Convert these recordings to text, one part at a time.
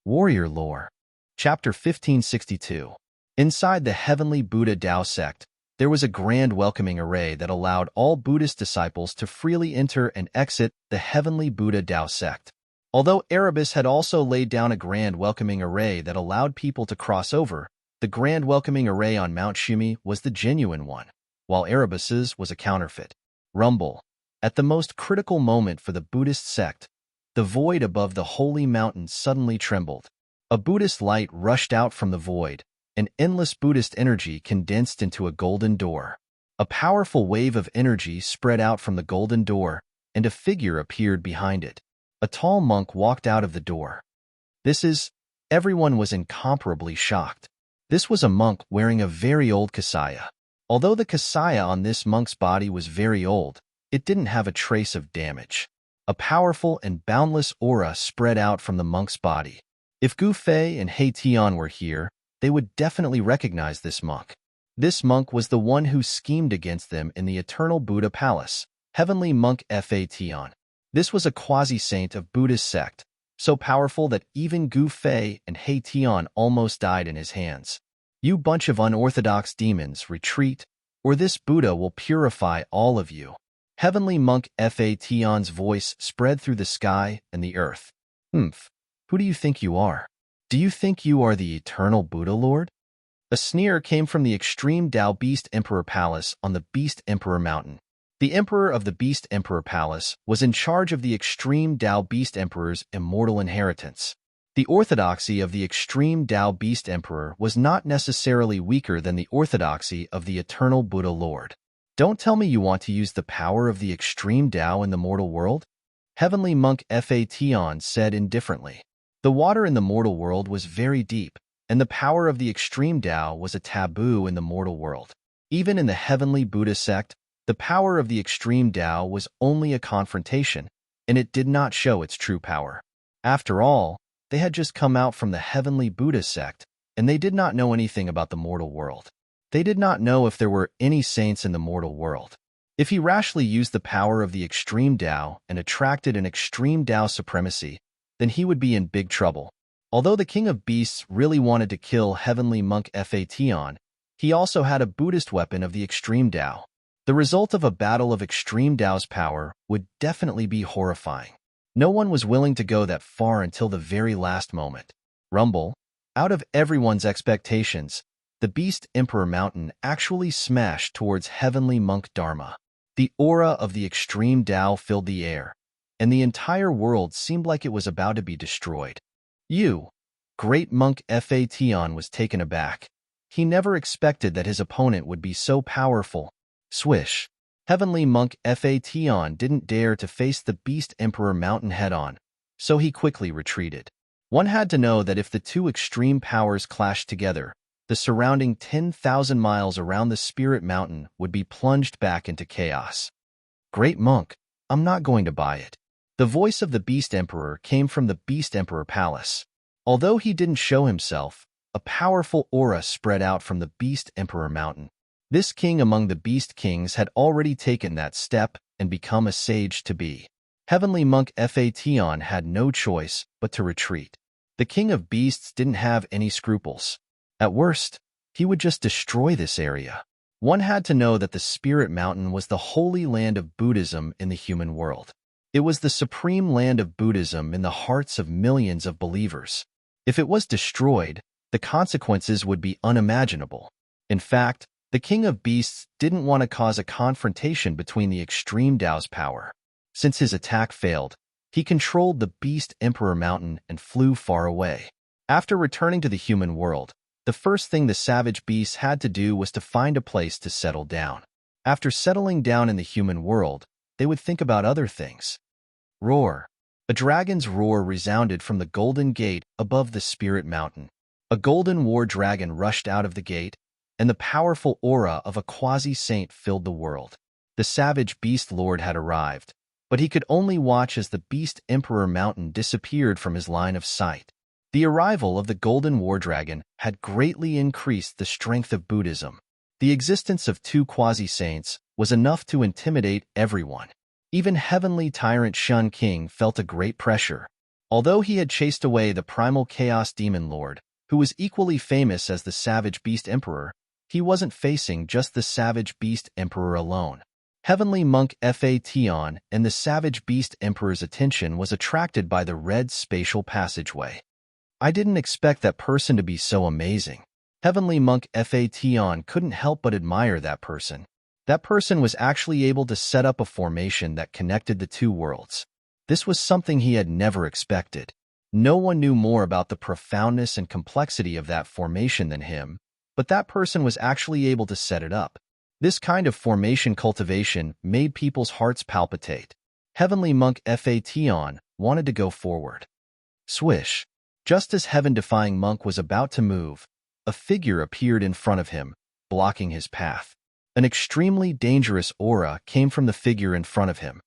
Warrior Lore. Chapter 1562. Inside the Heavenly Buddha Tao sect, there was a grand welcoming array that allowed all Buddhist disciples to freely enter and exit the Heavenly Buddha Tao sect. Although Erebus had also laid down a grand welcoming array that allowed people to cross over, the grand welcoming array on Mount Shumi was the genuine one, while Erebus's was a counterfeit. Rumble. At the most critical moment for the Buddhist sect, the void above the holy mountain suddenly trembled. A Buddhist light rushed out from the void, and endless Buddhist energy condensed into a golden door. A powerful wave of energy spread out from the golden door, and a figure appeared behind it. A tall monk walked out of the door. Everyone was incomparably shocked. This was a monk wearing a very old kasaya. Although the kasaya on this monk's body was very old, it didn't have a trace of damage. A powerful and boundless aura spread out from the monk's body. If Gu Fei and He Tian were here, they would definitely recognize this monk. This monk was the one who schemed against them in the Eternal Buddha Palace, Heavenly Monk Fa Tian. This was a quasi-saint of Buddhist sect, so powerful that even Gu Fei and He Tian almost died in his hands. You bunch of unorthodox demons, retreat, or this Buddha will purify all of you. Heavenly Monk Fa Tian's voice spread through the sky and the earth. Who do you think you are? Do you think you are the eternal Buddha Lord? A sneer came from the extreme Tao Beast Emperor Palace on the Beast Emperor Mountain. The Emperor of the Beast Emperor Palace was in charge of the extreme Tao Beast Emperor's immortal inheritance. The orthodoxy of the extreme Tao Beast Emperor was not necessarily weaker than the orthodoxy of the eternal Buddha Lord. Don't tell me you want to use the power of the extreme Tao in the mortal world? Heavenly Monk Fa Tian said indifferently. The water in the mortal world was very deep, and the power of the extreme Tao was a taboo in the mortal world. Even in the Heavenly Buddha sect, the power of the extreme Tao was only a confrontation, and it did not show its true power. After all, they had just come out from the Heavenly Buddha sect, and they did not know anything about the mortal world. They did not know if there were any saints in the mortal world. If he rashly used the power of the extreme Tao and attracted an extreme Tao supremacy, then he would be in big trouble. Although the King of Beasts really wanted to kill Heavenly Monk Fa Tian, he also had a Buddhist weapon of the extreme Tao. The result of a battle of extreme Tao's power would definitely be horrifying. No one was willing to go that far until the very last moment. Rumble. Out of everyone's expectations, the Beast Emperor Mountain actually smashed towards Heavenly Monk Dharma. The aura of the extreme Tao filled the air, and the entire world seemed like it was about to be destroyed. Great Monk Fa Tian was taken aback. He never expected that his opponent would be so powerful. Swish. Heavenly Monk Fa Tian didn't dare to face the Beast Emperor Mountain head-on, so he quickly retreated. One had to know that if the two extreme powers clashed together, the surrounding 10,000 miles around the Spirit Mountain would be plunged back into chaos. Great Monk, I'm not going to buy it. The voice of the Beast Emperor came from the Beast Emperor Palace. Although he didn't show himself, a powerful aura spread out from the Beast Emperor Mountain. This king among the Beast Kings had already taken that step and become a sage to be. Heavenly Monk Fa Tian had no choice but to retreat. The King of Beasts didn't have any scruples. At worst, he would just destroy this area. One had to know that the Spirit Mountain was the holy land of Buddhism in the human world. It was the supreme land of Buddhism in the hearts of millions of believers. If it was destroyed, the consequences would be unimaginable. In fact, the King of Beasts didn't want to cause a confrontation between the extreme Tao's power. Since his attack failed, he controlled the Beast Emperor Mountain and flew far away. After returning to the human world, the first thing the savage beasts had to do was to find a place to settle down. After settling down in the human world, they would think about other things. Roar. A dragon's roar resounded from the Golden Gate above the Spirit Mountain. A golden war dragon rushed out of the gate, and the powerful aura of a quasi-saint filled the world. The savage beast lord had arrived, but he could only watch as the Beast Emperor Mountain disappeared from his line of sight. The arrival of the golden war dragon had greatly increased the strength of Buddhism. The existence of two quasi-saints was enough to intimidate everyone. Even Heavenly Tyrant Shun King felt a great pressure. Although he had chased away the primal chaos demon lord, who was equally famous as the Savage Beast Emperor, he wasn't facing just the Savage Beast Emperor alone. Heavenly Monk Phaeton and the Savage Beast Emperor's attention was attracted by the red spatial passageway. I didn't expect that person to be so amazing. Heavenly Monk Phaeton couldn't help but admire that person. That person was actually able to set up a formation that connected the two worlds. This was something he had never expected. No one knew more about the profoundness and complexity of that formation than him, but that person was actually able to set it up. This kind of formation cultivation made people's hearts palpitate. Heavenly Monk Phaeton wanted to go forward. Swish! Just as heaven-defying monk was about to move, a figure appeared in front of him, blocking his path. An extremely dangerous aura came from the figure in front of him.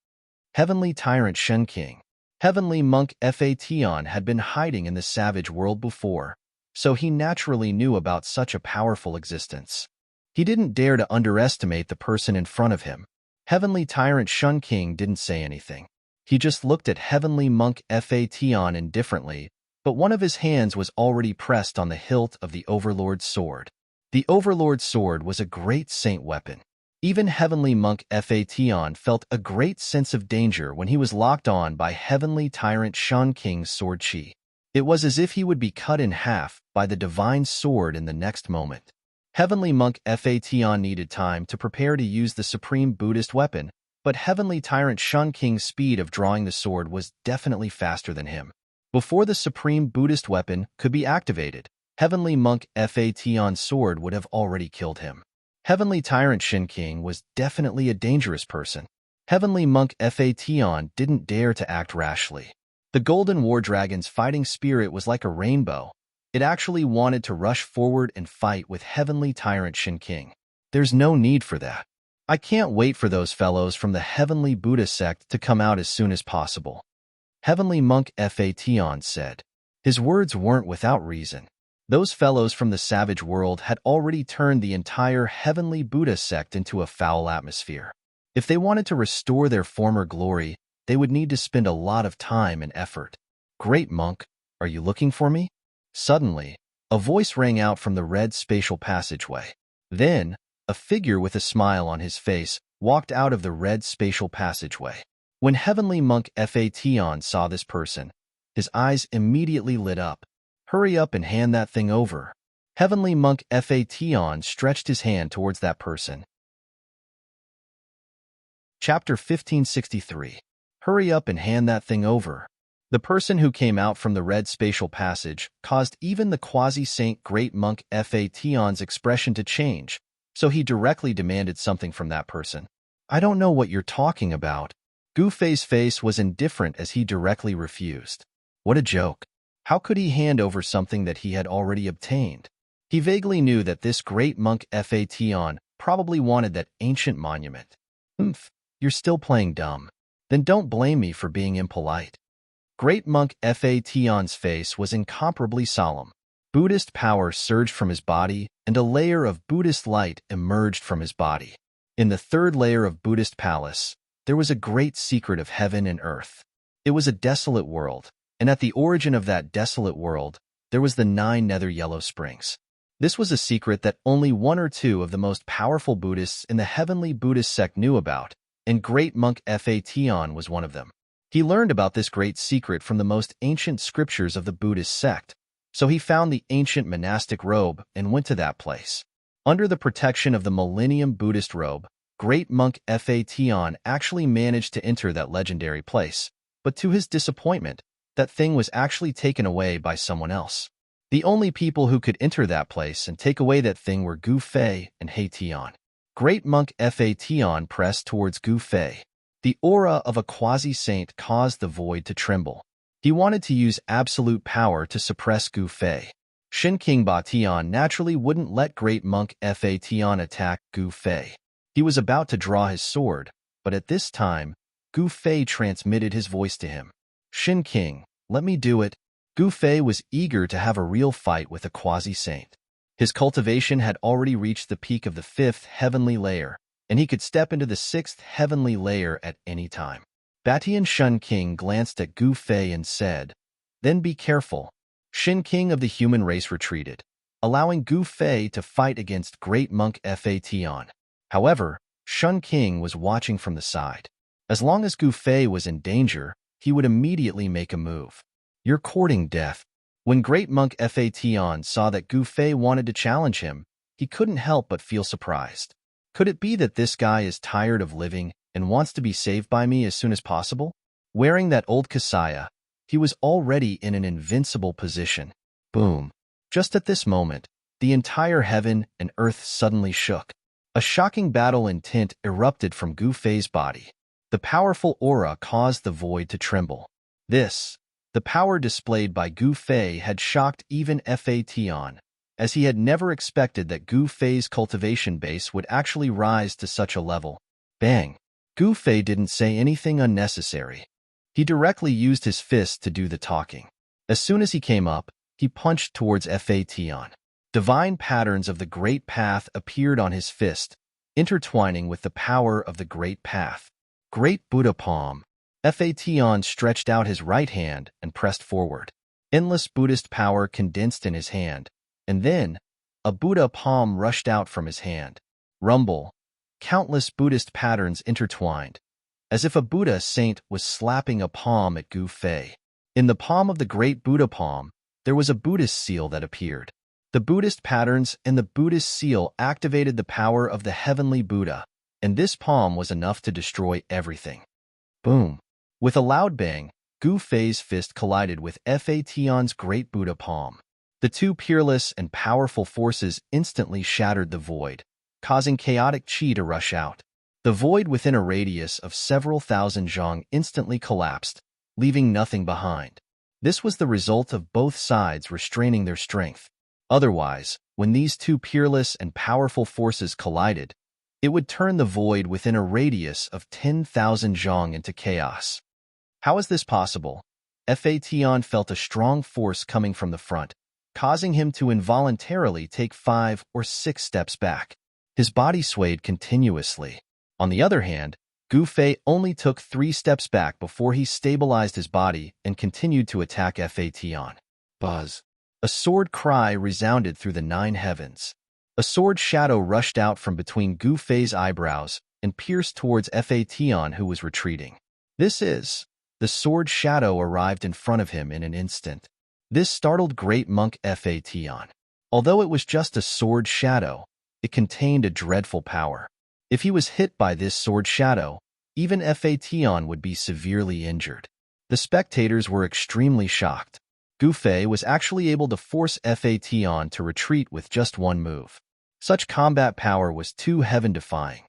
Heavenly Tyrant Shen King. Heavenly Monk Phaeton had been hiding in the savage world before, so he naturally knew about such a powerful existence. He didn't dare to underestimate the person in front of him. Heavenly Tyrant Shen King didn't say anything. He just looked at Heavenly Monk Phaeton indifferently, but one of his hands was already pressed on the hilt of the Overlord's sword. The Overlord's sword was a great saint weapon. Even Heavenly Monk Phaeton felt a great sense of danger when he was locked on by Heavenly Tyrant Shen King's sword chi. It was as if he would be cut in half by the divine sword in the next moment. Heavenly Monk Phaeton needed time to prepare to use the supreme Buddhist weapon, but Heavenly Tyrant Shen King's speed of drawing the sword was definitely faster than him. Before the supreme Buddhist weapon could be activated, Heavenly Monk Phaeton's sword would have already killed him. Heavenly Tyrant Shen King was definitely a dangerous person. Heavenly Monk Phaeton didn't dare to act rashly. The Golden War Dragon's fighting spirit was like a rainbow. It actually wanted to rush forward and fight with Heavenly Tyrant Shen King. There's no need for that. I can't wait for those fellows from the Heavenly Buddha sect to come out as soon as possible. Heavenly Monk Phaeton said. His words weren't without reason. Those fellows from the savage world had already turned the entire Heavenly Buddha sect into a foul atmosphere. If they wanted to restore their former glory, they would need to spend a lot of time and effort. Great monk, are you looking for me? Suddenly, a voice rang out from the red spatial passageway. Then, a figure with a smile on his face walked out of the red spatial passageway. When Heavenly Monk Phaeton saw this person, his eyes immediately lit up. Hurry up and hand that thing over. Heavenly Monk Phaeton stretched his hand towards that person. Chapter 1563. Hurry up and hand that thing over. The person who came out from the red spatial passage caused even the quasi-saint Great Monk Phaeton's expression to change, so he directly demanded something from that person. I don't know what you're talking about. Gu Fei's face was indifferent as he directly refused. What a joke. How could he hand over something that he had already obtained? He vaguely knew that this Great Monk Phaeton probably wanted that ancient monument. You're still playing dumb. Then don't blame me for being impolite. Great Monk Phaeton's face was incomparably solemn. Buddhist power surged from his body, and a layer of Buddhist light emerged from his body. In the third layer of Buddhist palace, there was a great secret of heaven and earth. It was a desolate world, and at the origin of that desolate world, there was the 9 nether yellow springs. This was a secret that only 1 or 2 of the most powerful Buddhists in the Heavenly Buddhist sect knew about, and Great Monk Phaeton was one of them. He learned about this great secret from the most ancient scriptures of the Buddhist sect, so he found the ancient monastic robe and went to that place. Under the protection of the Millennium Buddhist robe, Great Monk Phaeton actually managed to enter that legendary place, but to his disappointment, that thing was actually taken away by someone else. The only people who could enter that place and take away that thing were Gu Fei and Phaeton. Great Monk Phaeton pressed towards Gu Fei. The aura of a quasi-saint caused the void to tremble. He wanted to use absolute power to suppress Gu Fei. Shen King Batian naturally wouldn't let Great Monk Phaeton attack Gu Fei. He was about to draw his sword, but at this time, Gu Fei transmitted his voice to him. Shen King, let me do it. Gu Fei was eager to have a real fight with a quasi-saint. His cultivation had already reached the peak of the 5th heavenly layer, and he could step into the 6th heavenly layer at any time. Batian Shen King glanced at Gu Fei and said, Then be careful. Shin King of the human race retreated, allowing Gu Fei to fight against Great Monk Fation. However, Shun King was watching from the side. As long as Gu Fei was in danger, he would immediately make a move. You're courting death. When Great Monk Fation saw that Gu Fei wanted to challenge him, he couldn't help but feel surprised. Could it be that this guy is tired of living and wants to be saved by me as soon as possible? Wearing that old kasaya, he was already in an invincible position. Boom. Just at this moment, the entire heaven and earth suddenly shook. A shocking battle intent erupted from Gu Fei's body. The powerful aura caused the void to tremble. The power displayed by Gu Fei had shocked even Fation, as he had never expected that Gu Fei's cultivation base would actually rise to such a level. Bang! Gu Fei didn't say anything unnecessary. He directly used his fist to do the talking. As soon as he came up, he punched towards Fation. Divine patterns of the Great Path appeared on his fist, intertwining with the power of the Great Path. Great Buddha Palm. Fation stretched out his right hand and pressed forward. Endless Buddhist power condensed in his hand, and then a Buddha palm rushed out from his hand. Rumble. Countless Buddhist patterns intertwined, as if a Buddha saint was slapping a palm at Gu Fei. In the palm of the Great Buddha Palm, there was a Buddhist seal that appeared. The Buddhist patterns and the Buddhist seal activated the power of the heavenly Buddha, and this palm was enough to destroy everything. Boom! With a loud bang, Gu Fei's fist collided with Fation's Great Buddha Palm. The two peerless and powerful forces instantly shattered the void, causing chaotic chi to rush out. The void within a radius of several thousand zhang instantly collapsed, leaving nothing behind. This was the result of both sides restraining their strength. Otherwise, when these two peerless and powerful forces collided, it would turn the void within a radius of 10,000 zhang into chaos. How is this possible? Fation felt a strong force coming from the front, causing him to involuntarily take 5 or 6 steps back. His body swayed continuously. On the other hand, Gu Fei only took 3 steps back before he stabilized his body and continued to attack Fation. Buzz. A sword cry resounded through the 9 heavens. A sword shadow rushed out from between Gu Fei's eyebrows and pierced towards Fation, who was retreating. The sword shadow arrived in front of him in an instant. This startled Great Monk Fation. Although it was just a sword shadow, it contained a dreadful power. If he was hit by this sword shadow, even Fation would be severely injured. The spectators were extremely shocked. Gu Fei was actually able to force Fation to retreat with just one move. Such combat power was too heaven-defying.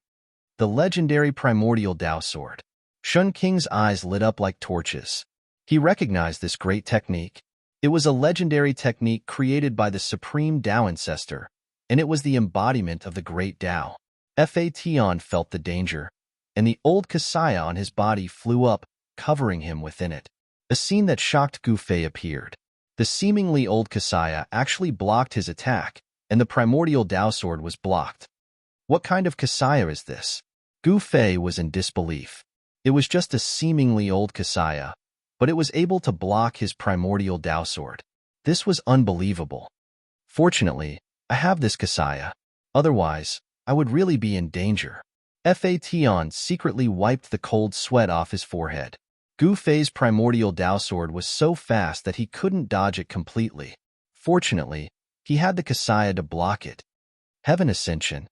The legendary primordial Dao sword. Shun King's eyes lit up like torches. He recognized this great technique. It was a legendary technique created by the supreme Dao ancestor, and it was the embodiment of the great Dao. Fation felt the danger, and the old kasaya on his body flew up, covering him within it. A scene that shocked Gu Fei appeared. The seemingly old kasaya actually blocked his attack, and the primordial Dao sword was blocked. What kind of kasaya is this? Gu Fei was in disbelief. It was just a seemingly old kasaya, but it was able to block his primordial Dao sword. This was unbelievable. Fortunately, I have this kasaya. Otherwise, I would really be in danger. Fation secretly wiped the cold sweat off his forehead. Gu Fei's primordial Dao sword was so fast that he couldn't dodge it completely. Fortunately, he had the kasaya to block it. Heaven Ascension.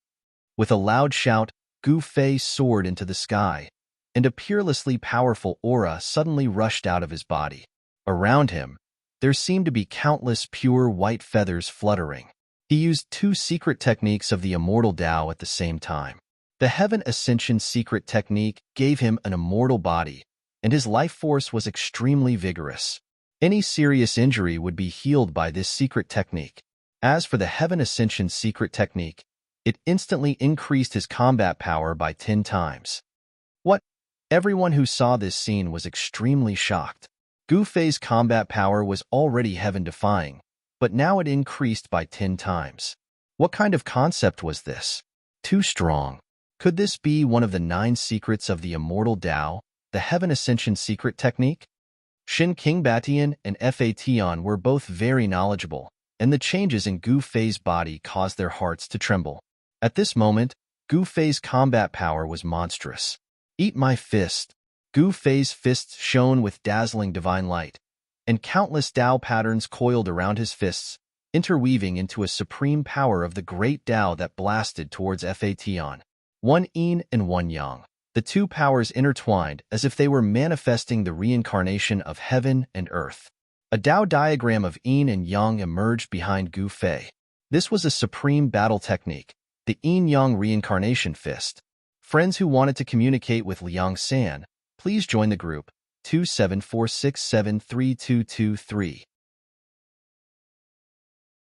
With a loud shout, Gu Fei soared into the sky, and a peerlessly powerful aura suddenly rushed out of his body. Around him, there seemed to be countless pure white feathers fluttering. He used 2 secret techniques of the immortal Dao at the same time. The Heaven Ascension secret technique gave him an immortal body, and his life force was extremely vigorous. Any serious injury would be healed by this secret technique. As for the Heaven Ascension secret technique, it instantly increased his combat power by 10 times. What? Everyone who saw this scene was extremely shocked. Gu Fei's combat power was already heaven-defying, but now it increased by 10 times. What kind of concept was this? Too strong. Could this be one of the 9 secrets of the immortal Dao, the Heaven Ascension secret technique? Shin Kingbatian and Fa Tian were both very knowledgeable, and the changes in Gu Fei's body caused their hearts to tremble. At this moment, Gu Fei's combat power was monstrous. Eat my fist. Gu Fei's fists shone with dazzling divine light, and countless Tao patterns coiled around his fists, interweaving into a supreme power of the great Tao that blasted towards Fa Tian. One yin and one yang. The two powers intertwined as if they were manifesting the reincarnation of heaven and earth. A Tao diagram of yin and yang emerged behind Gu Fei. This was a supreme battle technique, the yin-yang reincarnation fist. Friends who wanted to communicate with Liang San, please join the group 2746732223.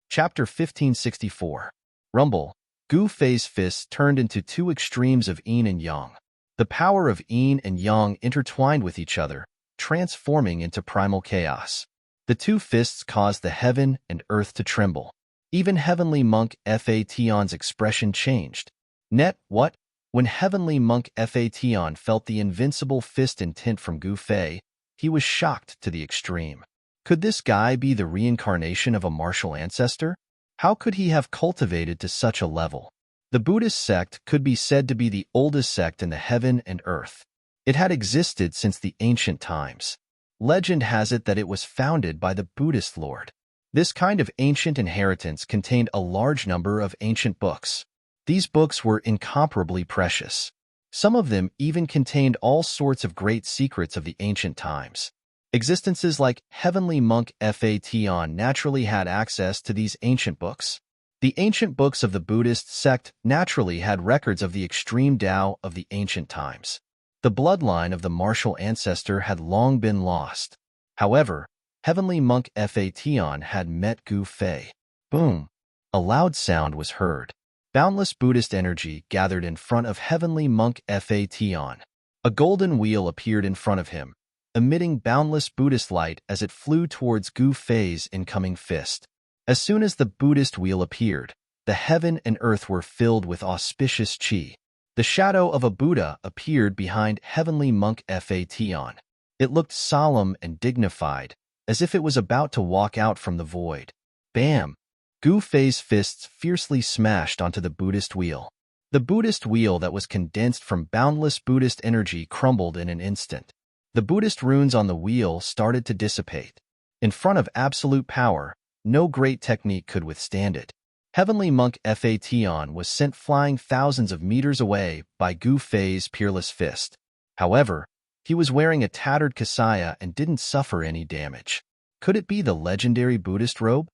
Chapter 1564. Rumble. Gu Fei's fists turned into two extremes of yin and yang. The power of yin and yang intertwined with each other, transforming into primal chaos. The two fists caused the heaven and earth to tremble. Even Heavenly Monk Fa Tian's expression changed. Net, what? When Heavenly Monk Fa Tian felt the invincible fist intent from Gu Fei, he was shocked to the extreme. Could this guy be the reincarnation of a martial ancestor? How could he have cultivated to such a level? The Buddhist sect could be said to be the oldest sect in the heaven and earth. It had existed since the ancient times. Legend has it that it was founded by the Buddhist Lord. This kind of ancient inheritance contained a large number of ancient books. These books were incomparably precious. Some of them even contained all sorts of great secrets of the ancient times. Existences like Heavenly Monk Fa Tian naturally had access to these ancient books. The ancient books of the Buddhist sect naturally had records of the extreme Tao of the ancient times. The bloodline of the martial ancestor had long been lost. However, Heavenly Monk Fa Tian had met Gu Fei. Boom! A loud sound was heard. Boundless Buddhist energy gathered in front of Heavenly Monk Fa Tian. A golden wheel appeared in front of him, emitting boundless Buddhist light as it flew towards Gu Fei's incoming fist. As soon as the Buddhist wheel appeared, the heaven and earth were filled with auspicious qi. The shadow of a Buddha appeared behind Heavenly Monk Fa Tian. It looked solemn and dignified, as if it was about to walk out from the void. Bam! Gu Fei's fists fiercely smashed onto the Buddhist wheel. The Buddhist wheel that was condensed from boundless Buddhist energy crumbled in an instant. The Buddhist runes on the wheel started to dissipate. In front of absolute power, no great technique could withstand it. Heavenly Monk Fa Tian was sent flying thousands of meters away by Gu Fei's peerless fist. However, he was wearing a tattered kasaya and didn't suffer any damage. Could it be the legendary Buddhist robe?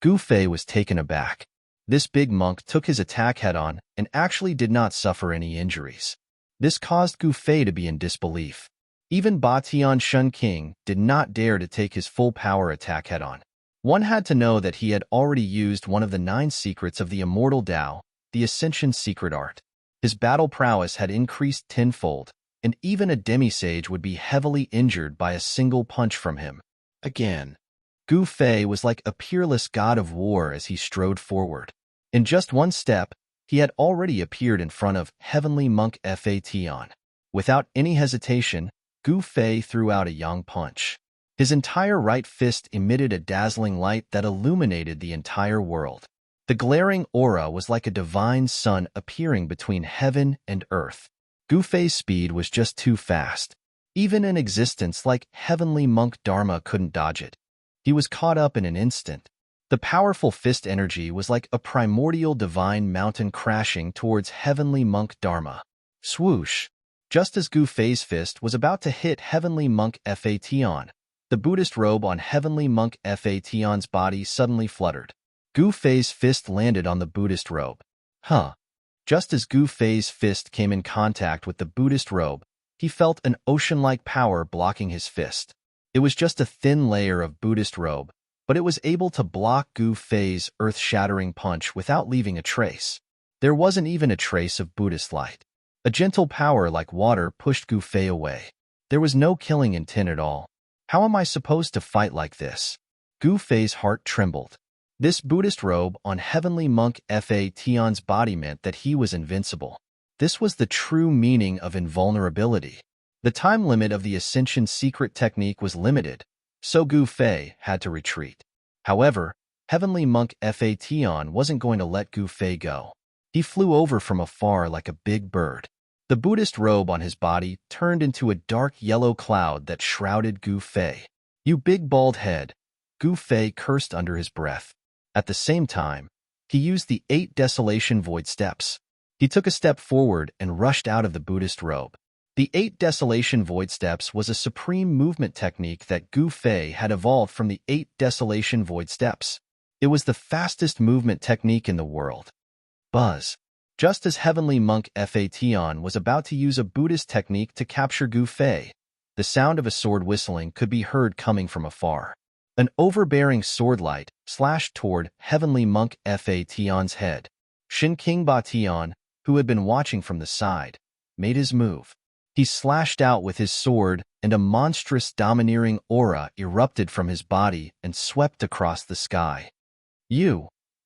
Gu Fei was taken aback. This big monk took his attack head-on and actually did not suffer any injuries. This caused Gu Fei to be in disbelief. Even Ba Tian Shun King did not dare to take his full power attack head-on. One had to know that he had already used one of the 9 secrets of the immortal Tao, the Ascension secret art. His battle prowess had increased tenfold, and even a demisage would be heavily injured by a single punch from him. Again, Gu Fei was like a peerless god of war as he strode forward. In just one step, he had already appeared in front of Heavenly Monk Fa Tian. Without any hesitation, Gu Fei threw out a yang punch. His entire right fist emitted a dazzling light that illuminated the entire world. The glaring aura was like a divine sun appearing between heaven and earth. Gu Fei's speed was just too fast. Even an existence like Heavenly Monk Dharma couldn't dodge it. He was caught up in an instant. The powerful fist energy was like a primordial divine mountain crashing towards Heavenly Monk Dharma. Swoosh! Just as Gu Fei's fist was about to hit Heavenly Monk Fa Tian, the Buddhist robe on Heavenly Monk Fa Tian's body suddenly fluttered. Gu Fei's fist landed on the Buddhist robe. Just as Gu Fei's fist came in contact with the Buddhist robe, he felt an ocean-like power blocking his fist. It was just a thin layer of Buddhist robe, but it was able to block Gu Fei's earth-shattering punch without leaving a trace. There wasn't even a trace of Buddhist light. A gentle power like water pushed Gu Fei away. There was no killing intent at all. How am I supposed to fight like this? Gu Fei's heart trembled. This Buddhist robe on Heavenly Monk Fa Tian's body meant that he was invincible. This was the true meaning of invulnerability. The time limit of the Ascension secret technique was limited, so Gu Fei had to retreat. However, Heavenly Monk Phaeton wasn't going to let Gu Fei go. He flew over from afar like a big bird. The Buddhist robe on his body turned into a dark yellow cloud that shrouded Gu Fei. "You big bald head," Gu Fei cursed under his breath. At the same time, he used the 8 Desolation Void Steps. He took a step forward and rushed out of the Buddhist robe. The 8 Desolation Void Steps was a supreme movement technique that Gu Fei had evolved from the 8 Desolation Void Steps. It was the fastest movement technique in the world. Buzz. Just as Heavenly Monk Phaeton was about to use a Buddhist technique to capture Gu Fei, the sound of a sword whistling could be heard coming from afar. An overbearing sword light slashed toward Heavenly Monk Phaeton's head. Shin King Bation, who had been watching from the side, made his move. He slashed out with his sword, and a monstrous domineering aura erupted from his body and swept across the sky.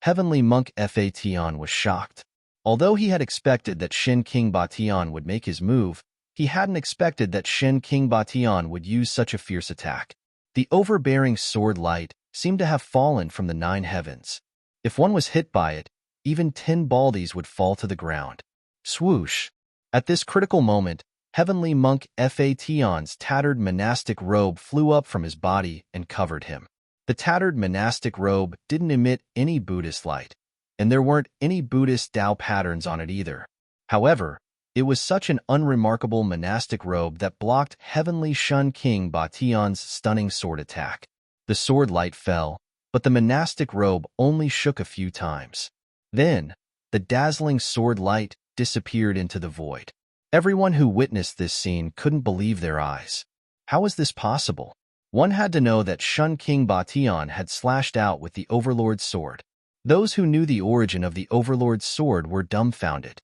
Heavenly Monk Phaeton was shocked. Although he had expected that Shin King Bation would make his move, he hadn't expected that Shin King Bation would use such a fierce attack. The overbearing sword light seemed to have fallen from the 9 heavens. If one was hit by it, even 10 baldies would fall to the ground. Swoosh! At this critical moment, Heavenly Monk Phaeton's tattered monastic robe flew up from his body and covered him. The tattered monastic robe didn't emit any Buddhist light, and there weren't any Buddhist Tao patterns on it either. However, it was such an unremarkable monastic robe that blocked Heavenly Shun King Bation's stunning sword attack. The sword light fell, but the monastic robe only shook a few times. Then, the dazzling sword light disappeared into the void. Everyone who witnessed this scene couldn't believe their eyes. How was this possible? One had to know that Shun King Bation had slashed out with the Overlord's sword. Those who knew the origin of the Overlord's sword were dumbfounded.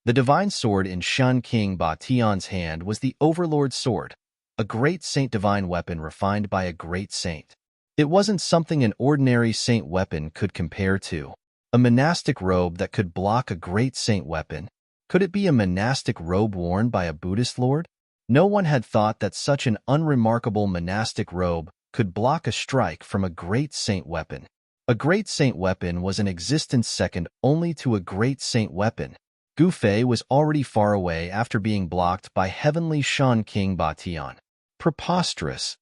The divine sword in Shun King Bation's hand was the Overlord's sword, a great saint divine weapon refined by a great saint. It wasn't something an ordinary saint weapon could compare to. A monastic robe that could block a great saint weapon. Could it be a monastic robe worn by a Buddhist lord? No one had thought that such an unremarkable monastic robe could block a strike from a great saint weapon. A great saint weapon was in existence second only to a great saint weapon. Gu Fei was already far away after being blocked by Heavenly Shun King Bation. Preposterous.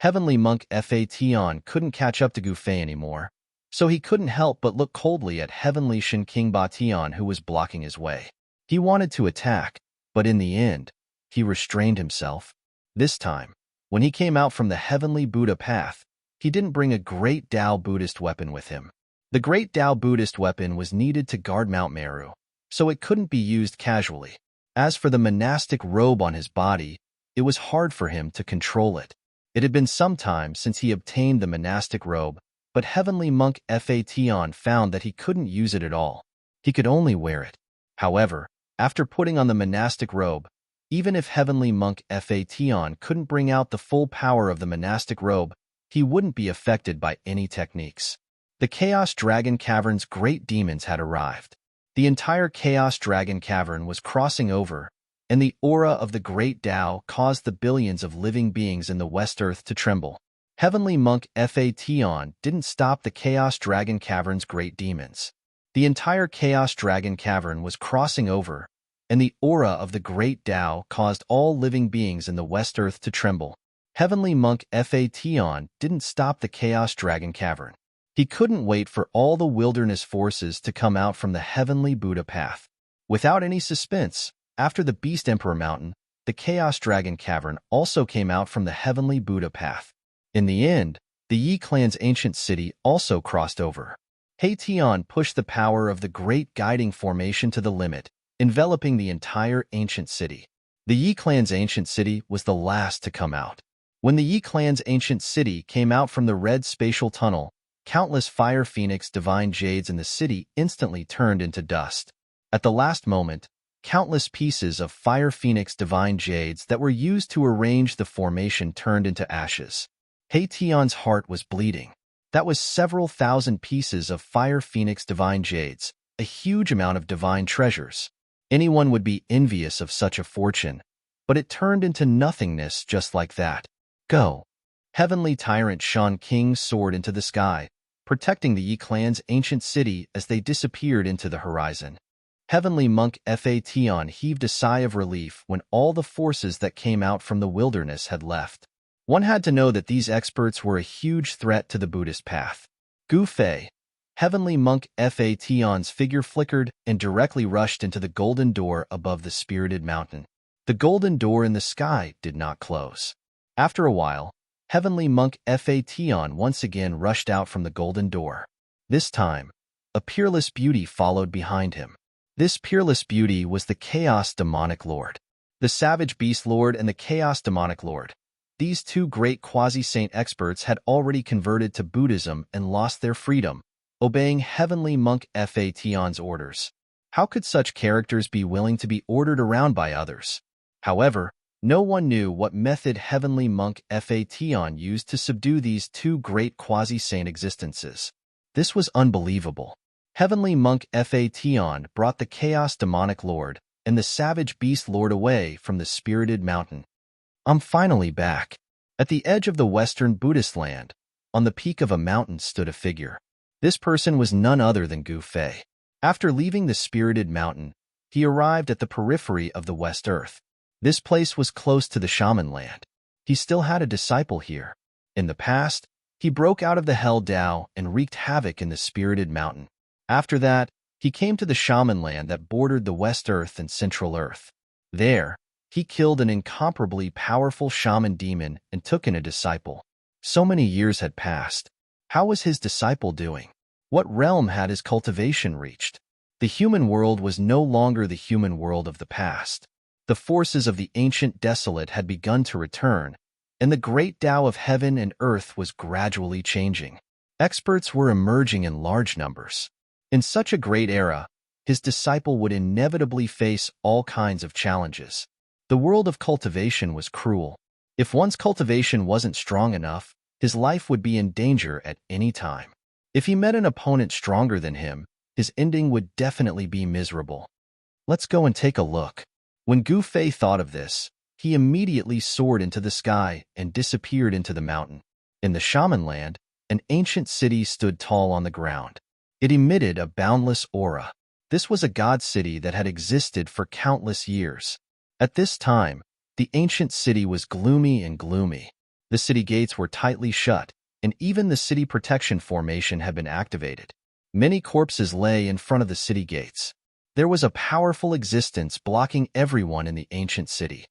Heavenly Monk Phaeton couldn't catch up to Gu Fei anymore, so he couldn't help but look coldly at Heavenly Shin King Bation who was blocking his way. He wanted to attack, but in the end, he restrained himself. This time, when he came out from the Heavenly Buddha path, he didn't bring a Great Tao Buddhist weapon with him. The Great Tao Buddhist weapon was needed to guard Mount Meru, so it couldn't be used casually. As for the monastic robe on his body, it was hard for him to control it. It had been some time since he obtained the monastic robe, but Heavenly Monk Phaeton found that he couldn't use it at all. He could only wear it. However, after putting on the monastic robe, even if Heavenly Monk Phaeton couldn't bring out the full power of the monastic robe, he wouldn't be affected by any techniques. The Chaos Dragon Cavern's great demons had arrived. The entire Chaos Dragon Cavern was crossing over, and the aura of the Great Tao caused the billions of living beings in the West Earth to tremble. Heavenly Monk Phaeton didn't stop the Chaos Dragon Cavern's great demons. The entire Chaos Dragon Cavern was crossing over, and the aura of the Great Tao caused all living beings in the West Earth to tremble. Heavenly Monk Phaeton didn't stop the Chaos Dragon Cavern. He couldn't wait for all the wilderness forces to come out from the Heavenly Buddha path. Without any suspense, after the Beast Emperor Mountain, the Chaos Dragon Cavern also came out from the Heavenly Buddha path. In the end, the Yi clan's ancient city also crossed over. Phaeton pushed the power of the Great Guiding Formation to the limit, enveloping the entire ancient city. The Yi clan's ancient city was the last to come out. When the Yi clan's ancient city came out from the red spatial tunnel, countless Fire Phoenix divine jades in the city instantly turned into dust. At the last moment, countless pieces of Fire Phoenix divine jades that were used to arrange the formation turned into ashes. Phaeton's heart was bleeding. That was several thousand pieces of Fire Phoenix divine jades, a huge amount of divine treasures. Anyone would be envious of such a fortune, but it turned into nothingness just like that. Go! Heavenly tyrant Shan King soared into the sky, protecting the Yi clan's ancient city as they disappeared into the horizon. Heavenly monk Fation heaved a sigh of relief when all the forces that came out from the wilderness had left. One had to know that these experts were a huge threat to the Buddhist path. Gu Fei, Heavenly monk Fation's figure flickered and directly rushed into the golden door above the spirited mountain. The golden door in the sky did not close. After a while, Heavenly monk Fation once again rushed out from the golden door. This time, a peerless beauty followed behind him. This peerless beauty was the Chaos Demonic Lord. The Savage Beast Lord and the Chaos Demonic Lord. These two great quasi-saint experts had already converted to Buddhism and lost their freedom, obeying Heavenly monk Fation's orders. How could such characters be willing to be ordered around by others? However, no one knew what method Heavenly monk Fation used to subdue these two great quasi-saint existences. This was unbelievable. Heavenly monk Fation brought the Chaos Demonic Lord and the Savage Beast Lord away from the spirited mountain. I'm finally back. At the edge of the Western Buddhist land, on the peak of a mountain stood a figure. This person was none other than Gu Fei. After leaving the spirited mountain, he arrived at the periphery of the West Earth. This place was close to the shaman land. He still had a disciple here. In the past, he broke out of the Hell Tao and wreaked havoc in the spirited mountain. After that, he came to the shaman land that bordered the West Earth and Central Earth. There, he killed an incomparably powerful shaman demon and took in a disciple. So many years had passed. How was his disciple doing? What realm had his cultivation reached? The human world was no longer the human world of the past. The forces of the ancient desolate had begun to return, and the great Tao of heaven and earth was gradually changing. Experts were emerging in large numbers. In such a great era, his disciple would inevitably face all kinds of challenges. The world of cultivation was cruel. If one's cultivation wasn't strong enough, his life would be in danger at any time. If he met an opponent stronger than him, his ending would definitely be miserable. Let's go and take a look. When Gu Fei thought of this, he immediately soared into the sky and disappeared into the mountain. In the shaman land, an ancient city stood tall on the ground. It emitted a boundless aura. This was a god city that had existed for countless years. At this time, the ancient city was gloomy and gloomy. The city gates were tightly shut, and even the city protection formation had been activated. Many corpses lay in front of the city gates. There was a powerful existence blocking everyone in the ancient city.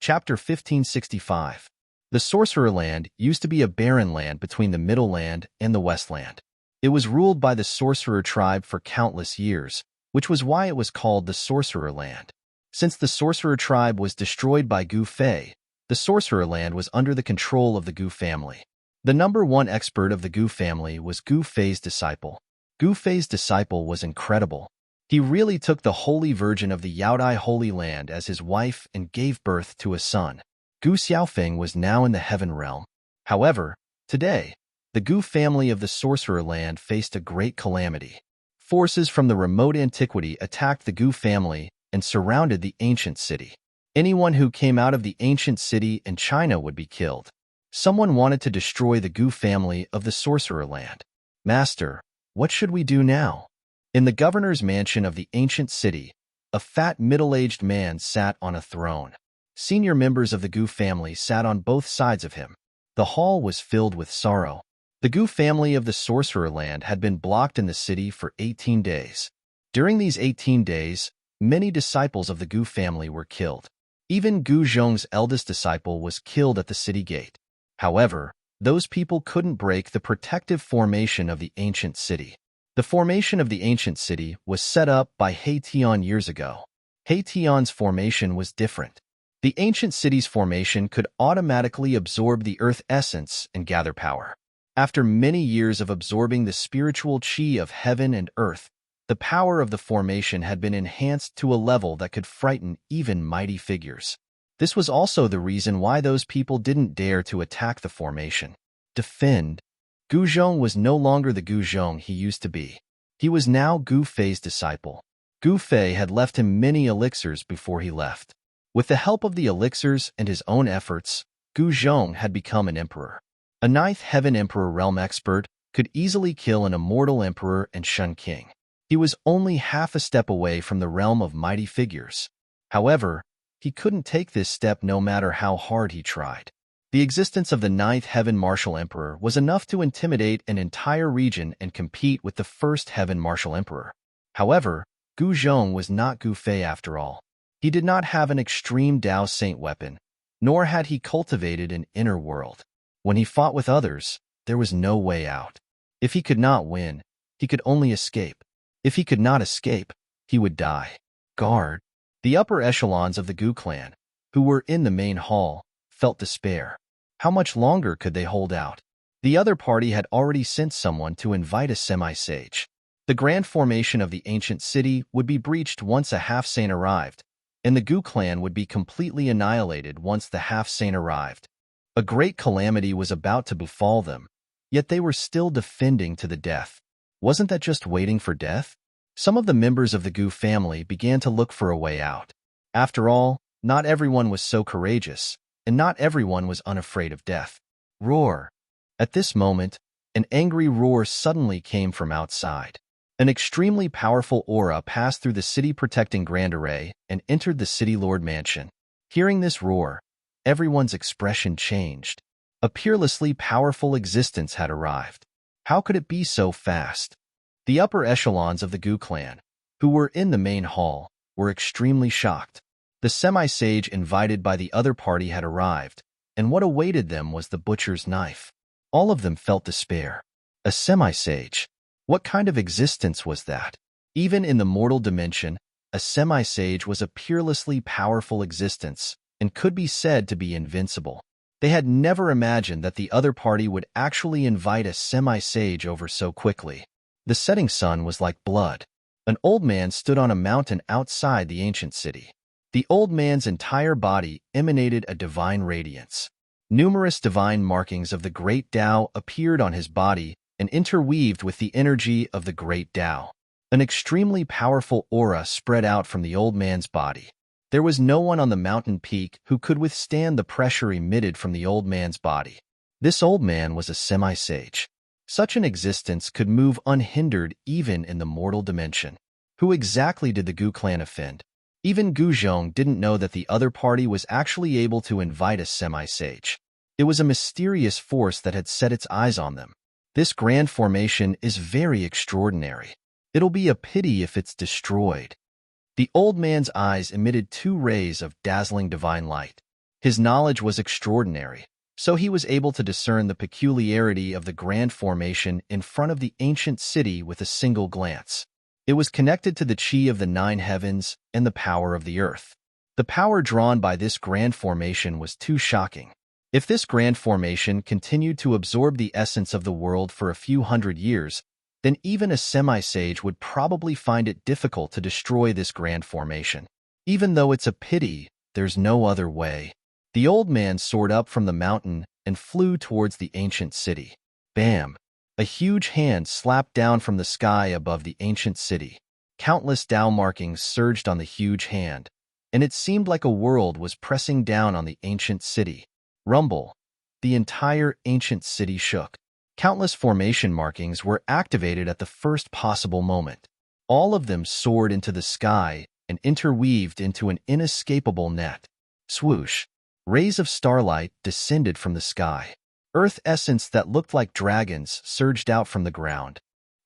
Chapter 1565. The Sorcerer Land used to be a barren land between the Middle Land and the Westland. It was ruled by the Sorcerer tribe for countless years, which was why it was called the Sorcerer Land. Since the Sorcerer tribe was destroyed by Gu Fei, the Sorcerer Land was under the control of the Gu family. The number one expert of the Gu family was Gu Fei's disciple. Gu Fei's disciple was incredible. He really took the Holy Virgin of the Yaodai Holy Land as his wife and gave birth to a son. Gu Xiaofeng was now in the heaven realm. However, today, the Gu family of the Sorcerer Land faced a great calamity. Forces from the remote antiquity attacked the Gu family and surrounded the ancient city. Anyone who came out of the ancient city in China would be killed. Someone wanted to destroy the Gu family of the Sorcerer Land. Master, what should we do now? In the governor's mansion of the ancient city, a fat middle-aged man sat on a throne. Senior members of the Gu family sat on both sides of him. The hall was filled with sorrow. The Gu family of the Sorcerer Land had been blocked in the city for 18 days. During these 18 days, many disciples of the Gu family were killed. Even Gu Zhong's eldest disciple was killed at the city gate. However, those people couldn't break the protective formation of the ancient city. The formation of the ancient city was set up by He Tian years ago. He Tian's formation was different. The ancient city's formation could automatically absorb the earth essence and gather power. After many years of absorbing the spiritual chi of heaven and earth, the power of the formation had been enhanced to a level that could frighten even mighty figures. This was also the reason why those people didn't dare to attack the formation. Defend. Gu Zhong was no longer the Gu Zhong he used to be. He was now Gu Fei's disciple. Gu Fei had left him many elixirs before he left. With the help of the elixirs and his own efforts, Gu Zhong had become an emperor. A ninth heaven emperor realm expert could easily kill an immortal emperor and Shun King. He was only half a step away from the realm of mighty figures. However, he couldn't take this step no matter how hard he tried. The existence of the ninth heaven martial emperor was enough to intimidate an entire region and compete with the first heaven martial emperor. However, Gu Zhong was not Gu Fei after all. He did not have an extreme Dao Saint weapon, nor had he cultivated an inner world. When he fought with others, there was no way out. If he could not win, he could only escape. If he could not escape, he would die. Guard. The upper echelons of the Gu clan, who were in the main hall, felt despair. How much longer could they hold out? The other party had already sent someone to invite a semi-sage. The grand formation of the ancient city would be breached once a half-saint arrived, and the Gu clan would be completely annihilated once the half-saint arrived. A great calamity was about to befall them, yet they were still defending to the death. Wasn't that just waiting for death? Some of the members of the Gu family began to look for a way out. After all, not everyone was so courageous, and not everyone was unafraid of death. Roar! At this moment, an angry roar suddenly came from outside. An extremely powerful aura passed through the city-protecting grand array and entered the city lord mansion. Hearing this roar, everyone's expression changed. A peerlessly powerful existence had arrived. How could it be so fast? The upper echelons of the Gu clan, who were in the main hall, were extremely shocked. The semi-sage invited by the other party had arrived, and what awaited them was the butcher's knife. All of them felt despair. A semi-sage? What kind of existence was that? Even in the mortal dimension, a semi-sage was a peerlessly powerful existence and could be said to be invincible. They had never imagined that the other party would actually invite a semi-sage over so quickly. The setting sun was like blood. An old man stood on a mountain outside the ancient city. The old man's entire body emanated a divine radiance. Numerous divine markings of the great Tao appeared on his body and interweaved with the energy of the great Tao. An extremely powerful aura spread out from the old man's body. There was no one on the mountain peak who could withstand the pressure emitted from the old man's body. This old man was a semi-sage. Such an existence could move unhindered even in the mortal dimension. Who exactly did the Gu clan offend? Even Gu Zhong didn't know that the other party was actually able to invite a semi-sage. It was a mysterious force that had set its eyes on them. This grand formation is very extraordinary. It'll be a pity if it's destroyed. The old man's eyes emitted 2 rays of dazzling divine light. His knowledge was extraordinary, so he was able to discern the peculiarity of the grand formation in front of the ancient city with a single glance. It was connected to the chi of the 9 heavens and the power of the earth. The power drawn by this grand formation was too shocking. If this grand formation continued to absorb the essence of the world for a few hundred years, then even a semi-sage would probably find it difficult to destroy this grand formation. Even though it's a pity, there's no other way. The old man soared up from the mountain and flew towards the ancient city. Bam! A huge hand slapped down from the sky above the ancient city. Countless Tao markings surged on the huge hand, and it seemed like a world was pressing down on the ancient city. Rumble! The entire ancient city shook. Countless formation markings were activated at the first possible moment. All of them soared into the sky and interweaved into an inescapable net. Swoosh! Rays of starlight descended from the sky. Earth essence that looked like dragons surged out from the ground.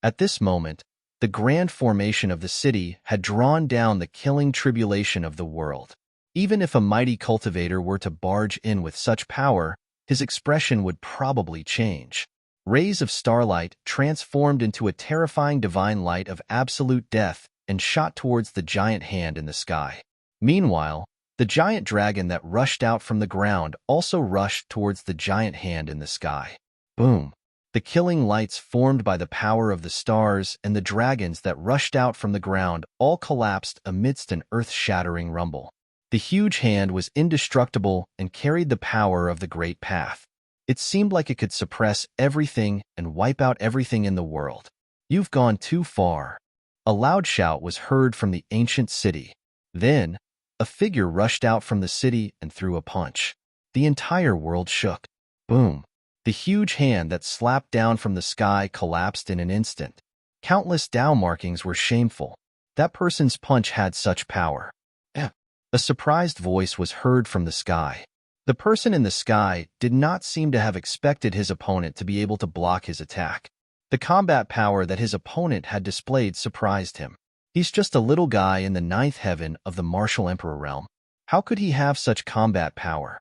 At this moment, the grand formation of the city had drawn down the killing tribulation of the world. Even if a mighty cultivator were to barge in with such power, his expression would probably change. Rays of starlight transformed into a terrifying divine light of absolute death and shot towards the giant hand in the sky. Meanwhile, the giant dragon that rushed out from the ground also rushed towards the giant hand in the sky. Boom! The killing lights formed by the power of the stars and the dragons that rushed out from the ground all collapsed amidst an earth-shattering rumble. The huge hand was indestructible and carried the power of the great path. It seemed like it could suppress everything and wipe out everything in the world. You've gone too far. A loud shout was heard from the ancient city. Then, a figure rushed out from the city and threw a punch. The entire world shook. Boom! The huge hand that slapped down from the sky collapsed in an instant. Countless Tao markings were shameful. That person's punch had such power. A surprised voice was heard from the sky. The person in the sky did not seem to have expected his opponent to be able to block his attack. The combat power that his opponent had displayed surprised him. He's just a little guy in the ninth heaven of the martial emperor realm. How could he have such combat power?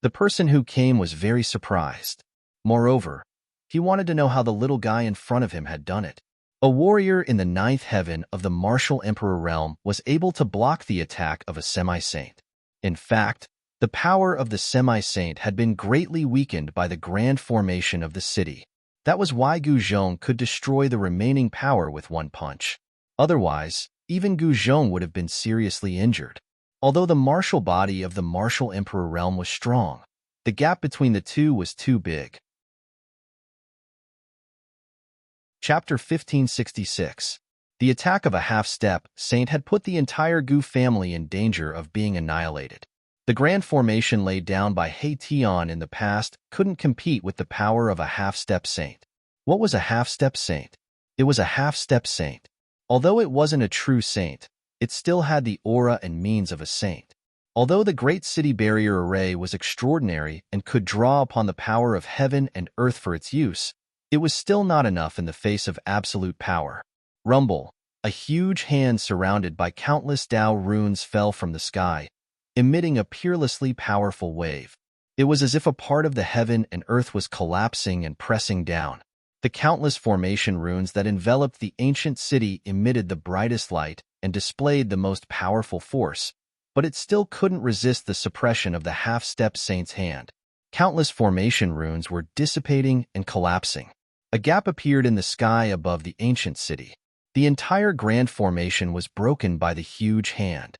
The person who came was very surprised. Moreover, he wanted to know how the little guy in front of him had done it. A warrior in the ninth heaven of the martial emperor realm was able to block the attack of a semi-saint. In fact, the power of the semi-saint had been greatly weakened by the grand formation of the city. That was why Gu Zhong could destroy the remaining power with one punch. Otherwise, even Gu Zhong would have been seriously injured. Although the martial body of the martial emperor realm was strong, the gap between the two was too big. Chapter 1566. The attack of a half-step saint had put the entire Gu family in danger of being annihilated. The grand formation laid down by He Tian in the past couldn't compete with the power of a half-step saint. What was a half-step saint? It was a half-step saint. Although it wasn't a true saint, it still had the aura and means of a saint. Although the Great City Barrier Array was extraordinary and could draw upon the power of heaven and earth for its use, it was still not enough in the face of absolute power. Rumble, a huge hand surrounded by countless Tao runes fell from the sky, emitting a peerlessly powerful wave. It was as if a part of the heaven and earth was collapsing and pressing down. The countless formation runes that enveloped the ancient city emitted the brightest light and displayed the most powerful force, but it still couldn't resist the suppression of the half-step saint's hand. Countless formation runes were dissipating and collapsing. A gap appeared in the sky above the ancient city. The entire grand formation was broken by the huge hand.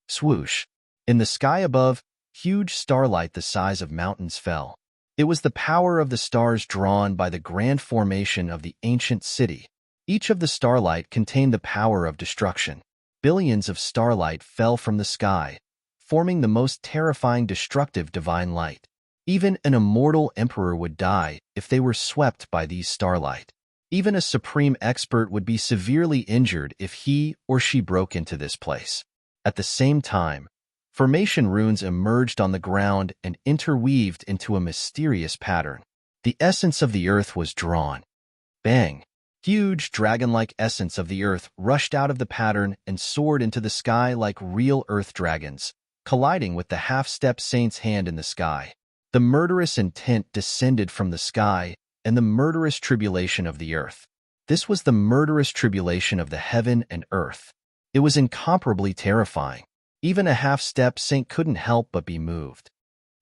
Swoosh! In the sky above, huge starlight the size of mountains fell. It was the power of the stars drawn by the grand formation of the ancient city. Each of the starlight contained the power of destruction. Billions of starlight fell from the sky, forming the most terrifying destructive divine light. Even an immortal emperor would die if they were swept by these starlight. Even a supreme expert would be severely injured if he or she broke into this place. At the same time, formation runes emerged on the ground and interweaved into a mysterious pattern. The essence of the earth was drawn. Bang! Huge dragon-like essence of the earth rushed out of the pattern and soared into the sky like real earth dragons, colliding with the half-step saint's hand in the sky. The murderous intent descended from the sky and the murderous tribulation of the earth. This was the murderous tribulation of the heaven and earth. It was incomparably terrifying. Even a half-step saint couldn't help but be moved.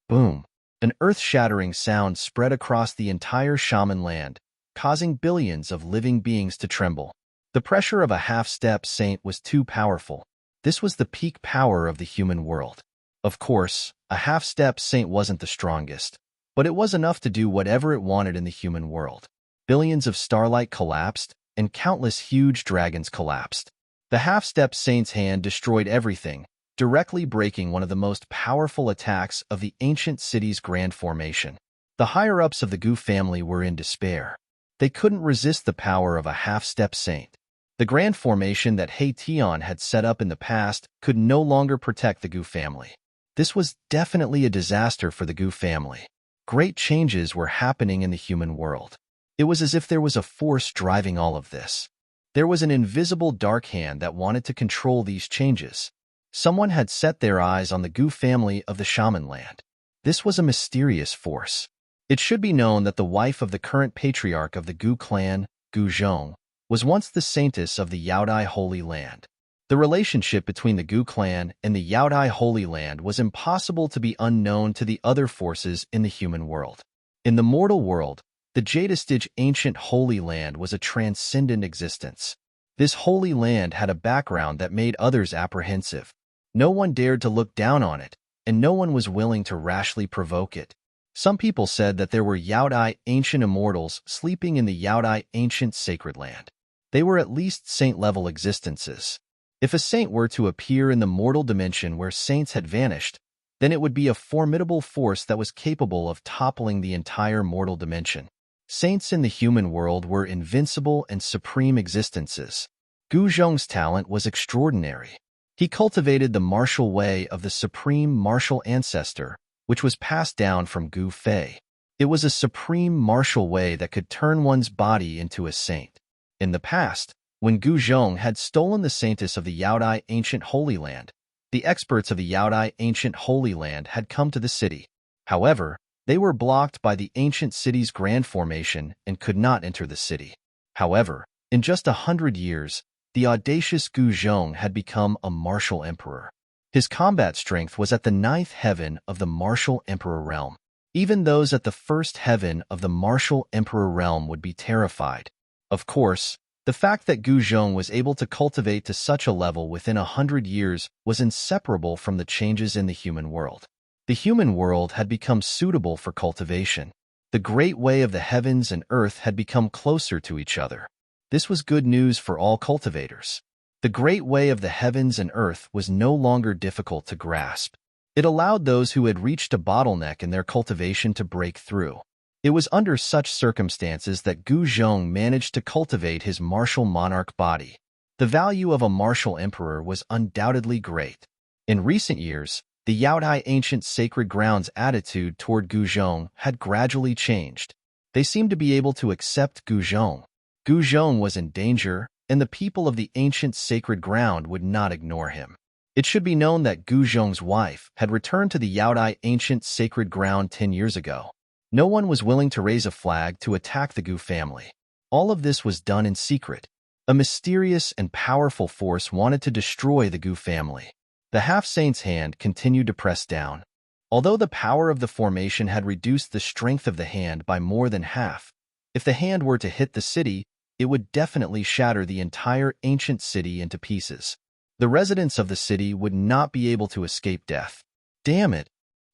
Boom! An earth-shattering sound spread across the entire shaman land, causing billions of living beings to tremble. The pressure of a half-step saint was too powerful. This was the peak power of the human world. Of course, a half-step saint wasn't the strongest, but it was enough to do whatever it wanted in the human world. Billions of starlight collapsed, and countless huge dragons collapsed. The half-step saint's hand destroyed everything, directly breaking one of the most powerful attacks of the ancient city's grand formation. The higher-ups of the Gu family were in despair. They couldn't resist the power of a half-step saint. The grand formation that He Tian had set up in the past could no longer protect the Gu family. This was definitely a disaster for the Gu family. Great changes were happening in the human world. It was as if there was a force driving all of this. There was an invisible dark hand that wanted to control these changes. Someone had set their eyes on the Gu family of the shaman land. This was a mysterious force. It should be known that the wife of the current patriarch of the Gu clan, Gu Zhong, was once the saintess of the Yaodai Holy Land. The relationship between the Gu clan and the Yaodai Holy Land was impossible to be unknown to the other forces in the human world. In the mortal world, the Jadistage ancient Holy Land was a transcendent existence. This Holy Land had a background that made others apprehensive. No one dared to look down on it, and no one was willing to rashly provoke it. Some people said that there were Yaodai ancient immortals sleeping in the Yaodai ancient sacred land. They were at least saint-level existences. If a saint were to appear in the mortal dimension where saints had vanished, then it would be a formidable force that was capable of toppling the entire mortal dimension. Saints in the human world were invincible and supreme existences. Gu Zhong's talent was extraordinary. He cultivated the martial way of the supreme martial ancestor, which was passed down from Gu Fei. It was a supreme martial way that could turn one's body into a saint. In the past, when Gu Zhong had stolen the saintess of the Yaodai ancient Holy Land, the experts of the Yaodai ancient Holy Land had come to the city. However, they were blocked by the ancient city's grand formation and could not enter the city. However, in just 100 years, the audacious Gu Zhong had become a martial emperor. His combat strength was at the 9th heaven of the martial emperor realm. Even those at the 1st heaven of the martial emperor realm would be terrified. Of course, the fact that Gu Zhong was able to cultivate to such a level within 100 years was inseparable from the changes in the human world. The human world had become suitable for cultivation. The great way of the heavens and earth had become closer to each other. This was good news for all cultivators. The great way of the heavens and earth was no longer difficult to grasp. It allowed those who had reached a bottleneck in their cultivation to break through. It was under such circumstances that Gu Zhong managed to cultivate his martial monarch body. The value of a martial emperor was undoubtedly great. In recent years, the Yaodai ancient sacred ground's attitude toward Gu Zhong had gradually changed. They seemed to be able to accept Gu Zhong. Gu Zhong was in danger, and the people of the ancient sacred ground would not ignore him. It should be known that Gu Zhong's wife had returned to the Yaodai ancient sacred ground 10 years ago. No one was willing to raise a flag to attack the Gu family. All of this was done in secret. A mysterious and powerful force wanted to destroy the Gu family. The half-saint's hand continued to press down. Although the power of the formation had reduced the strength of the hand by more than half, if the hand were to hit the city, it would definitely shatter the entire ancient city into pieces. The residents of the city would not be able to escape death. Damn it!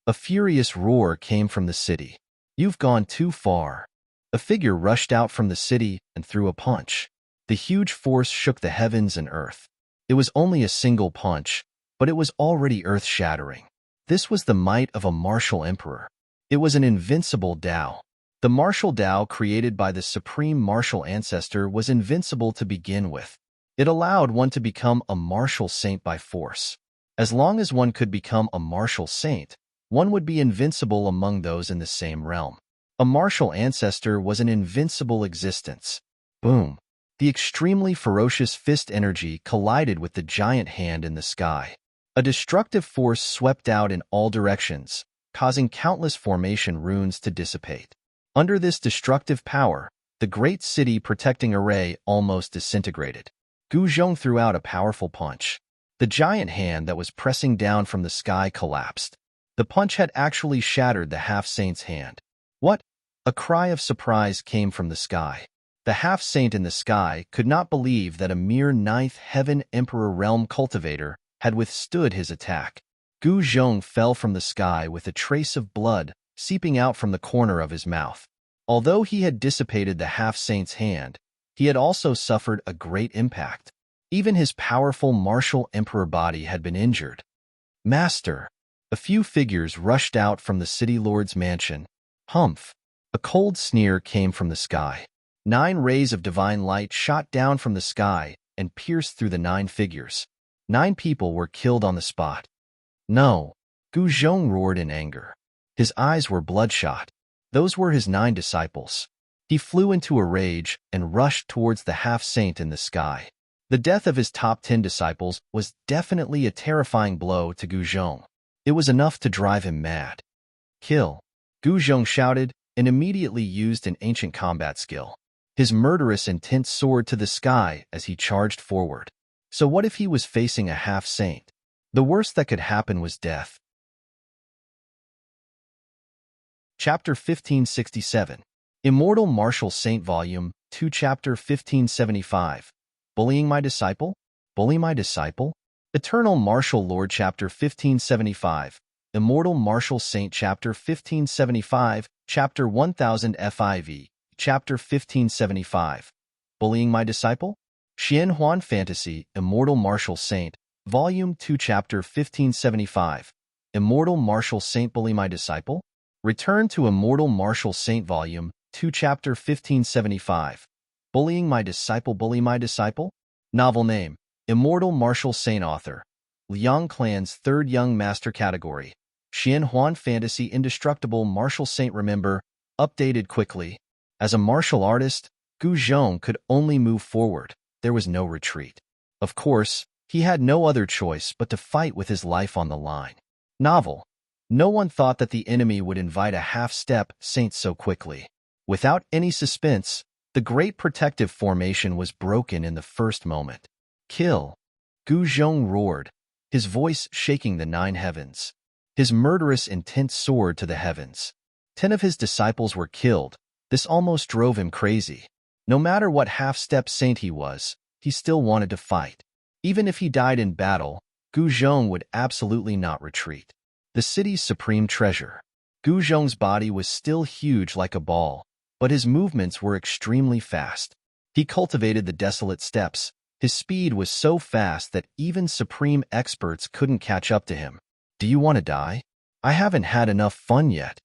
A furious roar came from the city. You've gone too far. A figure rushed out from the city and threw a punch. The huge force shook the heavens and earth. It was only a single punch, but it was already earth-shattering. This was the might of a martial emperor. It was an invincible Tao. The martial Tao created by the supreme martial ancestor was invincible to begin with. It allowed one to become a martial saint by force. As long as one could become a martial saint, one would be invincible among those in the same realm. A martial ancestor was an invincible existence. Boom! The extremely ferocious fist energy collided with the giant hand in the sky. A destructive force swept out in all directions, causing countless formation runes to dissipate. Under this destructive power, the great city protecting array almost disintegrated. Gu Zhong threw out a powerful punch. The giant hand that was pressing down from the sky collapsed. The punch had actually shattered the half-saint's hand. What? A cry of surprise came from the sky. The half-saint in the sky could not believe that a mere 9th heaven emperor realm cultivator had withstood his attack. Gu Zhong fell from the sky with a trace of blood seeping out from the corner of his mouth. Although he had dissipated the half-saint's hand, he had also suffered a great impact. Even his powerful martial emperor body had been injured. Master! A few figures rushed out from the city lord's mansion. Humph! A cold sneer came from the sky. 9 rays of divine light shot down from the sky and pierced through the 9 figures. 9 people were killed on the spot. No! Gu Zhong roared in anger. His eyes were bloodshot. Those were his 9 disciples. He flew into a rage and rushed towards the half-saint in the sky. The death of his top 10 disciples was definitely a terrifying blow to Gu Zhong. It was enough to drive him mad. Kill! Gu Zhong shouted and immediately used an ancient combat skill. His murderous intent soared to the sky as he charged forward. So what if he was facing a half-saint? The worst that could happen was death. Chapter 1567. Immortal Martial Saint Volume 2 Chapter 1575. Bullying My Disciple? Bully My Disciple? Eternal Martial Lord Chapter 1575. Immortal Martial Saint Chapter 1575. Chapter 1000 FIV. Chapter 1575. Bullying My Disciple? Xian Huan Fantasy, Immortal Martial Saint, Volume 2 Chapter 1575. Immortal Martial Saint Bully My Disciple? Return to Immortal Martial Saint Volume 2 Chapter 1575. Bullying My Disciple Bully My Disciple? Novel name, Immortal Martial Saint Author. Liang Clan's third Young Master category. Xian Huan Fantasy Indestructible Martial Saint Remember, updated quickly. As a martial artist, Gu Zhong could only move forward. There was no retreat. Of course, he had no other choice but to fight with his life on the line. Novel. No one thought that the enemy would invite a half-step saint so quickly. Without any suspense, the great protective formation was broken in the first moment. Kill. Gu Zhong roared, his voice shaking the 9 heavens. His murderous intent soared to the heavens. 10 of his disciples were killed. This almost drove him crazy. No matter what half-step saint he was, he still wanted to fight. Even if he died in battle, Gu Zhong would absolutely not retreat. The city's supreme treasure. Gu Zhong's body was still huge like a ball, but his movements were extremely fast. He cultivated the desolate steppes. His speed was so fast that even supreme experts couldn't catch up to him. Do you want to die? I haven't had enough fun yet.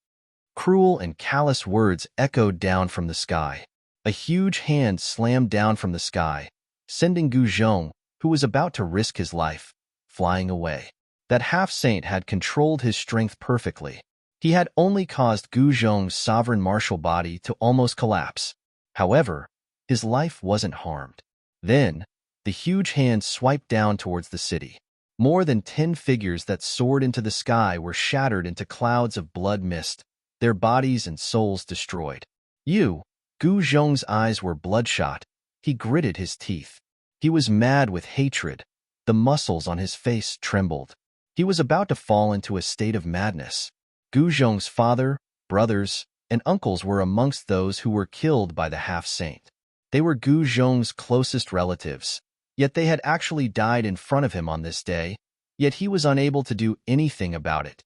Cruel and callous words echoed down from the sky. A huge hand slammed down from the sky, sending Gu Zhong, who was about to risk his life, flying away. That half-saint had controlled his strength perfectly. He had only caused Gu Zhong's sovereign martial body to almost collapse. However, his life wasn't harmed. Then, the huge hand swiped down towards the city. More than 10 figures that soared into the sky were shattered into clouds of blood mist, their bodies and souls destroyed. Gu Zhong's eyes were bloodshot. He gritted his teeth. He was mad with hatred. The muscles on his face trembled. He was about to fall into a state of madness. Gu Zhong's father, brothers, and uncles were amongst those who were killed by the half-saint. They were Gu Zhong's closest relatives, yet they had actually died in front of him on this day, yet he was unable to do anything about it.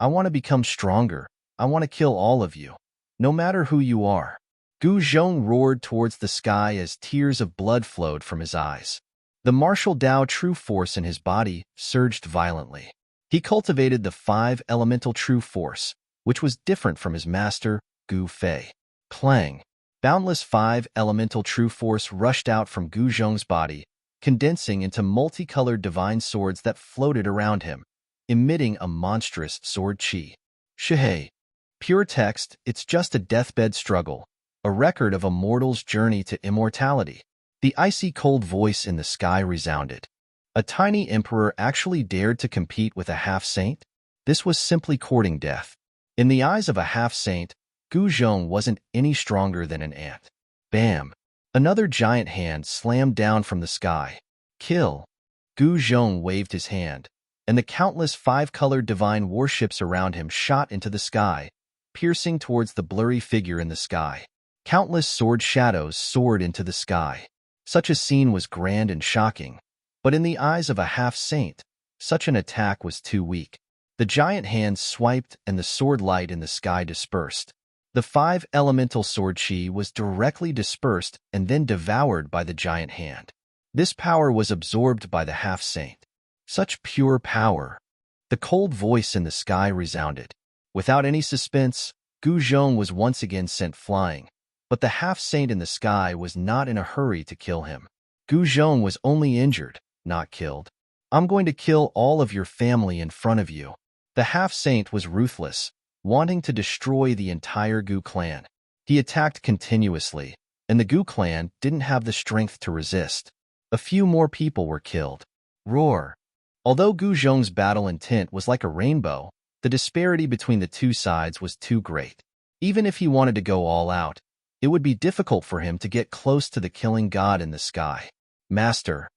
I want to become stronger. I want to kill all of you, no matter who you are. Gu Zhong roared towards the sky as tears of blood flowed from his eyes. The martial Tao true force in his body surged violently. He cultivated the 5 elemental true force, which was different from his master, Gu Fei. Clang. Boundless 5 elemental true force rushed out from Gu Zhong's body, condensing into multicolored divine swords that floated around him, emitting a monstrous sword chi. Shihei. Pure text, it's just a deathbed struggle, a record of a mortal's journey to immortality. The icy cold voice in the sky resounded. A tiny emperor actually dared to compete with a half-saint? This was simply courting death. In the eyes of a half-saint, Gu Zhong wasn't any stronger than an ant. Bam! Another giant hand slammed down from the sky. Kill! Gu Zhong waved his hand, and the countless 5-colored divine warships around him shot into the sky, piercing towards the blurry figure in the sky. Countless sword shadows soared into the sky. Such a scene was grand and shocking, but in the eyes of a half-saint, such an attack was too weak. The giant hand swiped and the sword light in the sky dispersed. The 5 elemental sword chi was directly dispersed and then devoured by the giant hand. This power was absorbed by the half-saint. Such pure power. The cold voice in the sky resounded. Without any suspense, Gu Zhong was once again sent flying, but the half-saint in the sky was not in a hurry to kill him. Gu Zhong was only injured, not killed. I'm going to kill all of your family in front of you. The half-saint was ruthless, wanting to destroy the entire Gu clan. He attacked continuously, and the Gu clan didn't have the strength to resist. A few more people were killed. Roar! Although Gu Zhong's battle intent was like a rainbow, the disparity between the two sides was too great. Even if he wanted to go all out, it would be difficult for him to get close to the killing god in the sky. Master,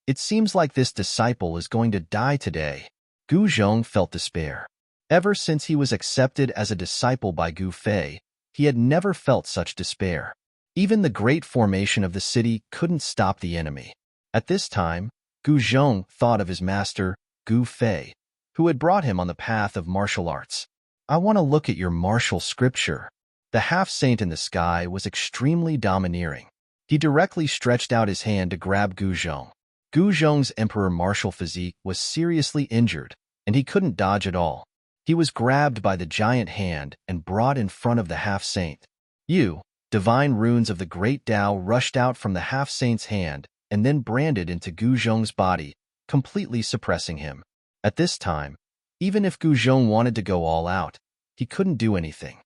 it seems like this disciple is going to die today. Gu Zhong felt despair. Ever since he was accepted as a disciple by Gu Fei, he had never felt such despair. Even the great formation of the city couldn't stop the enemy. At this time, Gu Zhong thought of his master, Gu Fei, who had brought him on the path of martial arts. I want to look at your martial scripture. The half-saint in the sky was extremely domineering. He directly stretched out his hand to grab Gu Zhong. Gu Zhong's emperor martial physique was seriously injured, and he couldn't dodge at all. He was grabbed by the giant hand and brought in front of the half-saint. Divine runes of the great Tao rushed out from the half-saint's hand and then branded into Gu Zhong's body, completely suppressing him. At this time, even if Gu Zhong wanted to go all out, he couldn't do anything.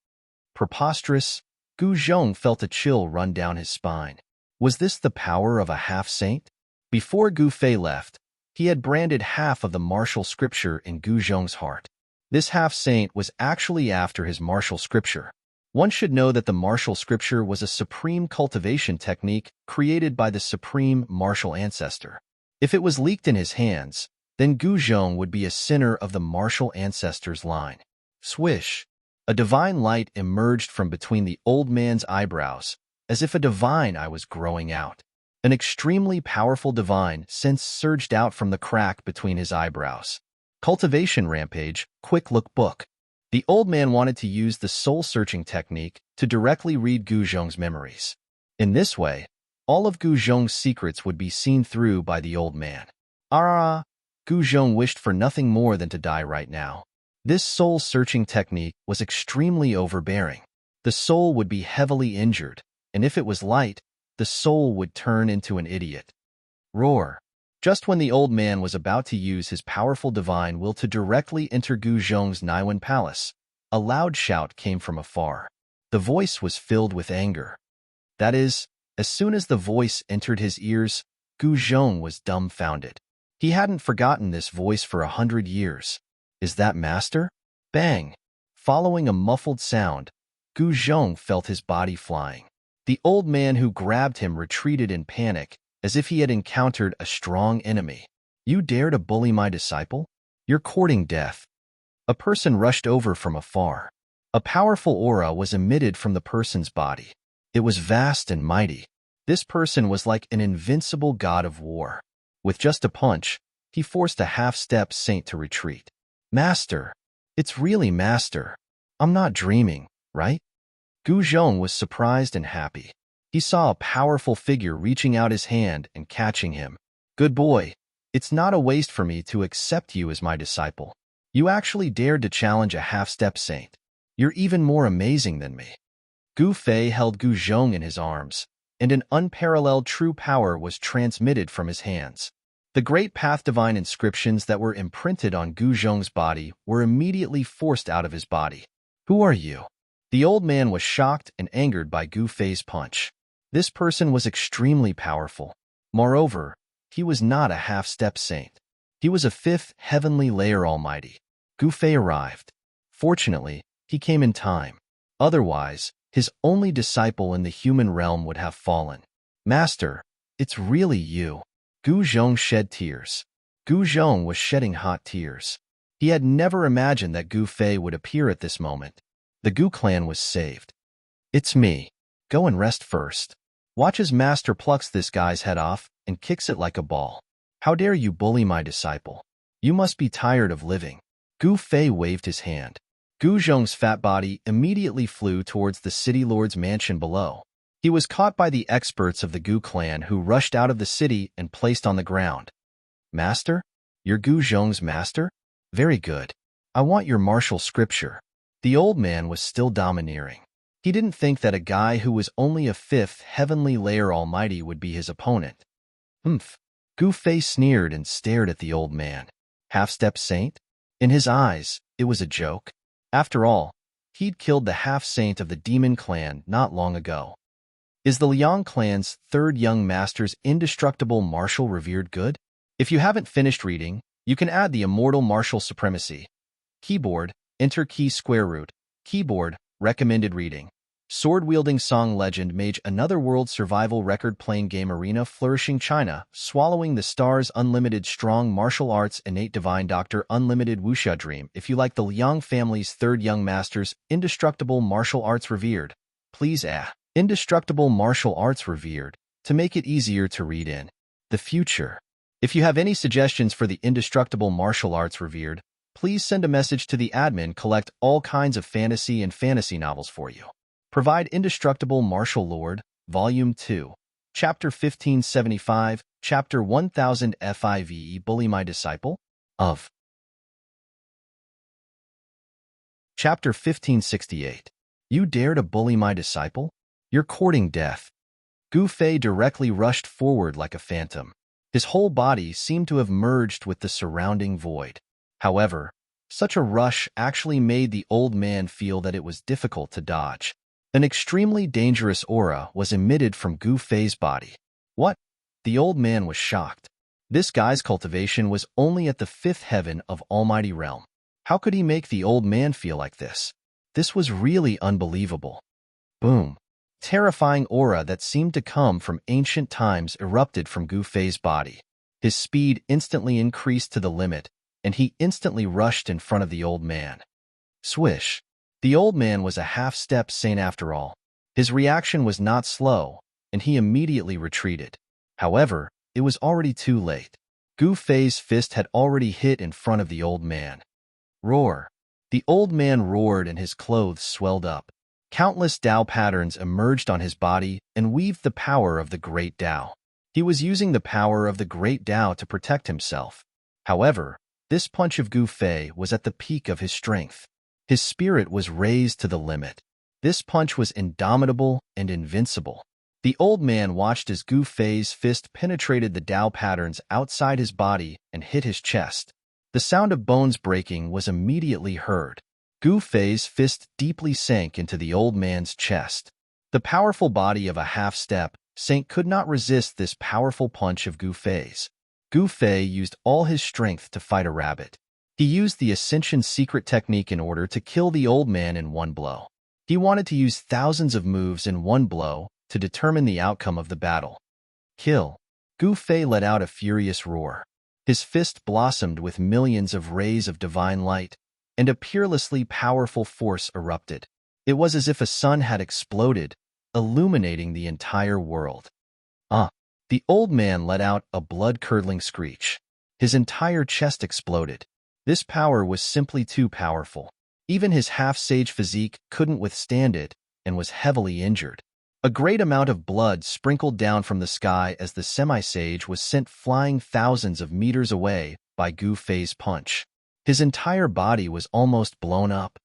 Preposterous, Gu Zhong felt a chill run down his spine. Was this the power of a half-saint? Before Gu Fei left, he had branded half of the martial scripture in Gu Zhong's heart. This half-saint was actually after his martial scripture. One should know that the martial scripture was a supreme cultivation technique created by the supreme martial ancestor. If it was leaked in his hands, then Gu Zhong would be a sinner of the martial ancestor's line. Swish! A divine light emerged from between the old man's eyebrows, as if a divine eye was growing out. An extremely powerful divine sense surged out from the crack between his eyebrows. Cultivation Rampage, Quick Look Book. The old man wanted to use the soul-searching technique to directly read Gu Zhong's memories. In this way, all of Gu Zhong's secrets would be seen through by the old man. Gu Zhong wished for nothing more than to die right now. This soul-searching technique was extremely overbearing. The soul would be heavily injured, and if it was light, the soul would turn into an idiot. Roar! Just when the old man was about to use his powerful divine will to directly enter Gu Zhong's Naiwan palace, a loud shout came from afar. The voice was filled with anger. That is, as soon as the voice entered his ears, Gu Zhong was dumbfounded. He hadn't forgotten this voice for 100 years. Is that master? Bang! Following a muffled sound, Gu Zhong felt his body flying. The old man who grabbed him retreated in panic, as if he had encountered a strong enemy. You dare to bully my disciple? You're courting death. A person rushed over from afar. A powerful aura was emitted from the person's body. It was vast and mighty. This person was like an invincible god of war. With just a punch, he forced a half-step saint to retreat. Master! It's really Master. I'm not dreaming, right? Gu Zhong was surprised and happy. He saw a powerful figure reaching out his hand and catching him. Good boy. It's not a waste for me to accept you as my disciple. You actually dared to challenge a half-step saint. You're even more amazing than me. Gu Fei held Gu Zhong in his arms, and an unparalleled true power was transmitted from his hands. The great path divine inscriptions that were imprinted on Gu Zhong's body were immediately forced out of his body. Who are you? The old man was shocked and angered by Gu Fei's punch. This person was extremely powerful. Moreover, he was not a half-step saint. He was a fifth heavenly layer almighty. Gu Fei arrived. Fortunately, he came in time. Otherwise, his only disciple in the human realm would have fallen. Master, it's really you. Gu Zhong shed tears. Gu Zhong was shedding hot tears. He had never imagined that Gu Fei would appear at this moment. The Gu clan was saved. It's me. Go and rest first. Watch as Master plucks this guy's head off and kicks it like a ball. How dare you bully my disciple? You must be tired of living. Gu Fei waved his hand. Gu Zhong's fat body immediately flew towards the city lord's mansion below. He was caught by the experts of the Gu clan who rushed out of the city and placed on the ground. Master? You're Gu Zhong's master? Very good. I want your martial scripture. The old man was still domineering. He didn't think that a guy who was only a fifth heavenly layer almighty would be his opponent. Gu Fei sneered and stared at the old man. Half-step saint? In his eyes, it was a joke. After all, he'd killed the half-saint of the demon clan not long ago. Is the Liang clan's third young master's indestructible martial revered good? If you haven't finished reading, you can add the immortal martial supremacy. Keyboard, enter key square root. Keyboard, recommended reading. Sword-wielding song legend mage another world survival record playing game arena flourishing China, swallowing the stars unlimited strong martial arts innate divine doctor unlimited wuxia dream. If you like the Liang family's third young masters, indestructible martial arts revered, please indestructible martial arts revered, to make it easier to read in the future. If you have any suggestions for the indestructible martial arts revered, please send a message to the admin. Collect all kinds of fantasy and fantasy novels for you. Provide Indestructible Martial Lord, Volume 2. Chapter 1575, Chapter 1000 FIVE Bully My Disciple? Of. Chapter 1568. You dare to bully my disciple? You're courting death. Gu Fei directly rushed forward like a phantom. His whole body seemed to have merged with the surrounding void. However, such a rush actually made the old man feel that it was difficult to dodge. An extremely dangerous aura was emitted from Gu Fei's body. What? The old man was shocked. This guy's cultivation was only at the fifth heaven of Almighty Realm. How could he make the old man feel like this? This was really unbelievable. Boom. Terrifying aura that seemed to come from ancient times erupted from Gu Fei's body. His speed instantly increased to the limit, and he instantly rushed in front of the old man. Swish. The old man was a half-step saint after all. His reaction was not slow, and he immediately retreated. However, it was already too late. Gu Fei's fist had already hit in front of the old man. Roar. The old man roared and his clothes swelled up. Countless Tao patterns emerged on his body and weaved the power of the Great Tao. He was using the power of the Great Tao to protect himself. However, this punch of Gu Fei was at the peak of his strength. His spirit was raised to the limit. This punch was indomitable and invincible. The old man watched as Gu Fei's fist penetrated the Tao patterns outside his body and hit his chest. The sound of bones breaking was immediately heard. Gu Fei's fist deeply sank into the old man's chest. The powerful body of a half-step saint could not resist this powerful punch of Gu Fei's. Gu Fei used all his strength to fight a rabbit. He used the Ascension secret technique in order to kill the old man in one blow. He wanted to use thousands of moves in one blow to determine the outcome of the battle. Kill. Gu Fei let out a furious roar. His fist blossomed with millions of rays of divine light, and a peerlessly powerful force erupted. It was as if a sun had exploded, illuminating the entire world. The old man let out a blood-curdling screech. His entire chest exploded. This power was simply too powerful. Even his half-sage physique couldn't withstand it and was heavily injured. A great amount of blood sprinkled down from the sky as the semi-sage was sent flying thousands of meters away by Gu Fei's punch. His entire body was almost blown up.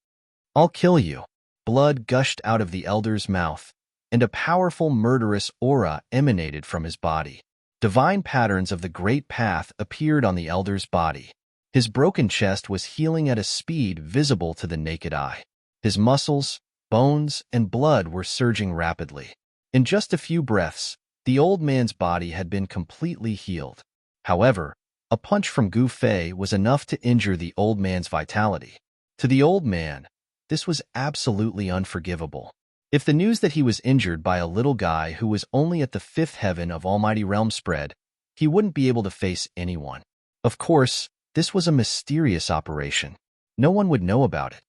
I'll kill you. Blood gushed out of the elder's mouth, and a powerful murderous aura emanated from his body. Divine patterns of the Great Path appeared on the elder's body. His broken chest was healing at a speed visible to the naked eye. His muscles, bones, and blood were surging rapidly. In just a few breaths, the old man's body had been completely healed. However, a punch from Gu Fei was enough to injure the old man's vitality. To the old man, this was absolutely unforgivable. If the news that he was injured by a little guy who was only at the fifth heaven of Almighty Realm spread, he wouldn't be able to face anyone. Of course, this was a mysterious operation. No one would know about it.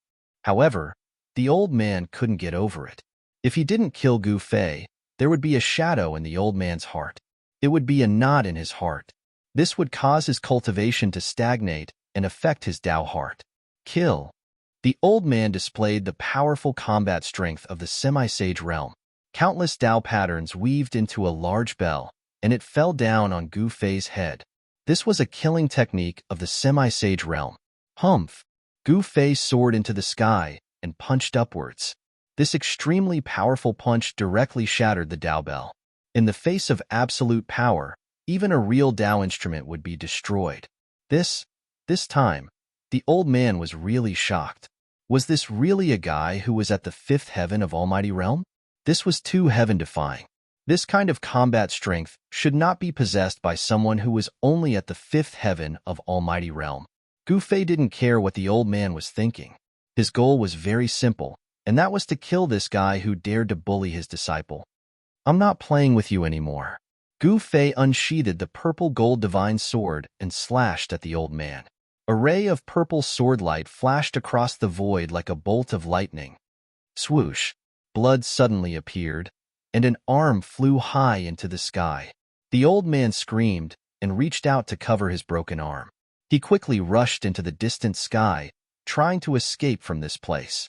However, the old man couldn't get over it. If he didn't kill Gu Fei, there would be a shadow in the old man's heart. It would be a knot in his heart. This would cause his cultivation to stagnate and affect his Tao heart. Kill. The old man displayed the powerful combat strength of the semi-sage realm. Countless Tao patterns weaved into a large bell, and it fell down on Gu Fei's head. This was a killing technique of the semi-sage realm. Humph! Gu Fei soared into the sky and punched upwards. This extremely powerful punch directly shattered the Tao bell. In the face of absolute power, even a real Tao instrument would be destroyed. This time, the old man was really shocked. Was this really a guy who was at the fifth heaven of Almighty Realm? This was too heaven-defying. This kind of combat strength should not be possessed by someone who was only at the fifth heaven of Almighty Realm. Gu Fei didn't care what the old man was thinking. His goal was very simple, and that was to kill this guy who dared to bully his disciple. I'm not playing with you anymore. Gu Fei unsheathed the purple gold divine sword and slashed at the old man. A ray of purple sword light flashed across the void like a bolt of lightning. Swoosh! Blood suddenly appeared, and an arm flew high into the sky. The old man screamed and reached out to cover his broken arm. He quickly rushed into the distant sky, trying to escape from this place.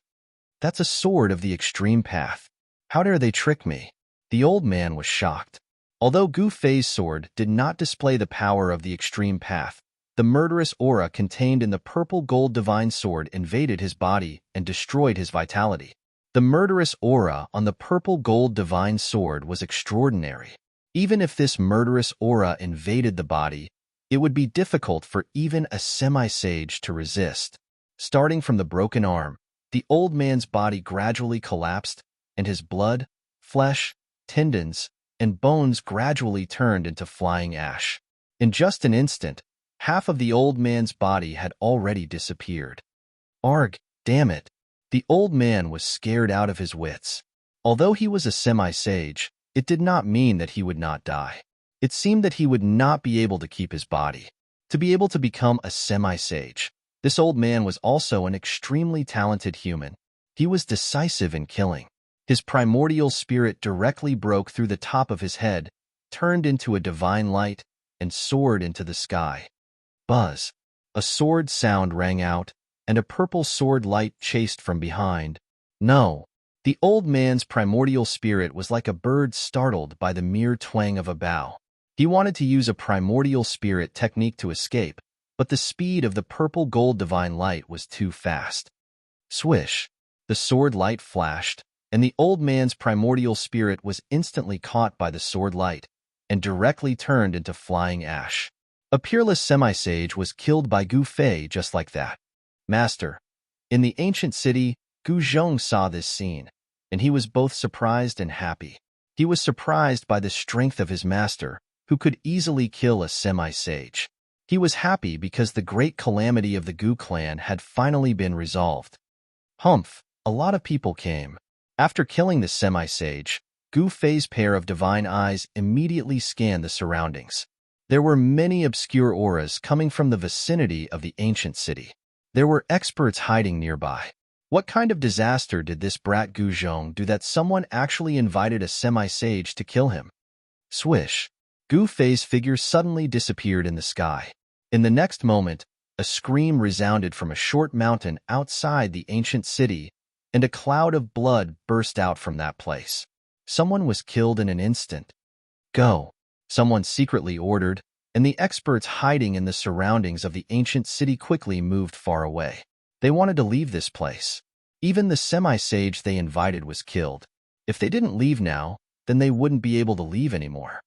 That's a sword of the extreme path. How dare they trick me? The old man was shocked. Although Gu Fei's sword did not display the power of the extreme path, the murderous aura contained in the purple gold divine sword invaded his body and destroyed his vitality. The murderous aura on the purple gold divine sword was extraordinary. Even if this murderous aura invaded the body, it would be difficult for even a semi-sage to resist. Starting from the broken arm, the old man's body gradually collapsed, and his blood, flesh, tendons, and bones gradually turned into flying ash. In just an instant, half of the old man's body had already disappeared. Arg, damn it! The old man was scared out of his wits. Although he was a semi-sage, it did not mean that he would not die. It seemed that he would not be able to keep his body. To be able to become a semi-sage, this old man was also an extremely talented human. He was decisive in killing. His primordial spirit directly broke through the top of his head, turned into a divine light, and soared into the sky. Buzz! A sword sound rang out, and a purple sword light chased from behind. No! The old man's primordial spirit was like a bird startled by the mere twang of a bow. He wanted to use a primordial spirit technique to escape, but the speed of the purple gold divine light was too fast. Swish! The sword light flashed, and the old man's primordial spirit was instantly caught by the sword light and directly turned into flying ash. A peerless semi-sage was killed by Gu Fei just like that. Master. In the ancient city, Gu Zhong saw this scene, and he was both surprised and happy. He was surprised by the strength of his master, who could easily kill a semi-sage. He was happy because the great calamity of the Gu clan had finally been resolved. Humph! A lot of people came. After killing the semi-sage, Gu Fei's pair of divine eyes immediately scanned the surroundings. There were many obscure auras coming from the vicinity of the ancient city. There were experts hiding nearby. What kind of disaster did this brat Gu Zhong do that someone actually invited a semi-sage to kill him? Swish! Gu Fei's figure suddenly disappeared in the sky. In the next moment, a scream resounded from a short mountain outside the ancient city, and a cloud of blood burst out from that place. Someone was killed in an instant. Go! Someone secretly ordered, and the experts hiding in the surroundings of the ancient city quickly moved far away. They wanted to leave this place. Even the semi-sage they invited was killed. If they didn't leave now, then they wouldn't be able to leave anymore.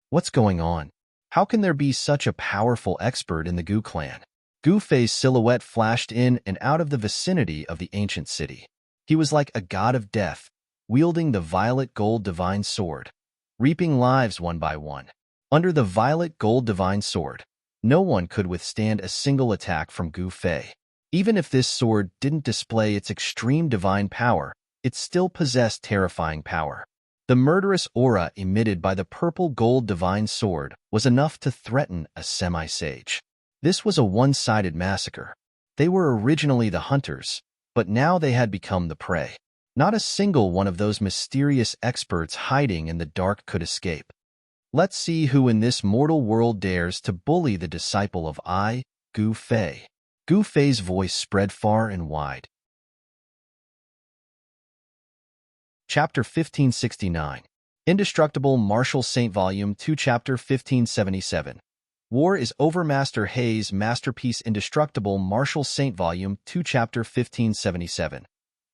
What's going on? How can there be such a powerful expert in the Gu clan? Gu Fei's silhouette flashed in and out of the vicinity of the ancient city. He was like a god of death, wielding the violet gold divine sword, reaping lives one by one. Under the violet gold divine sword, no one could withstand a single attack from Gu Fei. Even if this sword didn't display its extreme divine power, it still possessed terrifying power. The murderous aura emitted by the purple gold divine sword was enough to threaten a semi-sage. This was a one-sided massacre. They were originally the hunters, but now they had become the prey. Not a single one of those mysterious experts hiding in the dark could escape. Let's see who in this mortal world dares to bully the disciple of Gu Fei. Gu Fei's voice spread far and wide. Chapter 1569. Indestructible Martial Saint Volume 2 Chapter 1577. War is Over Master Hei's Masterpiece Indestructible Martial Saint Volume 2 Chapter 1577.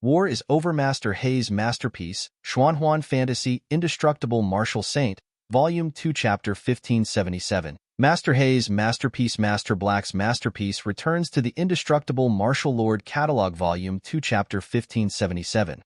War is Over Master Hei's Masterpiece, Xuanhuan Fantasy Indestructible Martial Saint, Volume 2 Chapter 1577. Master Hei's Masterpiece Master Black's Masterpiece returns to the Indestructible Martial Lord Catalog Volume 2 Chapter 1577.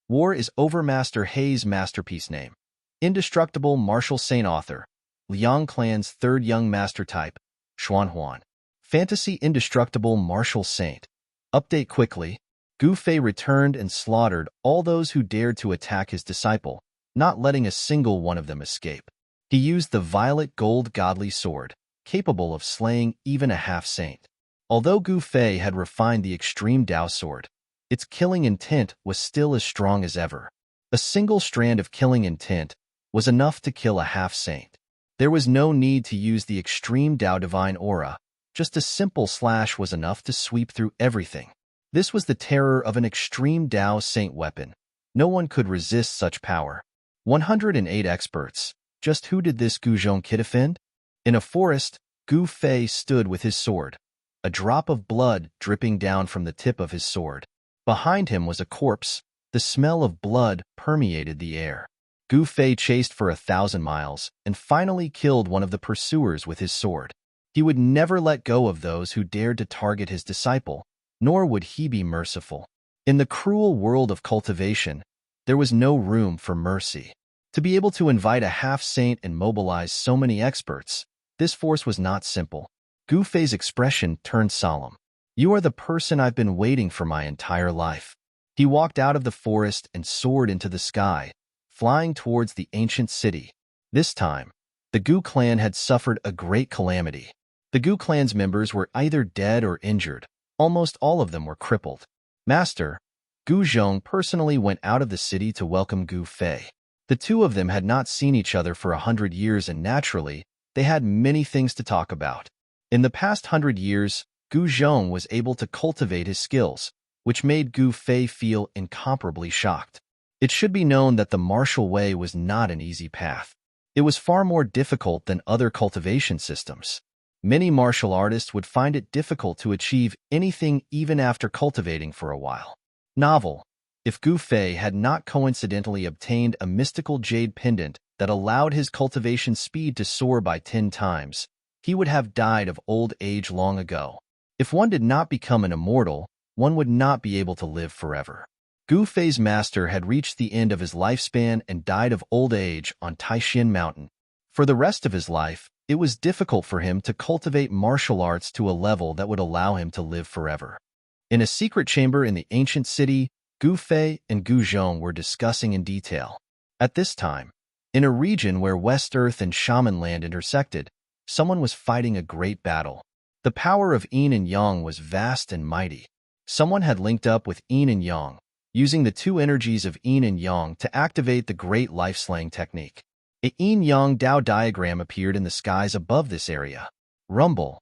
War is Over Master Hei's Masterpiece Name. Indestructible Martial Saint Author. Liang Clan's Third Young Master Type, Xuanhuan. Fantasy Indestructible Martial Saint. Update quickly. Gu Fei returned and slaughtered all those who dared to attack his disciple, not letting a single one of them escape. He used the violet gold godly sword, capable of slaying even a half-saint. Although Gu Fei had refined the extreme Dao sword, its killing intent was still as strong as ever. A single strand of killing intent was enough to kill a half-saint. There was no need to use the extreme Dao divine aura, just a simple slash was enough to sweep through everything. This was the terror of an extreme Dao saint weapon. No one could resist such power. 108 experts, Just who did this Gu Zhong kid offend? In a forest, Gu Fei stood with his sword, a drop of blood dripping down from the tip of his sword. Behind him was a corpse. The smell of blood permeated the air. Gu Fei chased for 1,000 miles and finally killed one of the pursuers with his sword. He would never let go of those who dared to target his disciple, nor would he be merciful. In the cruel world of cultivation, there was no room for mercy. To be able to invite a half-saint and mobilize so many experts, this force was not simple. Gu Fei's expression turned solemn. "You are the person I've been waiting for my entire life." He walked out of the forest and soared into the sky, flying towards the ancient city. This time, the Gu clan had suffered a great calamity. The Gu clan's members were either dead or injured. Almost all of them were crippled. Master, Gu Zhong personally went out of the city to welcome Gu Fei. The two of them had not seen each other for 100 years, and naturally, they had many things to talk about. In the past 100 years, Gu Zhong was able to cultivate his skills, which made Gu Fei feel incomparably shocked. It should be known that the martial way was not an easy path. It was far more difficult than other cultivation systems. Many martial artists would find it difficult to achieve anything even after cultivating for a while. Novel. If Gu Fei had not coincidentally obtained a mystical jade pendant that allowed his cultivation speed to soar by 10 times, he would have died of old age long ago. If one did not become an immortal, one would not be able to live forever. Gu Fei's master had reached the end of his lifespan and died of old age on Taishan Mountain. For the rest of his life, it was difficult for him to cultivate martial arts to a level that would allow him to live forever. In a secret chamber in the ancient city, Gu Fei and Gu Zhong were discussing in detail. At this time, in a region where West Earth and Shaman Land intersected, someone was fighting a great battle. The power of Yin and Yang was vast and mighty. Someone had linked up with Yin and Yang, using the two energies of Yin and Yang to activate the great life-slaying technique. A Yin-Yang Dao diagram appeared in the skies above this area. Rumble.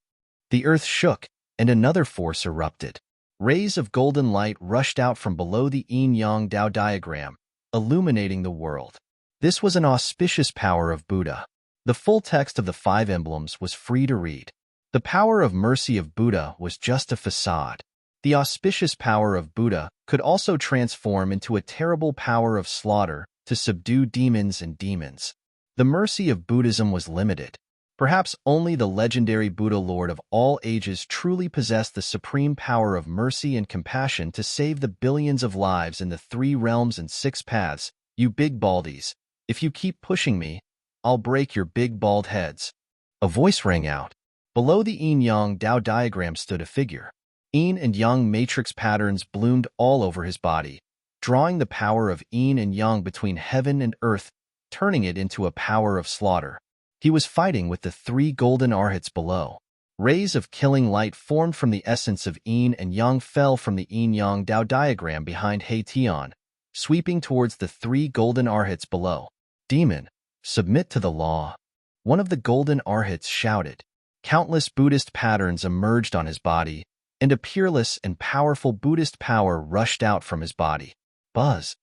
The earth shook, and another force erupted. Rays of golden light rushed out from below the Yin-Yang Dao diagram, illuminating the world. This was an auspicious power of Buddha. The full text of the 5 emblems was free to read. The power of mercy of Buddha was just a facade. The auspicious power of Buddha could also transform into a terrible power of slaughter to subdue demons and demons. The mercy of Buddhism was limited. Perhaps only the legendary Buddha Lord of all ages truly possessed the supreme power of mercy and compassion to save the billions of lives in the 3 realms and 6 paths. You big baldies, if you keep pushing me, I'll break your big bald heads. A voice rang out. Below the Yin-Yang Dao diagram stood a figure. Yin and Yang matrix patterns bloomed all over his body, drawing the power of Yin and Yang between heaven and earth, turning it into a power of slaughter. He was fighting with the 3 golden arhats below. Rays of killing light formed from the essence of Yin and Yang fell from the Yin-Yang Dao diagram behind He Tian, sweeping towards the 3 golden arhats below. Demon, submit to the law. One of the golden arhats shouted. Countless Buddhist patterns emerged on his body, and a peerless and powerful Buddhist power rushed out from his body. Buzz.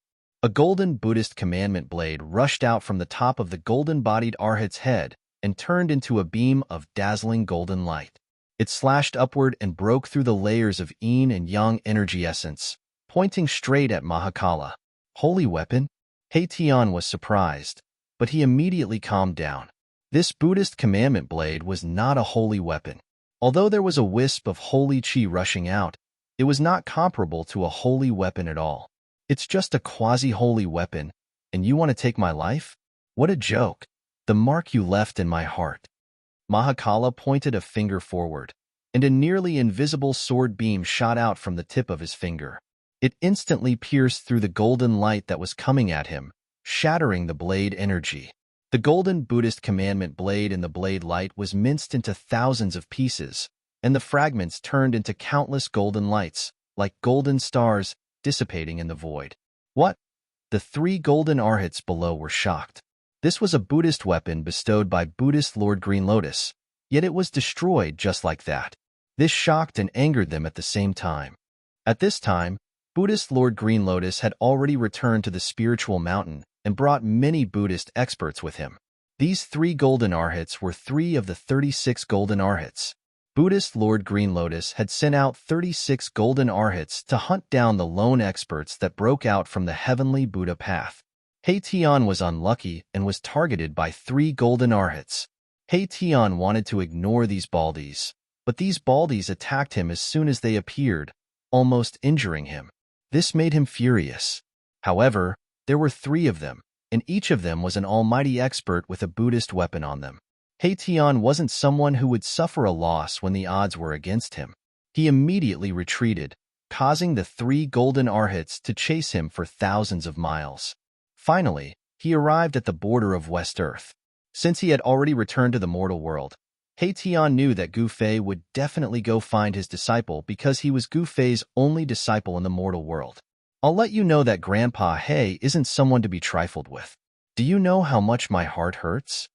A golden Buddhist commandment blade rushed out from the top of the golden-bodied arhat's head and turned into a beam of dazzling golden light. It slashed upward and broke through the layers of Yin and Yang energy essence, pointing straight at Mahakala. Holy weapon? He Tian was surprised, but he immediately calmed down. This Buddhist commandment blade was not a holy weapon. Although there was a wisp of holy chi rushing out, it was not comparable to a holy weapon at all. It's just a quasi-holy weapon, and you want to take my life? What a joke. The mark you left in my heart. Mahakala pointed a finger forward, and a nearly invisible sword beam shot out from the tip of his finger. It instantly pierced through the golden light that was coming at him, shattering the blade energy. The golden Buddhist commandment blade in the blade light was minced into thousands of pieces, and the fragments turned into countless golden lights, like golden stars, dissipating in the void. What? The 3 golden arhats below were shocked. This was a Buddhist weapon bestowed by Buddhist Lord Green Lotus, yet it was destroyed just like that. This shocked and angered them at the same time. At this time, Buddhist Lord Green Lotus had already returned to the spiritual mountain and brought many Buddhist experts with him. These 3 golden arhats were 3 of the 36 golden arhats. Buddhist Lord Green Lotus had sent out 36 golden arhats to hunt down the lone experts that broke out from the heavenly Buddha path. Tian was unlucky and was targeted by 3 golden arhats. Tian wanted to ignore these baldies, but these baldies attacked him as soon as they appeared, almost injuring him. This made him furious. However, there were 3 of them, and each of them was an almighty expert with a Buddhist weapon on them. Tian wasn't someone who would suffer a loss when the odds were against him. He immediately retreated, causing the 3 golden arhats to chase him for thousands of miles. Finally, he arrived at the border of West Earth. Since he had already returned to the mortal world, Tian knew that Gu Fei would definitely go find his disciple because he was Gu Fei's only disciple in the mortal world. I'll let you know that Grandpa He isn't someone to be trifled with. Do you know how much my heart hurts?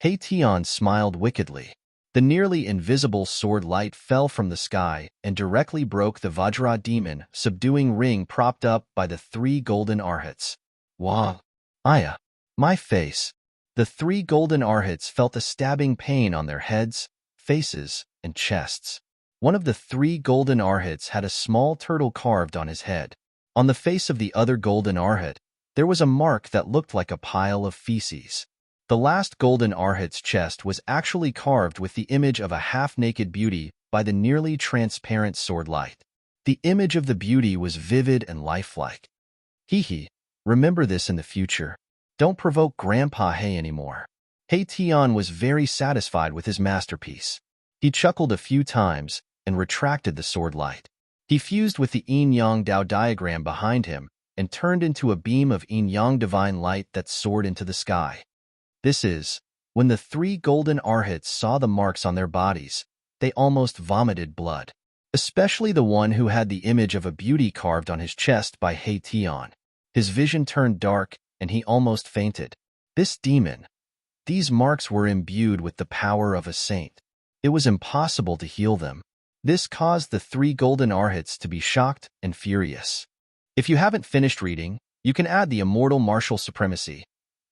Tian smiled wickedly. The nearly invisible sword light fell from the sky and directly broke the Vajra demon, subduing ring propped up by the 3 golden arhats. Wah! Aya! My face! The 3 golden arhats felt a stabbing pain on their heads, faces, and chests. One of the 3 golden arhats had a small turtle carved on his head. On the face of the other golden arhat, there was a mark that looked like a pile of feces. The last golden arhat's chest was actually carved with the image of a half-naked beauty by the nearly transparent sword light. The image of the beauty was vivid and lifelike. Hee, remember this in the future. Don't provoke Grandpa He anymore. Tian was very satisfied with his masterpiece. He chuckled a few times and retracted the sword light. He fused with the yin-yang Dao diagram behind him and turned into a beam of yin-yang divine light that soared into the sky. This is, when the 3 golden arhats saw the marks on their bodies, they almost vomited blood, especially the one who had the image of a beauty carved on his chest by Tian. His vision turned dark, and he almost fainted. This demon, these marks were imbued with the power of a saint. It was impossible to heal them. This caused the 3 golden arhats to be shocked and furious. If you haven't finished reading, you can add the immortal martial supremacy.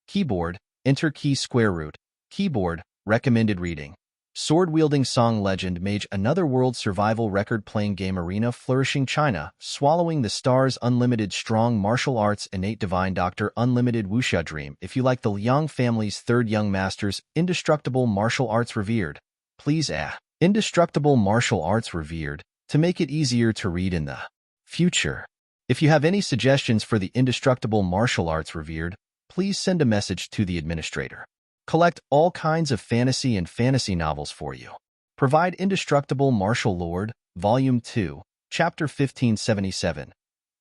Keyboard, enter key square root. Keyboard, recommended reading. Sword-wielding song legend mage another world survival record playing game arena flourishing China, swallowing the stars unlimited strong martial arts innate divine doctor unlimited wuxia dream. If you like the Liang family's 3rd young masters, indestructible martial arts revered. Please indestructible martial arts revered, to make it easier to read in the future. If you have any suggestions for the indestructible martial arts revered, please send a message to the administrator. Collect all kinds of fantasy and fantasy novels for you. Provide Indestructible Martial Lord, Volume 2, Chapter 1577.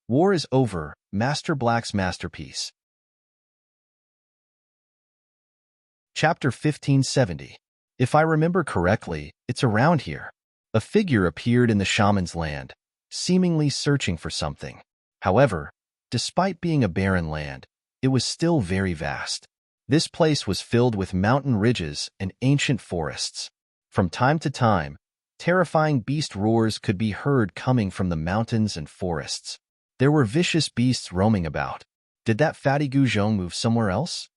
War is Over, Master Black's Masterpiece. Chapter 1570. If I remember correctly, it's around here. A figure appeared in the shaman's land, seemingly searching for something. However, despite being a barren land, it was still very vast. This place was filled with mountain ridges and ancient forests. From time to time, terrifying beast roars could be heard coming from the mountains and forests. There were vicious beasts roaming about. Did that fatty Guzhong move somewhere else?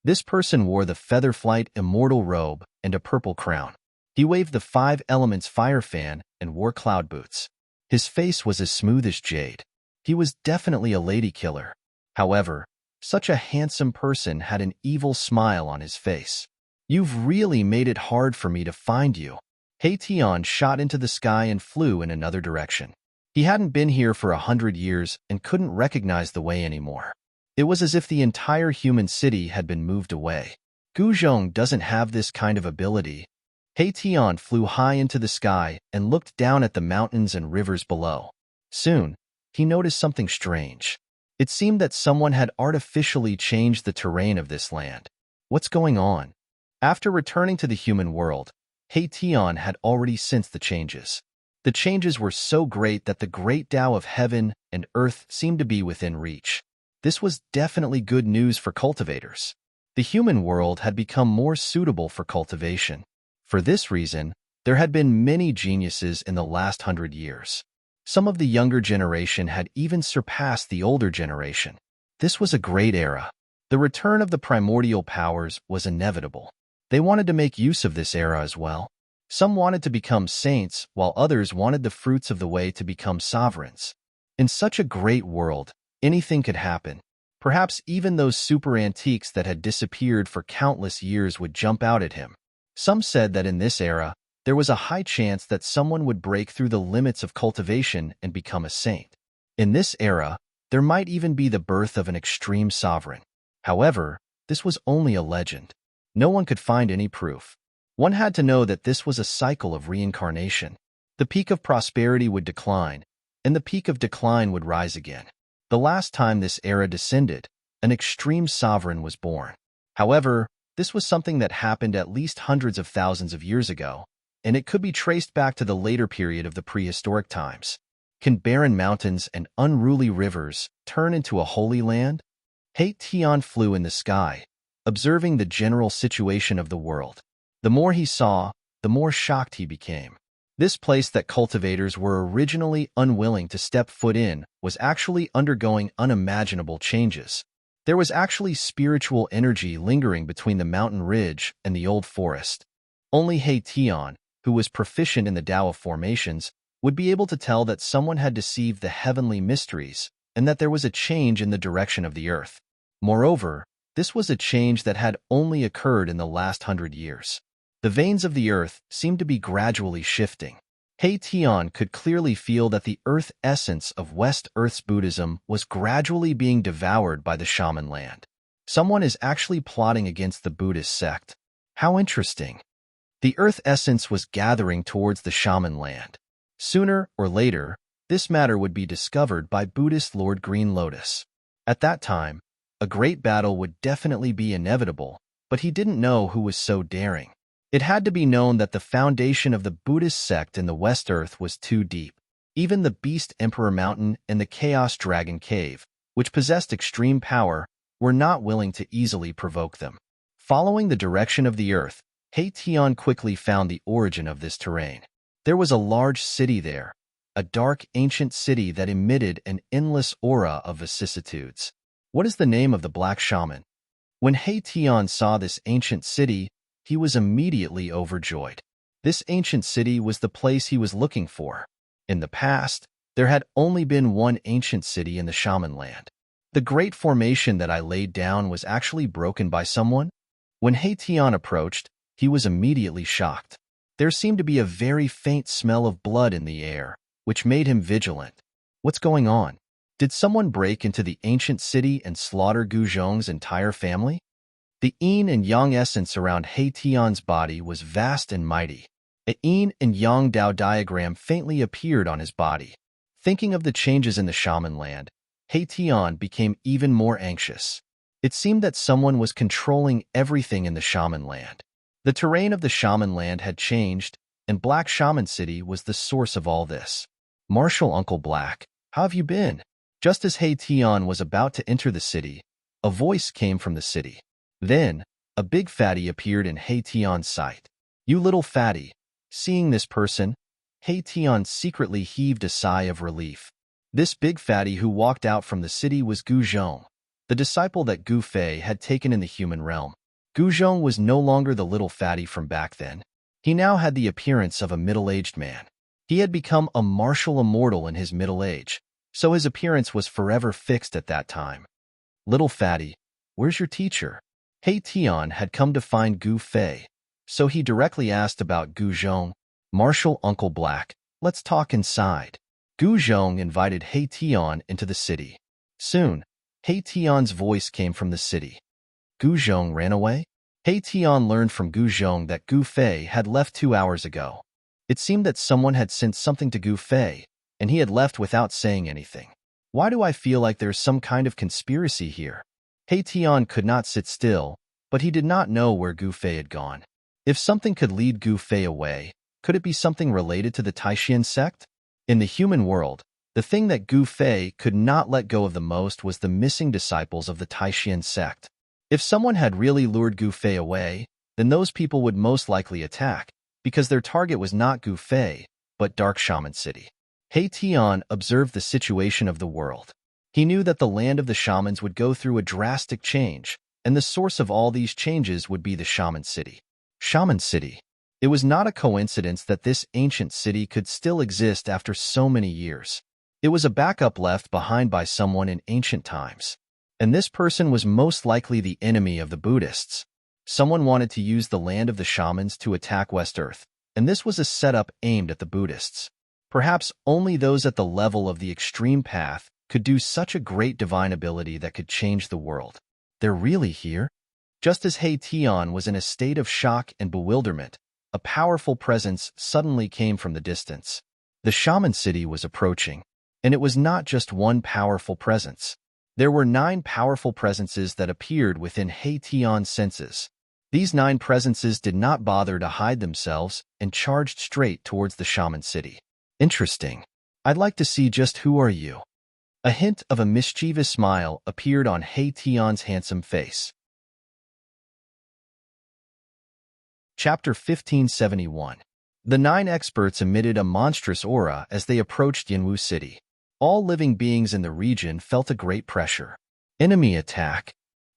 This person wore the Featherflight immortal robe and a purple crown. He waved the 5 elements fire fan and wore cloud boots. His face was as smooth as jade. He was definitely a lady killer. However, such a handsome person had an evil smile on his face. You've really made it hard for me to find you. Tian shot into the sky and flew in another direction. He hadn't been here for 100 years and couldn't recognize the way anymore. It was as if the entire human city had been moved away. Guzhong doesn't have this kind of ability. Tian flew high into the sky and looked down at the mountains and rivers below. Soon, he noticed something strange. It seemed that someone had artificially changed the terrain of this land. What's going on? After returning to the human world, Tian had already sensed the changes. The changes were so great that the great Tao of heaven and earth seemed to be within reach. This was definitely good news for cultivators. The human world had become more suitable for cultivation. For this reason, there had been many geniuses in the last 100 years. Some of the younger generation had even surpassed the older generation. This was a great era. The return of the primordial powers was inevitable. They wanted to make use of this era as well. Some wanted to become saints, while others wanted the fruits of the way to become sovereigns. In such a great world, anything could happen. Perhaps even those super antiques that had disappeared for countless years would jump out at him. Some said that in this era, there was a high chance that someone would break through the limits of cultivation and become a saint. In this era, there might even be the birth of an extreme sovereign. However, this was only a legend. No one could find any proof. One had to know that this was a cycle of reincarnation. The peak of prosperity would decline, and the peak of decline would rise again. The last time this era descended, an extreme sovereign was born. However, this was something that happened at least hundreds of thousands of years ago, and it could be traced back to the later period of the prehistoric times. Can barren mountains and unruly rivers turn into a holy land? Tian flew in the sky, observing the general situation of the world. The more he saw, the more shocked he became. This place that cultivators were originally unwilling to step foot in was actually undergoing unimaginable changes. There was actually spiritual energy lingering between the mountain ridge and the old forest. Only Tian, who was proficient in the Tao of formations, would be able to tell that someone had deceived the heavenly mysteries and that there was a change in the direction of the earth. Moreover, this was a change that had only occurred in the last 100 years. The veins of the earth seemed to be gradually shifting. Tian could clearly feel that the earth essence of West Earth's Buddhism was gradually being devoured by the shaman land. Someone is actually plotting against the Buddhist sect. How interesting. The earth essence was gathering towards the shaman land. Sooner or later, this matter would be discovered by Buddhist Lord Green Lotus. At that time, a great battle would definitely be inevitable, but he didn't know who was so daring. It had to be known that the foundation of the Buddhist sect in the West Earth was too deep. Even the Beast Emperor Mountain and the Chaos Dragon Cave, which possessed extreme power, were not willing to easily provoke them. Following the direction of the earth, Tian quickly found the origin of this terrain. There was a large city there, a dark ancient city that emitted an endless aura of vicissitudes. What is the name of the black shaman? When Tian saw this ancient city, he was immediately overjoyed. This ancient city was the place he was looking for. In the past, there had only been one ancient city in the shaman land. The great formation that I laid down was actually broken by someone. When Tian approached, he was immediately shocked. There seemed to be a very faint smell of blood in the air, which made him vigilant. What's going on? Did someone break into the ancient city and slaughter Gu Zhong's entire family? The yin and yang essence around Tian's body was vast and mighty. A yin and yang Tao diagram faintly appeared on his body. Thinking of the changes in the shaman land, Tian became even more anxious. It seemed that someone was controlling everything in the shaman land. The terrain of the shaman land had changed, and Black Shaman City was the source of all this. Marshal Uncle Black, how have you been? Just as Tian was about to enter the city, a voice came from the city. Then, a big fatty appeared in Tian's sight. You little fatty. Seeing this person, Tian secretly heaved a sigh of relief. This big fatty who walked out from the city was Gu Zhong, the disciple that Gu Fei had taken in the human realm. Gu Zhong was no longer the little fatty from back then. He now had the appearance of a middle-aged man. He had become a martial immortal in his middle age, so his appearance was forever fixed at that time. Little fatty, where's your teacher? Tian had come to find Gu Fei, so he directly asked about Gu Zhong. Marshal Uncle Black, let's talk inside. Gu Zhong invited Tian into the city. Soon, Tian's voice came from the city. Gu Zhong ran away? Tian learned from Gu Zhong that Gu Fei had left 2 hours ago. It seemed that someone had sent something to Gu Fei, and he had left without saying anything. Why do I feel like there's some kind of conspiracy here? Tian could not sit still, but he did not know where Gu Fei had gone. If something could lead Gu Fei away, could it be something related to the Taishan sect? In the human world, the thing that Gu Fei could not let go of the most was the missing disciples of the Taishan sect. If someone had really lured Gu Fei away, then those people would most likely attack, because their target was not Gu Fei, but Dark Shaman City. Tian observed the situation of the world. He knew that the land of the shamans would go through a drastic change, and the source of all these changes would be the Shaman City. Shaman City. It was not a coincidence that this ancient city could still exist after so many years. It was a backup left behind by someone in ancient times. And this person was most likely the enemy of the Buddhists. Someone wanted to use the land of the shamans to attack West Earth, and this was a setup aimed at the Buddhists. Perhaps only those at the level of the extreme path could do such a great divine ability that could change the world. They're really here? Just as Tian was in a state of shock and bewilderment, a powerful presence suddenly came from the distance. The Shaman City was approaching, and it was not just one powerful presence. There were 9 powerful presences that appeared within Tian's senses. These 9 presences did not bother to hide themselves and charged straight towards the Shaman City. Interesting. I'd like to see just who are you. A hint of a mischievous smile appeared on Tian's handsome face. Chapter 1571. The 9 experts emitted a monstrous aura as they approached Yanwu City. All living beings in the region felt a great pressure. Enemy attack.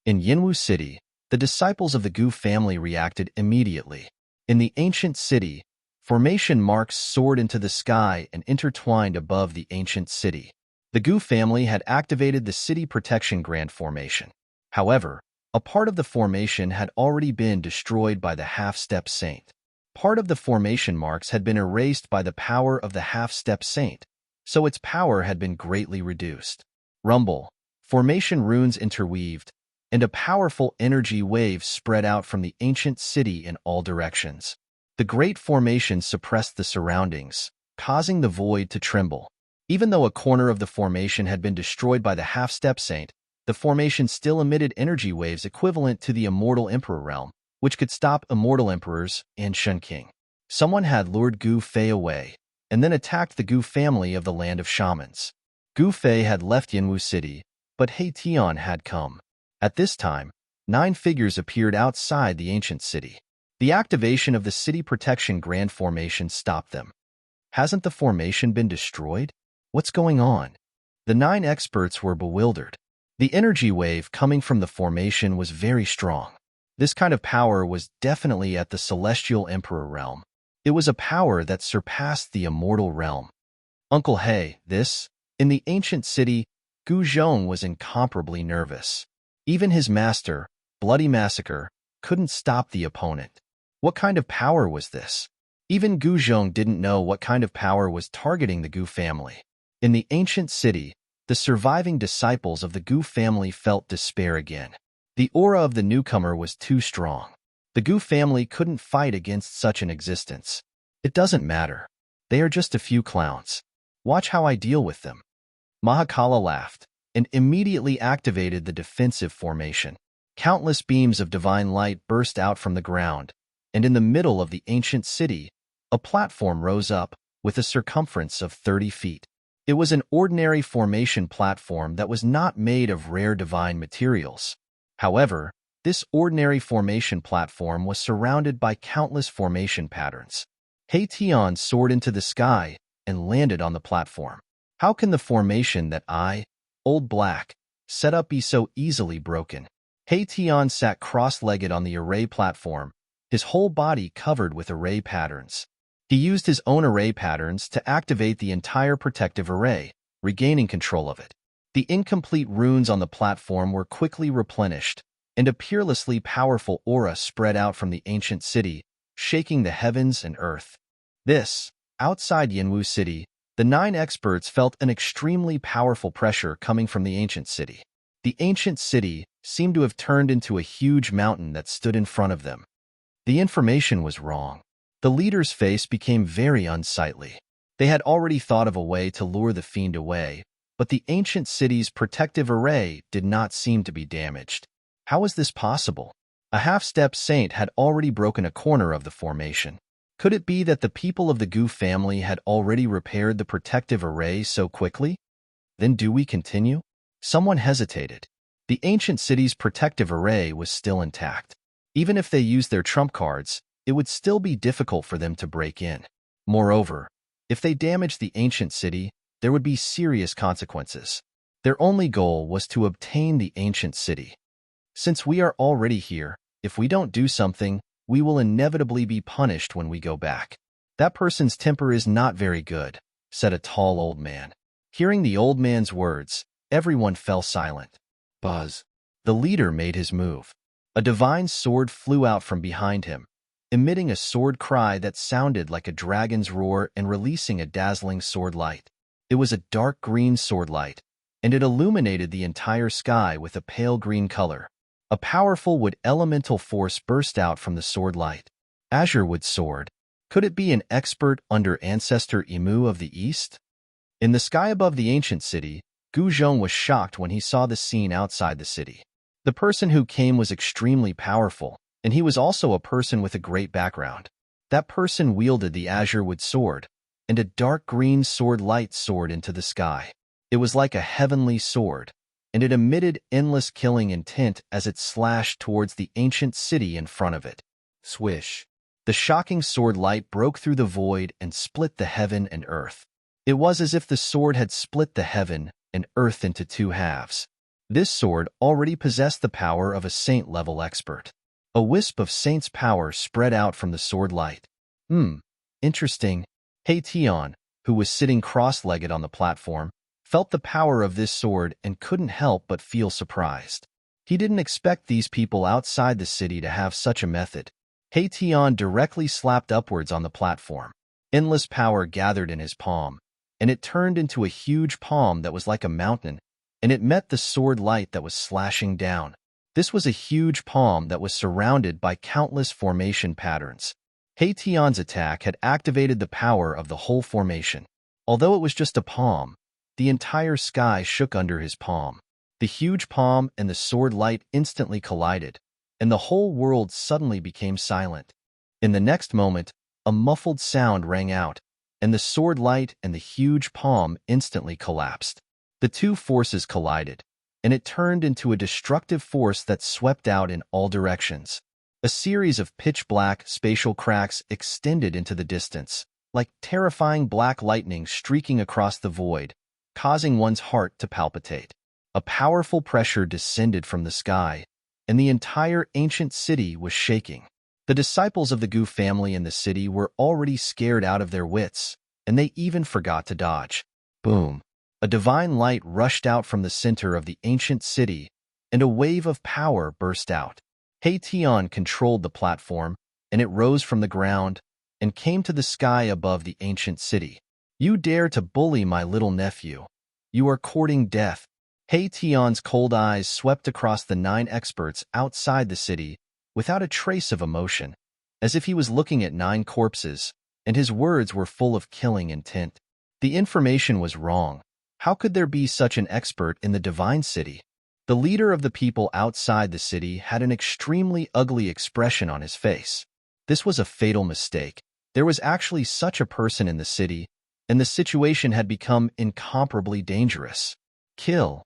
In Yanwu City, the disciples of the Gu family reacted immediately. In the ancient city, formation marks soared into the sky and intertwined above the ancient city. The Gu family had activated the City Protection Grand Formation. However, a part of the formation had already been destroyed by the Half-Step Saint. Part of the formation marks had been erased by the power of the Half-Step Saint, so its power had been greatly reduced. Rumble, formation runes interweaved, and a powerful energy wave spread out from the ancient city in all directions. The great formation suppressed the surroundings, causing the void to tremble. Even though a corner of the formation had been destroyed by the Half-Step Saint, the formation still emitted energy waves equivalent to the Immortal Emperor realm, which could stop Immortal Emperors and Shen King. Someone had lured Gu Fei away, and then attacked the Gu family of the land of shamans. Gu Fei had left Yanwu City, but Tian had come. At this time, 9 figures appeared outside the ancient city. The activation of the City Protection Grand Formation stopped them. Hasn't the formation been destroyed? What's going on? The 9 experts were bewildered. The energy wave coming from the formation was very strong. This kind of power was definitely at the Celestial Emperor realm. It was a power that surpassed the immortal realm. Uncle He, this? In the ancient city, Gu Zhong was incomparably nervous. Even his master, Bloody Massacre, couldn't stop the opponent. What kind of power was this? Even Gu Zhong didn't know what kind of power was targeting the Gu family. In the ancient city, the surviving disciples of the Gu family felt despair again. The aura of the newcomer was too strong. The Gu family couldn't fight against such an existence. It doesn't matter. They are just a few clowns. Watch how I deal with them. Mahakala laughed and immediately activated the defensive formation. Countless beams of divine light burst out from the ground, and in the middle of the ancient city, a platform rose up with a circumference of 30 feet. It was an ordinary formation platform that was not made of rare divine materials. However, this ordinary formation platform was surrounded by countless formation patterns. Tian soared into the sky and landed on the platform. How can the formation that I, Old Black, set up be so easily broken? Tian sat cross-legged on the array platform, his whole body covered with array patterns. He used his own array patterns to activate the entire protective array, regaining control of it. The incomplete runes on the platform were quickly replenished, and a peerlessly powerful aura spread out from the ancient city, shaking the heavens and earth. Outside Yanwu City, the 9 experts felt an extremely powerful pressure coming from the ancient city. The ancient city seemed to have turned into a huge mountain that stood in front of them. The information was wrong. The leader's face became very unsightly. They had already thought of a way to lure the fiend away, but the ancient city's protective array did not seem to be damaged. How was this possible? A half-step saint had already broken a corner of the formation. Could it be that the people of the Gu family had already repaired the protective array so quickly? Then do we continue? Someone hesitated. The ancient city's protective array was still intact. Even if they used their trump cards, it would still be difficult for them to break in. Moreover, if they damaged the ancient city, there would be serious consequences. Their only goal was to obtain the ancient city. Since we are already here, if we don't do something, we will inevitably be punished when we go back. That person's temper is not very good, said a tall old man. Hearing the old man's words, everyone fell silent. Buzz. The leader made his move. A divine sword flew out from behind him, emitting a sword cry that sounded like a dragon's roar and releasing a dazzling sword light. It was a dark green sword light, and it illuminated the entire sky with a pale green color. A powerful wood elemental force burst out from the sword light. Azure wood sword. Could it be an expert under ancestor Emu of the East? In the sky above the ancient city, Gu Zhong was shocked when he saw the scene outside the city. The person who came was extremely powerful, and he was also a person with a great background. That person wielded the azure wood sword, and a dark green sword light soared into the sky. It was like a heavenly sword, and it emitted endless killing intent as it slashed towards the ancient city in front of it. Swish! The shocking sword light broke through the void and split the heaven and earth. It was as if the sword had split the heaven and earth into two halves. This sword already possessed the power of a saint-level expert. A wisp of saint's power spread out from the sword light. Interesting. He Tian, who was sitting cross-legged on the platform, felt the power of this sword and couldn't help but feel surprised. He didn't expect these people outside the city to have such a method. He Tian directly slapped upwards on the platform. Endless power gathered in his palm, and it turned into a huge palm that was like a mountain, and it met the sword light that was slashing down. This was a huge palm that was surrounded by countless formation patterns. He Tian's attack had activated the power of the whole formation. Although it was just a palm, the entire sky shook under his palm. The huge palm and the sword light instantly collided, and the whole world suddenly became silent. In the next moment, a muffled sound rang out, and the sword light and the huge palm instantly collapsed. The two forces collided, and it turned into a destructive force that swept out in all directions. A series of pitch-black spatial cracks extended into the distance, like terrifying black lightning streaking across the void, causing one's heart to palpitate. A powerful pressure descended from the sky, and the entire ancient city was shaking. The disciples of the Gu family in the city were already scared out of their wits, and they even forgot to dodge. Boom! A divine light rushed out from the center of the ancient city, and a wave of power burst out. He Tian controlled the platform, and it rose from the ground and came to the sky above the ancient city. You dare to bully my little nephew. You are courting death. He Tian's cold eyes swept across the 9 experts outside the city without a trace of emotion, as if he was looking at 9 corpses, and his words were full of killing intent. The information was wrong. How could there be such an expert in the divine city? The leader of the people outside the city had an extremely ugly expression on his face. This was a fatal mistake. There was actually such a person in the city, and the situation had become incomparably dangerous. Kill!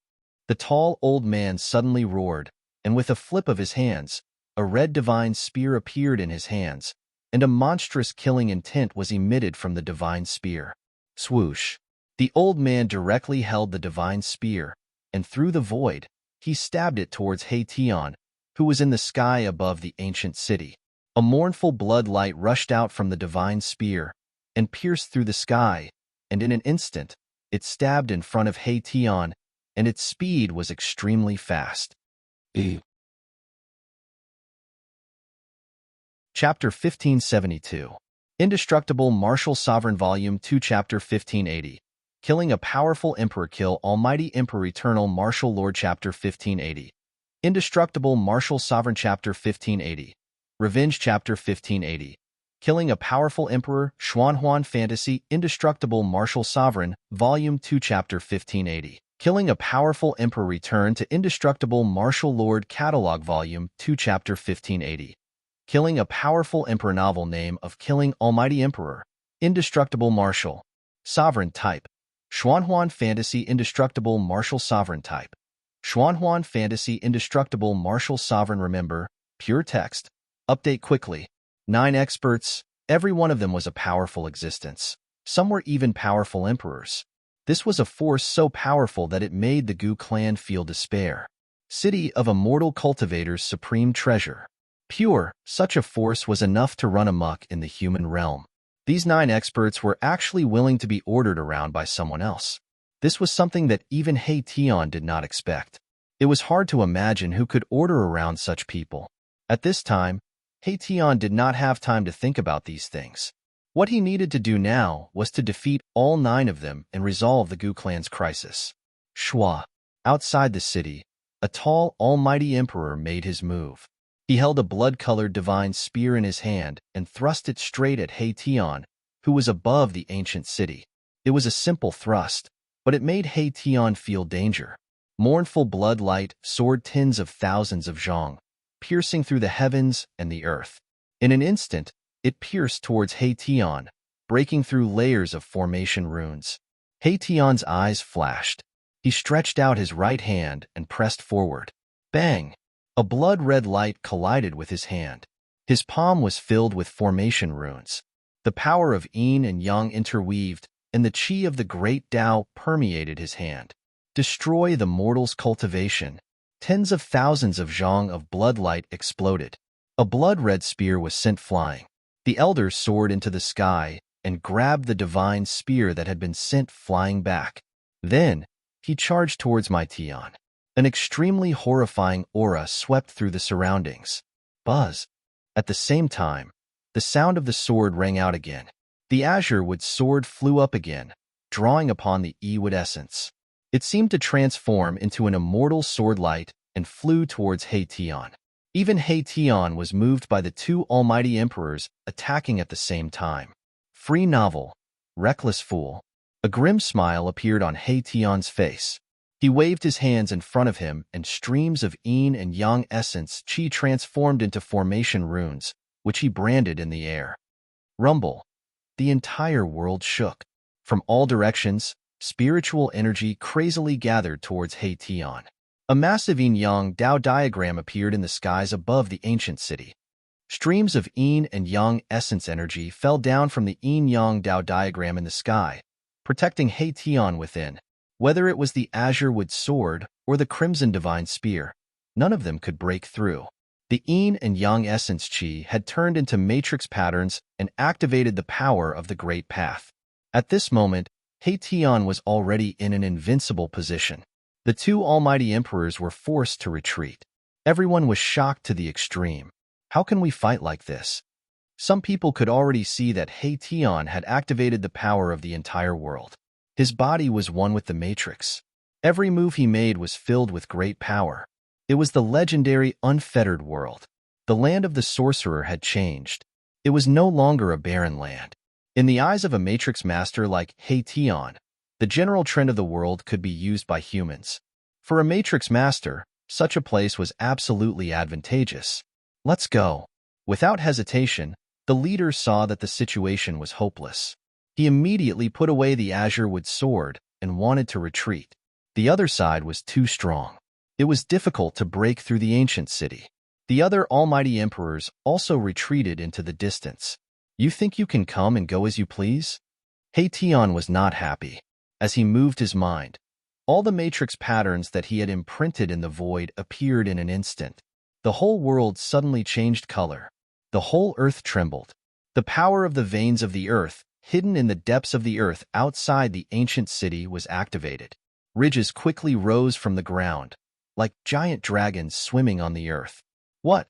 The tall old man suddenly roared, and with a flip of his hands, a red divine spear appeared in his hands, and a monstrous killing intent was emitted from the divine spear. Swoosh! The old man directly held the divine spear, and through the void, he stabbed it towards He Tian, who was in the sky above the ancient city. A mournful blood light rushed out from the divine spear and pierced through the sky, and in an instant, it stabbed in front of He Tian, and its speed was extremely fast. Chapter 1572. Indestructible Martial Sovereign Volume 2 Chapter 1580. Killing a Powerful Emperor. Kill Almighty Emperor Eternal Martial Lord. Chapter 1580. Indestructible Martial Sovereign. Chapter 1580. Revenge. Chapter 1580. Killing a Powerful Emperor. Xuanhuan Fantasy. Indestructible Martial Sovereign, Volume 2 Chapter 1580. Killing a Powerful Emperor. Return to Indestructible Martial Lord. Catalog Volume 2 Chapter 1580. Killing a Powerful Emperor. Novel name of Killing Almighty Emperor. Indestructible Martial Sovereign. Type Xuanhuan Fantasy. Indestructible Martial Sovereign. Type Xuanhuan Fantasy. Indestructible Martial Sovereign. Remember, pure text. Update quickly. 9 experts, every one of them was a powerful existence. Some were even powerful emperors. This was a force so powerful that it made the Gu clan feel despair. City of Immortal Cultivators' supreme treasure. Pure, such a force was enough to run amok in the human realm. These 9 experts were actually willing to be ordered around by someone else. This was something that even He-Tion did not expect. It was hard to imagine who could order around such people. At this time, He-Tion did not have time to think about these things. What he needed to do now was to defeat all 9 of them and resolve the Gu clan's crisis. Shua. Outside the city, a tall, almighty emperor made his move. He held a blood-colored divine spear in his hand and thrust it straight at He-Tion, who was above the ancient city. It was a simple thrust, but it made He-Tion feel danger. Mournful blood light soared tens of thousands of zhong, piercing through the heavens and the earth. In an instant, it pierced towards He-Tion, breaking through layers of formation runes. He-Tion's eyes flashed. He stretched out his right hand and pressed forward. Bang! A blood-red light collided with his hand. His palm was filled with formation runes. The power of yin and yang interweaved, and the qi of the great Tao permeated his hand. Destroy the mortal's cultivation. Tens of thousands of zhong of bloodlight exploded. A blood-red spear was sent flying. The elder soared into the sky and grabbed the divine spear that had been sent flying back. Then, he charged towards He-Tion. An extremely horrifying aura swept through the surroundings. Buzz. At the same time, the sound of the sword rang out again. The azure wood sword flew up again, drawing upon the E-wood essence. It seemed to transform into an immortal sword light and flew towards He-Tion. Even He-Tion was moved by the 2 almighty emperors attacking at the same time. Free novel. Reckless fool. A grim smile appeared on He-Tion's face. He waved his hands in front of him and streams of yin and yang essence qi transformed into formation runes, which he branded in the air. Rumble. The entire world shook. From all directions, spiritual energy crazily gathered towards He-Tion. A massive yin-yang Tao diagram appeared in the skies above the ancient city. Streams of yin and yang essence energy fell down from the yin-yang Tao diagram in the sky, protecting He-Tion within. Whether it was the azure wood sword or the crimson divine spear, none of them could break through. The yin and yang essence qi had turned into matrix patterns and activated the power of the Great Path. At this moment, He-Tion was already in an invincible position. The 2 almighty emperors were forced to retreat. Everyone was shocked to the extreme. How can we fight like this? Some people could already see that He-Tion had activated the power of the entire world. His body was one with the matrix. Every move he made was filled with great power. It was the legendary unfettered world. The land of the sorcerer had changed. It was no longer a barren land. In the eyes of a matrix master like He-Tion, the general trend of the world could be used by humans. For a matrix master, such a place was absolutely advantageous. Let's go. Without hesitation, the leader saw that the situation was hopeless. He immediately put away the azure wood sword and wanted to retreat. The other side was too strong. It was difficult to break through the ancient city. The other almighty emperors also retreated into the distance. You think you can come and go as you please? He-Tion was not happy. As he moved his mind, all the matrix patterns that he had imprinted in the void appeared in an instant. The whole world suddenly changed color. The whole earth trembled. The power of the veins of the earth, hidden in the depths of the earth outside the ancient city, was activated. Ridges quickly rose from the ground, like giant dragons swimming on the earth. What?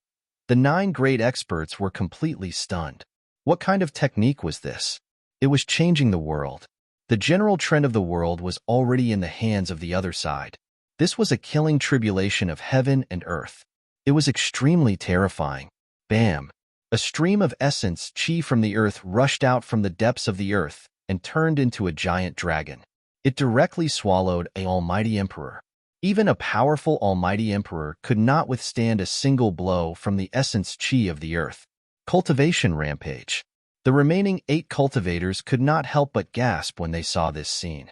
The 9 great experts were completely stunned. What kind of technique was this? It was changing the world. The general trend of the world was already in the hands of the other side. This was a killing tribulation of heaven and earth. It was extremely terrifying. Bam! A stream of essence qi from the earth rushed out from the depths of the earth and turned into a giant dragon. It directly swallowed an almighty emperor. Even a powerful almighty emperor could not withstand a single blow from the essence qi of the earth. Cultivation rampage. The remaining 8 cultivators could not help but gasp when they saw this scene.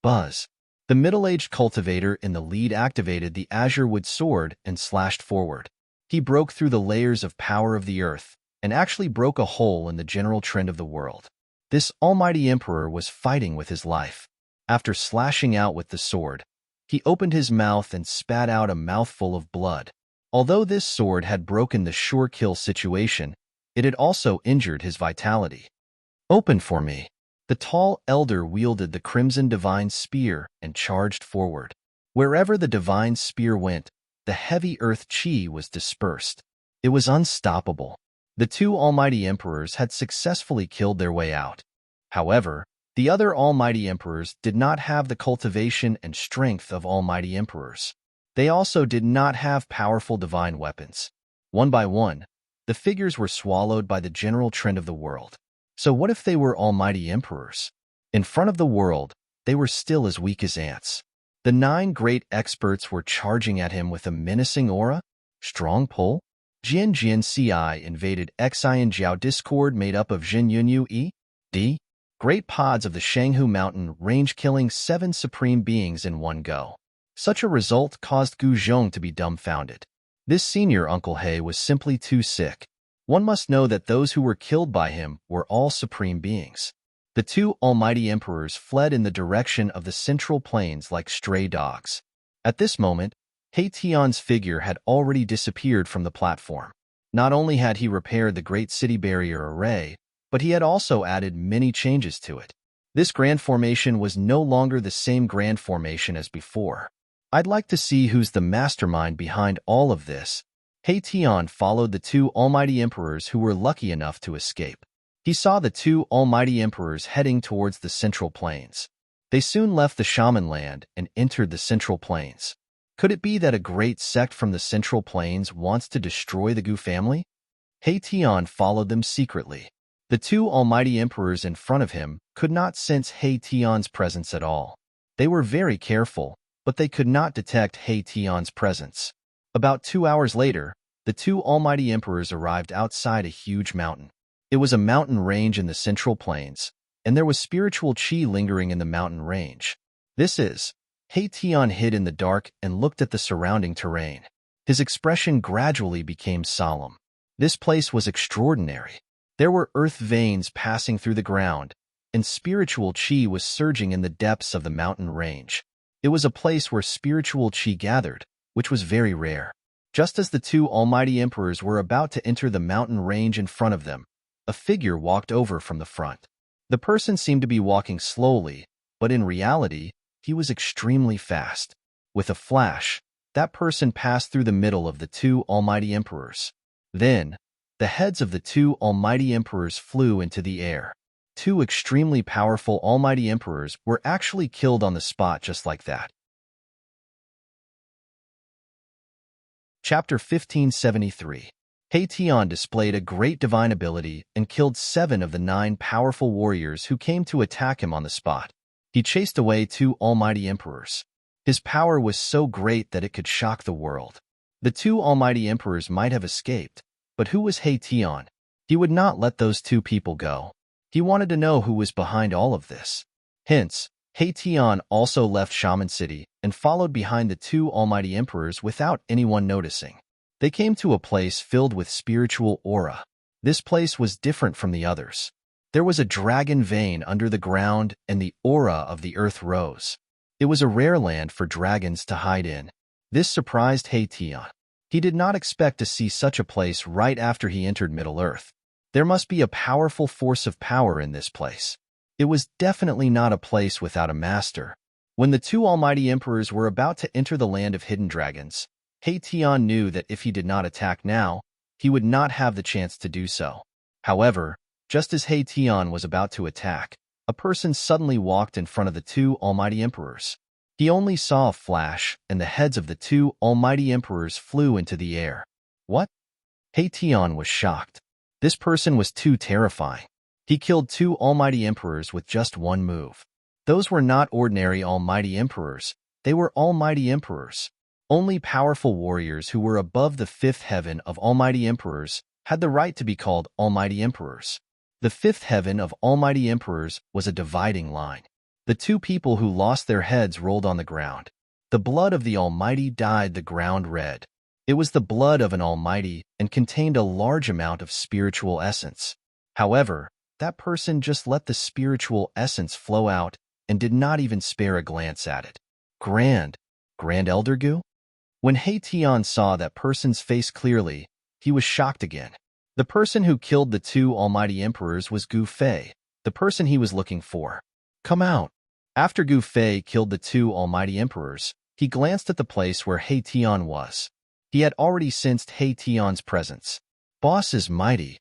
Buzz. The middle-aged cultivator in the lead activated the azure wood sword and slashed forward. He broke through the layers of power of the earth and actually broke a hole in the general trend of the world. This almighty emperor was fighting with his life. After slashing out with the sword, he opened his mouth and spat out a mouthful of blood. Although this sword had broken the sure kill situation, it had also injured his vitality. "Open for me." The tall elder wielded the crimson divine spear and charged forward. Wherever the divine spear went, the heavy earth chi was dispersed. It was unstoppable. The two almighty emperors had successfully killed their way out. However, the other almighty emperors did not have the cultivation and strength of almighty emperors. They also did not have powerful divine weapons. One by one, the figures were swallowed by the general trend of the world. So what if they were almighty emperors? In front of the world, they were still as weak as ants. The 9 great experts were charging at him with a menacing aura. Strong pull? Jian Jian Ci invaded Xian Jiao discord made up of Jin Yunyu E. D. Great pods of the Shanghu Mountain range killing 7 supreme beings in one go. Such a result caused Gu Zhong to be dumbfounded. This senior Uncle He was simply too sick. One must know that those who were killed by him were all supreme beings. The 2 almighty emperors fled in the direction of the central plains like stray dogs. At this moment, He Tian's figure had already disappeared from the platform. Not only had he repaired the Great City Barrier Array, but he had also added many changes to it. This grand formation was no longer the same grand formation as before. "I'd like to see who's the mastermind behind all of this." He Tian followed the 2 almighty emperors who were lucky enough to escape. He saw the 2 almighty emperors heading towards the central plains. They soon left the shaman land and entered the central plains. Could it be that a great sect from the central plains wants to destroy the Gu family? He Tian followed them secretly. The 2 almighty emperors in front of him could not sense He Tian's presence at all. They were very careful, but they could not detect He Tian's presence. About 2 hours later, the 2 almighty emperors arrived outside a huge mountain. It was a mountain range in the central plains, and there was spiritual chi lingering in the mountain range. He Tian hid in the dark and looked at the surrounding terrain. His expression gradually became solemn. This place was extraordinary. There were earth veins passing through the ground, and spiritual chi was surging in the depths of the mountain range. It was a place where spiritual chi gathered, which was very rare. Just as the 2 almighty emperors were about to enter the mountain range in front of them, a figure walked over from the front. The person seemed to be walking slowly, but in reality, he was extremely fast. With a flash, that person passed through the middle of the 2 almighty emperors. Then, the heads of the 2 almighty emperors flew into the air. 2 extremely powerful almighty emperors were actually killed on the spot just like that. Chapter 1573. He Tian displayed a great divine ability and killed 7 of the 9 powerful warriors who came to attack him on the spot. He chased away 2 almighty emperors. His power was so great that it could shock the world. The 2 almighty emperors might have escaped, but who was He Tian? He would not let those 2 people go. He wanted to know who was behind all of this. Hence, He Tian also left Shaman City and followed behind the 2 almighty emperors without anyone noticing. They came to a place filled with spiritual aura. This place was different from the others. There was a dragon vein under the ground and the aura of the earth rose. It was a rare land for dragons to hide in. This surprised He Tian. He did not expect to see such a place right after he entered Middle-earth. There must be a powerful force of power in this place. It was definitely not a place without a master. When the 2 almighty emperors were about to enter the land of hidden dragons, He Tian knew that if he did not attack now, he would not have the chance to do so. However, just as He Tian was about to attack, a person suddenly walked in front of the 2 almighty emperors. He only saw a flash, and the heads of the 2 almighty emperors flew into the air. What? He Tian was shocked. This person was too terrifying. He killed 2 almighty emperors with just one move. Those were not ordinary almighty emperors. They were almighty emperors. Only powerful warriors who were above the 5th heaven of almighty emperors had the right to be called almighty emperors. The 5th heaven of almighty emperors was a dividing line. The 2 people who lost their heads rolled on the ground. The blood of the Almighty dyed the ground red. It was the blood of an Almighty and contained a large amount of spiritual essence. However, that person just let the spiritual essence flow out and did not even spare a glance at it. Grand Elder Gu? When He Tian saw that person's face clearly, he was shocked again. The person who killed the two almighty emperors was Gu Fei, the person he was looking for. Come out. After Gu Fei killed the two almighty emperors, he glanced at the place where He Tian was. He had already sensed He Tian's presence. Boss is mighty.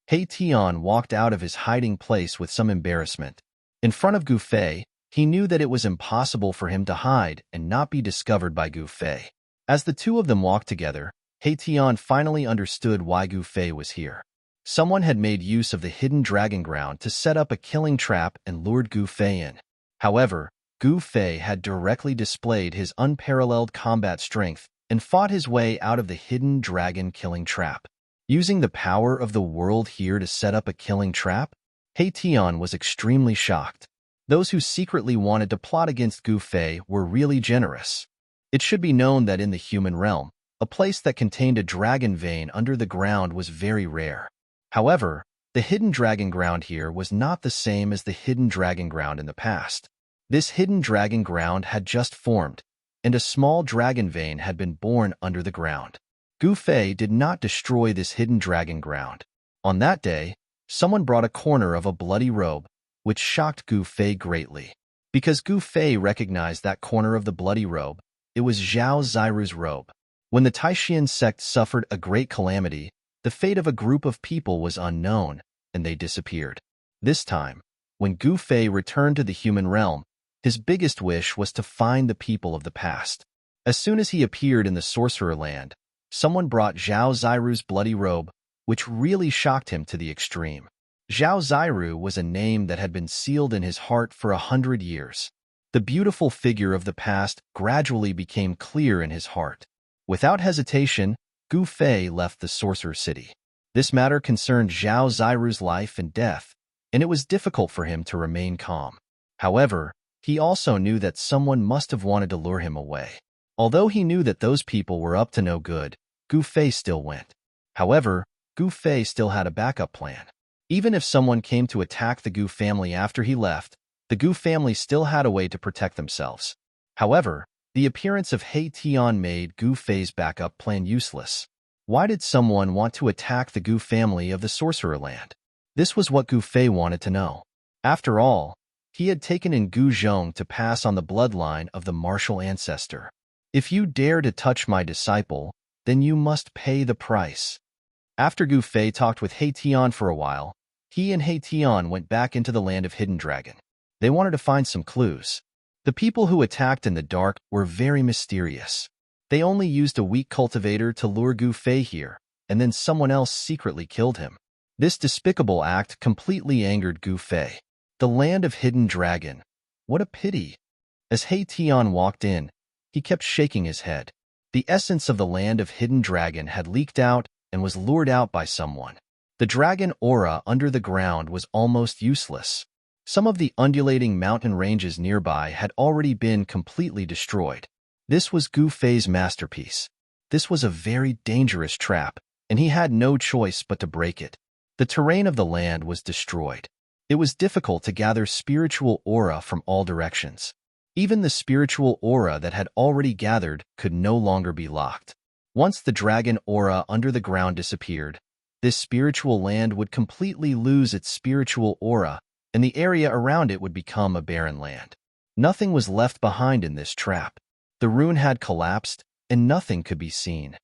He Tian walked out of his hiding place with some embarrassment. In front of Gu Fei, he knew that it was impossible for him to hide and not be discovered by Gu Fei. As the two of them walked together, He Tian finally understood why Gu Fei was here. Someone had made use of the hidden dragon ground to set up a killing trap and lured Gu Fei in. However, Gu Fei had directly displayed his unparalleled combat strength and fought his way out of the hidden dragon killing trap. Using the power of the world here to set up a killing trap? He Tian was extremely shocked. Those who secretly wanted to plot against Gu Fei were really generous. It should be known that in the human realm, a place that contained a dragon vein under the ground was very rare. However, the hidden dragon ground here was not the same as the hidden dragon ground in the past. This hidden dragon ground had just formed, and a small dragon vein had been born under the ground. Gu Fei did not destroy this hidden dragon ground. On that day, someone brought a corner of a bloody robe, which shocked Gu Fei greatly. Because Gu Fei recognized that corner of the bloody robe, it was Zhao Ziru's robe. When the Taishan sect suffered a great calamity, the fate of a group of people was unknown, and they disappeared. This time, when Gu Fei returned to the human realm, his biggest wish was to find the people of the past. As soon as he appeared in the sorcerer land, someone brought Zhao Ziru's bloody robe, which really shocked him to the extreme. Zhao Ziru was a name that had been sealed in his heart for 100 years. The beautiful figure of the past gradually became clear in his heart. Without hesitation, Gu Fei left the sorcerer city. This matter concerned Zhao Ziru's life and death, and it was difficult for him to remain calm. However, he also knew that someone must have wanted to lure him away. Although he knew that those people were up to no good, Gu Fei still went. However, Gu Fei still had a backup plan. Even if someone came to attack the Gu family after he left, the Gu family still had a way to protect themselves. However, the appearance of He Tian made Gu Fei's backup plan useless. Why did someone want to attack the Gu family of the sorcerer land? This was what Gu Fei wanted to know. After all, he had taken in Gu Zhong to pass on the bloodline of the martial ancestor. If you dare to touch my disciple, then you must pay the price. After Gu Fei talked with He Tian for a while, he and He Tian went back into the land of Hidden Dragon. They wanted to find some clues. The people who attacked in the dark were very mysterious. They only used a weak cultivator to lure Gu Fei here, and then someone else secretly killed him. This despicable act completely angered Gu Fei. The land of Hidden Dragon. What a pity. As He Tian walked in, he kept shaking his head. The essence of the land of Hidden Dragon had leaked out and was lured out by someone. The dragon aura under the ground was almost useless. Some of the undulating mountain ranges nearby had already been completely destroyed. This was Gu Fei's masterpiece. This was a very dangerous trap, and he had no choice but to break it. The terrain of the land was destroyed. It was difficult to gather spiritual aura from all directions. Even the spiritual aura that had already gathered could no longer be locked. Once the dragon aura under the ground disappeared, this spiritual land would completely lose its spiritual aura, and the area around it would become a barren land. Nothing was left behind in this trap. The rune had collapsed, and nothing could be seen.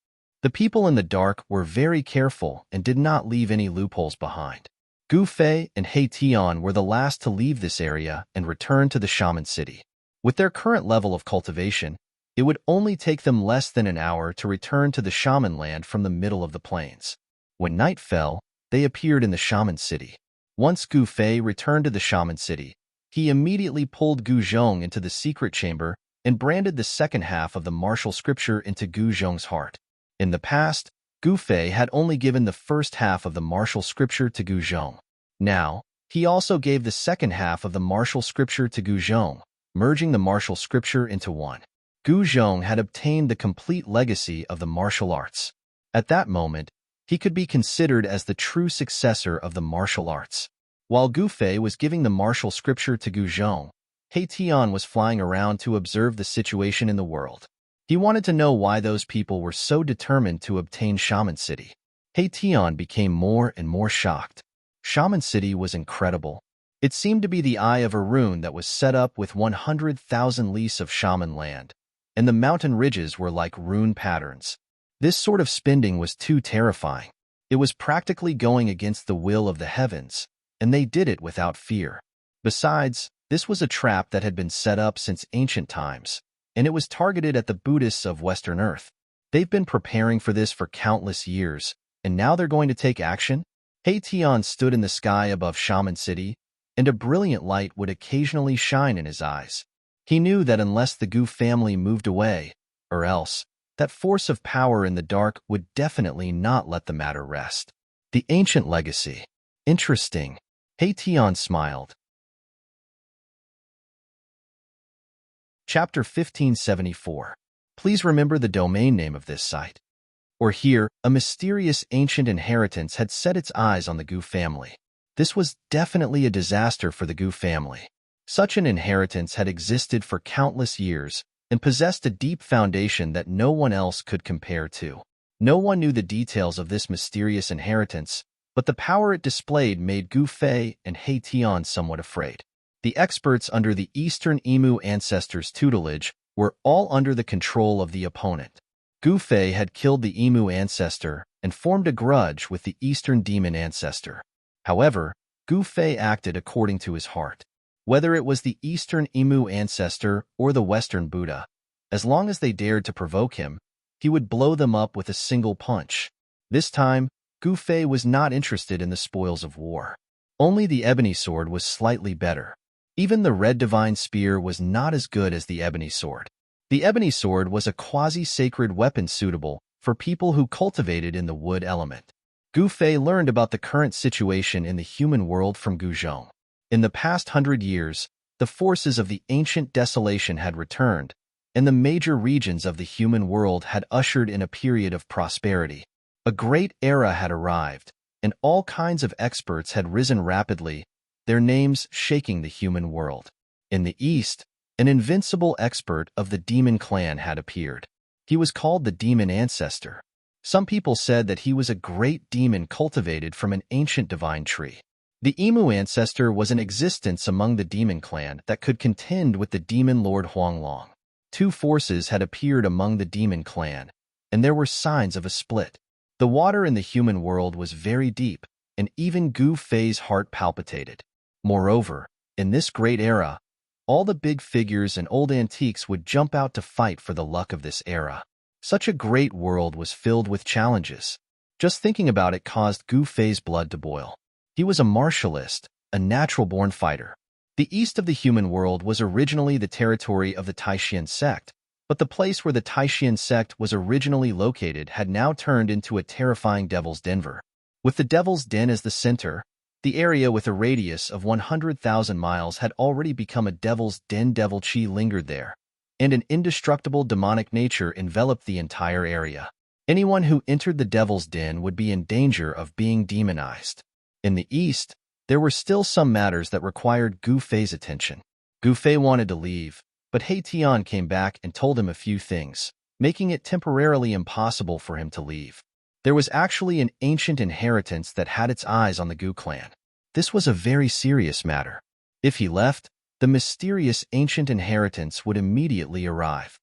The people in the dark were very careful and did not leave any loopholes behind. Gu Fei and He Tian were the last to leave this area and return to the shaman city. With their current level of cultivation, it would only take them less than an hour to return to the shaman land from the middle of the plains. When night fell, they appeared in the shaman city. Once Gu Fei returned to the shaman city, he immediately pulled Gu Zhong into the secret chamber and branded the second half of the martial scripture into Gu Zhong's heart. In the past, Gu Fei had only given the first half of the martial scripture to Gu Zhong. Now, he also gave the second half of the martial scripture to Gu Zhong, merging the martial scripture into one. Gu Zhong had obtained the complete legacy of the martial arts. At that moment, he could be considered as the true successor of the martial arts. While Gu Fei was giving the martial scripture to Gu Zhong, Tian was flying around to observe the situation in the world. He wanted to know why those people were so determined to obtain Shaman City. Tian became more and more shocked. Shaman City was incredible. It seemed to be the eye of a rune that was set up with 100,000 lis of shaman land, and the mountain ridges were like rune patterns. This sort of spending was too terrifying. It was practically going against the will of the heavens, and they did it without fear. Besides, this was a trap that had been set up since ancient times, and it was targeted at the Buddhists of Western Earth. They've been preparing for this for countless years, and now they're going to take action? Tian stood in the sky above Shaman City, and a brilliant light would occasionally shine in his eyes. He knew that unless the Gu family moved away, or else, that force of power in the dark would definitely not let the matter rest. The ancient legacy. Interesting. Tian smiled. Chapter 1574. Please remember the domain name of this site. Or here, a mysterious ancient inheritance had set its eyes on the Gu family. This was definitely a disaster for the Gu family. Such an inheritance had existed for countless years and possessed a deep foundation that no one else could compare to. No one knew the details of this mysterious inheritance, but the power it displayed made Gu Fei and Tian somewhat afraid. The experts under the Eastern Emu ancestors' tutelage were all under the control of the opponent. Gu Fei had killed the Emu ancestor and formed a grudge with the Eastern demon ancestor. However, Gu Fei acted according to his heart. Whether it was the Eastern Emu ancestor or the Western Buddha, as long as they dared to provoke him, he would blow them up with a single punch. This time, Gu Fei was not interested in the spoils of war. Only the ebony sword was slightly better. Even the red divine spear was not as good as the ebony sword. The ebony sword was a quasi-sacred weapon suitable for people who cultivated in the wood element. Gu Fei learned about the current situation in the human world from Gu Zhong. In the past 100 years, the forces of the ancient desolation had returned, and the major regions of the human world had ushered in a period of prosperity. A great era had arrived, and all kinds of experts had risen rapidly, their names shaking the human world. In the East, an invincible expert of the demon clan had appeared. He was called the Demon Ancestor. Some people said that he was a great demon cultivated from an ancient divine tree. The Emu ancestor was in existence among the demon clan that could contend with the demon lord Huanglong. Two forces had appeared among the demon clan, and there were signs of a split. The water in the human world was very deep, and even Gu Fei's heart palpitated. Moreover, in this great era, all the big figures and old antiques would jump out to fight for the luck of this era. Such a great world was filled with challenges. Just thinking about it caused Gu Fei's blood to boil. He was a martialist, a natural-born fighter. The east of the human world was originally the territory of the Taishan sect, but the place where the Taishan sect was originally located had now turned into a terrifying Devil's Denver. With the Devil's Den as the center, the area with a radius of 100,000 miles had already become a Devil's Den. Devil Chi lingered there, and an indestructible demonic nature enveloped the entire area. Anyone who entered the Devil's Den would be in danger of being demonized. In the east, there were still some matters that required Gu Fei's attention. Gu Fei wanted to leave, but Tian came back and told him a few things, making it temporarily impossible for him to leave. There was actually an ancient inheritance that had its eyes on the Gu clan. This was a very serious matter. If he left, the mysterious ancient inheritance would immediately arrive.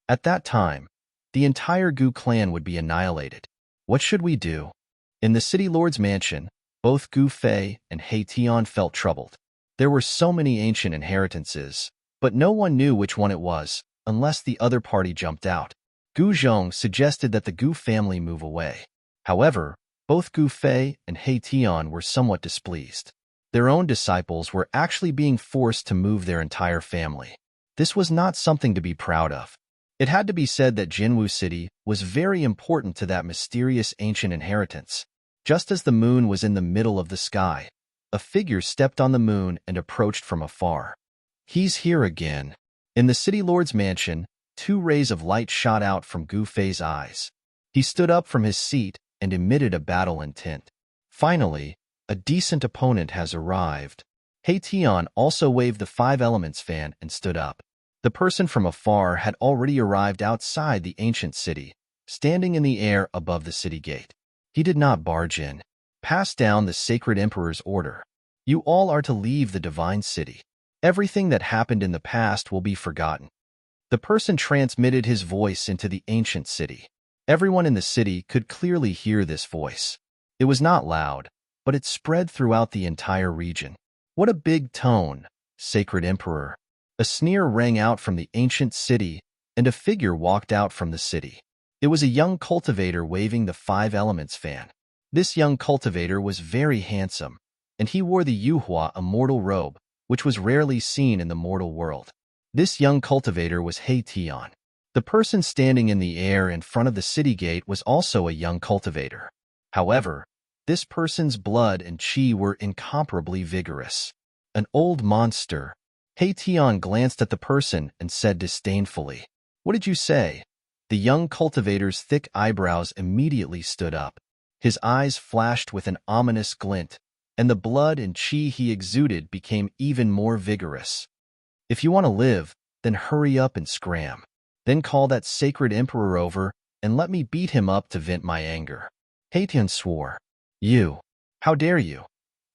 At that time, the entire Gu clan would be annihilated. What should we do? In the city lord's mansion, both Gu Fei and Tian felt troubled. There were so many ancient inheritances, but no one knew which one it was, unless the other party jumped out. Gu Zhong suggested that the Gu family move away. However, both Gu Fei and Tian were somewhat displeased. Their own disciples were actually being forced to move their entire family. This was not something to be proud of. It had to be said that Jinwu City was very important to that mysterious ancient inheritance. Just as the moon was in the middle of the sky, a figure stepped on the moon and approached from afar. He's here again. In the city lord's mansion, two rays of light shot out from Gu Fei's eyes. He stood up from his seat and emitted a battle intent. Finally, a decent opponent has arrived. Tian also waved the five elements fan and stood up. The person from afar had already arrived outside the ancient city, standing in the air above the city gate. He did not barge in. Pass down the sacred emperor's order. You all are to leave the divine city. Everything that happened in the past will be forgotten. The person transmitted his voice into the ancient city. Everyone in the city could clearly hear this voice. It was not loud, but it spread throughout the entire region. What a big tone, sacred emperor. A sneer rang out from the ancient city, and a figure walked out from the city. It was a young cultivator waving the five elements fan. This young cultivator was very handsome, and he wore the Yuhua immortal robe, which was rarely seen in the mortal world. This young cultivator was Tian. The person standing in the air in front of the city gate was also a young cultivator. However, this person's blood and chi were incomparably vigorous. An old monster. Tian glanced at the person and said disdainfully, "What did you say?" The young cultivator's thick eyebrows immediately stood up. His eyes flashed with an ominous glint, and the blood and chi he exuded became even more vigorous. "If you want to live, then hurry up and scram. Then call that sacred emperor over and let me beat him up to vent my anger." Tian swore. "You! How dare you?"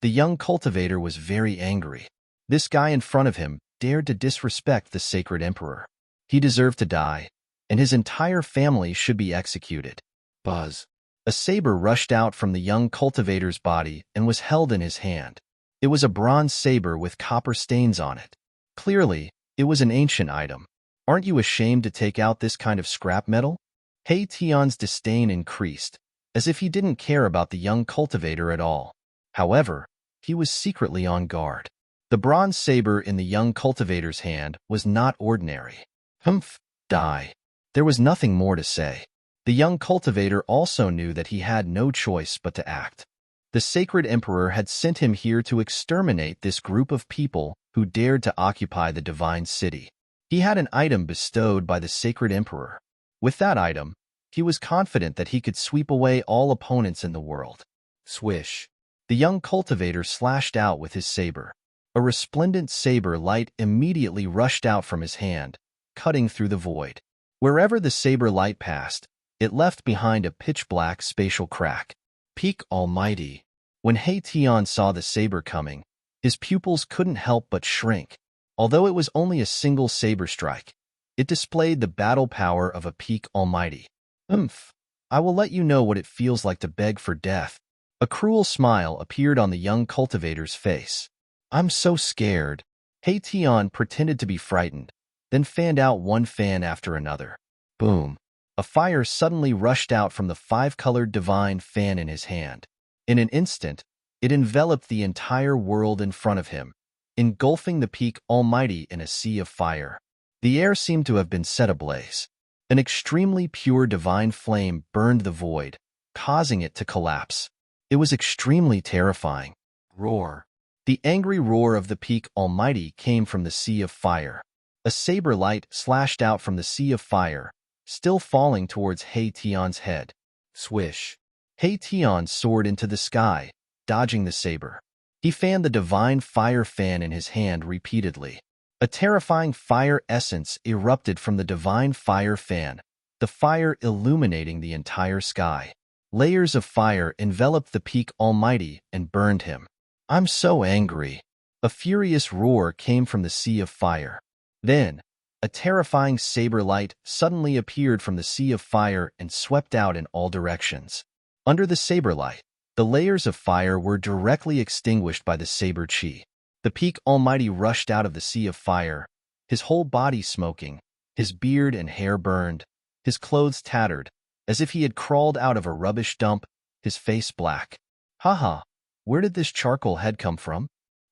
The young cultivator was very angry. This guy in front of him dared to disrespect the sacred emperor. He deserved to die, and his entire family should be executed. Buzz. A saber rushed out from the young cultivator's body and was held in his hand. It was a bronze saber with copper stains on it. Clearly, it was an ancient item. "Aren't you ashamed to take out this kind of scrap metal?" Tian's disdain increased, as if he didn't care about the young cultivator at all. However, he was secretly on guard. The bronze saber in the young cultivator's hand was not ordinary. Humph, die. There was nothing more to say. The young cultivator also knew that he had no choice but to act. The sacred emperor had sent him here to exterminate this group of people who dared to occupy the divine city. He had an item bestowed by the sacred emperor. With that item, he was confident that he could sweep away all opponents in the world. Swish. The young cultivator slashed out with his saber. A resplendent saber light immediately rushed out from his hand, cutting through the void. Wherever the saber light passed, it left behind a pitch-black spatial crack. Peak Almighty. When Tian saw the saber coming, his pupils couldn't help but shrink. Although it was only a single saber strike, it displayed the battle power of a Peak Almighty. I will let you know what it feels like to beg for death." A cruel smile appeared on the young cultivator's face. "I'm so scared." Tian pretended to be frightened, then fanned out one fan after another. Boom. A fire suddenly rushed out from the five-colored divine fan in his hand. In an instant, it enveloped the entire world in front of him, engulfing the Peak Almighty in a sea of fire. The air seemed to have been set ablaze. An extremely pure divine flame burned the void, causing it to collapse. It was extremely terrifying. Roar. The angry roar of the Peak Almighty came from the sea of fire. A saber light slashed out from the sea of fire, still falling towards Tian's head. Swish. Tian soared into the sky, dodging the saber. He fanned the divine fire fan in his hand repeatedly. A terrifying fire essence erupted from the divine fire fan, the fire illuminating the entire sky. Layers of fire enveloped the Peak Almighty and burned him. "I'm so angry." A furious roar came from the sea of fire. Then, a terrifying saber light suddenly appeared from the sea of fire and swept out in all directions. Under the saber light, the layers of fire were directly extinguished by the saber chi. The Peak Almighty rushed out of the sea of fire, his whole body smoking, his beard and hair burned, his clothes tattered, as if he had crawled out of a rubbish dump, his face black. "Haha, where did this charcoal head come from?"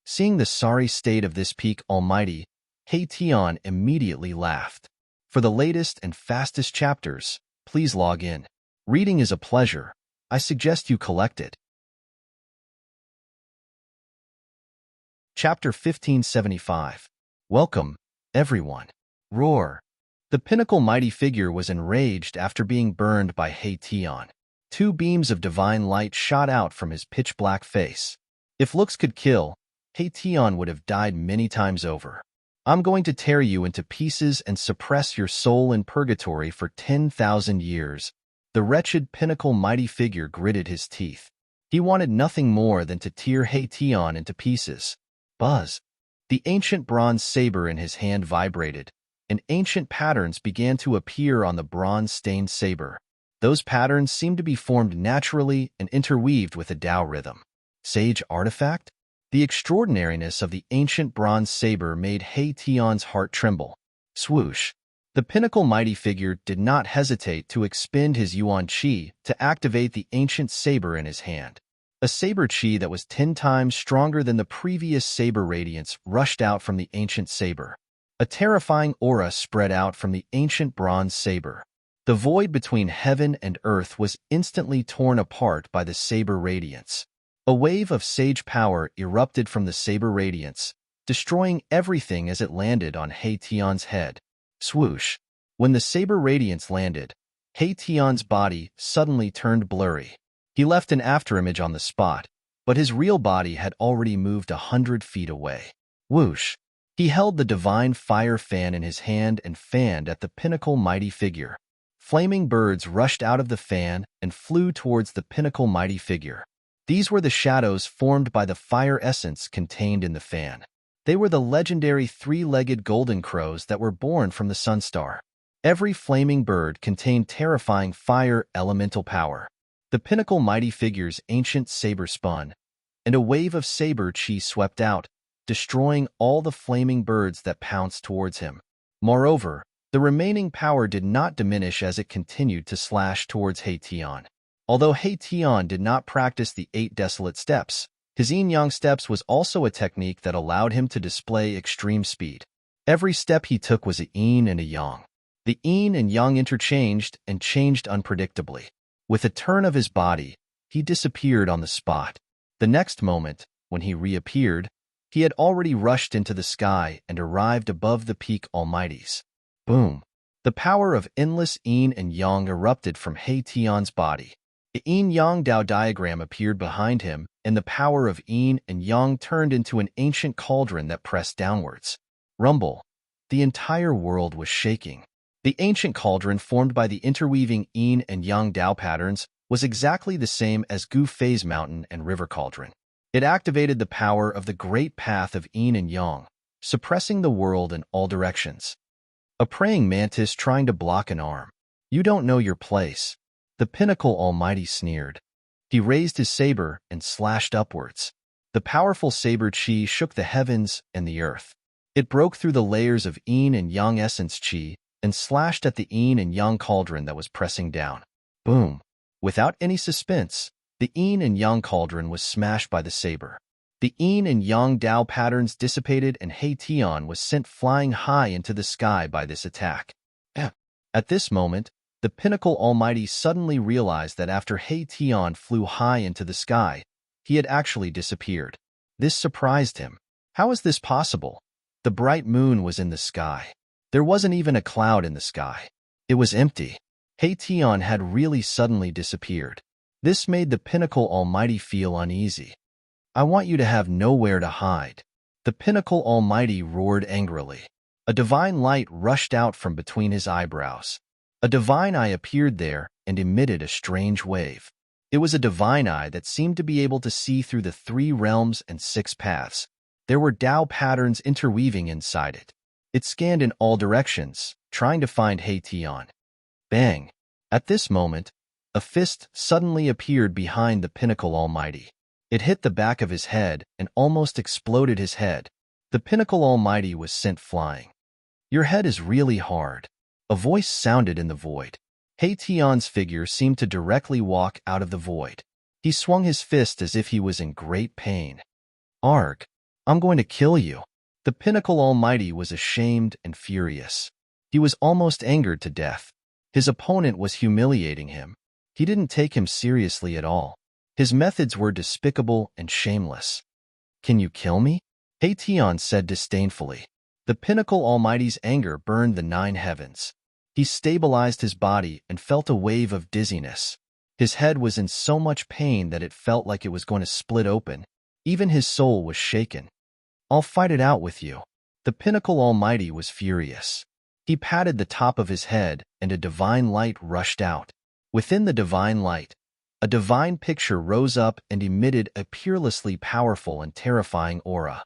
Seeing the sorry state of this Peak Almighty, Tian immediately laughed. For the latest and fastest chapters, please log in. Reading is a pleasure. I suggest you collect it. Chapter 1575. Welcome, everyone. Roar. The pinnacle mighty figure was enraged after being burned by Tian. Two beams of divine light shot out from his pitch-black face. If looks could kill, Haetion would have died many times over. I'm going to tear you into pieces and suppress your soul in purgatory for 10,000 years. The wretched pinnacle mighty figure gritted his teeth. He wanted nothing more than to tear Haetion into pieces. Buzz. The ancient bronze saber in his hand vibrated, and ancient patterns began to appear on the bronze-stained saber. Those patterns seemed to be formed naturally and interweaved with a Tao rhythm. Sage artifact? The extraordinariness of the ancient bronze saber made Haetion's heart tremble. Swoosh. The pinnacle mighty figure did not hesitate to expend his yuan qi to activate the ancient saber in his hand. A saber qi that was 10 times stronger than the previous saber radiance rushed out from the ancient saber. A terrifying aura spread out from the ancient bronze saber. The void between heaven and earth was instantly torn apart by the saber radiance. A wave of sage power erupted from the saber radiance, destroying everything as it landed on Haetion's head. Swoosh. When the saber radiance landed, Haetion's body suddenly turned blurry. He left an afterimage on the spot, but his real body had already moved 100 feet away. Whoosh. He held the divine fire fan in his hand and fanned at the pinnacle mighty figure. Flaming birds rushed out of the fan and flew towards the pinnacle mighty figure. These were the shadows formed by the fire essence contained in the fan. They were the legendary three-legged golden crows that were born from the sunstar. Every flaming bird contained terrifying fire elemental power. The pinnacle mighty figure's ancient saber spun, and a wave of saber qi swept out, destroying all the flaming birds that pounced towards him. Moreover, the remaining power did not diminish as it continued to slash towards Haetion. Although Haetion did not practice the 8 desolate steps, his yin-yang steps was also a technique that allowed him to display extreme speed. Every step he took was a yin and a yang. The yin and yang interchanged and changed unpredictably. With a turn of his body, he disappeared on the spot. The next moment, when he reappeared, he had already rushed into the sky and arrived above the peak almighties. Boom! The power of endless yin and yang erupted from Haetion's body. The yin-yang Tao diagram appeared behind him, and the power of yin and yang turned into an ancient cauldron that pressed downwards. Rumble. The entire world was shaking. The ancient cauldron formed by the interweaving yin and yang Tao patterns was exactly the same as Gu Fei's mountain and river cauldron. It activated the power of the great path of yin and yang, suppressing the world in all directions. A praying mantis trying to block an arm. You don't know your place. The pinnacle almighty sneered. He raised his saber and slashed upwards. The powerful saber qi shook the heavens and the earth. It broke through the layers of yin and yang essence qi and slashed at the yin and yang cauldron that was pressing down. Boom! Without any suspense, the yin and yang cauldron was smashed by the saber. The yin and yang Tao patterns dissipated and Haetion was sent flying high into the sky by this attack. At this moment, the pinnacle almighty suddenly realized that after Haetion flew high into the sky, he had actually disappeared. This surprised him. How is this possible? The bright moon was in the sky. There wasn't even a cloud in the sky. It was empty. Haetion had really suddenly disappeared. This made the pinnacle almighty feel uneasy. I want you to have nowhere to hide. The pinnacle almighty roared angrily. A divine light rushed out from between his eyebrows. A divine eye appeared there and emitted a strange wave. It was a divine eye that seemed to be able to see through the 3 realms and 6 paths. There were Tao patterns interweaving inside it. It scanned in all directions, trying to find Haetion. Bang! At this moment, a fist suddenly appeared behind the pinnacle almighty. It hit the back of his head and almost exploded his head. The pinnacle almighty was sent flying. Your head is really hard. A voice sounded in the void. Haetion's figure seemed to directly walk out of the void. He swung his fist as if he was in great pain. Arg! I'm going to kill you. The pinnacle almighty was ashamed and furious. He was almost angered to death. His opponent was humiliating him. He didn't take him seriously at all. His methods were despicable and shameless. Can you kill me? Haetion said disdainfully. The pinnacle almighty's anger burned the 9 heavens. He stabilized his body and felt a wave of dizziness. His head was in so much pain that it felt like it was going to split open. Even his soul was shaken. I'll fight it out with you. The pinnacle almighty was furious. He patted the top of his head, and a divine light rushed out. Within the divine light, a divine picture rose up and emitted a peerlessly powerful and terrifying aura.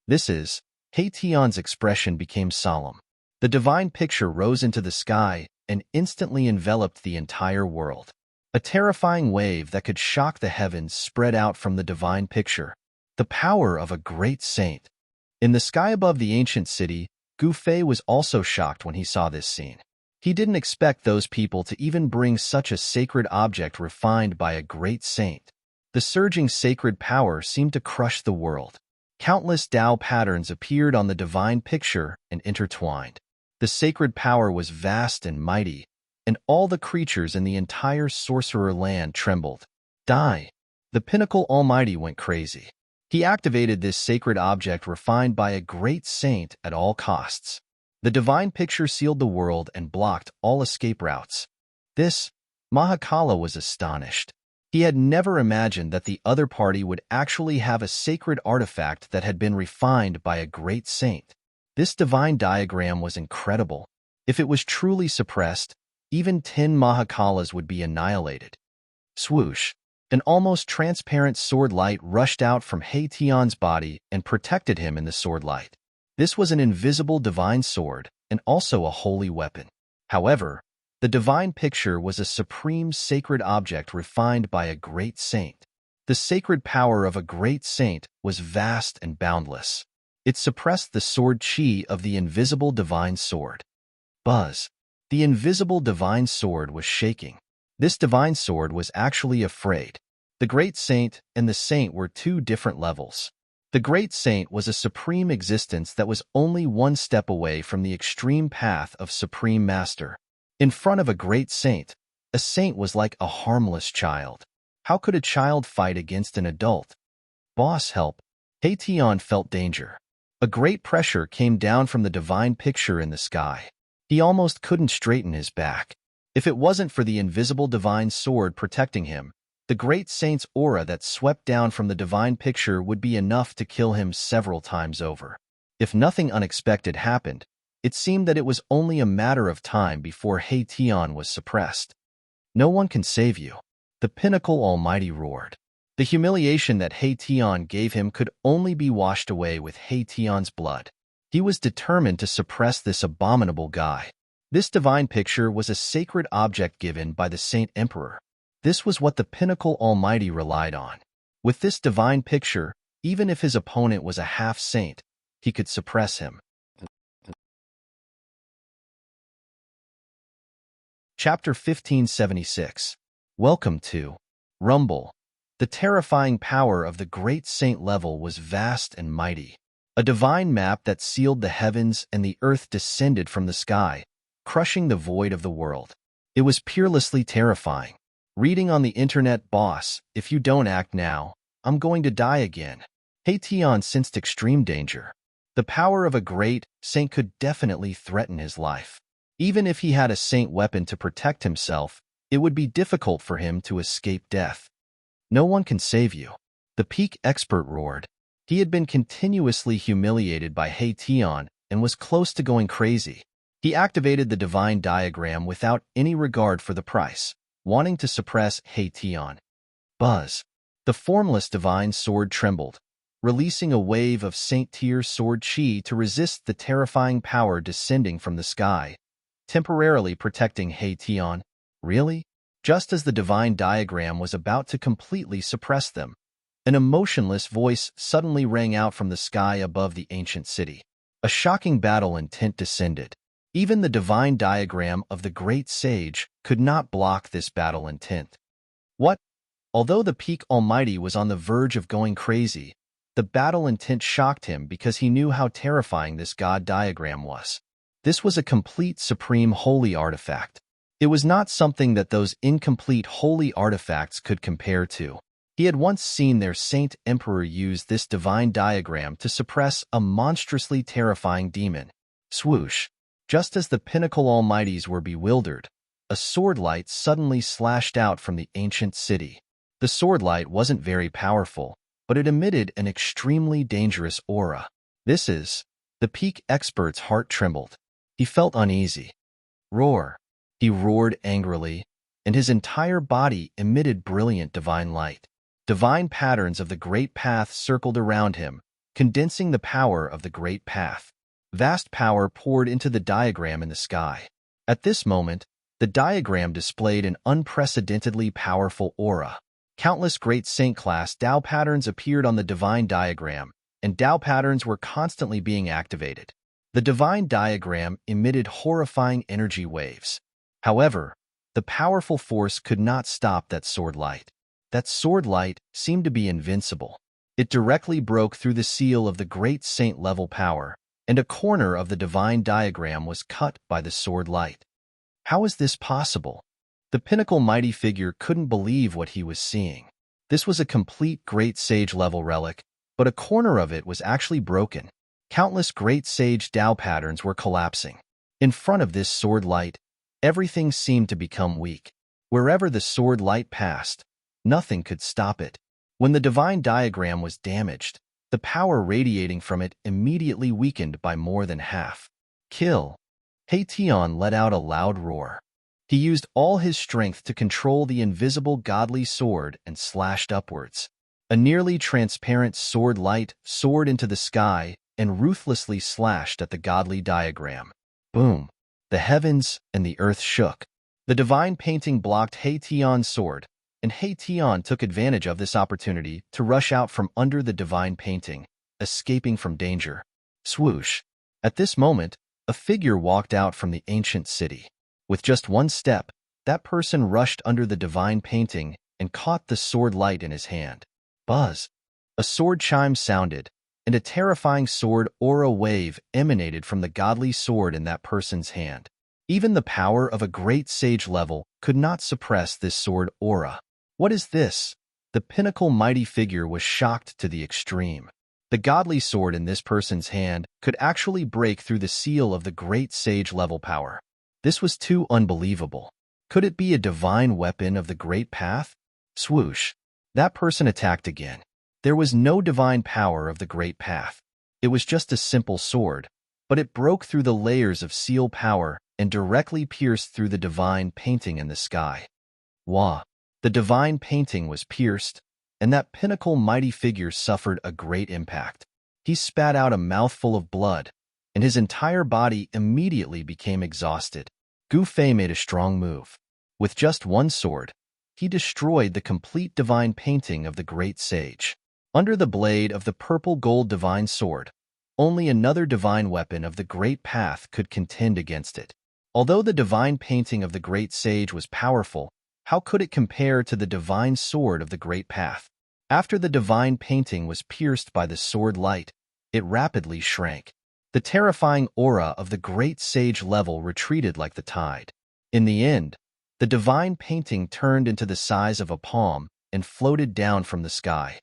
Heition's expression became solemn. The divine picture rose into the sky and instantly enveloped the entire world. A terrifying wave that could shock the heavens spread out from the divine picture. The power of a great saint. In the sky above the ancient city, Gu Fei was also shocked when he saw this scene. He didn't expect those people to even bring such a sacred object refined by a great saint. The surging sacred power seemed to crush the world. Countless Tao patterns appeared on the divine picture and intertwined. The sacred power was vast and mighty, and all the creatures in the entire sorcerer land trembled. Die! The pinnacle almighty went crazy. He activated this sacred object refined by a great saint at all costs. The divine picture sealed the world and blocked all escape routes. Mahakala was astonished. He had never imagined that the other party would actually have a sacred artifact that had been refined by a great saint. This divine diagram was incredible. If it was truly suppressed, even 10 Mahakalas would be annihilated. Swoosh! An almost transparent sword light rushed out from Heition's body and protected him in the sword light. This was an invisible divine sword and also a holy weapon. However, the divine picture was a supreme sacred object refined by a great saint. The sacred power of a great saint was vast and boundless. It suppressed the sword chi of the invisible divine sword. Buzz! The invisible divine sword was shaking. This divine sword was actually afraid. The great saint and the saint were two different levels. The great saint was a supreme existence that was only one step away from the extreme path of supreme master. In front of a great saint, a saint was like a harmless child. How could a child fight against an adult? Boss, help! Heition felt danger. A great pressure came down from the divine picture in the sky. He almost couldn't straighten his back. If it wasn't for the invisible divine sword protecting him, the great saint's aura that swept down from the divine picture would be enough to kill him several times over. If nothing unexpected happened, it seemed that it was only a matter of time before Heition was suppressed. No one can save you. The pinnacle almighty roared. The humiliation that Heition gave him could only be washed away with Heition's blood. He was determined to suppress this abominable guy. This divine picture was a sacred object given by the Saint Emperor. This was what the pinnacle almighty relied on. With this divine picture, even if his opponent was a half-saint, he could suppress him. Chapter 1576. Welcome to Rumble. The terrifying power of the great saint level was vast and mighty. A divine map that sealed the heavens and the earth descended from the sky, crushing the void of the world. It was peerlessly terrifying. Reading on the internet, boss, if you don't act now, I'm going to die again. Heition sensed extreme danger. The power of a great saint could definitely threaten his life. Even if he had a saint weapon to protect himself, it would be difficult for him to escape death. No one can save you. The peak expert roared. He had been continuously humiliated by Heition and was close to going crazy. He activated the divine diagram without any regard for the price, wanting to suppress Heition. Buzz! The formless divine sword trembled, releasing a wave of saint-tier sword chi to resist the terrifying power descending from the sky, temporarily protecting Heition. Really? Just as the divine diagram was about to completely suppress them, an emotionless voice suddenly rang out from the sky above the ancient city. A shocking battle intent descended. Even the divine diagram of the great sage could not block this battle intent. What? Although the peak almighty was on the verge of going crazy, the battle intent shocked him because he knew how terrifying this god diagram was. This was a complete supreme holy artifact. It was not something that those incomplete holy artifacts could compare to. He had once seen their Saint Emperor use this divine diagram to suppress a monstrously terrifying demon. Swoosh! Just as the pinnacle almighties were bewildered, a sword light suddenly slashed out from the ancient city. The sword light wasn't very powerful, but it emitted an extremely dangerous aura. This is. The peak expert's heart trembled. He felt uneasy. Roar. He roared angrily, and his entire body emitted brilliant divine light. Divine patterns of the Great Path circled around him, condensing the power of the Great Path. Vast power poured into the diagram in the sky. At this moment, the diagram displayed an unprecedentedly powerful aura. Countless great saint-class Tao patterns appeared on the divine diagram, and Tao patterns were constantly being activated. The divine diagram emitted horrifying energy waves. However, the powerful force could not stop that sword light. That sword light seemed to be invincible. It directly broke through the seal of the great saint-level power, and a corner of the divine diagram was cut by the sword light. How is this possible? The pinnacle mighty figure couldn't believe what he was seeing. This was a complete great sage-level relic, but a corner of it was actually broken. Countless great sage Tao patterns were collapsing. In front of this sword light, everything seemed to become weak. Wherever the sword light passed, nothing could stop it. When the divine diagram was damaged, the power radiating from it immediately weakened by more than half. Kill! Heition let out a loud roar. He used all his strength to control the invisible godly sword and slashed upwards. A nearly transparent sword light soared into the sky and ruthlessly slashed at the godly diagram. Boom! The heavens and the earth shook. The divine painting blocked Heition's sword, and Heition took advantage of this opportunity to rush out from under the divine painting, escaping from danger. Swoosh! At this moment, a figure walked out from the ancient city. With just one step, that person rushed under the divine painting and caught the sword light in his hand. Buzz! A sword chime sounded, and a terrifying sword aura wave emanated from the godly sword in that person's hand. Even the power of a great sage level could not suppress this sword aura. What is this? The pinnacle mighty figure was shocked to the extreme. The godly sword in this person's hand could actually break through the seal of the great sage level power. This was too unbelievable. Could it be a divine weapon of the Great Path? Swoosh! That person attacked again. There was no divine power of the Great Path. It was just a simple sword, but it broke through the layers of seal power and directly pierced through the divine painting in the sky. Wah! The divine painting was pierced, and that pinnacle mighty figure suffered a great impact. He spat out a mouthful of blood, and his entire body immediately became exhausted. Gu Fei made a strong move. With just one sword, he destroyed the complete divine painting of the great sage. Under the blade of the purple-gold divine sword, only another divine weapon of the Great Path could contend against it. Although the divine painting of the great sage was powerful, how could it compare to the divine sword of the Great Path? After the divine painting was pierced by the sword light, it rapidly shrank. The terrifying aura of the great sage level retreated like the tide. In the end, the divine painting turned into the size of a palm and floated down from the sky.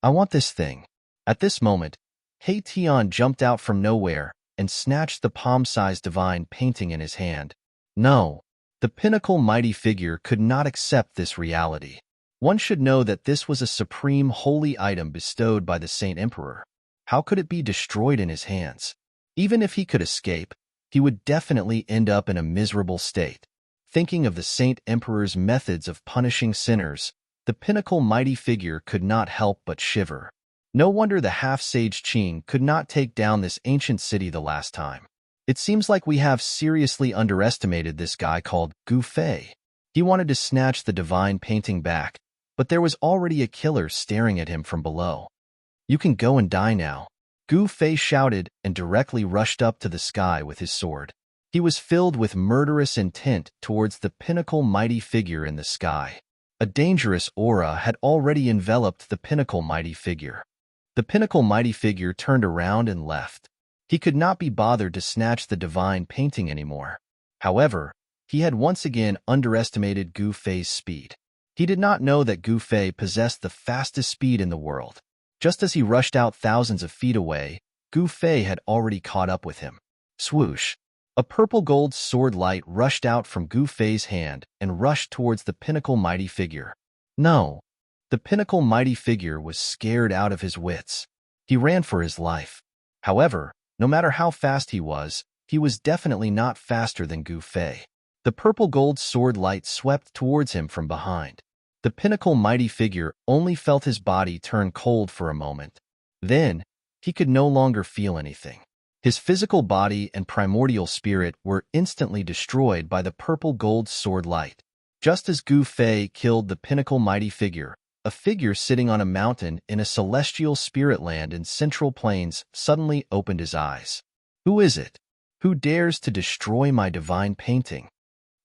I want this thing. At this moment, Heition jumped out from nowhere and snatched the palm-sized divine painting in his hand. No, the pinnacle mighty figure could not accept this reality. One should know that this was a supreme holy item bestowed by the Saint Emperor. How could it be destroyed in his hands? Even if he could escape, he would definitely end up in a miserable state. Thinking of the Saint Emperor's methods of punishing sinners, the pinnacle mighty figure could not help but shiver. No wonder the half-sage Qing could not take down this ancient city the last time. It seems like we have seriously underestimated this guy called Gu Fei. He wanted to snatch the divine painting back, but there was already a killer staring at him from below. You can go and die now. Gu Fei shouted and directly rushed up to the sky with his sword. He was filled with murderous intent towards the pinnacle mighty figure in the sky. A dangerous aura had already enveloped the pinnacle mighty figure. The pinnacle mighty figure turned around and left. He could not be bothered to snatch the divine painting anymore. However, he had once again underestimated Gu Fei's speed. He did not know that Gu Fei possessed the fastest speed in the world. Just as he rushed out thousands of feet away, Gu Fei had already caught up with him. Swoosh! A purple-gold sword light rushed out from Gu Fei's hand and rushed towards the pinnacle mighty figure. No! The pinnacle mighty figure was scared out of his wits. He ran for his life. However, no matter how fast he was definitely not faster than Gu Fei. The purple gold sword light swept towards him from behind. The pinnacle mighty figure only felt his body turn cold for a moment. Then, he could no longer feel anything. His physical body and primordial spirit were instantly destroyed by the purple gold sword light. Just as Gu Fei killed the pinnacle mighty figure, a figure sitting on a mountain in a celestial spirit land in Central Plains suddenly opened his eyes. Who is it? Who dares to destroy my divine painting?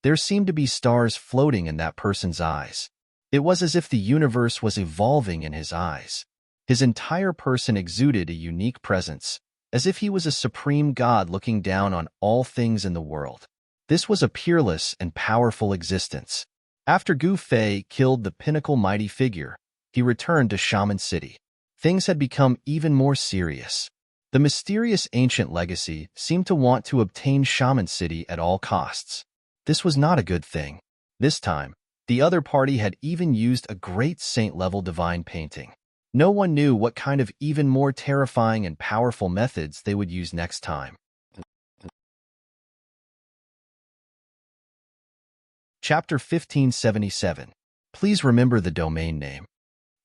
There seemed to be stars floating in that person's eyes. It was as if the universe was evolving in his eyes. His entire person exuded a unique presence, as if he was a supreme god looking down on all things in the world. This was a peerless and powerful existence. After Gu Fei killed the pinnacle mighty figure, he returned to Shaman City. Things had become even more serious. The mysterious ancient legacy seemed to want to obtain Shaman City at all costs. This was not a good thing. This time, the other party had even used a great saint-level divine painting. No one knew what kind of even more terrifying and powerful methods they would use next time. Chapter 1577. Please remember the domain name.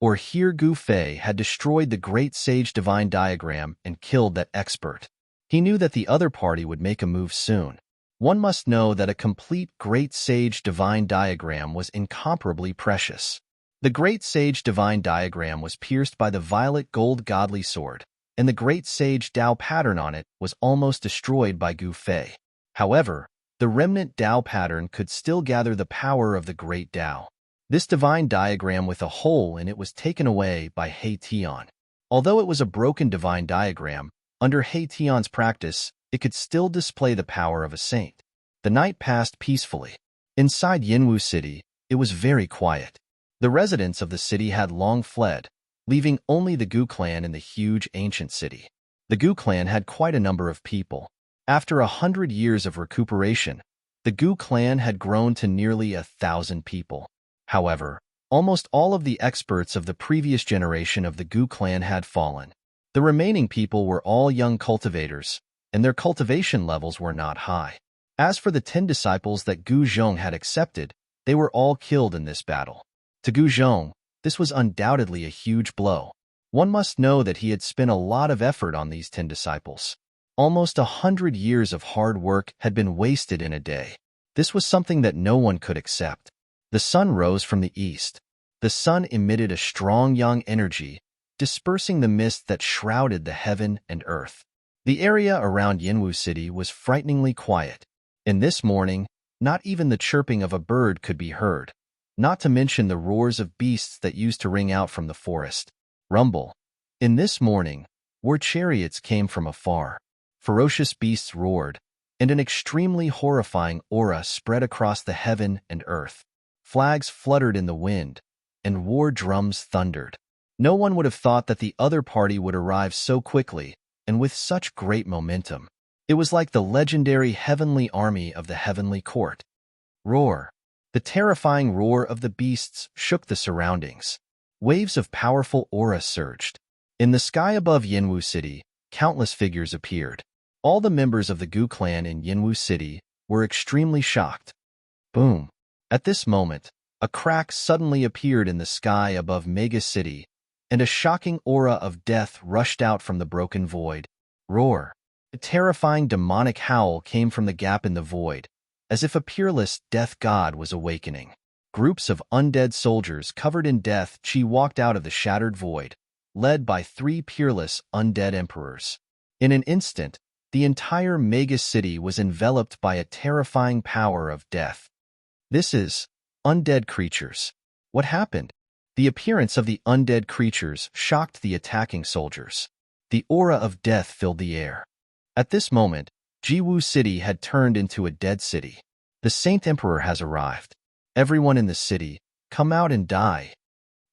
Or here Gu Fei had destroyed the great sage divine diagram and killed that expert. He knew that the other party would make a move soon. One must know that a complete great sage divine diagram was incomparably precious. The great sage divine diagram was pierced by the violet gold godly sword, and the great sage Dao pattern on it was almost destroyed by Gu Fei. However, the remnant Dao pattern could still gather the power of the great Dao. This divine diagram with a hole in it was taken away by He Tian. Although it was a broken divine diagram, under He Tian's practice, it could still display the power of a saint. The night passed peacefully. Inside Yinwu City, it was very quiet. The residents of the city had long fled, leaving only the Gu clan in the huge ancient city. The Gu clan had quite a number of people. After 100 years of recuperation, the Gu clan had grown to nearly 1,000 people. However, almost all of the experts of the previous generation of the Gu clan had fallen. The remaining people were all young cultivators, and their cultivation levels were not high. As for the 10 disciples that Gu Zhong had accepted, they were all killed in this battle. To Gu Zhong, this was undoubtedly a huge blow. One must know that he had spent a lot of effort on these 10 disciples. Almost 100 years of hard work had been wasted in a day. This was something that no one could accept. The sun rose from the east. The sun emitted a strong yang energy, dispersing the mist that shrouded the heaven and earth. The area around Yinwu City was frighteningly quiet. In this morning, not even the chirping of a bird could be heard, not to mention the roars of beasts that used to ring out from the forest. Rumble. In this morning, war chariots came from afar. Ferocious beasts roared, and an extremely horrifying aura spread across the heaven and earth. Flags fluttered in the wind, and war drums thundered. No one would have thought that the other party would arrive so quickly, and with such great momentum. It was like the legendary heavenly army of the heavenly court. Roar. The terrifying roar of the beasts shook the surroundings. Waves of powerful aura surged. In the sky above Yinwu City, countless figures appeared. All the members of the Gu clan in Yinwu City were extremely shocked. Boom. At this moment, a crack suddenly appeared in the sky above Mega City, and a shocking aura of death rushed out from the broken void. Roar. A terrifying demonic howl came from the gap in the void, as if a peerless death god was awakening. Groups of undead soldiers covered in death chi walked out of the shattered void, led by 3 peerless undead emperors. In an instant, the entire Mega City was enveloped by a terrifying power of death. This is undead creatures. What happened? The appearance of the undead creatures shocked the attacking soldiers. The aura of death filled the air. At this moment, Jiwu City had turned into a dead city. The Saint Emperor has arrived. Everyone in the city, come out and die.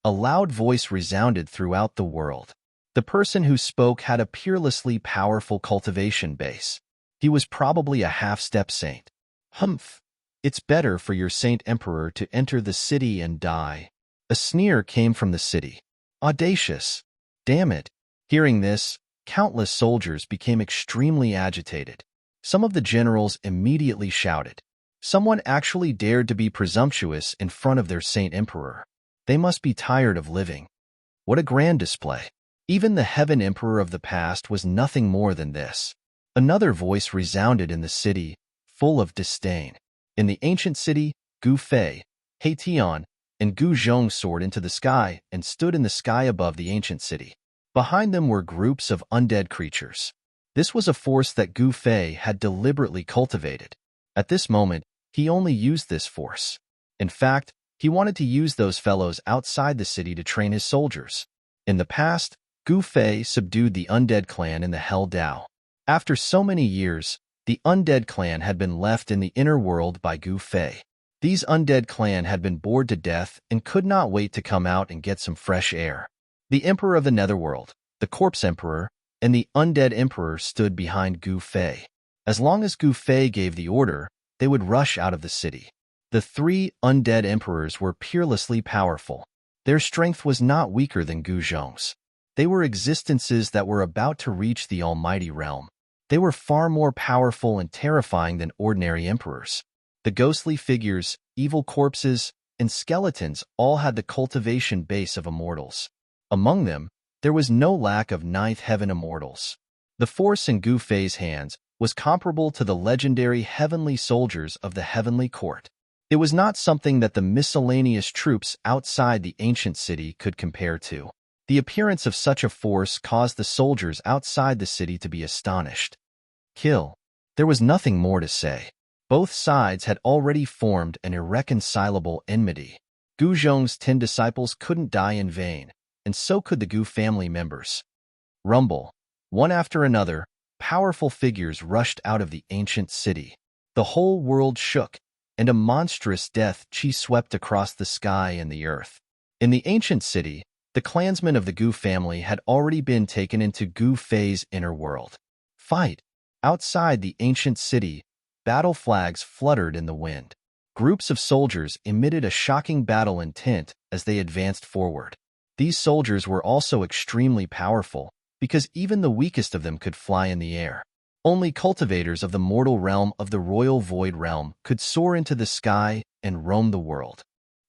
A loud voice resounded throughout the world. The person who spoke had a peerlessly powerful cultivation base. He was probably a half-step saint. Humph! It's better for your Saint Emperor to enter the city and die. A sneer came from the city. Audacious! Damn it! Hearing this, countless soldiers became extremely agitated. Some of the generals immediately shouted. Someone actually dared to be presumptuous in front of their Saint Emperor. They must be tired of living. What a grand display! Even the Heaven Emperor of the past was nothing more than this. Another voice resounded in the city, full of disdain. In the ancient city, Gu Fei, He Tian, and Gu Zhong soared into the sky and stood in the sky above the ancient city. Behind them were groups of undead creatures. This was a force that Gu Fei had deliberately cultivated. At this moment, he only used this force. In fact, he wanted to use those fellows outside the city to train his soldiers. In the past, Gu Fei subdued the undead clan in the Hell Dao. After so many years, the undead clan had been left in the inner world by Gu Fei. These undead clan had been bored to death and could not wait to come out and get some fresh air. The Emperor of the Netherworld, the Corpse Emperor, and the Undead Emperor stood behind Gu Fei. As long as Gu Fei gave the order, they would rush out of the city. The three undead emperors were peerlessly powerful. Their strength was not weaker than Gu Zhong's. They were existences that were about to reach the almighty realm. They were far more powerful and terrifying than ordinary emperors. The ghostly figures, evil corpses, and skeletons all had the cultivation base of immortals. Among them, there was no lack of ninth heaven immortals. The force in Gu Fei's hands was comparable to the legendary heavenly soldiers of the heavenly court. It was not something that the miscellaneous troops outside the ancient city could compare to. The appearance of such a force caused the soldiers outside the city to be astonished. Kill. There was nothing more to say. Both sides had already formed an irreconcilable enmity. Gu Zhong's 10 disciples couldn't die in vain, and so could the Gu family members. Rumble. One after another, powerful figures rushed out of the ancient city. The whole world shook, and a monstrous death chi swept across the sky and the earth. In the ancient city, the clansmen of the Gu family had already been taken into Gu Fei's inner world. Fight! Outside the ancient city, battle flags fluttered in the wind. Groups of soldiers emitted a shocking battle intent as they advanced forward. These soldiers were also extremely powerful, because even the weakest of them could fly in the air. Only cultivators of the mortal realm of the royal void realm could soar into the sky and roam the world.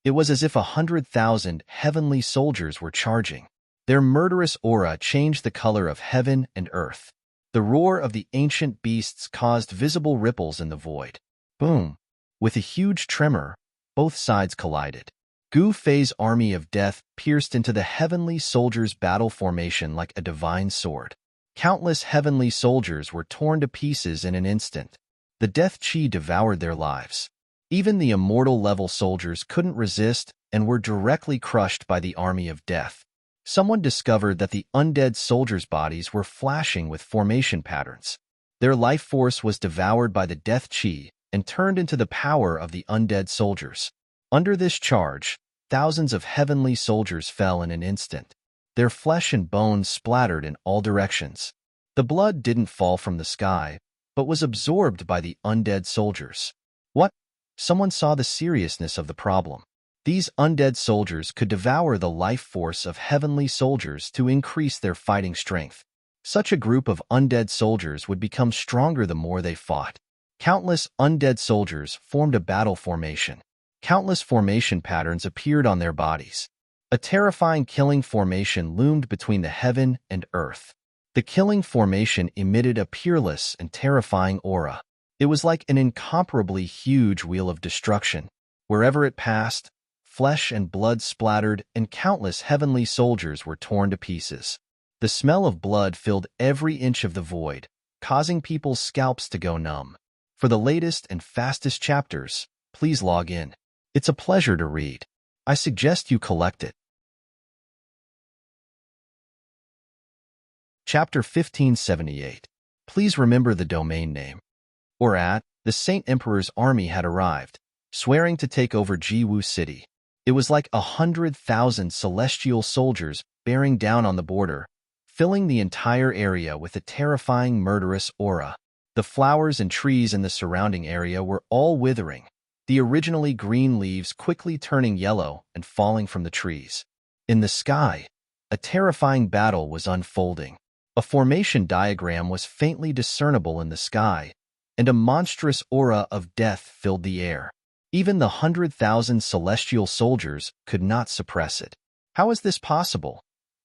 It was as if 100,000 heavenly soldiers were charging. Their murderous aura changed the color of heaven and earth. The roar of the ancient beasts caused visible ripples in the void. Boom! With a huge tremor, both sides collided. Gu Fei's army of death pierced into the heavenly soldiers' battle formation like a divine sword. Countless heavenly soldiers were torn to pieces in an instant. The death chi devoured their lives. Even the immortal-level soldiers couldn't resist and were directly crushed by the army of death. Someone discovered that the undead soldiers' bodies were flashing with formation patterns. Their life force was devoured by the death chi and turned into the power of the undead soldiers. Under this charge, thousands of heavenly soldiers fell in an instant. Their flesh and bones splattered in all directions. The blood didn't fall from the sky, but was absorbed by the undead soldiers. What? Someone saw the seriousness of the problem. These undead soldiers could devour the life force of heavenly soldiers to increase their fighting strength. Such a group of undead soldiers would become stronger the more they fought. Countless undead soldiers formed a battle formation. Countless formation patterns appeared on their bodies. A terrifying killing formation loomed between the heaven and earth. The killing formation emitted a peerless and terrifying aura. It was like an incomparably huge wheel of destruction. Wherever it passed, flesh and blood splattered, and countless heavenly soldiers were torn to pieces. The smell of blood filled every inch of the void, causing people's scalps to go numb. For the latest and fastest chapters, please log in. It's a pleasure to read. I suggest you collect it. Chapter 1578. Please remember the domain name. Or at, the Saint Emperor's army had arrived, swearing to take over Jiwu City. It was like 100,000 celestial soldiers bearing down on the border, filling the entire area with a terrifying murderous aura. The flowers and trees in the surrounding area were all withering, the originally green leaves quickly turning yellow and falling from the trees. In the sky, a terrifying battle was unfolding. A formation diagram was faintly discernible in the sky, and a monstrous aura of death filled the air. Even the 100,000 celestial soldiers could not suppress it. How is this possible?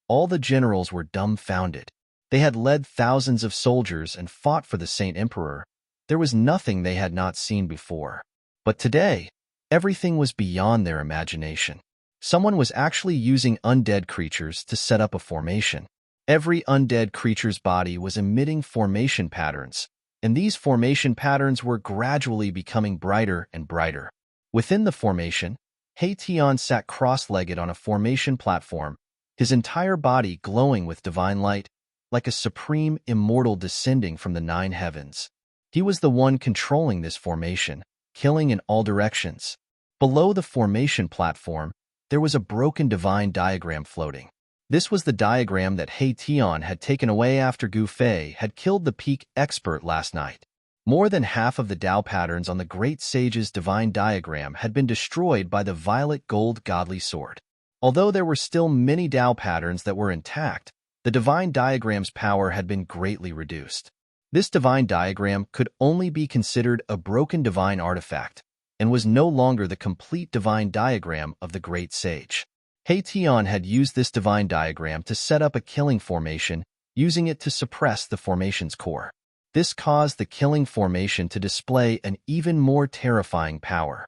All the generals were dumbfounded. They had led thousands of soldiers and fought for the Saint Emperor. There was nothing they had not seen before. But today, everything was beyond their imagination. Someone was actually using undead creatures to set up a formation. Every undead creature's body was emitting formation patterns, and these formation patterns were gradually becoming brighter and brighter. Within the formation, Haitian sat cross-legged on a formation platform, his entire body glowing with divine light, like a supreme immortal descending from the 9 heavens. He was the one controlling this formation, killing in all directions. Below the formation platform, there was a broken divine diagram floating. This was the diagram that Haitian had taken away after Gu Fei had killed the peak expert last night. More than half of the Tao patterns on the Great Sage's divine diagram had been destroyed by the violet gold godly sword. Although there were still many Tao patterns that were intact, the divine diagram's power had been greatly reduced. This divine diagram could only be considered a broken divine artifact, and was no longer the complete divine diagram of the Great Sage. Haitian had used this divine diagram to set up a killing formation, using it to suppress the formation's core. This caused the killing formation to display an even more terrifying power.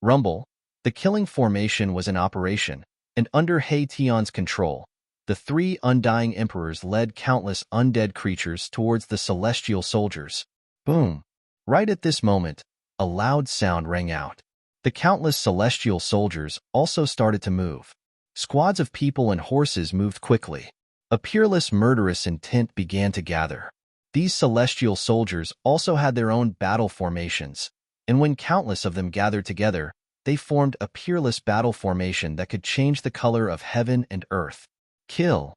Rumble, the killing formation was in operation, and under Haitian's control, the 3 undying emperors led countless undead creatures towards the celestial soldiers. Boom! Right at this moment, a loud sound rang out. The countless celestial soldiers also started to move. Squads of people and horses moved quickly. A peerless murderous intent began to gather. These celestial soldiers also had their own battle formations, and when countless of them gathered together, they formed a peerless battle formation that could change the color of heaven and earth. Kill.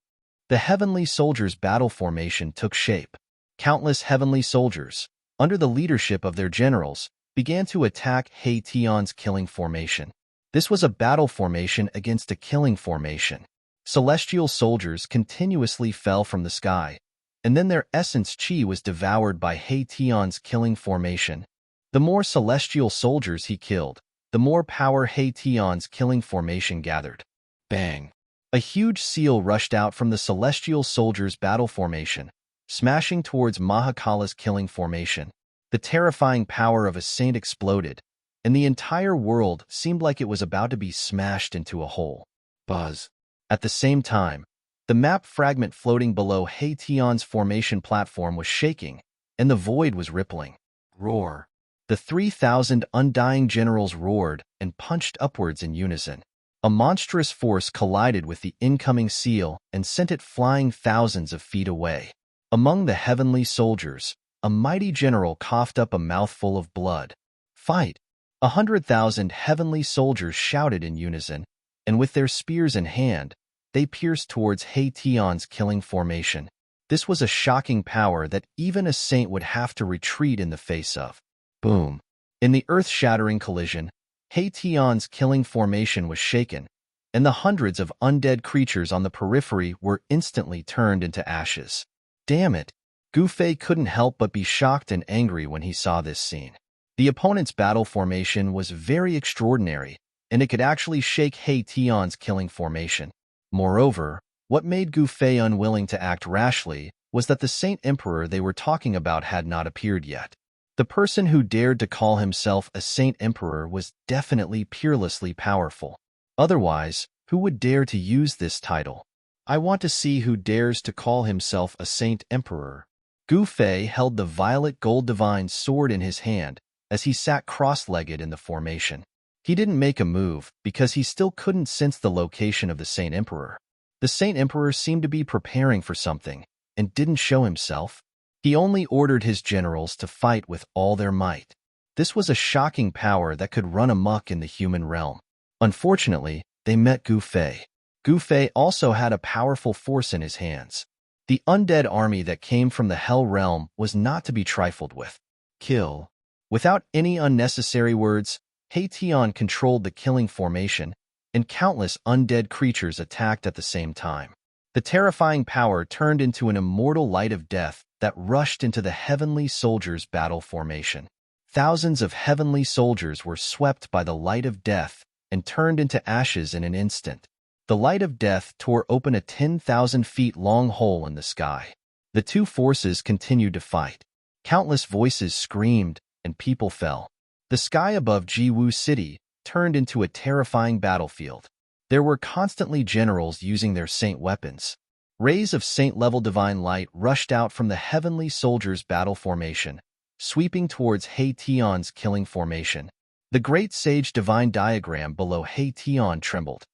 The heavenly soldiers' battle formation took shape. Countless heavenly soldiers, under the leadership of their generals, began to attack Haitian's killing formation. This was a battle formation against a killing formation. Celestial soldiers continuously fell from the sky, and then their essence chi was devoured by Haitian's killing formation. The more celestial soldiers he killed, the more power Haitian's killing formation gathered. Bang! A huge seal rushed out from the celestial soldiers' battle formation, smashing towards Mahakala's killing formation. The terrifying power of a saint exploded, and the entire world seemed like it was about to be smashed into a hole. Buzz. At the same time, the map fragment floating below Haitian's formation platform was shaking, and the void was rippling. Roar. The 3,000 undying generals roared and punched upwards in unison. A monstrous force collided with the incoming seal and sent it flying thousands of feet away. Among the heavenly soldiers, a mighty general coughed up a mouthful of blood. Fight! 100,000 heavenly soldiers shouted in unison, and with their spears in hand, they pierced towards Haitian's killing formation. This was a shocking power that even a saint would have to retreat in the face of. Boom! In the earth-shattering collision, Haitian's killing formation was shaken, and the hundreds of undead creatures on the periphery were instantly turned into ashes. Damn it! Gu Fei couldn't help but be shocked and angry when he saw this scene. The opponent's battle formation was very extraordinary, and it could actually shake Haitian's killing formation. Moreover, what made Gu Fei unwilling to act rashly was that the Saint Emperor they were talking about had not appeared yet. The person who dared to call himself a Saint Emperor was definitely peerlessly powerful. Otherwise, who would dare to use this title? I want to see who dares to call himself a Saint Emperor. Gu Fei held the violet gold divine sword in his hand as he sat cross-legged in the formation. He didn't make a move because he still couldn't sense the location of the Saint Emperor. The Saint Emperor seemed to be preparing for something and didn't show himself. He only ordered his generals to fight with all their might. This was a shocking power that could run amok in the human realm. Unfortunately, they met Gu Fei. Gu Fei also had a powerful force in his hands. The undead army that came from the Hell Realm was not to be trifled with. Kill. Without any unnecessary words, Haitian controlled the killing formation, and countless undead creatures attacked at the same time. The terrifying power turned into an immortal light of death that rushed into the heavenly soldiers' battle formation. Thousands of heavenly soldiers were swept by the light of death and turned into ashes in an instant. The light of death tore open a 10,000 feet long hole in the sky. The two forces continued to fight. Countless voices screamed, and people fell. The sky above Jiwu City turned into a terrifying battlefield. There were constantly generals using their saint weapons. Rays of saint-level divine light rushed out from the heavenly soldiers' battle formation, sweeping towards He-Tion's killing formation. The Great Sage divine diagram below He-Tion trembled.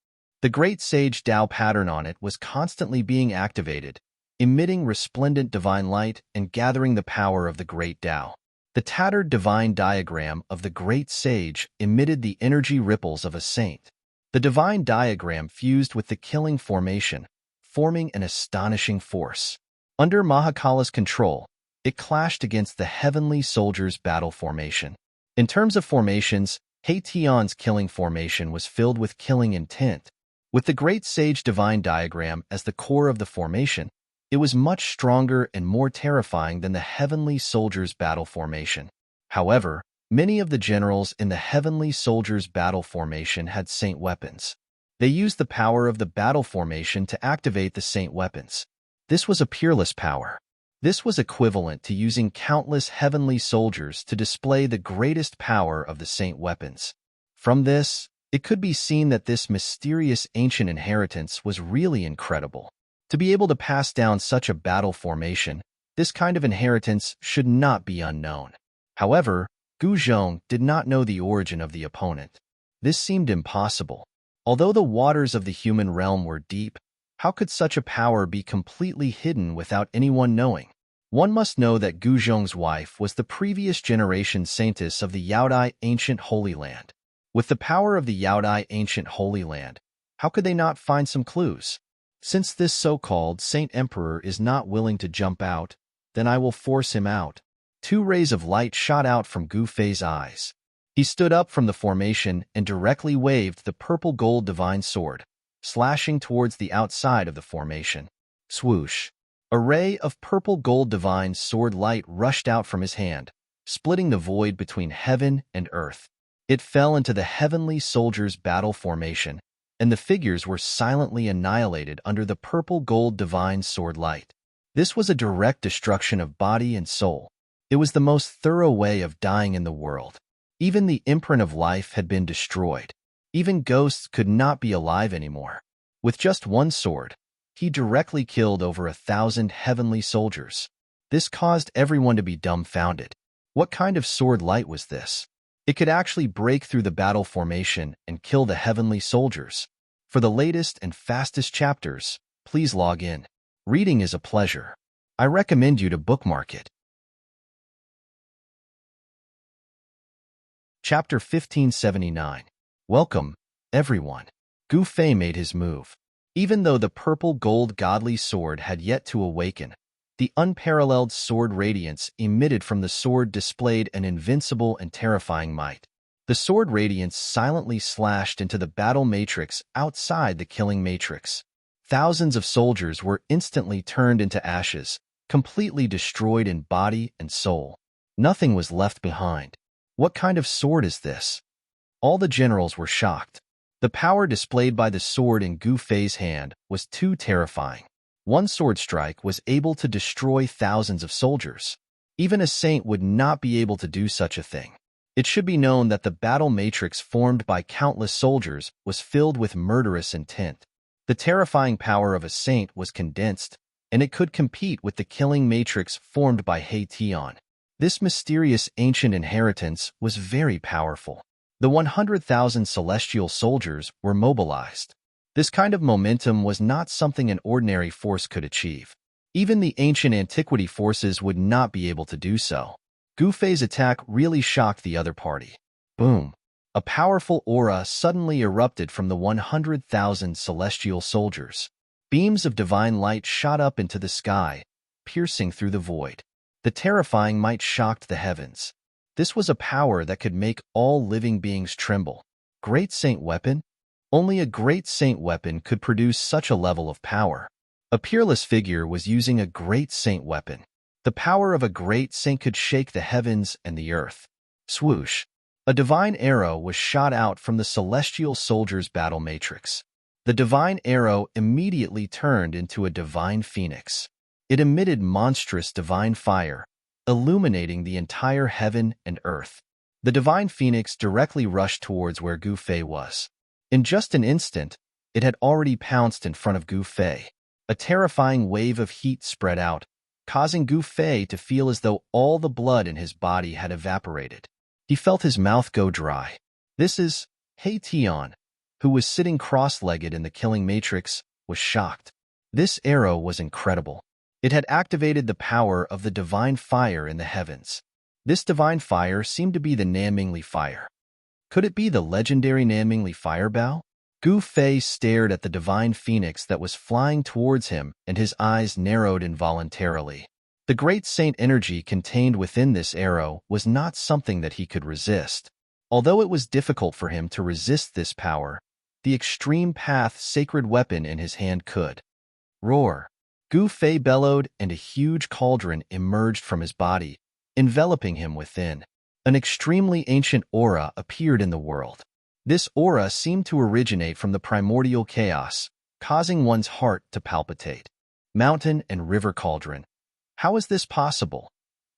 The Great Sage Tao pattern on it was constantly being activated, emitting resplendent divine light and gathering the power of the Great Tao. The tattered divine diagram of the Great Sage emitted the energy ripples of a saint. The divine diagram fused with the killing formation, forming an astonishing force. Under Mahakala's control, it clashed against the heavenly soldiers' battle formation. In terms of formations, He-Tion's killing formation was filled with killing intent. With the Great Sage divine diagram as the core of the formation, it was much stronger and more terrifying than the heavenly soldiers' battle formation. However, many of the generals in the heavenly soldiers' battle formation had saint weapons. They used the power of the battle formation to activate the saint weapons. This was a peerless power. This was equivalent to using countless heavenly soldiers to display the greatest power of the saint weapons. From this, it could be seen that this mysterious ancient inheritance was really incredible. To be able to pass down such a battle formation, this kind of inheritance should not be unknown. However, Gu Zhong did not know the origin of the opponent. This seemed impossible. Although the waters of the human realm were deep, how could such a power be completely hidden without anyone knowing? One must know that Gu Zhong's wife was the previous generation saintess of the Yaodai ancient Holy Land. With the power of the Yaodai ancient Holy Land, how could they not find some clues? Since this so-called Saint Emperor is not willing to jump out, then I will force him out. Two rays of light shot out from Gu Fei's eyes. He stood up from the formation and directly waved the purple-gold divine sword, slashing towards the outside of the formation. Swoosh! A ray of purple-gold divine sword light rushed out from his hand, splitting the void between heaven and earth. It fell into the heavenly soldiers' battle formation, and the figures were silently annihilated under the purple-gold divine sword light. This was a direct destruction of body and soul. It was the most thorough way of dying in the world. Even the imprint of life had been destroyed. Even ghosts could not be alive anymore. With just one sword, he directly killed over 1,000 heavenly soldiers. This caused everyone to be dumbfounded. What kind of sword light was this? It could actually break through the battle formation and kill the heavenly soldiers. For the latest and fastest chapters, please log in. Reading is a pleasure. I recommend you to bookmark it. Chapter 1579. Welcome, everyone. Gu Fei made his move. Even though the purple-gold godly sword had yet to awaken, the unparalleled sword radiance emitted from the sword displayed an invincible and terrifying might. The sword radiance silently slashed into the battle matrix outside the killing matrix. Thousands of soldiers were instantly turned into ashes, completely destroyed in body and soul. Nothing was left behind. What kind of sword is this? All the generals were shocked. The power displayed by the sword in Gu Fei's hand was too terrifying. One sword strike was able to destroy thousands of soldiers. Even a saint would not be able to do such a thing. It should be known that the battle matrix formed by countless soldiers was filled with murderous intent. The terrifying power of a saint was condensed, and it could compete with the killing matrix formed by He-Tion. This mysterious ancient inheritance was very powerful. The 100,000 celestial soldiers were mobilized. This kind of momentum was not something an ordinary force could achieve. Even the ancient antiquity forces would not be able to do so. Gu Fei's attack really shocked the other party. Boom! A powerful aura suddenly erupted from the 100,000 celestial soldiers. Beams of divine light shot up into the sky, piercing through the void. The terrifying might shocked the heavens. This was a power that could make all living beings tremble. Great Saint Weapon? Only a great saint weapon could produce such a level of power. A peerless figure was using a great saint weapon. The power of a great saint could shake the heavens and the earth. Swoosh! A divine arrow was shot out from the celestial soldier's battle matrix. The divine arrow immediately turned into a divine phoenix. It emitted monstrous divine fire, illuminating the entire heaven and earth. The divine phoenix directly rushed towards where Gu Fei was. In just an instant, it had already pounced in front of Gu Fei. A terrifying wave of heat spread out, causing Gu Fei to feel as though all the blood in his body had evaporated. He felt his mouth go dry. This is He Tian, who was sitting cross-legged in the killing matrix, was shocked. This arrow was incredible. It had activated the power of the divine fire in the heavens. This divine fire seemed to be the Nanmingli fire. Could it be the legendary Nanmingli fire bow? Gu Fei stared at the divine phoenix that was flying towards him, and his eyes narrowed involuntarily. The great saint energy contained within this arrow was not something that he could resist. Although it was difficult for him to resist this power, the extreme path sacred weapon in his hand could. Roar! Gu Fei bellowed, and a huge cauldron emerged from his body, enveloping him within. An extremely ancient aura appeared in the world. This aura seemed to originate from the primordial chaos, causing one's heart to palpitate. Mountain and river cauldron. How is this possible?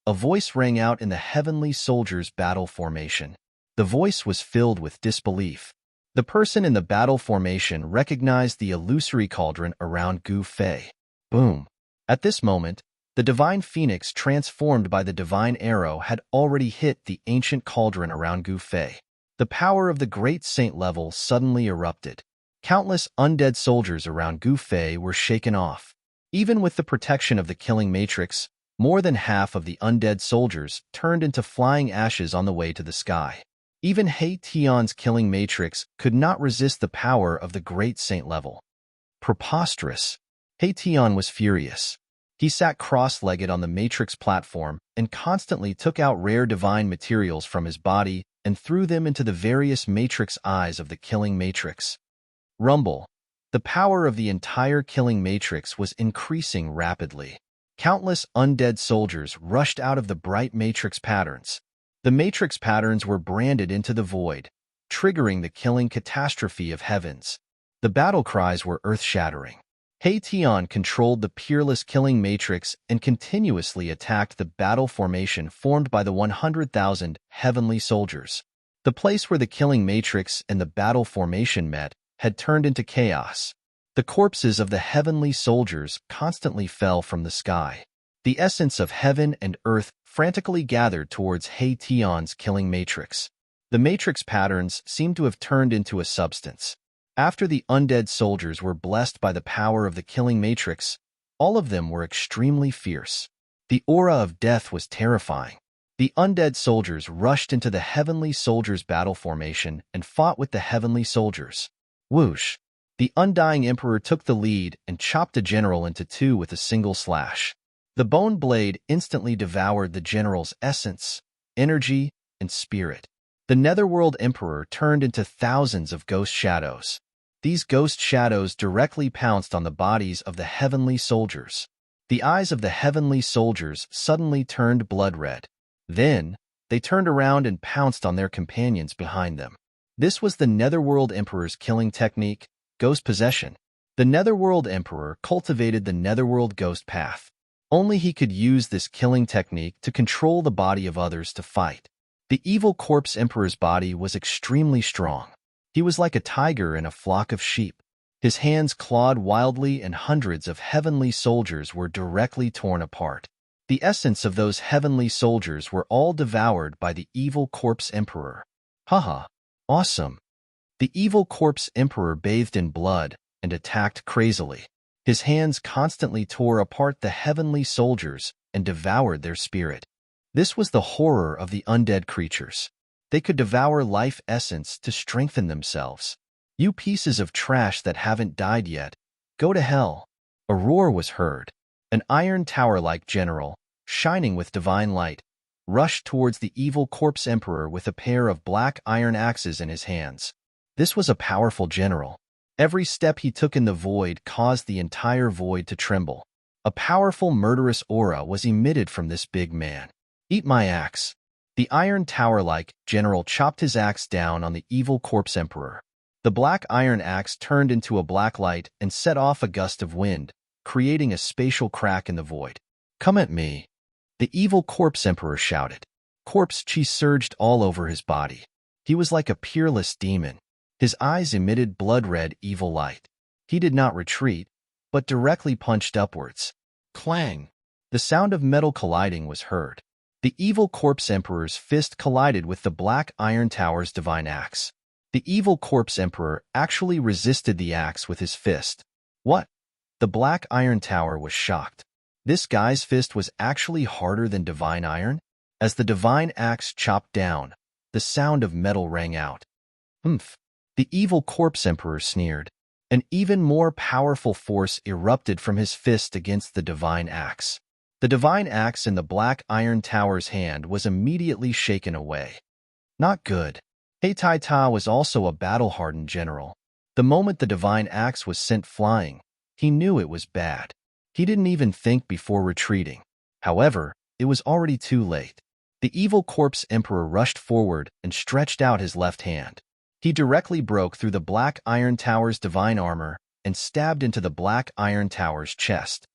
A voice rang out in the heavenly soldier's battle formation. The voice was filled with disbelief. The person in the battle formation recognized the illusory cauldron around Gu Fei. Boom! At this moment, the divine phoenix transformed by the divine arrow had already hit the ancient cauldron around Gu Fei. The power of the great saint level suddenly erupted. Countless undead soldiers around Gu Fei were shaken off. Even with the protection of the killing matrix, more than half of the undead soldiers turned into flying ashes on the way to the sky. Even He Tian's killing matrix could not resist the power of the great saint level. Preposterous! He Tian was furious. He sat cross-legged on the matrix platform and constantly took out rare divine materials from his body and threw them into the various matrix eyes of the killing matrix. Rumble! The power of the entire killing matrix was increasing rapidly. Countless undead soldiers rushed out of the bright matrix patterns. The matrix patterns were branded into the void, triggering the killing catastrophe of heavens. The battle cries were earth-shattering. He Tian controlled the peerless killing matrix and continuously attacked the battle formation formed by the 100,000 heavenly soldiers. The place where the killing matrix and the battle formation met had turned into chaos. The corpses of the heavenly soldiers constantly fell from the sky. The essence of heaven and earth frantically gathered towards He Tian's killing matrix. The matrix patterns seemed to have turned into a substance. After the undead soldiers were blessed by the power of the killing matrix, all of them were extremely fierce. The aura of death was terrifying. The undead soldiers rushed into the heavenly soldiers' battle formation and fought with the heavenly soldiers. Whoosh! The undying emperor took the lead and chopped a general into two with a single slash. The bone blade instantly devoured the general's essence, energy, and spirit. The netherworld emperor turned into thousands of ghost shadows. These ghost shadows directly pounced on the bodies of the heavenly soldiers. The eyes of the heavenly soldiers suddenly turned blood red. Then, they turned around and pounced on their companions behind them. This was the Netherworld Emperor's killing technique, ghost possession. The Netherworld Emperor cultivated the Netherworld Ghost Path. Only he could use this killing technique to control the body of others to fight. The evil corpse emperor's body was extremely strong. He was like a tiger in a flock of sheep. His hands clawed wildly and hundreds of heavenly soldiers were directly torn apart. The essence of those heavenly soldiers were all devoured by the evil corpse emperor. Haha. Awesome. The evil corpse emperor bathed in blood and attacked crazily. His hands constantly tore apart the heavenly soldiers and devoured their spirit. This was the horror of the undead creatures. They could devour life essence to strengthen themselves. You pieces of trash that haven't died yet, go to hell. A roar was heard. An iron tower-like general, shining with divine light, rushed towards the evil corpse emperor with a pair of black iron axes in his hands. This was a powerful general. Every step he took in the void caused the entire void to tremble. A powerful, murderous aura was emitted from this big man. "Eat my axe." The iron tower-like general chopped his axe down on the evil corpse emperor. The black iron axe turned into a black light and set off a gust of wind, creating a spatial crack in the void. "Come at me," the evil corpse emperor shouted. Corpse chi surged all over his body. He was like a peerless demon. His eyes emitted blood-red evil light. He did not retreat, but directly punched upwards. Clang! The sound of metal colliding was heard. The evil corpse emperor's fist collided with the black iron tower's divine axe. The evil corpse emperor actually resisted the axe with his fist. What? The black iron tower was shocked. This guy's fist was actually harder than divine iron? As the divine axe chopped down, the sound of metal rang out. "Humph!" The evil corpse emperor sneered. An even more powerful force erupted from his fist against the divine axe. The divine axe in the black iron tower's hand was immediately shaken away. Not good. Heitaita was also a battle-hardened general. The moment the divine axe was sent flying, he knew it was bad. He didn't even think before retreating. However, it was already too late. The evil corpse emperor rushed forward and stretched out his left hand. He directly broke through the black iron tower's divine armor and stabbed into the black iron tower's chest.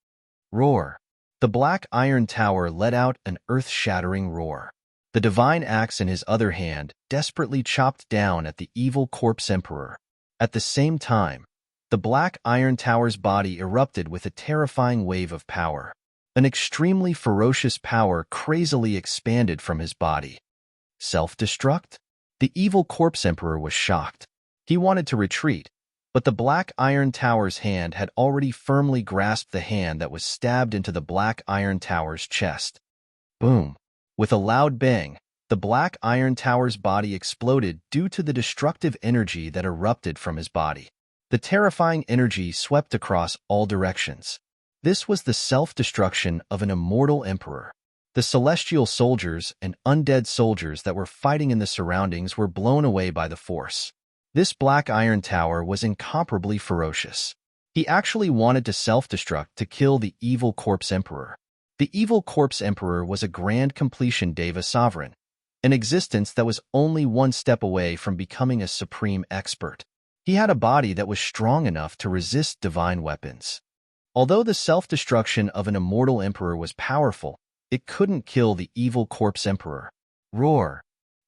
Roar! The black iron tower let out an earth-shattering roar. The divine axe in his other hand desperately chopped down at the evil corpse emperor. At the same time, the black iron tower's body erupted with a terrifying wave of power. An extremely ferocious power crazily expanded from his body. Self-destruct? The evil corpse emperor was shocked. He wanted to retreat, but the black iron tower's hand had already firmly grasped the hand that was stabbed into the black iron tower's chest. Boom! With a loud bang, the black iron tower's body exploded due to the destructive energy that erupted from his body. The terrifying energy swept across all directions. This was the self-destruction of an immortal emperor. The celestial soldiers and undead soldiers that were fighting in the surroundings were blown away by the force. This black iron tower was incomparably ferocious. He actually wanted to self-destruct to kill the evil corpse emperor. The evil corpse emperor was a grand completion deva sovereign, an existence that was only one step away from becoming a supreme expert. He had a body that was strong enough to resist divine weapons. Although the self-destruction of an immortal emperor was powerful, it couldn't kill the evil corpse emperor. Roar!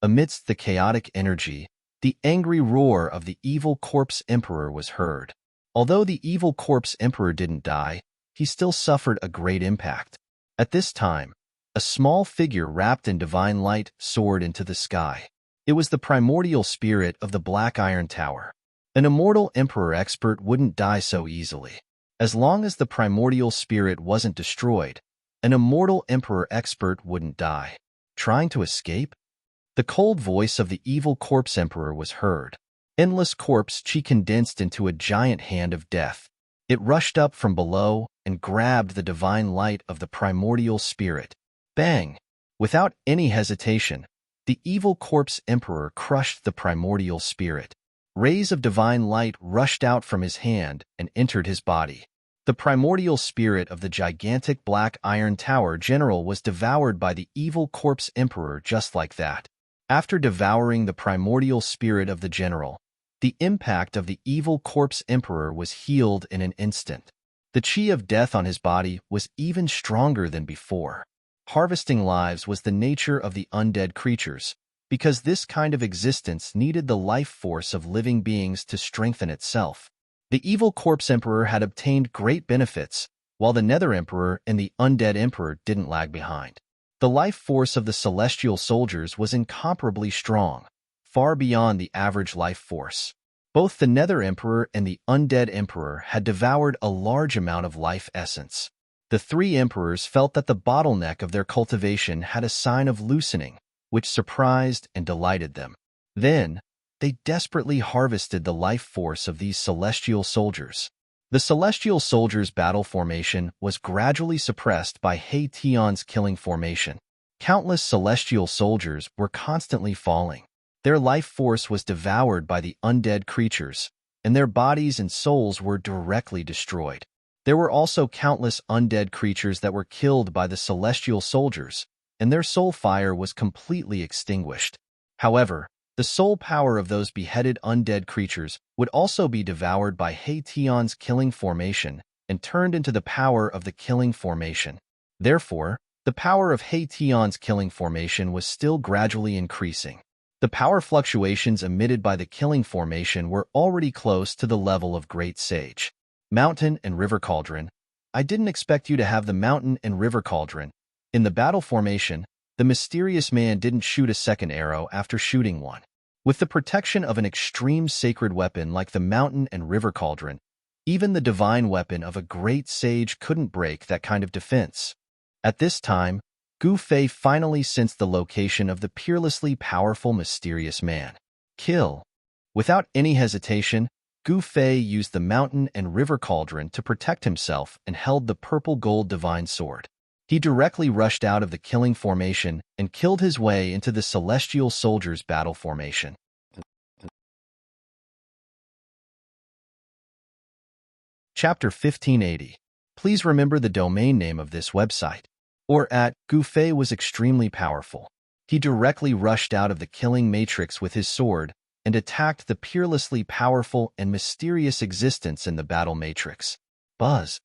Amidst the chaotic energy, the angry roar of the evil corpse emperor was heard. Although the evil corpse emperor didn't die, he still suffered a great impact. At this time, a small figure wrapped in divine light soared into the sky. It was the primordial spirit of the Black Iron Tower. An immortal emperor expert wouldn't die so easily. As long as the primordial spirit wasn't destroyed, an immortal emperor expert wouldn't die. Trying to escape? The cold voice of the evil corpse emperor was heard. Endless corpse chi condensed into a giant hand of death. It rushed up from below and grabbed the divine light of the primordial spirit. Bang! Without any hesitation, the evil corpse emperor crushed the primordial spirit. Rays of divine light rushed out from his hand and entered his body. The primordial spirit of the gigantic Black Iron Tower general was devoured by the evil corpse emperor just like that. After devouring the primordial spirit of the general, the impact of the evil corpse emperor was healed in an instant. The chi of death on his body was even stronger than before. Harvesting lives was the nature of the undead creatures, because this kind of existence needed the life force of living beings to strengthen itself. The evil corpse emperor had obtained great benefits, while the nether emperor and the undead emperor didn't lag behind. The life force of the celestial soldiers was incomparably strong, far beyond the average life force. Both the nether emperor and the undead emperor had devoured a large amount of life essence. The three emperors felt that the bottleneck of their cultivation had a sign of loosening, which surprised and delighted them. Then, they desperately harvested the life force of these celestial soldiers. The celestial soldiers' battle formation was gradually suppressed by Hei Tian's killing formation. Countless celestial soldiers were constantly falling. Their life force was devoured by the undead creatures, and their bodies and souls were directly destroyed. There were also countless undead creatures that were killed by the celestial soldiers, and their soul fire was completely extinguished. However, the soul power of those beheaded undead creatures would also be devoured by Hation's killing formation and turned into the power of the killing formation. Therefore, the power of Hation's killing formation was still gradually increasing. The power fluctuations emitted by the killing formation were already close to the level of Great Sage. Mountain and River Cauldron. I didn't expect you to have the Mountain and River Cauldron. In the battle formation, the mysterious man didn't shoot a second arrow after shooting one. With the protection of an extreme sacred weapon like the Mountain and River Cauldron, even the divine weapon of a great sage couldn't break that kind of defense. At this time, Gu Fei finally sensed the location of the peerlessly powerful mysterious man. Kill. Without any hesitation, Gu Fei used the Mountain and River Cauldron to protect himself and held the purple gold divine sword. He directly rushed out of the killing formation and killed his way into the celestial soldiers' battle formation. Chapter 1580. Please remember the domain name of this website. Or at Gu Fei was extremely powerful. He directly rushed out of the killing matrix with his sword and attacked the peerlessly powerful and mysterious existence in the battle matrix. Buzz.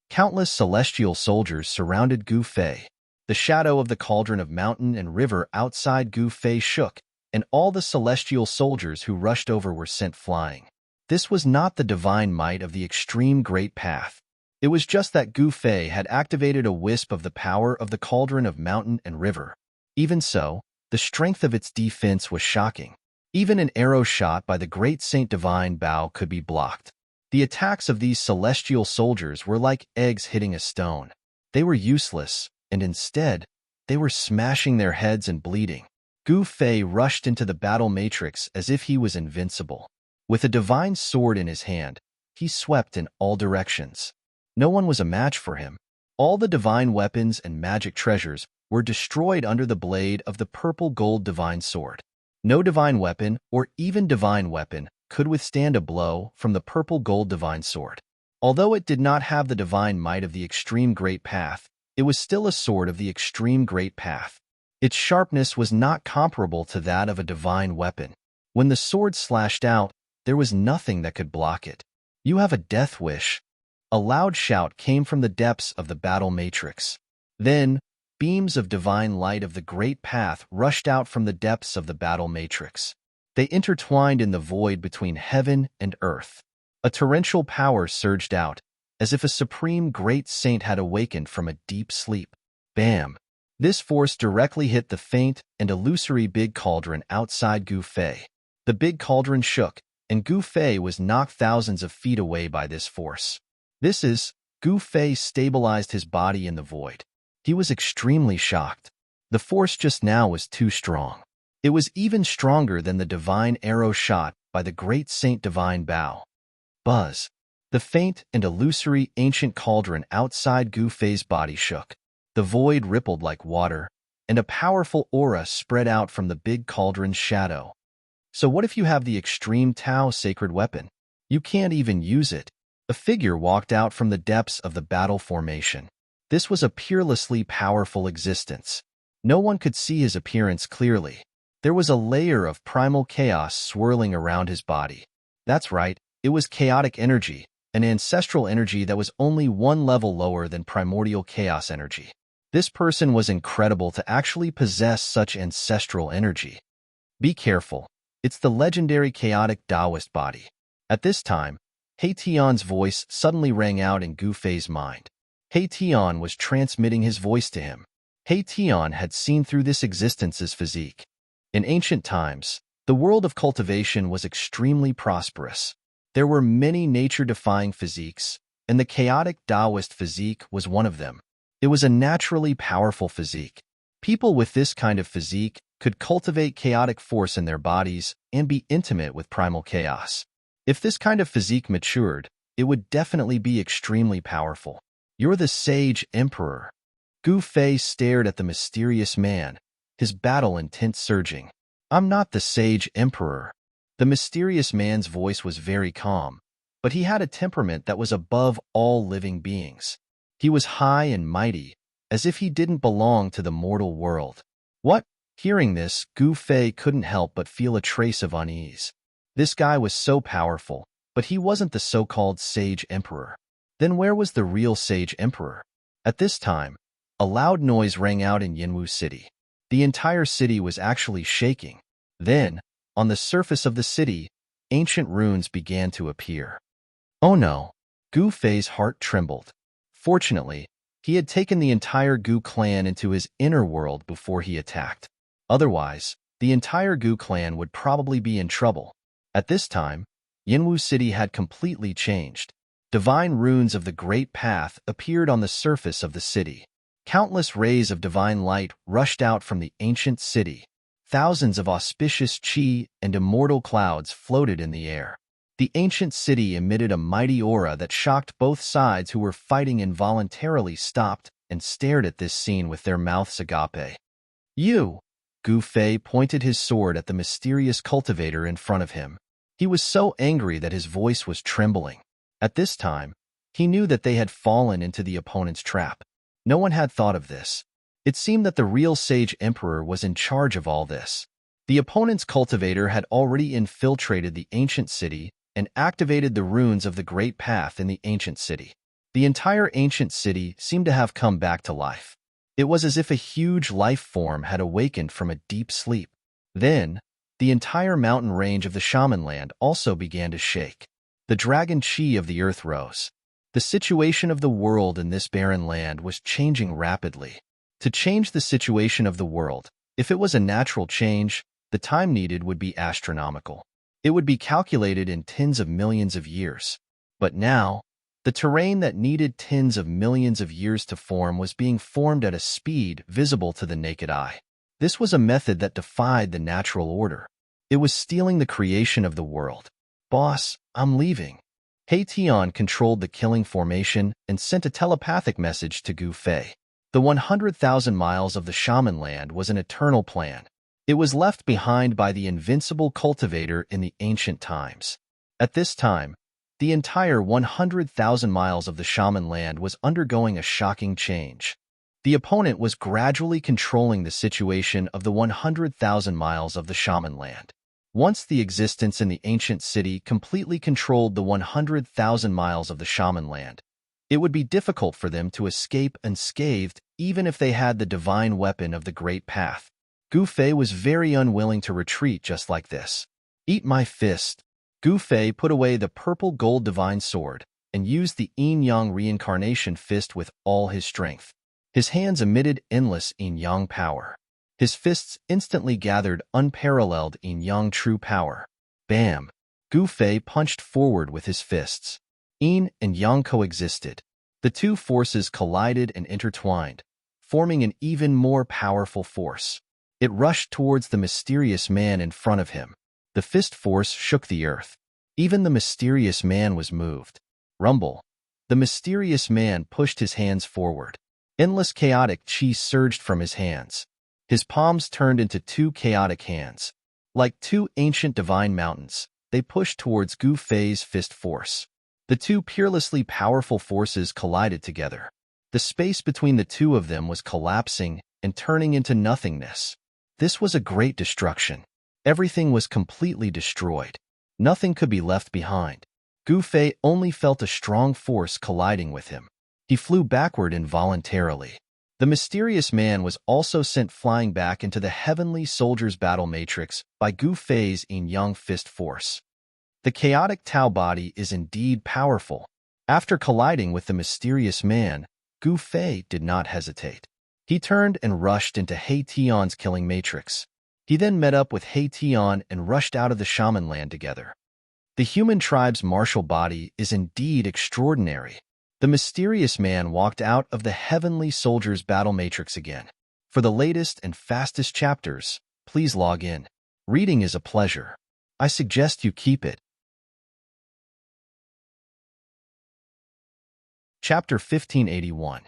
Countless celestial soldiers surrounded Gu Fei. The shadow of the cauldron of mountain and river outside Gu Fei shook, and all the celestial soldiers who rushed over were sent flying. This was not the divine might of the extreme great path. It was just that Gu Fei had activated a wisp of the power of the cauldron of mountain and river. Even so, the strength of its defense was shocking. Even an arrow shot by the great Saint Divine Bao could be blocked. The attacks of these celestial soldiers were like eggs hitting a stone. They were useless, and instead, they were smashing their heads and bleeding. Gu Fei rushed into the battle matrix as if he was invincible. With a divine sword in his hand, he swept in all directions. No one was a match for him. All the divine weapons and magic treasures were destroyed under the blade of the purple gold divine sword. No divine weapon, or even divine weapon, could withstand a blow from the purple gold divine sword. Although it did not have the divine might of the extreme great path, it was still a sword of the extreme great path. Its sharpness was not comparable to that of a divine weapon. When the sword slashed out, there was nothing that could block it. You have a death wish. A loud shout came from the depths of the battle matrix. Then, beams of divine light of the great path rushed out from the depths of the battle matrix. They intertwined in the void between heaven and earth. A torrential power surged out, as if a supreme great saint had awakened from a deep sleep. Bam! This force directly hit the faint and illusory big cauldron outside Gu Fei. The big cauldron shook, and Gu Fei was knocked thousands of feet away by this force. Gu Fei stabilized his body in the void. He was extremely shocked. The force just now was too strong. It was even stronger than the divine arrow shot by the great Saint Divine Bao. Buzz. The faint and illusory ancient cauldron outside Gu Fei's body shook. The void rippled like water, and a powerful aura spread out from the big cauldron's shadow. So what if you have the extreme Tao sacred weapon? You can't even use it. A figure walked out from the depths of the battle formation. This was a peerlessly powerful existence. No one could see his appearance clearly. There was a layer of primal chaos swirling around his body. That's right, it was chaotic energy, an ancestral energy that was only one level lower than primordial chaos energy. This person was incredible to actually possess such ancestral energy. Be careful. It's the legendary chaotic Taoist body. At this time, Hation's voice suddenly rang out in Gu Fei's mind. Hation was transmitting his voice to him. Hation had seen through this existence's physique. In ancient times, the world of cultivation was extremely prosperous. There were many nature-defying physiques, and the chaotic Taoist physique was one of them. It was a naturally powerful physique. People with this kind of physique could cultivate chaotic force in their bodies and be intimate with primal chaos. If this kind of physique matured, it would definitely be extremely powerful. You're the Sage Emperor. Gu Fei stared at the mysterious man, his battle intent surging. I'm not the Sage Emperor. The mysterious man's voice was very calm, but he had a temperament that was above all living beings. He was high and mighty, as if he didn't belong to the mortal world. What? Hearing this, Gu Fei couldn't help but feel a trace of unease. This guy was so powerful, but he wasn't the so-called sage emperor. Then where was the real sage emperor? At this time, a loud noise rang out in Yinwu City. The entire city was actually shaking. Then, on the surface of the city, ancient runes began to appear. Oh no! Gu Fei's heart trembled. Fortunately, he had taken the entire Gu clan into his inner world before he attacked. Otherwise, the entire Gu clan would probably be in trouble. At this time, Yinwu City had completely changed. Divine runes of the Great Path appeared on the surface of the city. Countless rays of divine light rushed out from the ancient city. Thousands of auspicious qi and immortal clouds floated in the air. The ancient city emitted a mighty aura that shocked both sides, who were fighting involuntarily stopped and stared at this scene with their mouths agape. You! Gu Fei pointed his sword at the mysterious cultivator in front of him. He was so angry that his voice was trembling. At this time, he knew that they had fallen into the opponent's trap. No one had thought of this. It seemed that the real sage emperor was in charge of all this. The opponent's cultivator had already infiltrated the ancient city and activated the runes of the Great Path in the ancient city. The entire ancient city seemed to have come back to life. It was as if a huge life form had awakened from a deep sleep. Then, the entire mountain range of the shaman land also began to shake. The dragon qi of the earth rose. The situation of the world in this barren land was changing rapidly. To change the situation of the world, if it was a natural change, the time needed would be astronomical. It would be calculated in tens of millions of years. But now, the terrain that needed tens of millions of years to form was being formed at a speed visible to the naked eye. This was a method that defied the natural order. It was stealing the creation of the world. Boss, I'm leaving. He Tian controlled the killing formation and sent a telepathic message to Gu Fei. The 100,000 miles of the shaman land was an eternal plan. It was left behind by the invincible cultivator in the ancient times. At this time, the entire 100,000 miles of the shaman land was undergoing a shocking change. The opponent was gradually controlling the situation of the 100,000 miles of the shaman land. Once the existence in the ancient city completely controlled the 100,000 miles of the shaman land, it would be difficult for them to escape unscathed even if they had the divine weapon of the Great Path. Gu Fei was very unwilling to retreat just like this. Eat my fist. Gu Fei put away the purple gold divine sword and used the yin-yang reincarnation fist with all his strength. His hands emitted endless yin-yang power. His fists instantly gathered unparalleled yin-yang true power. Bam! Gu Fei punched forward with his fists. Yin and yang coexisted. The two forces collided and intertwined, forming an even more powerful force. It rushed towards the mysterious man in front of him. The fist force shook the earth. Even the mysterious man was moved. Rumble. The mysterious man pushed his hands forward. Endless chaotic qi surged from his hands. His palms turned into two chaotic hands. Like two ancient divine mountains, they pushed towards Gu Fei's fist force. The two peerlessly powerful forces collided together. The space between the two of them was collapsing and turning into nothingness. This was a great destruction. Everything was completely destroyed. Nothing could be left behind. Gu Fei only felt a strong force colliding with him. He flew backward involuntarily. The mysterious man was also sent flying back into the heavenly soldier's battle matrix by Gu Fei's yin-yang fist force. The chaotic Tao body is indeed powerful. After colliding with the mysterious man, Gu Fei did not hesitate. He turned and rushed into He Tian's killing matrix. He then met up with He Tian and rushed out of the shaman land together. The human tribe's martial body is indeed extraordinary. The mysterious man walked out of the heavenly soldier's battle matrix again. For the latest and fastest chapters, please log in. Reading is a pleasure. I suggest you keep it. Chapter 1581.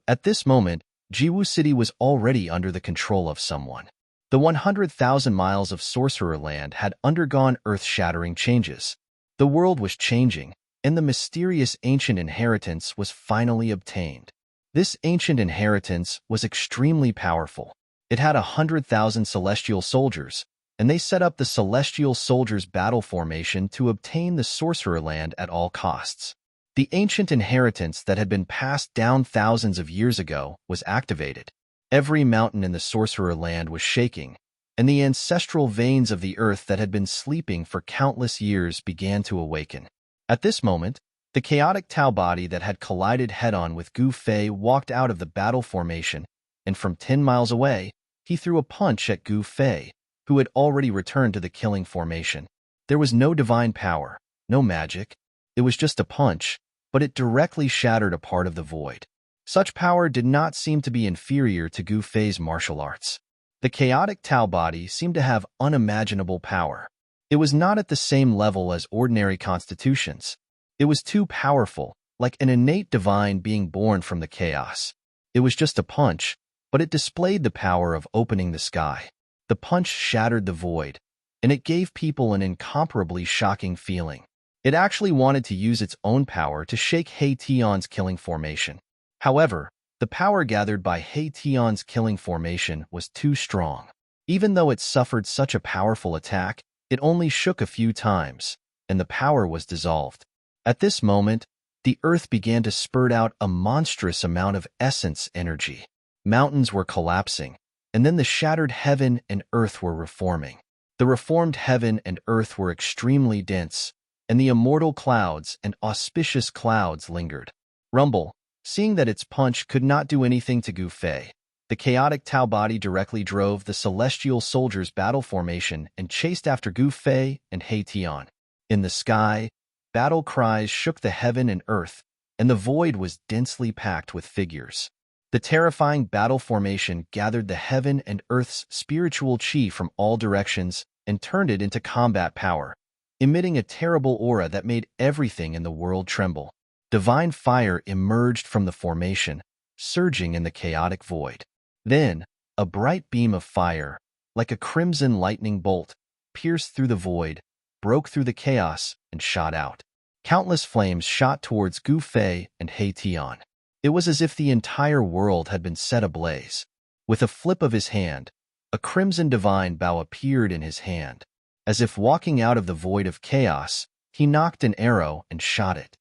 At this moment, Jiwu City was already under the control of someone. The 100,000 miles of Sorcerer Land had undergone earth-shattering changes. The world was changing, and the mysterious ancient inheritance was finally obtained. This ancient inheritance was extremely powerful. It had 100,000 celestial soldiers, and they set up the Celestial Soldiers Battle Formation to obtain the Sorcerer Land at all costs. The ancient inheritance that had been passed down thousands of years ago was activated. Every mountain in the Sorcerer Land was shaking, and the ancestral veins of the earth that had been sleeping for countless years began to awaken. At this moment, the chaotic Tau body that had collided head-on with Gu Fei walked out of the battle formation, and from 10 miles away, he threw a punch at Gu Fei, who had already returned to the killing formation. There was no divine power, no magic. It was just a punch, but it directly shattered a part of the void. Such power did not seem to be inferior to Gu Fei's martial arts. The chaotic Tau body seemed to have unimaginable power. It was not at the same level as ordinary constitutions. It was too powerful, like an innate divine being born from the chaos. It was just a punch, but it displayed the power of opening the sky. The punch shattered the void, and it gave people an incomparably shocking feeling. It actually wanted to use its own power to shake He Tian's killing formation. However, the power gathered by He Tian's killing formation was too strong. Even though it suffered such a powerful attack, it only shook a few times, and the power was dissolved. At this moment, the earth began to spurt out a monstrous amount of essence energy. Mountains were collapsing, and then the shattered heaven and earth were reforming. The reformed heaven and earth were extremely dense, and the immortal clouds and auspicious clouds lingered. Rumble, seeing that its punch could not do anything to Gu Fei, the chaotic Tau body directly drove the Celestial Soldiers Battle Formation and chased after Gu Fei and He Tian. In the sky, battle cries shook the heaven and earth, and the void was densely packed with figures. The terrifying battle formation gathered the heaven and earth's spiritual chi from all directions and turned it into combat power, emitting a terrible aura that made everything in the world tremble. Divine fire emerged from the formation, surging in the chaotic void. Then, a bright beam of fire, like a crimson lightning bolt, pierced through the void, broke through the chaos, and shot out. Countless flames shot towards Gu Fei and He Tian. It was as if the entire world had been set ablaze. With a flip of his hand, a crimson divine bow appeared in his hand. As if walking out of the void of chaos, he knocked an arrow and shot it.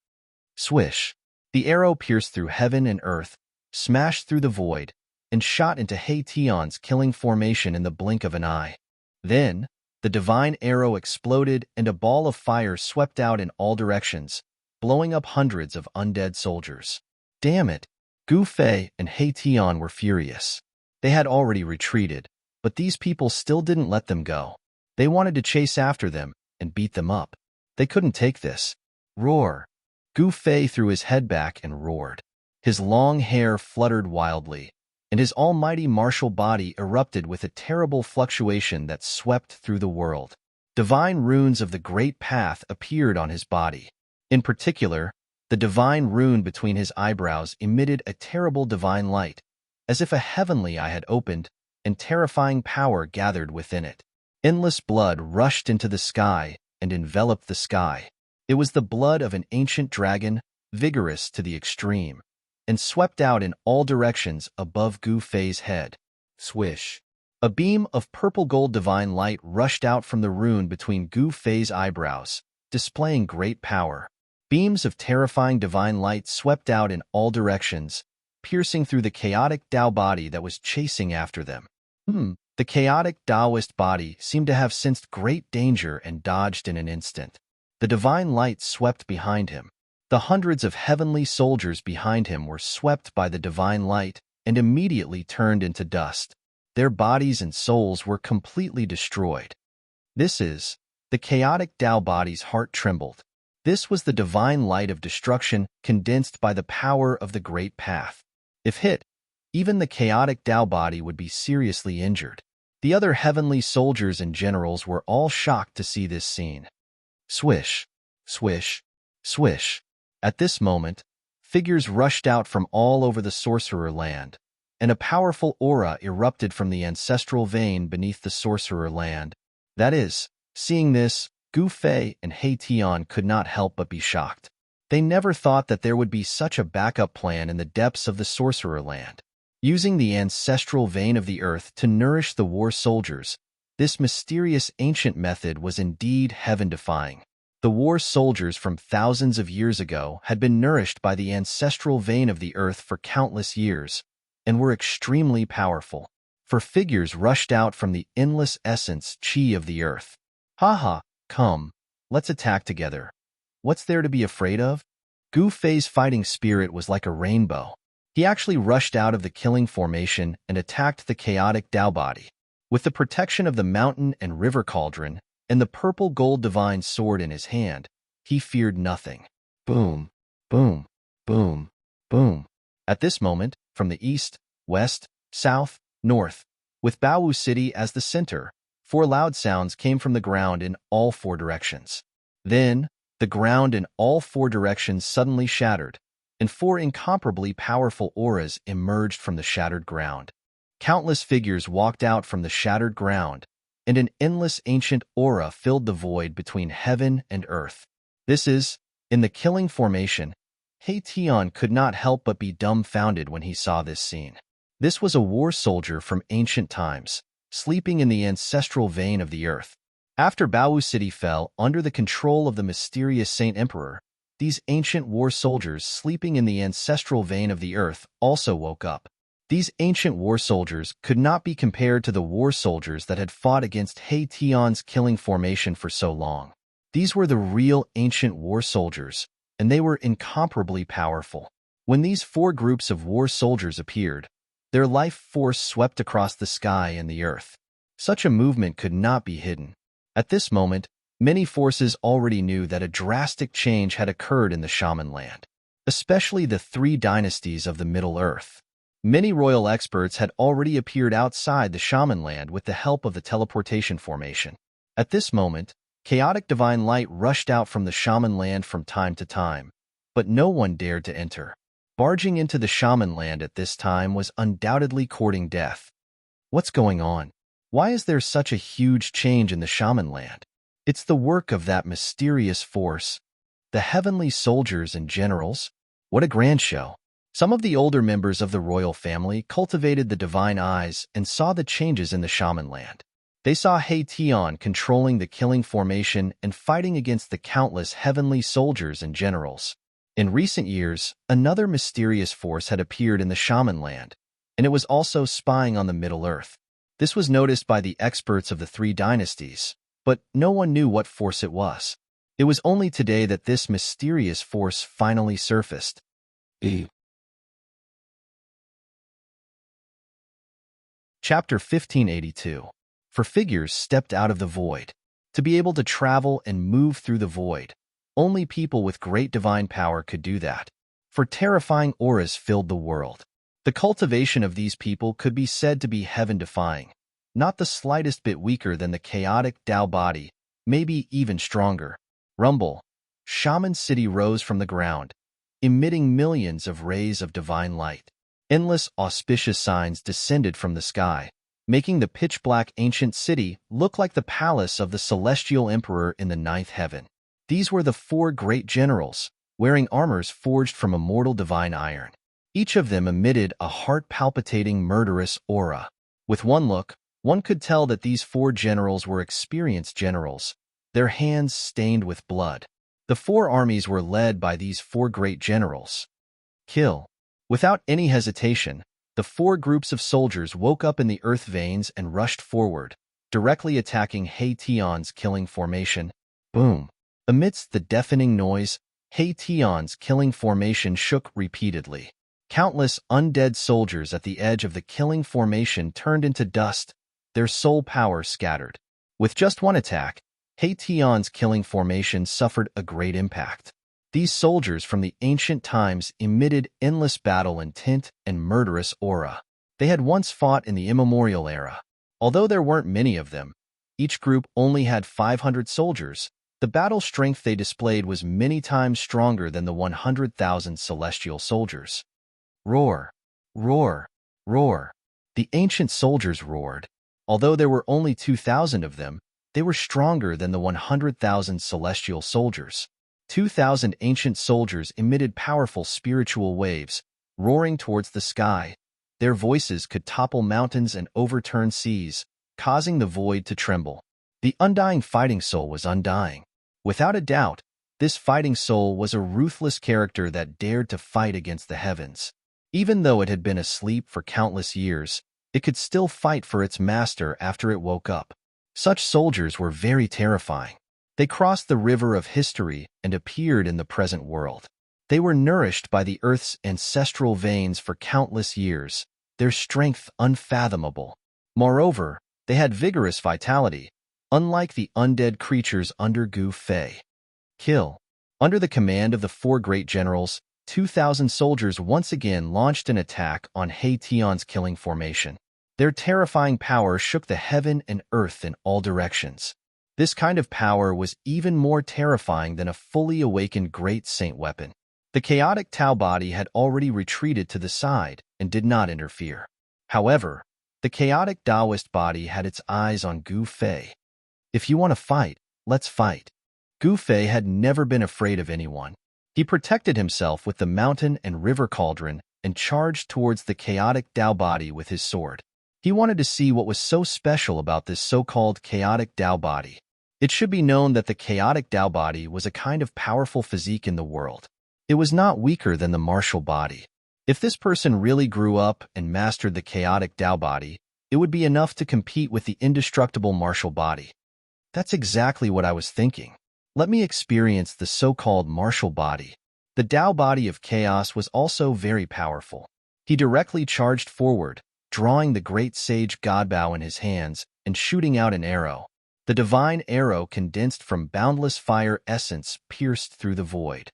Swish! The arrow pierced through heaven and earth, smashed through the void, and shot into He Tian's killing formation in the blink of an eye. Then, the divine arrow exploded and a ball of fire swept out in all directions, blowing up hundreds of undead soldiers. Damn it! Gu Fei and He Tian were furious. They had already retreated, but these people still didn't let them go. They wanted to chase after them and beat them up. They couldn't take this. Roar! Gu Fei threw his head back and roared. His long hair fluttered wildly, and his almighty martial body erupted with a terrible fluctuation that swept through the world. Divine runes of the Great Path appeared on his body. In particular, the divine rune between his eyebrows emitted a terrible divine light, as if a heavenly eye had opened, and terrifying power gathered within it. Endless blood rushed into the sky and enveloped the sky. It was the blood of an ancient dragon, vigorous to the extreme, and swept out in all directions above Gu Fei's head. Swish! A beam of purple-gold divine light rushed out from the rune between Gu Fei's eyebrows, displaying great power. Beams of terrifying divine light swept out in all directions, piercing through the chaotic Tao body that was chasing after them. The chaotic Taoist body seemed to have sensed great danger and dodged in an instant. The divine light swept behind him. The hundreds of heavenly soldiers behind him were swept by the divine light and immediately turned into dust. Their bodies and souls were completely destroyed. The chaotic Tao body's heart trembled. This was the divine light of destruction condensed by the power of the Great Path. If hit, even the chaotic Tao body would be seriously injured. The other heavenly soldiers and generals were all shocked to see this scene. Swish! Swish! Swish! At this moment, figures rushed out from all over the Sorcerer Land, and a powerful aura erupted from the ancestral vein beneath the sorcerer land. That is, seeing this, Gu Fei and He Tian could not help but be shocked. They never thought that there would be such a backup plan in the depths of the sorcerer land. Using the ancestral vein of the earth to nourish the war soldiers, this mysterious ancient method was indeed heaven-defying. The war soldiers from thousands of years ago had been nourished by the ancestral vein of the earth for countless years, and were extremely powerful. For figures rushed out from the endless essence chi of the earth. Haha, come, let's attack together. What's there to be afraid of? Gu Fei's fighting spirit was like a rainbow. He actually rushed out of the killing formation and attacked the chaotic Tao body. With the protection of the mountain and river cauldron, and the purple gold divine sword in his hand, he feared nothing. Boom, boom, boom, boom. At this moment, from the east, west, south, north, with Baowu City as the center, 4 loud sounds came from the ground in all 4 directions. Then, the ground in all 4 directions suddenly shattered, and 4 incomparably powerful auras emerged from the shattered ground. Countless figures walked out from the shattered ground, and an endless ancient aura filled the void between heaven and earth. This is, in the killing formation, He Tian could not help but be dumbfounded when he saw this scene. This was a war soldier from ancient times, sleeping in the ancestral vein of the earth. After Baowu City fell under the control of the mysterious Saint Emperor, these ancient war soldiers sleeping in the ancestral vein of the earth also woke up. These ancient war soldiers could not be compared to the war soldiers that had fought against He Tian's killing formation for so long. These were the real ancient war soldiers, and they were incomparably powerful. When these 4 groups of war soldiers appeared, their life force swept across the sky and the earth. Such a movement could not be hidden. At this moment, many forces already knew that a drastic change had occurred in the Shaman land, especially the 3 dynasties of the Middle Earth. Many royal experts had already appeared outside the Shaman land with the help of the teleportation formation. At this moment, chaotic divine light rushed out from the Shaman land from time to time, but no one dared to enter. Barging into the Shaman land at this time was undoubtedly courting death. What's going on? Why is there such a huge change in the Shaman land? It's the work of that mysterious force, the heavenly soldiers and generals. What a grand show! Some of the older members of the royal family cultivated the divine eyes and saw the changes in the Shaman land. They saw He Tian controlling the killing formation and fighting against the countless heavenly soldiers and generals. In recent years, another mysterious force had appeared in the Shaman land, and it was also spying on the Middle Earth. This was noticed by the experts of the 3 dynasties, but no one knew what force it was. It was only today that this mysterious force finally surfaced. Chapter 1582. For figures stepped out of the void. To be able to travel and move through the void, only people with great divine power could do that. For terrifying auras filled the world. The cultivation of these people could be said to be heaven-defying, not the slightest bit weaker than the chaotic Tao body, maybe even stronger. Rumble. Shaman City rose from the ground, emitting millions of rays of divine light. Endless auspicious signs descended from the sky, making the pitch-black ancient city look like the palace of the celestial emperor in the 9th heaven. These were the 4 great generals, wearing armors forged from immortal divine iron. Each of them emitted a heart-palpitating murderous aura. With one look, one could tell that these 4 generals were experienced generals, their hands stained with blood. The 4 armies were led by these 4 great generals. Kill. Without any hesitation, the 4 groups of soldiers woke up in the earth veins and rushed forward, directly attacking He Tian's killing formation. Boom. Amidst the deafening noise, He Tian's killing formation shook repeatedly. Countless undead soldiers at the edge of the killing formation turned into dust, their soul power scattered. With just one attack, He Tian's killing formation suffered a great impact. These soldiers from the ancient times emitted endless battle intent and murderous aura. They had once fought in the immemorial era. Although there weren't many of them, each group only had 500 soldiers, the battle strength they displayed was many times stronger than the 100,000 celestial soldiers. Roar! Roar! Roar. The ancient soldiers roared. Although there were only 2,000 of them, they were stronger than the 100,000 celestial soldiers. 2,000 ancient soldiers emitted powerful spiritual waves, roaring towards the sky. Their voices could topple mountains and overturn seas, causing the void to tremble. The undying fighting soul was undying. Without a doubt, this fighting soul was a ruthless character that dared to fight against the heavens. Even though it had been asleep for countless years, it could still fight for its master after it woke up. Such soldiers were very terrifying. They crossed the river of history and appeared in the present world. They were nourished by the earth's ancestral veins for countless years, their strength unfathomable. Moreover, they had vigorous vitality, unlike the undead creatures under Gu Fei. Kill. Under the command of the 4 great generals, 2,000 soldiers once again launched an attack on He Tian's killing formation. Their terrifying power shook the heaven and earth in all directions. This kind of power was even more terrifying than a fully awakened great saint weapon. The chaotic Tao body had already retreated to the side and did not interfere. However, the chaotic Taoist body had its eyes on Gu Fei. If you want to fight, let's fight. Gu Fei had never been afraid of anyone. He protected himself with the mountain and river cauldron and charged towards the chaotic Tao body with his sword. He wanted to see what was so special about this so-called chaotic Tao body. It should be known that the chaotic Tao body was a kind of powerful physique in the world. It was not weaker than the martial body. If this person really grew up and mastered the chaotic Tao body, it would be enough to compete with the indestructible martial body. That's exactly what I was thinking. Let me experience the so-called martial body. The Tao body of chaos was also very powerful. He directly charged forward, drawing the great sage Godbow in his hands and shooting out an arrow. The divine arrow condensed from boundless fire essence pierced through the void.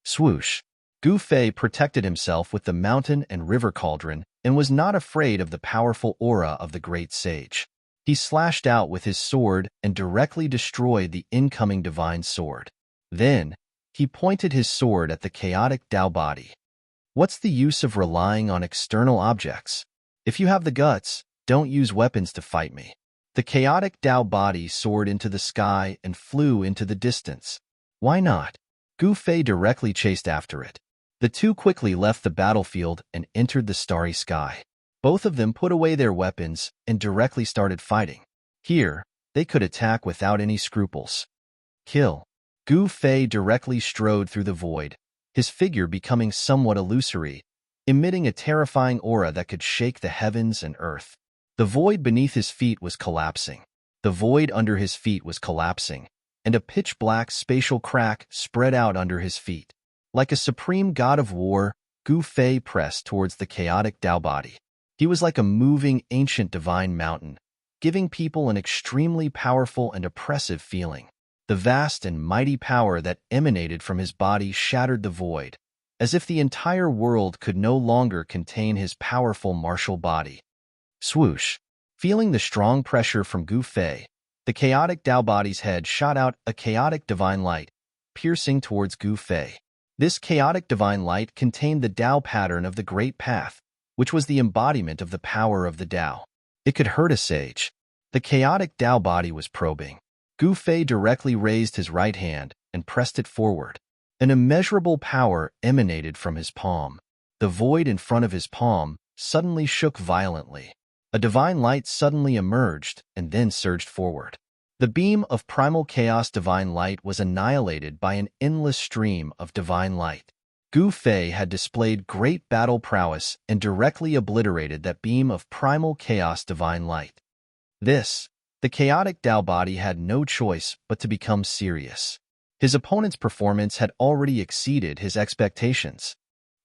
Swoosh! Gu Fei protected himself with the mountain and river cauldron and was not afraid of the powerful aura of the great sage. He slashed out with his sword and directly destroyed the incoming divine sword. Then, he pointed his sword at the chaotic Tao body. What's the use of relying on external objects? If you have the guts, don't use weapons to fight me. The chaotic Tao body soared into the sky and flew into the distance. Why not? Gu Fei directly chased after it. The two quickly left the battlefield and entered the starry sky. Both of them put away their weapons and directly started fighting. Here, they could attack without any scruples. Kill. Gu Fei directly strode through the void, his figure becoming somewhat illusory, emitting a terrifying aura that could shake the heavens and earth. The void beneath his feet was collapsing. The void under his feet was collapsing, and a pitch-black spatial crack spread out under his feet. Like a supreme god of war, Gu Fei pressed towards the chaotic Tao body. He was like a moving, ancient divine mountain, giving people an extremely powerful and oppressive feeling. The vast and mighty power that emanated from his body shattered the void, as if the entire world could no longer contain his powerful martial body. Swoosh! Feeling the strong pressure from Gu Fei, the chaotic Tao body's head shot out a chaotic divine light, piercing towards Gu Fei. This chaotic divine light contained the Tao pattern of the Great Path, which was the embodiment of the power of the Tao. It could hurt a sage. The chaotic Tao body was probing. Gu Fei directly raised his right hand and pressed it forward. An immeasurable power emanated from his palm. The void in front of his palm suddenly shook violently. A divine light suddenly emerged and then surged forward. The beam of primal chaos divine light was annihilated by an endless stream of divine light. Gu Fei had displayed great battle prowess and directly obliterated that beam of primal chaos divine light. The chaotic Tao body had no choice but to become serious. His opponent's performance had already exceeded his expectations.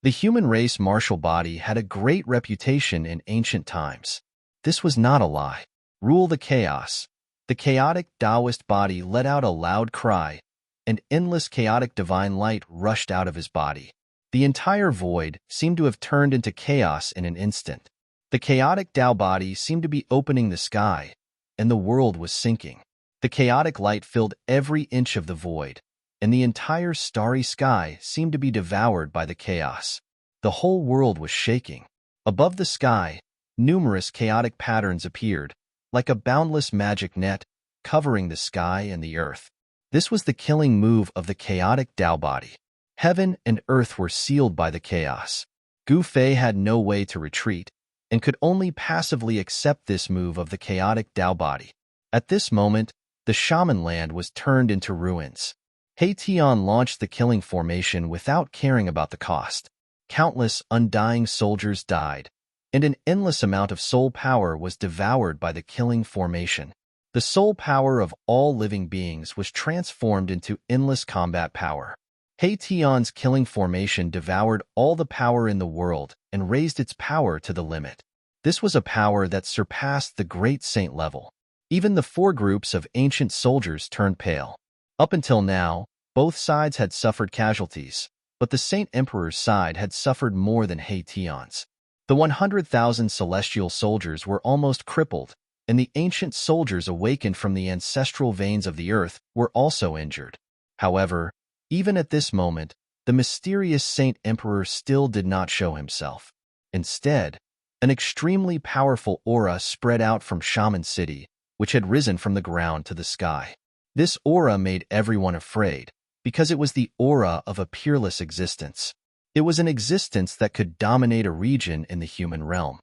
The human race martial body had a great reputation in ancient times. This was not a lie. Rule the chaos. The chaotic Taoist body let out a loud cry, and endless chaotic divine light rushed out of his body. The entire void seemed to have turned into chaos in an instant. The chaotic Tao body seemed to be opening the sky, and the world was sinking. The chaotic light filled every inch of the void, and the entire starry sky seemed to be devoured by the chaos. The whole world was shaking. Above the sky, numerous chaotic patterns appeared, like a boundless magic net, covering the sky and the earth. This was the killing move of the chaotic Tao body. Heaven and earth were sealed by the chaos. Gu Fei had no way to retreat, and could only passively accept this move of the chaotic Tao body. At this moment, the shaman land was turned into ruins. He Tian launched the killing formation without caring about the cost. Countless undying soldiers died, and an endless amount of soul power was devoured by the killing formation. The soul power of all living beings was transformed into endless combat power. He Tian's killing formation devoured all the power in the world and raised its power to the limit. This was a power that surpassed the great saint level. Even the four groups of ancient soldiers turned pale. Up until now, both sides had suffered casualties, but the Saint Emperor's side had suffered more than He Tian's. The 100,000 celestial soldiers were almost crippled, and the ancient soldiers awakened from the ancestral veins of the earth were also injured. However, even at this moment, the mysterious Saint Emperor still did not show himself. Instead, an extremely powerful aura spread out from Shaman City, which had risen from the ground to the sky. This aura made everyone afraid, because it was the aura of a peerless existence. It was an existence that could dominate a region in the human realm.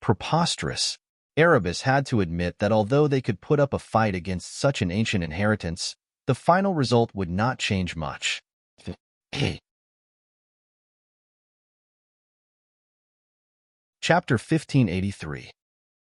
Preposterous. Erebus had to admit that although they could put up a fight against such an ancient inheritance, the final result would not change much. Chapter 1583.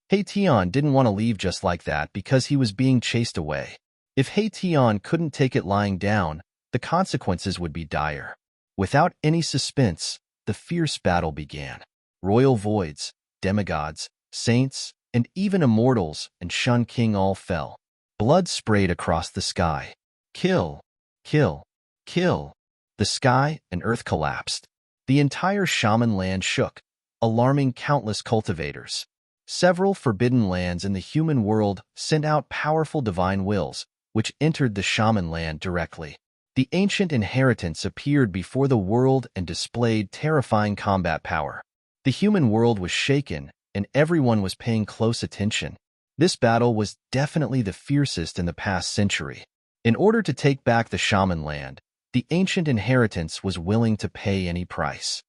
He Tian didn't want to leave just like that because he was being chased away. If He Tian couldn't take it lying down, the consequences would be dire. Without any suspense, the fierce battle began. Royal voids, demigods, saints, and even immortals and Shun King all fell. Blood sprayed across the sky. Kill, kill, kill. The sky and earth collapsed. The entire shaman land shook, alarming countless cultivators. Several forbidden lands in the human world sent out powerful divine wills, which entered the shaman land directly. The ancient inheritance appeared before the world and displayed terrifying combat power. The human world was shaken, and everyone was paying close attention. This battle was definitely the fiercest in the past century. In order to take back the shaman land, the ancient inheritance was willing to pay any price.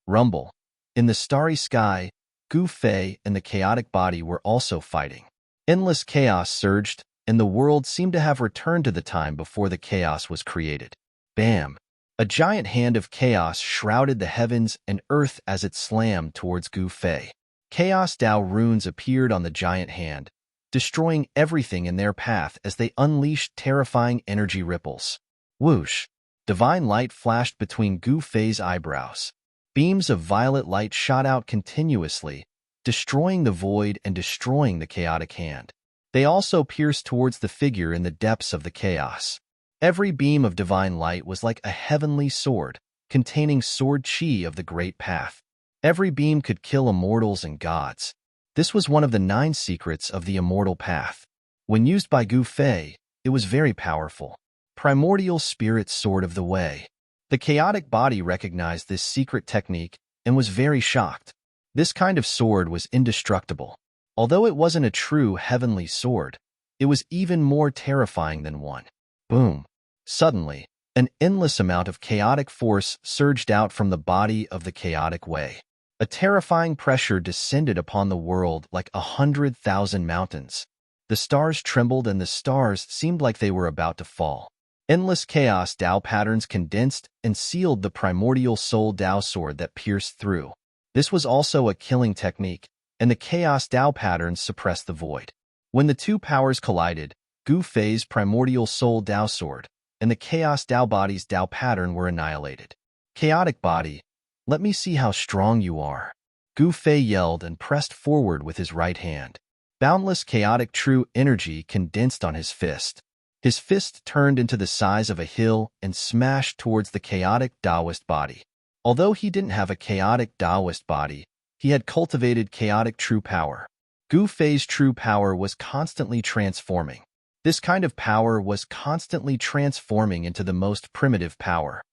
Rumble. In the starry sky, Gu Fei and the chaotic body were also fighting. Endless chaos surged, and the world seemed to have returned to the time before the chaos was created. Bam! A giant hand of chaos shrouded the heavens and earth as it slammed towards Gu Fei. Chaos Tao runes appeared on the giant hand, destroying everything in their path as they unleashed terrifying energy ripples. Whoosh! Divine light flashed between Gu Fei's eyebrows. Beams of violet light shot out continuously, destroying the void and destroying the chaotic hand. They also pierced towards the figure in the depths of the chaos. Every beam of divine light was like a heavenly sword, containing sword chi of the great path. Every beam could kill immortals and gods. This was one of the 9 secrets of the immortal path. When used by Gu Fei, it was very powerful. Primordial Spirit Sword of the Way. The chaotic body recognized this secret technique and was very shocked. This kind of sword was indestructible. Although it wasn't a true heavenly sword, it was even more terrifying than one. Boom! Suddenly, an endless amount of chaotic force surged out from the body of the chaotic way. A terrifying pressure descended upon the world like 100,000 mountains. The stars trembled and the stars seemed like they were about to fall. Endless chaos Tao patterns condensed and sealed the primordial soul Tao sword that pierced through. This was also a killing technique, and the chaos Tao patterns suppressed the void. When the two powers collided, Gu Fei's primordial soul Tao sword and the chaos Tao body's Tao pattern were annihilated. Chaotic body, let me see how strong you are. Gu Fei yelled and pressed forward with his right hand. Boundless chaotic true energy condensed on his fist. His fist turned into the size of a hill and smashed towards the chaotic Taoist body. Although he didn't have a chaotic Taoist body, he had cultivated chaotic true power. Gu Fei's true power was constantly transforming. This kind of power was constantly transforming into the most primitive power.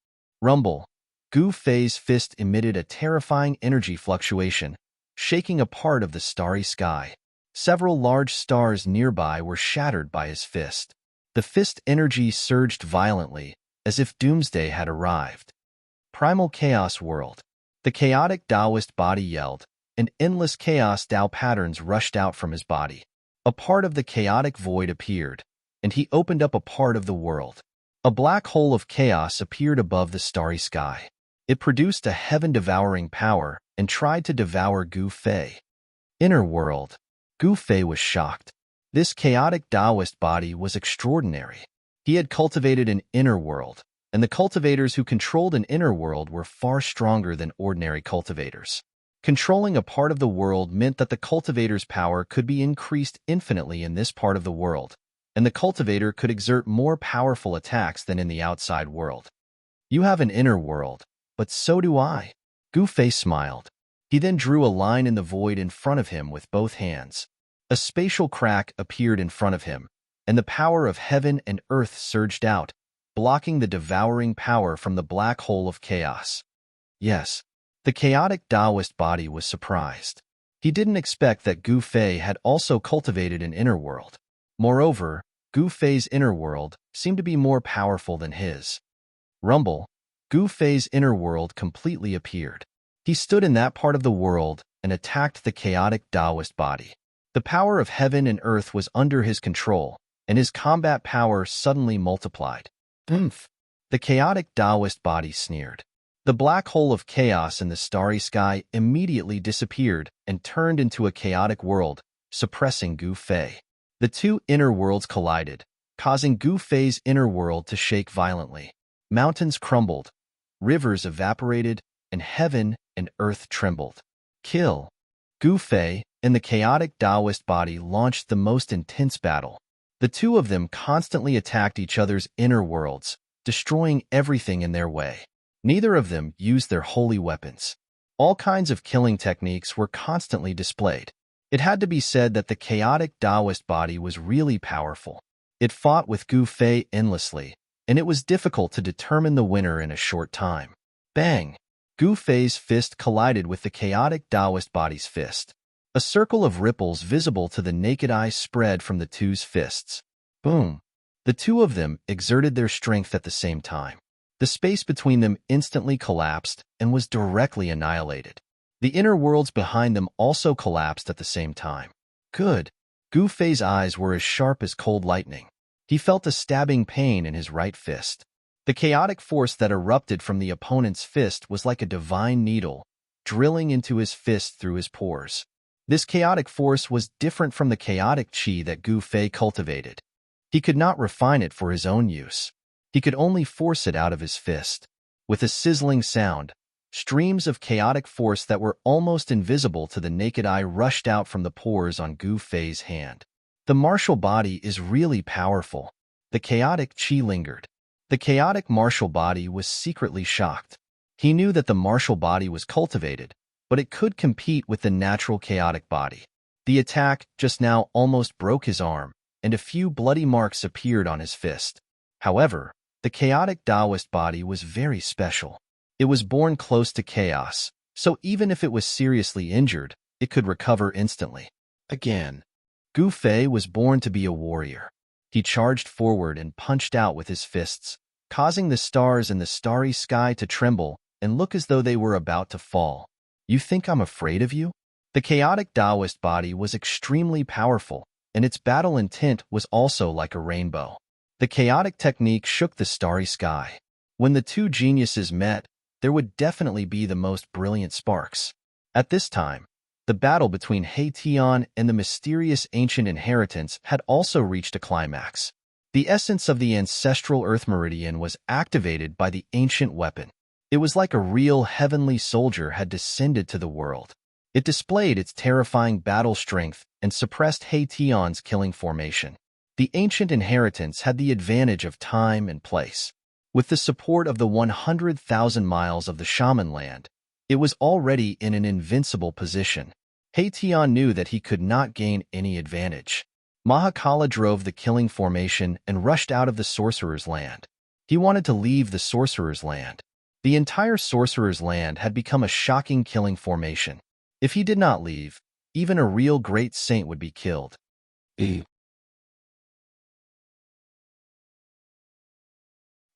Rumble. Gu Fei's fist emitted a terrifying energy fluctuation, shaking a part of the starry sky. Several large stars nearby were shattered by his fist. The fist energy surged violently, as if doomsday had arrived. Primal chaos world. The chaotic Taoist body yelled, and endless chaos Tao patterns rushed out from his body. A part of the chaotic void appeared, and he opened up a part of the world. A black hole of chaos appeared above the starry sky. It produced a heaven-devouring power and tried to devour Gu Fei. Inner world. Gu Fei was shocked. This chaotic Taoist body was extraordinary. He had cultivated an inner world, and the cultivators who controlled an inner world were far stronger than ordinary cultivators. Controlling a part of the world meant that the cultivator's power could be increased infinitely in this part of the world, and the cultivator could exert more powerful attacks than in the outside world. You have an inner world, but so do I. Gu Fei smiled. He then drew a line in the void in front of him with both hands. A spatial crack appeared in front of him, and the power of heaven and earth surged out, blocking the devouring power from the black hole of chaos. Yes, the chaotic Taoist body was surprised. He didn't expect that Gu Fei had also cultivated an inner world. Moreover, Gu Fei's inner world seemed to be more powerful than his. Rumble. Gu Fei's inner world completely appeared. He stood in that part of the world and attacked the chaotic Taoist body. The power of heaven and earth was under his control, and his combat power suddenly multiplied. Oomph! The chaotic Taoist body sneered. The black hole of chaos in the starry sky immediately disappeared and turned into a chaotic world, suppressing Gu Fei. The two inner worlds collided, causing Gu Fei's inner world to shake violently. Mountains crumbled, rivers evaporated, and heaven and earth trembled. Kill! Gu Fei and the chaotic Taoist body launched the most intense battle. The two of them constantly attacked each other's inner worlds, destroying everything in their way. Neither of them used their holy weapons. All kinds of killing techniques were constantly displayed. It had to be said that the chaotic Taoist body was really powerful. It fought with Gu Fei endlessly, and it was difficult to determine the winner in a short time. Bang! Gu Fei's fist collided with the chaotic Taoist body's fist. A circle of ripples visible to the naked eye spread from the two's fists. Boom! The two of them exerted their strength at the same time. The space between them instantly collapsed and was directly annihilated. The inner worlds behind them also collapsed at the same time. Good! Gu Fei's eyes were as sharp as cold lightning. He felt a stabbing pain in his right fist. The chaotic force that erupted from the opponent's fist was like a divine needle, drilling into his fist through his pores. This chaotic force was different from the chaotic qi that Gu Fei cultivated. He could not refine it for his own use. He could only force it out of his fist. With a sizzling sound, streams of chaotic force that were almost invisible to the naked eye rushed out from the pores on Gu Fei's hand. The martial body is really powerful. The chaotic qi lingered. The chaotic martial body was secretly shocked. He knew that the martial body was cultivated, but it could compete with the natural chaotic body. The attack just now almost broke his arm, and a few bloody marks appeared on his fist. However, the chaotic Taoist body was very special. It was born close to chaos, so even if it was seriously injured, it could recover instantly. Again, Gu Fei was born to be a warrior. He charged forward and punched out with his fists, causing the stars in the starry sky to tremble and look as though they were about to fall. You think I'm afraid of you? The chaotic Taoist body was extremely powerful, and its battle intent was also like a rainbow. The chaotic technique shook the starry sky. When the two geniuses met, there would definitely be the most brilliant sparks. At this time, the battle between He Tian and the mysterious ancient inheritance had also reached a climax. The essence of the ancestral Earth Meridian was activated by the ancient weapon. It was like a real heavenly soldier had descended to the world. It displayed its terrifying battle strength and suppressed He Tian's killing formation. The ancient inheritance had the advantage of time and place. With the support of the 100,000 miles of the shaman land, it was already in an invincible position. He Tian knew that he could not gain any advantage. Mahakala drove the killing formation and rushed out of the sorcerer's land. He wanted to leave the sorcerer's land. The entire sorcerer's land had become a shocking killing formation. If he did not leave, even a real great saint would be killed.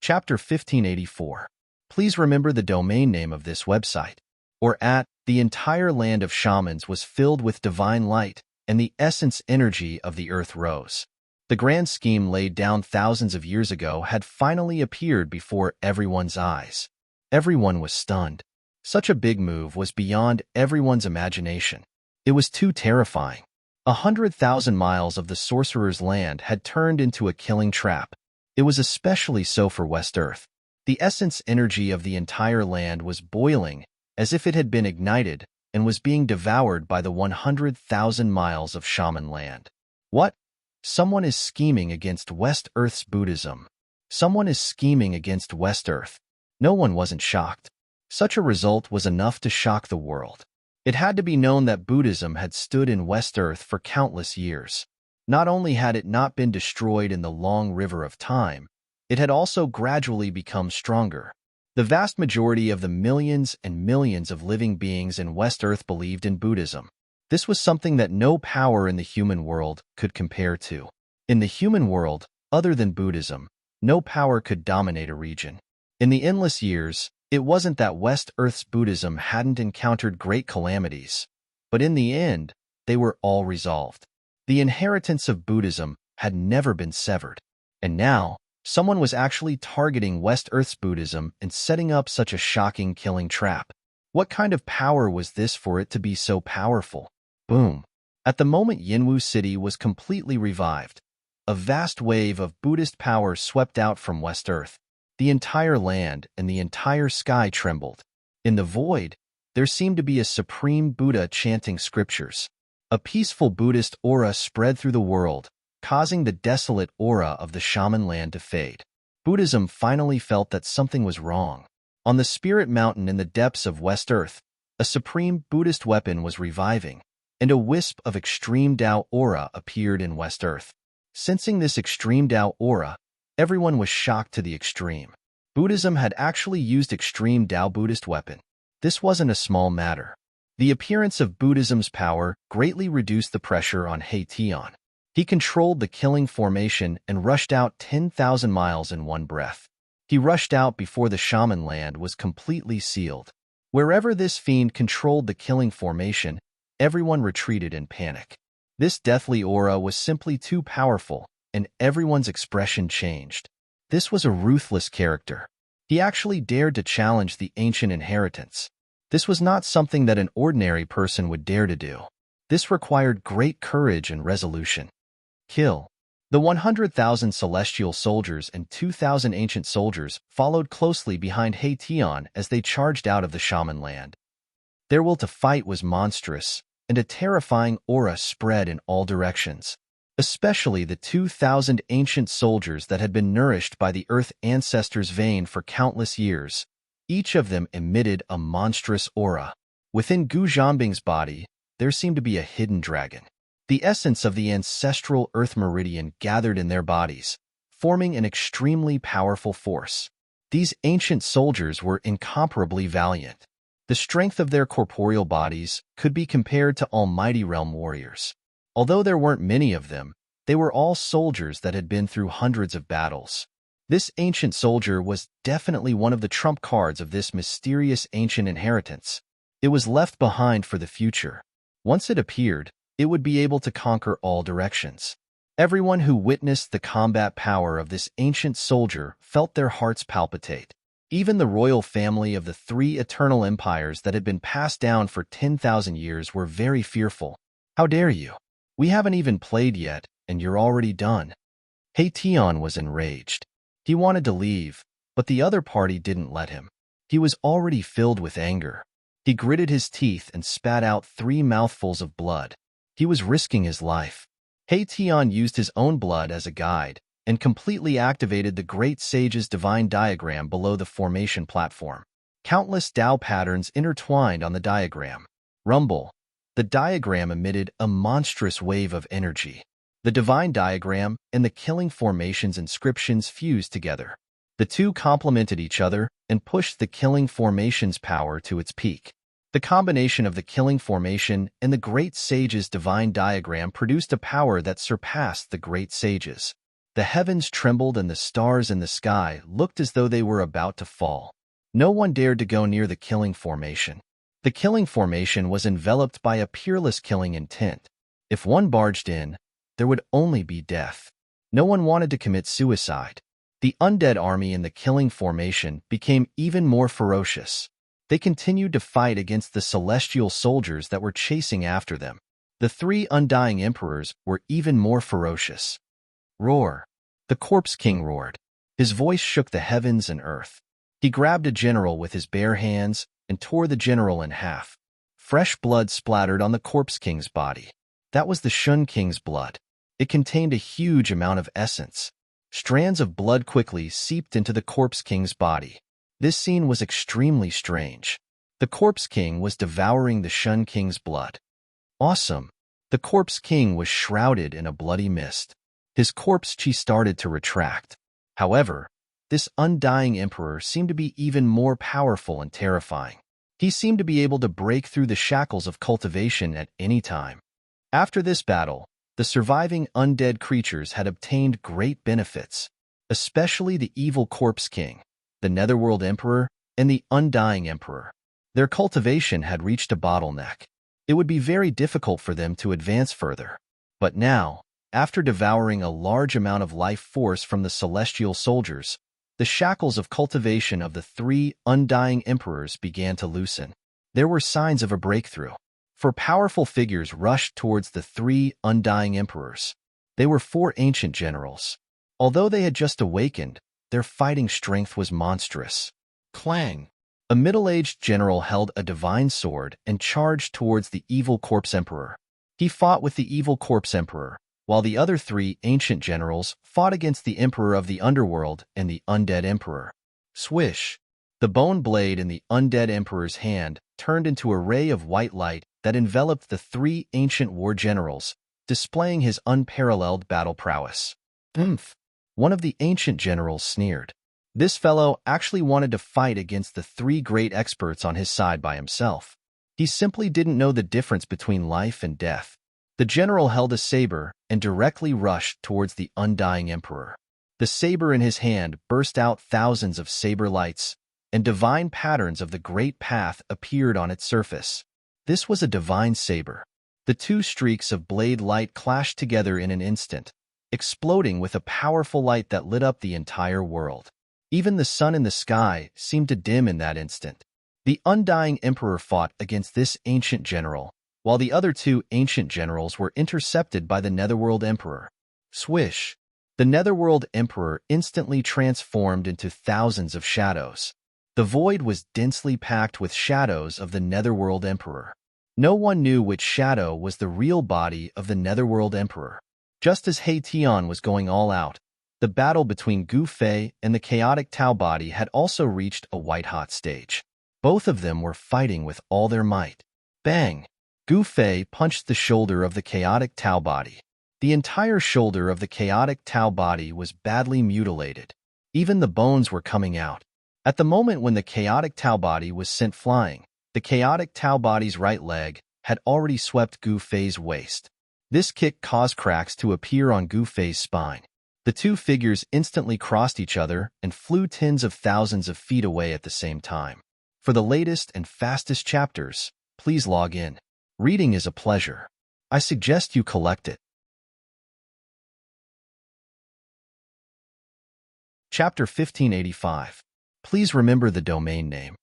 Chapter 1584. Please remember the domain name of this website. Or at, the entire land of shamans was filled with divine light, and the essence energy of the earth rose. The grand scheme laid down thousands of years ago had finally appeared before everyone's eyes. Everyone was stunned. Such a big move was beyond everyone's imagination. It was too terrifying. 100,000 miles of the sorcerer's land had turned into a killing trap. It was especially so for West Earth. The essence energy of the entire land was boiling as if it had been ignited and was being devoured by the 100,000 miles of shaman land. What? Someone is scheming against West Earth's Buddhism. Someone is scheming against West Earth. No one wasn't shocked. Such a result was enough to shock the world. It had to be known that Buddhism had stood in West Earth for countless years. Not only had it not been destroyed in the long river of time, it had also gradually become stronger. The vast majority of the millions and millions of living beings in West Earth believed in Buddhism. This was something that no power in the human world could compare to. In the human world, other than Buddhism, no power could dominate a region. In the endless years, it wasn't that West Earth's Buddhism hadn't encountered great calamities, but in the end, they were all resolved. The inheritance of Buddhism had never been severed. And now, someone was actually targeting West Earth's Buddhism and setting up such a shocking killing trap. What kind of power was this for it to be so powerful? Boom. At the moment Yinwu City was completely revived, a vast wave of Buddhist power swept out from West Earth. The entire land and the entire sky trembled. In the void, there seemed to be a supreme Buddha chanting scriptures. A peaceful Buddhist aura spread through the world, causing the desolate aura of the shaman land to fade. Buddhism finally felt that something was wrong. On the Spirit Mountain in the depths of West Earth, a supreme Buddhist weapon was reviving, and a wisp of extreme Tao aura appeared in West Earth. Sensing this extreme Tao aura, everyone was shocked to the extreme. Buddhism had actually used extreme Tao Buddhist weapon. This wasn't a small matter. The appearance of Buddhism's power greatly reduced the pressure on Tian. He controlled the killing formation and rushed out 10,000 miles in one breath. He rushed out before the shaman land was completely sealed. Wherever this fiend controlled the killing formation, everyone retreated in panic. This deathly aura was simply too powerful, and everyone's expression changed. This was a ruthless character. He actually dared to challenge the ancient inheritance. This was not something that an ordinary person would dare to do. This required great courage and resolution. Kill. The 100,000 celestial soldiers and 2,000 ancient soldiers followed closely behind Tian as they charged out of the shaman land. Their will to fight was monstrous, and a terrifying aura spread in all directions. Especially the 2,000 ancient soldiers that had been nourished by the Earth Ancestors' vein for countless years. Each of them emitted a monstrous aura. Within Gu Zhanbing's body, there seemed to be a hidden dragon. The essence of the ancestral Earth Meridian gathered in their bodies, forming an extremely powerful force. These ancient soldiers were incomparably valiant. The strength of their corporeal bodies could be compared to almighty realm warriors. Although there weren't many of them, they were all soldiers that had been through hundreds of battles. This ancient soldier was definitely one of the trump cards of this mysterious ancient inheritance. It was left behind for the future. Once it appeared, it would be able to conquer all directions. Everyone who witnessed the combat power of this ancient soldier felt their hearts palpitate. Even the royal family of the three eternal empires that had been passed down for 10,000 years were very fearful. How dare you? We haven't even played yet, and you're already done. Tian was enraged. He wanted to leave, but the other party didn't let him. He was already filled with anger. He gritted his teeth and spat out 3 mouthfuls of blood. He was risking his life. Tian used his own blood as a guide and completely activated the Great Sage's divine diagram below the formation platform. Countless Tao patterns intertwined on the diagram. Rumble. The diagram emitted a monstrous wave of energy. The divine diagram and the killing formation's inscriptions fused together. The two complemented each other and pushed the killing formation's power to its peak. The combination of the killing formation and the great sage's divine diagram produced a power that surpassed the great sage's. The heavens trembled and the stars in the sky looked as though they were about to fall. No one dared to go near the killing formation. The killing formation was enveloped by a peerless killing intent. If one barged in, there would only be death. No one wanted to commit suicide. The undead army in the killing formation became even more ferocious. They continued to fight against the celestial soldiers that were chasing after them. The three undying emperors were even more ferocious. Roar! The Corpse King roared. His voice shook the heavens and earth. He grabbed a general with his bare hands and tore the general in half. Fresh blood splattered on the Corpse King's body. That was the Shun King's blood. It contained a huge amount of essence. Strands of blood quickly seeped into the Corpse King's body. This scene was extremely strange. The Corpse King was devouring the Shun King's blood. Awesome! The Corpse King was shrouded in a bloody mist. His corpse chi started to retract. However, this undying emperor seemed to be even more powerful and terrifying. He seemed to be able to break through the shackles of cultivation at any time. After this battle, the surviving undead creatures had obtained great benefits, especially the evil Corpse King, the Netherworld Emperor, and the Undying Emperor. Their cultivation had reached a bottleneck. It would be very difficult for them to advance further. But now, after devouring a large amount of life force from the celestial soldiers, the shackles of cultivation of the three undying emperors began to loosen. There were signs of a breakthrough. For powerful figures rushed towards the three undying emperors. They were four ancient generals. Although they had just awakened, their fighting strength was monstrous. Clang! A middle-aged general held a divine sword and charged towards the evil Corpse Emperor. He fought with the evil Corpse Emperor, while the other three ancient generals fought against the Emperor of the Underworld and the Undead Emperor. Swish! The bone blade in the Undead Emperor's hand turned into a ray of white light that enveloped the three ancient war generals, displaying his unparalleled battle prowess. Oomph! One of the ancient generals sneered. This fellow actually wanted to fight against the three great experts on his side by himself. He simply didn't know the difference between life and death. The general held a saber and directly rushed towards the undying emperor. The saber in his hand burst out thousands of saber lights, and divine patterns of the great path appeared on its surface. This was a divine saber. The two streaks of blade light clashed together in an instant, exploding with a powerful light that lit up the entire world. Even the sun in the sky seemed to dim in that instant. The undying emperor fought against this ancient general, while the other two ancient generals were intercepted by the Netherworld Emperor. Swish! The Netherworld Emperor instantly transformed into thousands of shadows. The void was densely packed with shadows of the Netherworld Emperor. No one knew which shadow was the real body of the Netherworld Emperor. Just as Hei-Tian was going all out, the battle between Gu Fei and the chaotic Tao body had also reached a white-hot stage. Both of them were fighting with all their might. Bang! Gu Fei punched the shoulder of the chaotic Tao body. The entire shoulder of the chaotic Tao body was badly mutilated. Even the bones were coming out. At the moment when the chaotic Tao body was sent flying, the chaotic Tao body's right leg had already swept Gu Fei's waist. This kick caused cracks to appear on Gu Fei's spine. The two figures instantly crossed each other and flew tens of thousands of feet away at the same time. For the latest and fastest chapters, please log in. Reading is a pleasure. I suggest you collect it. Chapter 1585. Please remember the domain name.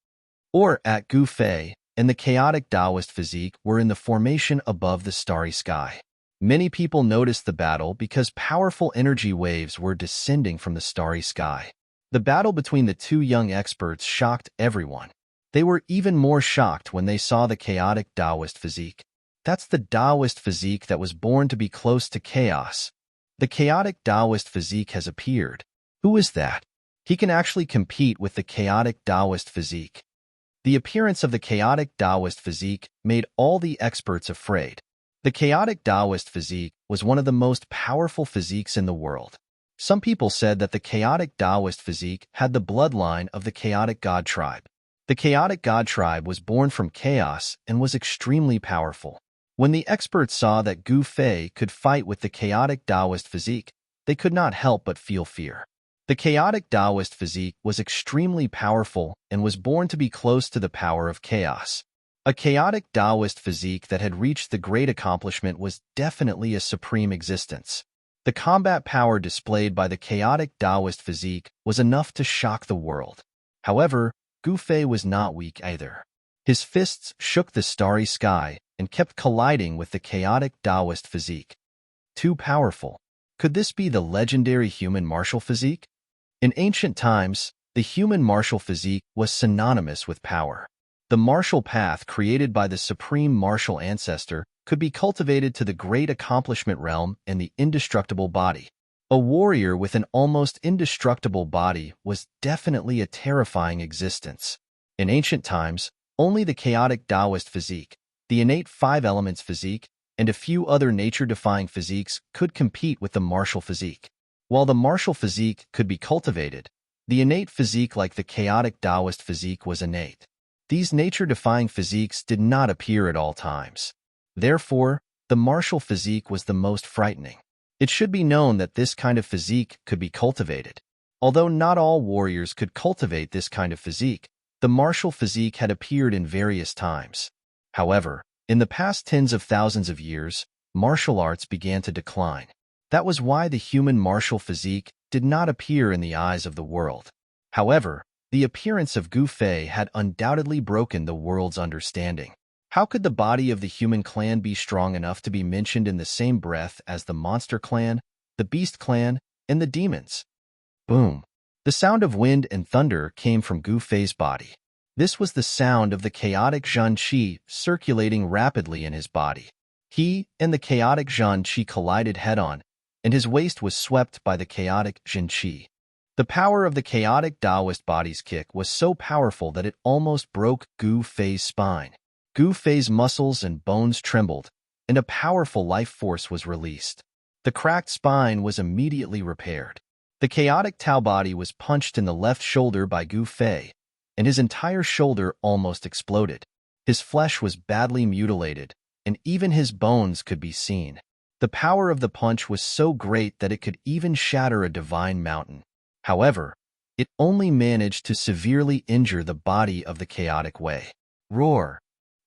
Or at Gu Fei and the chaotic Taoist physique were in the formation above the starry sky. Many people noticed the battle because powerful energy waves were descending from the starry sky. The battle between the two young experts shocked everyone. They were even more shocked when they saw the chaotic Taoist physique. That's the Taoist physique that was born to be close to chaos. The chaotic Taoist physique has appeared. Who is that? He can actually compete with the chaotic Taoist physique. The appearance of the chaotic Taoist physique made all the experts afraid. The chaotic Taoist physique was one of the most powerful physiques in the world. Some people said that the chaotic Taoist physique had the bloodline of the chaotic god tribe. The chaotic god tribe was born from chaos and was extremely powerful. When the experts saw that Gu Fei could fight with the chaotic Taoist physique, they could not help but feel fear. The chaotic Taoist physique was extremely powerful and was born to be close to the power of chaos. A chaotic Taoist physique that had reached the great accomplishment was definitely a supreme existence. The combat power displayed by the chaotic Taoist physique was enough to shock the world. However, Gu Fei was not weak either. His fists shook the starry sky and kept colliding with the chaotic Taoist physique. Too powerful. Could this be the legendary human martial physique? In ancient times, the human martial physique was synonymous with power. The martial path created by the supreme martial ancestor could be cultivated to the great accomplishment realm in the indestructible body. A warrior with an almost indestructible body was definitely a terrifying existence. In ancient times, only the chaotic Taoist physique, the innate five elements physique, and a few other nature-defying physiques could compete with the martial physique. While the martial physique could be cultivated, the innate physique like the chaotic Taoist physique was innate. These nature-defying physiques did not appear at all times. Therefore, the martial physique was the most frightening. It should be known that this kind of physique could be cultivated. Although not all warriors could cultivate this kind of physique, the martial physique had appeared in various times. However, in the past tens of thousands of years, martial arts began to decline. That was why the human martial physique did not appear in the eyes of the world. However, the appearance of Gu Fei had undoubtedly broken the world's understanding. How could the body of the human clan be strong enough to be mentioned in the same breath as the monster clan, the beast clan, and the demons? Boom! The sound of wind and thunder came from Gu Fei's body. This was the sound of the chaotic Zhan Qi circulating rapidly in his body. He and the chaotic Zhan Qi collided head-on, and his waist was swept by the chaotic Zhan Qi. The power of the chaotic Taoist body's kick was so powerful that it almost broke Gu Fei's spine. Gu Fei's muscles and bones trembled, and a powerful life force was released. The cracked spine was immediately repaired. The chaotic Tao body was punched in the left shoulder by Gu Fei, and his entire shoulder almost exploded. His flesh was badly mutilated, and even his bones could be seen. The power of the punch was so great that it could even shatter a divine mountain. However, it only managed to severely injure the body of the chaotic Wei. Roar!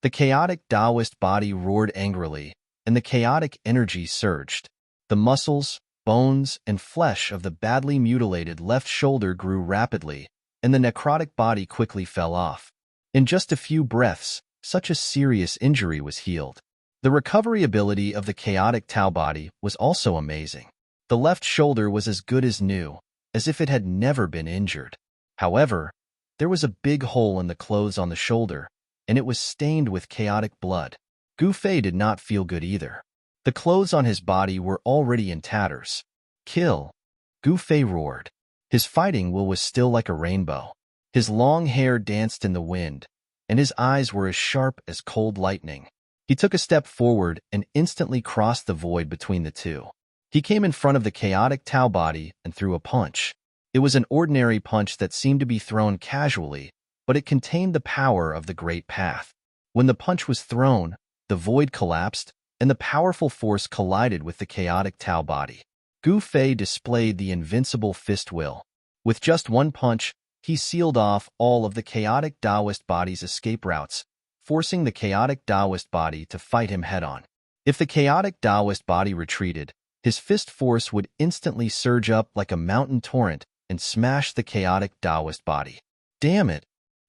The chaotic Taoist body roared angrily, and the chaotic energy surged. The muscles, bones, and flesh of the badly mutilated left shoulder grew rapidly, and the necrotic body quickly fell off. In just a few breaths, such a serious injury was healed. The recovery ability of the chaotic Tao body was also amazing. The left shoulder was as good as new, as if it had never been injured. However, there was a big hole in the clothes on the shoulder, and it was stained with chaotic blood. Gu Fei did not feel good either. The clothes on his body were already in tatters. Kill! Gu Fei roared. His fighting will was still like a rainbow. His long hair danced in the wind, and his eyes were as sharp as cold lightning. He took a step forward and instantly crossed the void between the two. He came in front of the chaotic Tao body and threw a punch. It was an ordinary punch that seemed to be thrown casually, but it contained the power of the Great Path. When the punch was thrown, the void collapsed, and the powerful force collided with the chaotic Tao body. Gu Fei displayed the invincible fist will. With just one punch, he sealed off all of the chaotic Taoist body's escape routes, forcing the chaotic Taoist body to fight him head-on. If the chaotic Taoist body retreated, his fist force would instantly surge up like a mountain torrent and smash the chaotic Taoist body. Damn it!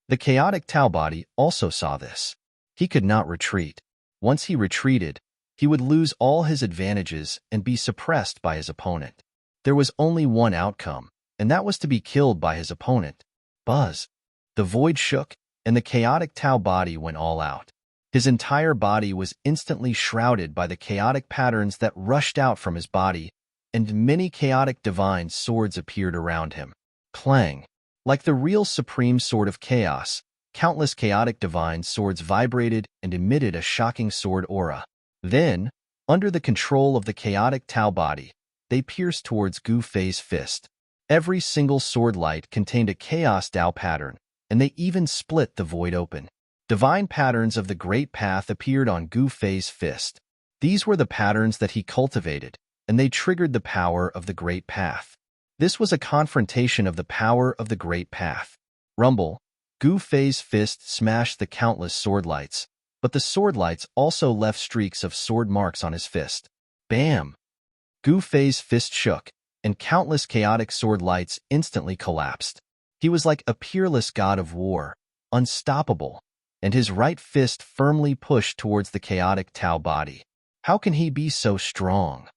The chaotic Tao body also saw this. He could not retreat. Once he retreated, he would lose all his advantages and be suppressed by his opponent. There was only one outcome, and that was to be killed by his opponent. Buzz! The void shook, and the chaotic Tao body went all out. His entire body was instantly shrouded by the chaotic patterns that rushed out from his body, and many chaotic divine swords appeared around him. Clang! Like the real supreme sword of chaos, countless chaotic divine swords vibrated and emitted a shocking sword aura. Then, under the control of the chaotic Tao body, they pierced towards Gu Fei's fist. Every single sword light contained a chaos Tao pattern, and they even split the void open. Divine patterns of the Great Path appeared on Gu Fei's fist. These were the patterns that he cultivated, and they triggered the power of the Great Path. This was a confrontation of the power of the Great Path. Rumble. Gu Fei's fist smashed the countless sword lights, but the sword lights also left streaks of sword marks on his fist. Bam! Gu Fei's fist shook, and countless chaotic sword lights instantly collapsed. He was like a peerless god of war, unstoppable, and his right fist firmly pushed towards the chaotic Tao body. How can he be so strong?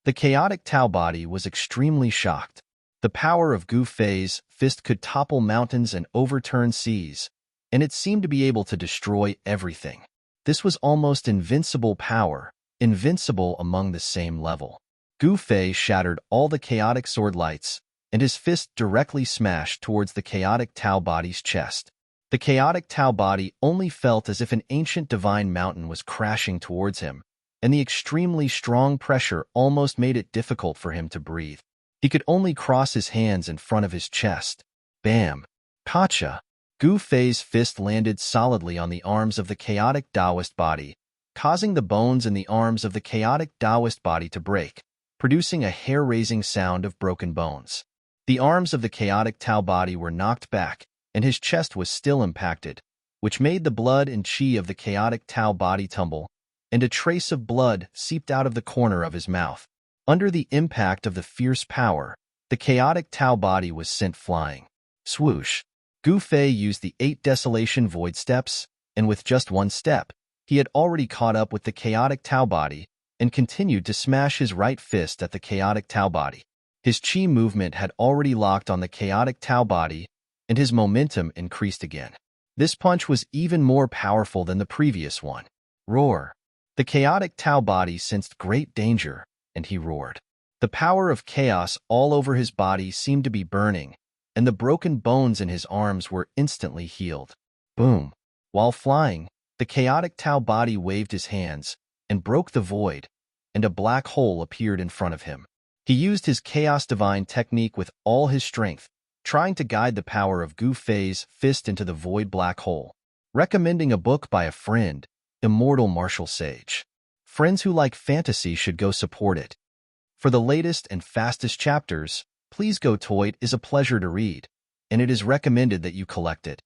The chaotic Tao body was extremely shocked. The power of Gu Fei's fist could topple mountains and overturn seas, and it seemed to be able to destroy everything. This was almost invincible power, invincible among the same level. Gu Fei shattered all the chaotic sword lights, and his fist directly smashed towards the chaotic Tao body's chest. The chaotic Tao body only felt as if an ancient divine mountain was crashing towards him, and the extremely strong pressure almost made it difficult for him to breathe. He could only cross his hands in front of his chest. Bam! Gotcha! Gu Fei's fist landed solidly on the arms of the chaotic Taoist body, causing the bones in the arms of the chaotic Taoist body to break, producing a hair-raising sound of broken bones. The arms of the chaotic Tao body were knocked back, and his chest was still impacted, which made the blood and qi of the chaotic Tao body tumble, and a trace of blood seeped out of the corner of his mouth. Under the impact of the fierce power, the chaotic Tao body was sent flying. Swoosh! Gu Fei used the 8 Desolation Void Steps, and with just one step, he had already caught up with the chaotic Tao body and continued to smash his right fist at the chaotic Tao body. His qi movement had already locked on the chaotic Tao body, and his momentum increased again. This punch was even more powerful than the previous one. Roar! The chaotic Tao body sensed great danger, and he roared. The power of chaos all over his body seemed to be burning, and the broken bones in his arms were instantly healed. Boom! While flying, the chaotic Tao body waved his hands and broke the void, and a black hole appeared in front of him. He used his Chaos Divine technique with all his strength, trying to guide the power of Gu Fei's fist into the void black hole. Recommending a book by a friend, Immortal Martial Sage. Friends who like fantasy should go support it. For the latest and fastest chapters, please go to it. Is a pleasure to read, and it is recommended that you collect it.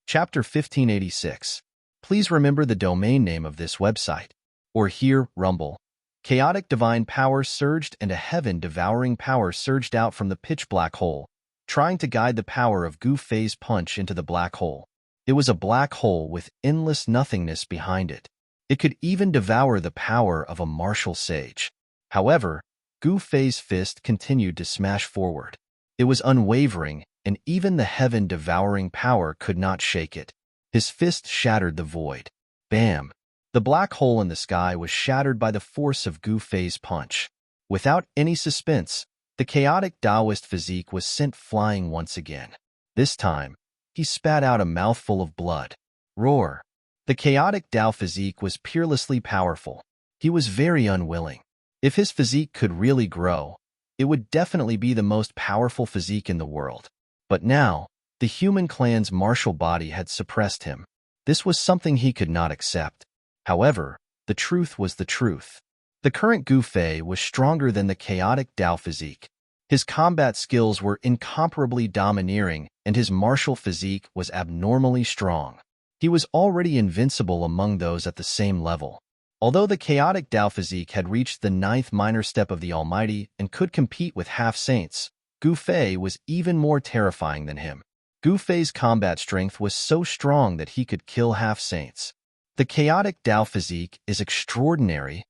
Chapter 1586. Please remember the domain name of this website. Or here, Rumble. Chaotic divine power surged and a heaven-devouring power surged out from the pitch black hole, trying to guide the power of Gu Fei's punch into the black hole. It was a black hole with endless nothingness behind it. It could even devour the power of a martial sage. However, Gu Fei's fist continued to smash forward. It was unwavering, and even the heaven-devouring power could not shake it. His fist shattered the void. Bam! The black hole in the sky was shattered by the force of Gu Fei's punch. Without any suspense, the chaotic Taoist physique was sent flying once again. This time, he spat out a mouthful of blood. Roar! The chaotic Tao physique was peerlessly powerful. He was very unwilling. If his physique could really grow, it would definitely be the most powerful physique in the world. But now, the human clan's martial body had suppressed him. This was something he could not accept. However, the truth was the truth. The current Gu Fei was stronger than the chaotic Tao physique. His combat skills were incomparably domineering, and his martial physique was abnormally strong. He was already invincible among those at the same level. Although the chaotic Tao physique had reached the 9th minor step of the Almighty and could compete with half-saints, Gu Fei was even more terrifying than him. Gu Fei's combat strength was so strong that he could kill half-saints. The chaotic Tao physique is extraordinary,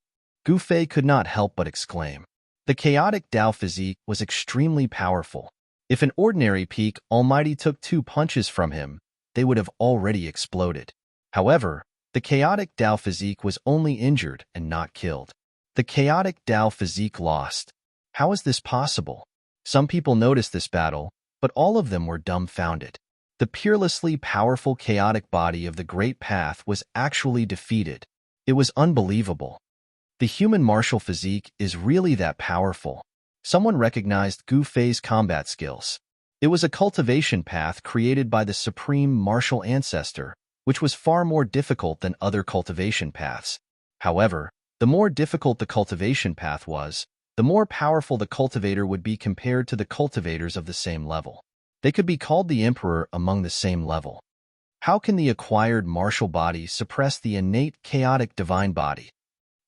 Gu Fei could not help but exclaim. The chaotic Tao physique was extremely powerful. If an ordinary peak Almighty took 2 punches from him, they would have already exploded. However, the chaotic Tao physique was only injured and not killed. The chaotic Tao physique lost. How is this possible? Some people noticed this battle, but all of them were dumbfounded. The peerlessly powerful chaotic body of the Great Path was actually defeated. It was unbelievable. The human martial physique is really that powerful. Someone recognized Gu Fei's combat skills. It was a cultivation path created by the supreme martial ancestor, which was far more difficult than other cultivation paths. However, the more difficult the cultivation path was, the more powerful the cultivator would be compared to the cultivators of the same level. They could be called the emperor among the same level. How can the acquired martial body suppress the innate chaotic divine body?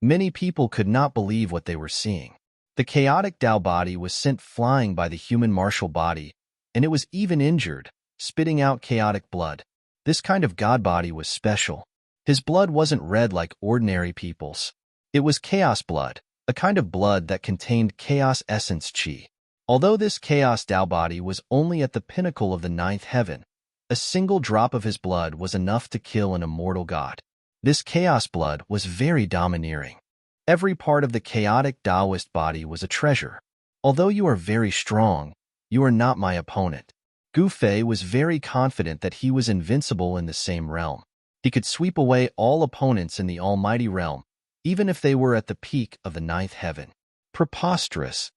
Many people could not believe what they were seeing. The chaotic Tao body was sent flying by the human martial body, and it was even injured, spitting out chaotic blood. This kind of god body was special. His blood wasn't red like ordinary people's. It was chaos blood, a kind of blood that contained chaos essence chi. Although this chaos Tao body was only at the pinnacle of the ninth heaven, a single drop of his blood was enough to kill an immortal god. This chaos blood was very domineering. Every part of the chaotic Taoist body was a treasure. Although you are very strong, you are not my opponent. Gu Fei was very confident that he was invincible in the same realm. He could sweep away all opponents in the almighty realm, even if they were at the peak of the ninth heaven. Preposterous.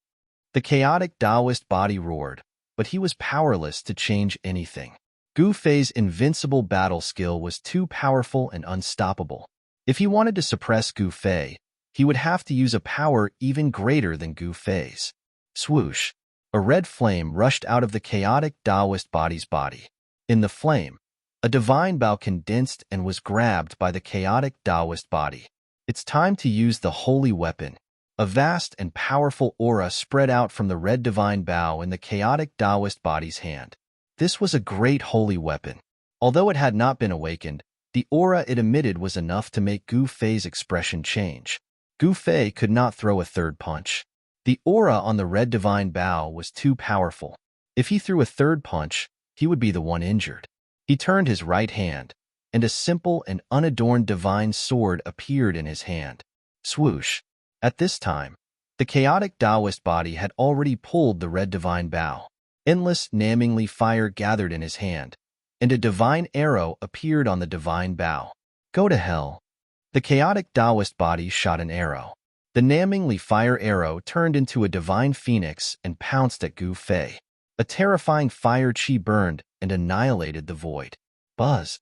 The chaotic Taoist body roared, but he was powerless to change anything. Gu Fei's invincible battle skill was too powerful and unstoppable. If he wanted to suppress Gu Fei, he would have to use a power even greater than Gu Fei's. Swoosh! A red flame rushed out of the chaotic Taoist body's body. In the flame, a divine bow condensed and was grabbed by the chaotic Taoist body. It's time to use the holy weapon. A vast and powerful aura spread out from the red divine bow in the chaotic Taoist body's hand. This was a great holy weapon. Although it had not been awakened, the aura it emitted was enough to make Gu Fei's expression change. Gu Fei could not throw a third punch. The aura on the red divine bow was too powerful. If he threw a third punch, he would be the one injured. He turned his right hand, and a simple and unadorned divine sword appeared in his hand. Swoosh! At this time, the chaotic Taoist body had already pulled the red divine bow. Endless, namingly fire gathered in his hand, and a divine arrow appeared on the divine bow. Go to hell. The chaotic Taoist body shot an arrow. The namingly fire arrow turned into a divine phoenix and pounced at Gu Fei. A terrifying fire chi burned and annihilated the void. Buzz!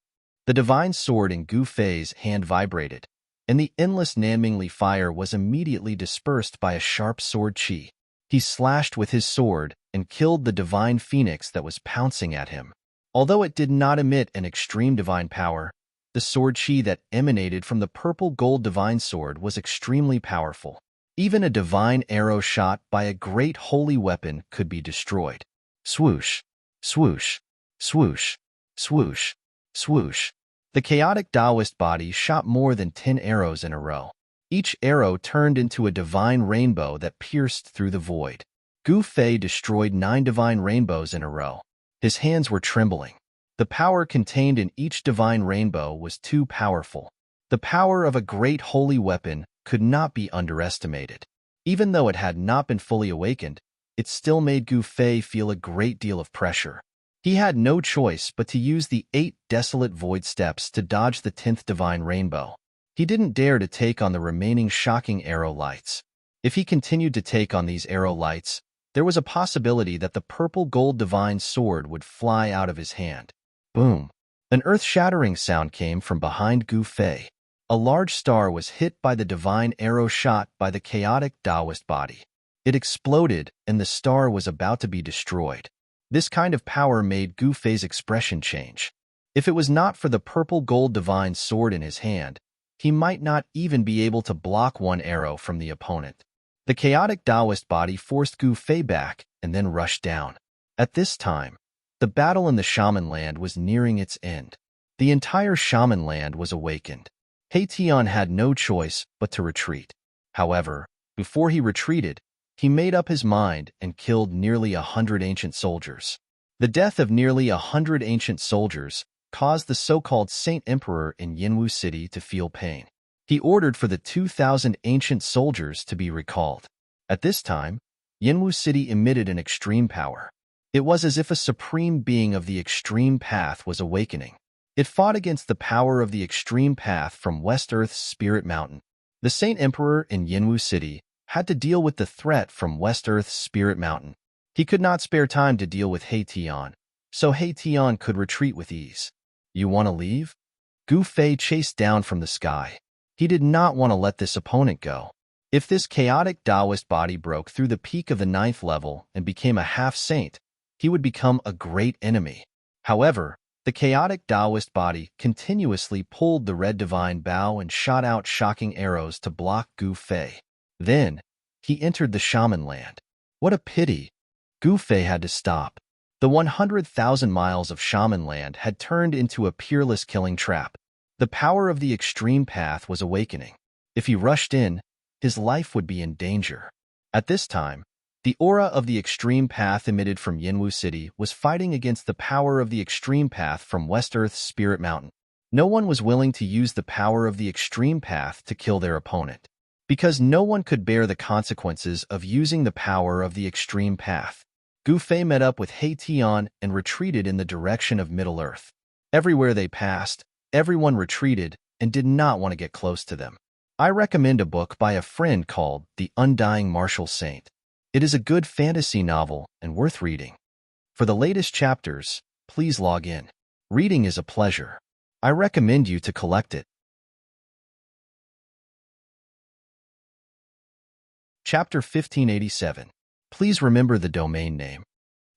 The divine sword in Gu Fei's hand vibrated, and the endless namingly fire was immediately dispersed by a sharp sword chi. He slashed with his sword and killed the divine phoenix that was pouncing at him. Although it did not emit an extreme divine power, the sword chi that emanated from the purple gold divine sword was extremely powerful. Even a divine arrow shot by a great holy weapon could be destroyed. Swoosh! Swoosh! Swoosh! Swoosh! Swoosh! The chaotic Taoist body shot more than 10 arrows in a row. Each arrow turned into a divine rainbow that pierced through the void. Gu Fei destroyed 9 divine rainbows in a row. His hands were trembling. The power contained in each divine rainbow was too powerful. The power of a great holy weapon could not be underestimated. Even though it had not been fully awakened, it still made Gu Fei feel a great deal of pressure. He had no choice but to use the 8 desolate void steps to dodge the 10th divine rainbow. He didn't dare to take on the remaining shocking arrow lights. If he continued to take on these arrow lights, there was a possibility that the purple gold divine sword would fly out of his hand. Boom! An earth-shattering sound came from behind Gu Fei. A large star was hit by the divine arrow shot by the chaotic Taoist body. It exploded, and the star was about to be destroyed. This kind of power made Gu Fei's expression change. If it was not for the purple gold divine sword in his hand, he might not even be able to block one arrow from the opponent. The chaotic Taoist body forced Gu Fei back and then rushed down. At this time, the battle in the shaman land was nearing its end. The entire shaman land was awakened. He Tian had no choice but to retreat. However, before he retreated, he made up his mind and killed nearly 100 ancient soldiers. The death of nearly 100 ancient soldiers caused the so-called Saint Emperor in Yinwu City to feel pain. He ordered for the 2,000 ancient soldiers to be recalled. At this time, Yinwu City emitted an extreme power. It was as if a supreme being of the extreme path was awakening. It fought against the power of the extreme path from West Earth's Spirit Mountain. The Saint Emperor in Yinwu City, had to deal with the threat from West Earth's Spirit Mountain. He could not spare time to deal with He Tian, so He Tian could retreat with ease. You want to leave? Gu Fei chased down from the sky. He did not want to let this opponent go. If this chaotic Taoist body broke through the peak of the 9th level and became a half-saint, he would become a great enemy. However, the chaotic Taoist body continuously pulled the red divine bow and shot out shocking arrows to block Gu Fei. Then, he entered the shaman land. What a pity! Gu Fei had to stop. The 100,000 miles of shaman land had turned into a peerless killing trap. The power of the extreme path was awakening. If he rushed in, his life would be in danger. At this time, the aura of the extreme path emitted from Yinwu City was fighting against the power of the extreme path from West Earth's Spirit Mountain. No one was willing to use the power of the extreme path to kill their opponent, because no one could bear the consequences of using the power of the extreme path. Gu Fei met up with He Tian and retreated in the direction of Middle-earth. Everywhere they passed, everyone retreated and did not want to get close to them. I recommend a book by a friend called The Undying Martial Saint. It is a good fantasy novel and worth reading. For the latest chapters, please log in. Reading is a pleasure. I recommend you to collect it. Chapter 1587. Please remember the domain name.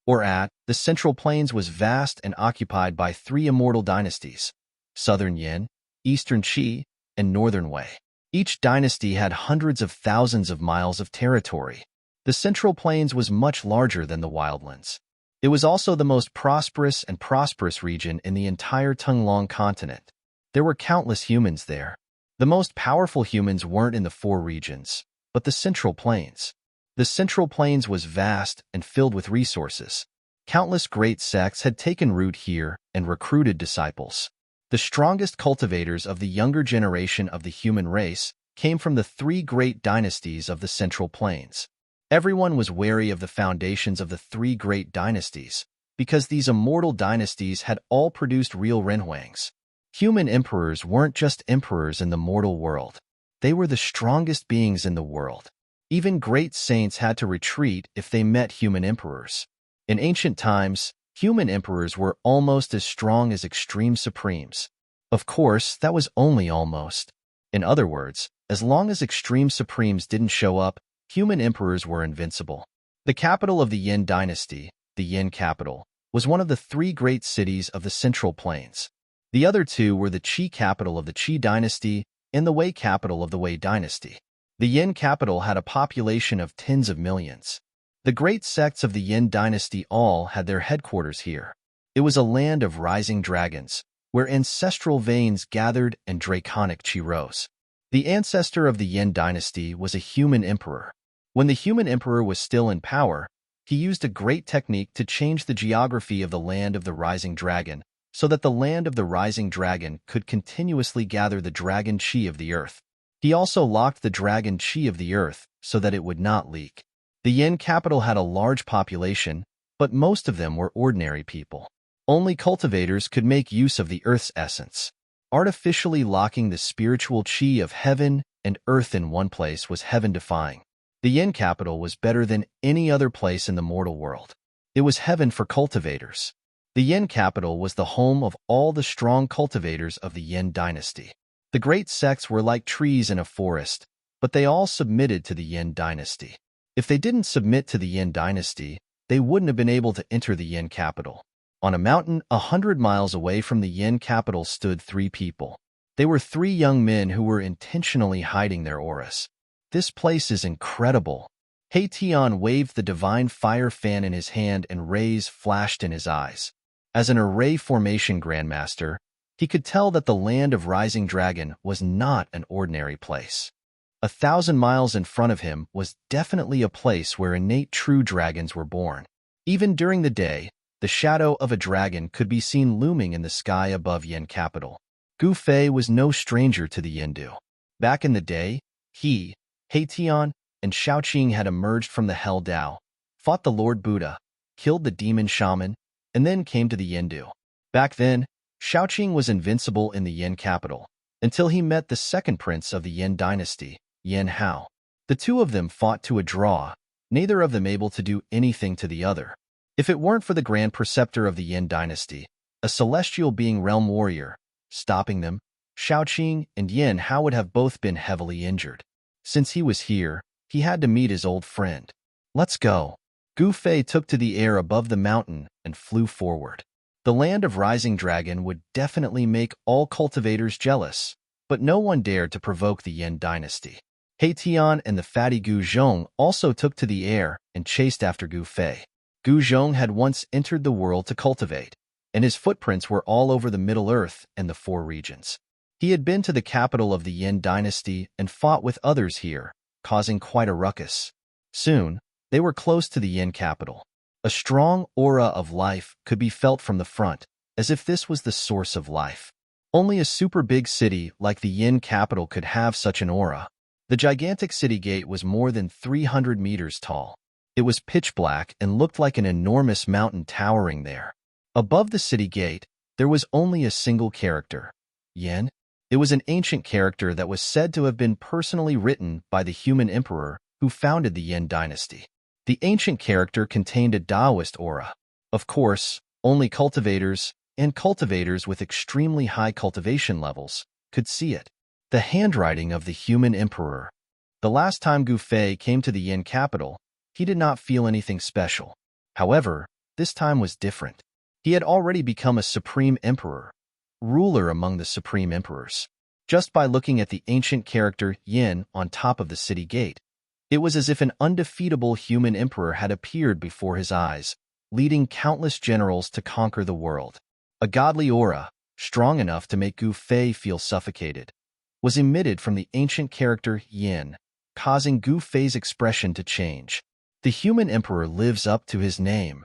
The Central Plains was vast and occupied by 3 immortal dynasties: Southern Yin, Eastern Qi, and Northern Wei. Each dynasty had hundreds of thousands of miles of territory. The Central Plains was much larger than the Wildlands. It was also the most prosperous region in the entire Tunglong continent. There were countless humans there. The most powerful humans weren't in the 4 regions, but the Central Plains. The Central Plains was vast and filled with resources. Countless great sects had taken root here and recruited disciples. The strongest cultivators of the younger generation of the human race came from the 3 great dynasties of the Central Plains. Everyone was wary of the foundations of the 3 great dynasties, because these immortal dynasties had all produced real Renhuangs. Human emperors weren't just emperors in the mortal world. They were the strongest beings in the world. Even great saints had to retreat if they met human emperors. In ancient times, human emperors were almost as strong as extreme supremes. Of course, that was only almost. In other words, as long as extreme supremes didn't show up, human emperors were invincible. The capital of the Yin dynasty, the Yin capital, was one of the 3 great cities of the Central Plains. The other 2 were the Qi capital of the Qi dynasty and the Wei capital of the Wei dynasty. The Yin capital had a population of tens of millions. The great sects of the Yin dynasty all had their headquarters here. It was a land of rising dragons, where ancestral veins gathered and draconic qi rose. The ancestor of the Yin dynasty was a human emperor. When the human emperor was still in power, he used a great technique to change the geography of the land of the rising dragon, so that the land of the rising dragon could continuously gather the dragon qi of the earth. He also locked the dragon qi of the earth so that it would not leak. The Yin capital had a large population, but most of them were ordinary people. Only cultivators could make use of the earth's essence. Artificially locking the spiritual qi of heaven and earth in one place was heaven-defying. The Yin capital was better than any other place in the mortal world. It was heaven for cultivators. The Yin capital was the home of all the strong cultivators of the Yin dynasty. The great sects were like trees in a forest, but they all submitted to the Yin dynasty. If they didn't submit to the Yin dynasty, they wouldn't have been able to enter the Yin capital. On a mountain 100 miles away from the Yin capital stood 3 people. They were 3 young men who were intentionally hiding their auras. This place is incredible. He Tian waved the divine fire fan in his hand and rays flashed in his eyes. As an array formation grandmaster, he could tell that the land of Rising Dragon was not an ordinary place. 1,000 miles in front of him was definitely a place where innate true dragons were born. Even during the day, the shadow of a dragon could be seen looming in the sky above Yin capital. Gu Fei was no stranger to the Yindu. Back in the day, He Tian, and Shaoqing had emerged from the Hell Dao, fought the Lord Buddha, killed the demon shaman, and then came to the Yindu. Back then, Shaoqing was invincible in the Yin capital, until he met the second prince of the Yin dynasty, Yin Hao. The two of them fought to a draw, neither of them able to do anything to the other. If it weren't for the Grand Preceptor of the Yin dynasty, a celestial being realm warrior, stopping them, Shaoqing and Yin Hao would have both been heavily injured. Since he was here, he had to meet his old friend. Let's go. Gu Fei took to the air above the mountain and flew forward. The land of Rising Dragon would definitely make all cultivators jealous, but no one dared to provoke the Yin dynasty. He Tian and the fatty Gu Zhong also took to the air and chased after Gu Fei. Gu Zhong had once entered the world to cultivate, and his footprints were all over the Middle Earth and the four regions. He had been to the capital of the Yin dynasty and fought with others here, causing quite a ruckus. Soon, they were close to the Yin capital. A strong aura of life could be felt from the front, as if this was the source of life. Only a super big city like the Yin capital could have such an aura. The gigantic city gate was more than 300 meters tall. It was pitch black and looked like an enormous mountain towering there. Above the city gate, there was only a single character, Yin. It was an ancient character that was said to have been personally written by the human emperor who founded the Yin dynasty. The ancient character contained a Taoist aura. Of course, only cultivators, and cultivators with extremely high cultivation levels, could see it. The handwriting of the human emperor. The last time Gu Fei came to the Yin capital, he did not feel anything special. However, this time was different. He had already become a supreme emperor, ruler among the supreme emperors. Just by looking at the ancient character Yin on top of the city gate, it was as if an undefeatable human emperor had appeared before his eyes, leading countless generals to conquer the world. A godly aura, strong enough to make Gu Fei feel suffocated, was emitted from the ancient character Yin, causing Gu Fei's expression to change. The human emperor lives up to his name.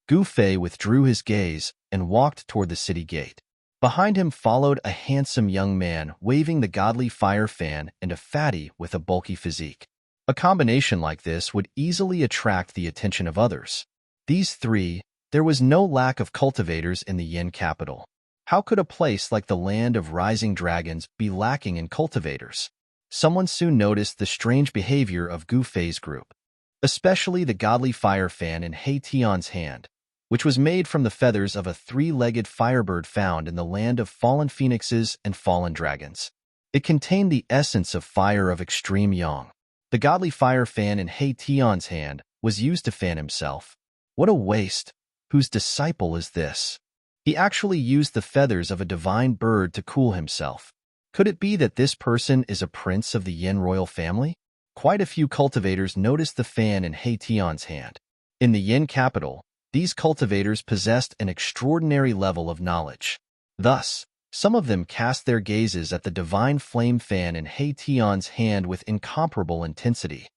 Gu Fei withdrew his gaze and walked toward the city gate. Behind him followed a handsome young man waving the godly fire fan and a fatty with a bulky physique. A combination like this would easily attract the attention of others. These three, there was no lack of cultivators in the Yin capital. How could a place like the land of rising dragons be lacking in cultivators? Someone soon noticed the strange behavior of Gu Fei's group, especially the godly fire fan in He Tian's hand, which was made from the feathers of a three-legged firebird found in the land of fallen phoenixes and fallen dragons. It contained the essence of fire of extreme yang. The godly fire fan in He Tian's hand was used to fan himself. What a waste! Whose disciple is this? He actually used the feathers of a divine bird to cool himself. Could it be that this person is a prince of the Yin royal family? Quite a few cultivators noticed the fan in He Tian's hand. In the Yin capital, these cultivators possessed an extraordinary level of knowledge. Thus, some of them cast their gazes at the divine flame fan in He Tian's hand with incomparable intensity.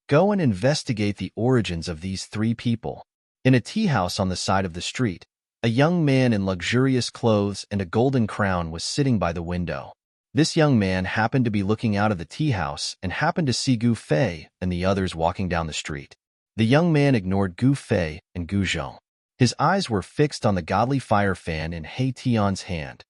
Go and investigate the origins of these three people. In a tea house on the side of the street, a young man in luxurious clothes and a golden crown was sitting by the window. This young man happened to be looking out of the tea house and happened to see Gu Fei and the others walking down the street. The young man ignored Gu Fei and Gu Zhong. His eyes were fixed on the godly fire fan in He Tian's hand.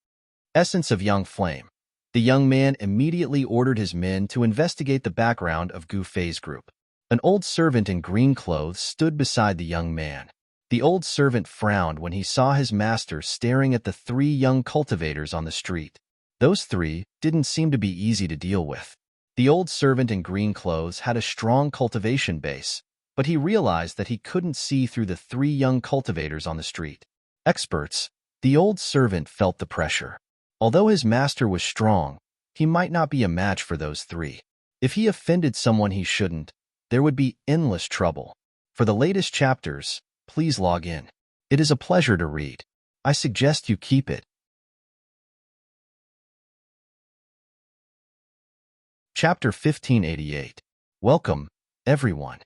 Essence of Yang Flame. The young man immediately ordered his men to investigate the background of Gu Fei's group. An old servant in green clothes stood beside the young man. The old servant frowned when he saw his master staring at the three young cultivators on the street. Those three didn't seem to be easy to deal with. The old servant in green clothes had a strong cultivation base, but he realized that he couldn't see through the three young cultivators on the street. Experts, the old servant felt the pressure. Although his master was strong, he might not be a match for those three. If he offended someone he shouldn't, there would be endless trouble. For the latest chapters, please log in. It is a pleasure to read. I suggest you keep it. Chapter 1588. Welcome, everyone.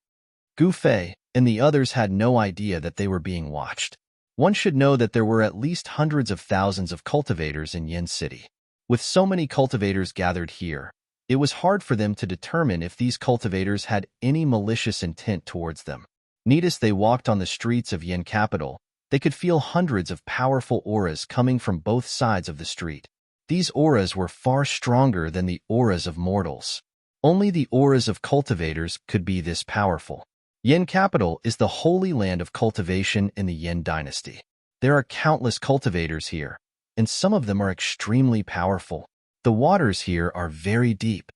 Gu Fei and the others had no idea that they were being watched. One should know that there were at least hundreds of thousands of cultivators in Yin City. With so many cultivators gathered here, it was hard for them to determine if these cultivators had any malicious intent towards them. Needless they walked on the streets of Yin capital, they could feel hundreds of powerful auras coming from both sides of the street. These auras were far stronger than the auras of mortals. Only the auras of cultivators could be this powerful. Yin capital is the holy land of cultivation in the Yin dynasty. There are countless cultivators here, and some of them are extremely powerful. The waters here are very deep.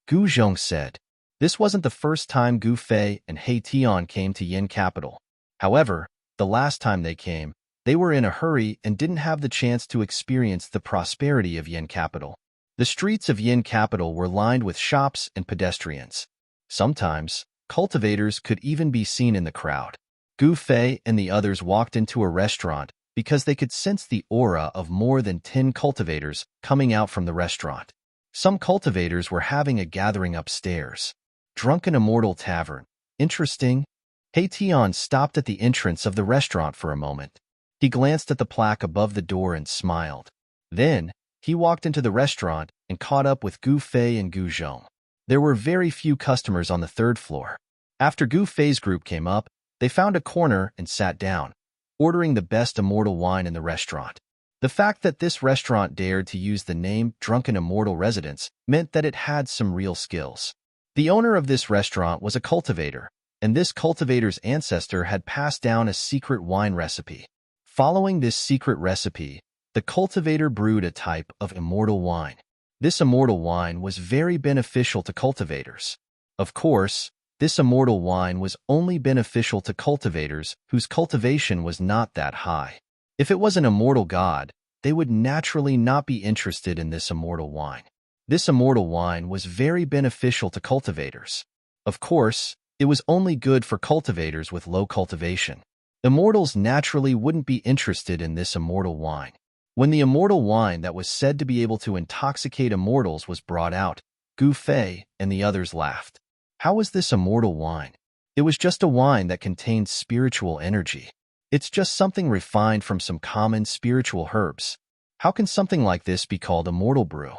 Gu Zhong said. This wasn't the first time Gu Fei and He Tian came to Yin capital. However, the last time they came, they were in a hurry and didn't have the chance to experience the prosperity of Yin capital. The streets of Yin capital were lined with shops and pedestrians. Sometimes, cultivators could even be seen in the crowd. Gu Fei and the others walked into a restaurant because they could sense the aura of more than 10 cultivators coming out from the restaurant. Some cultivators were having a gathering upstairs. Drunken Immortal Tavern. Interesting. He Tian stopped at the entrance of the restaurant for a moment. He glanced at the plaque above the door and smiled. Then, he walked into the restaurant and caught up with Gu Fei and Gu Zhong. There were very few customers on the third floor. After Gu Fei's group came up, they found a corner and sat down, ordering the best immortal wine in the restaurant. The fact that this restaurant dared to use the name Drunken Immortal Residence meant that it had some real skills. The owner of this restaurant was a cultivator, and this cultivator's ancestor had passed down a secret wine recipe. Following this secret recipe, the cultivator brewed a type of immortal wine. This immortal wine was very beneficial to cultivators. Of course, this immortal wine was only beneficial to cultivators whose cultivation was not that high. If it was an immortal god, they would naturally not be interested in this immortal wine. This immortal wine was very beneficial to cultivators. Of course, it was only good for cultivators with low cultivation. Immortals naturally wouldn't be interested in this immortal wine. When the immortal wine that was said to be able to intoxicate immortals was brought out, Gu Fei and the others laughed. How was this immortal wine? It was just a wine that contained spiritual energy. It's just something refined from some common spiritual herbs. How can something like this be called immortal brew?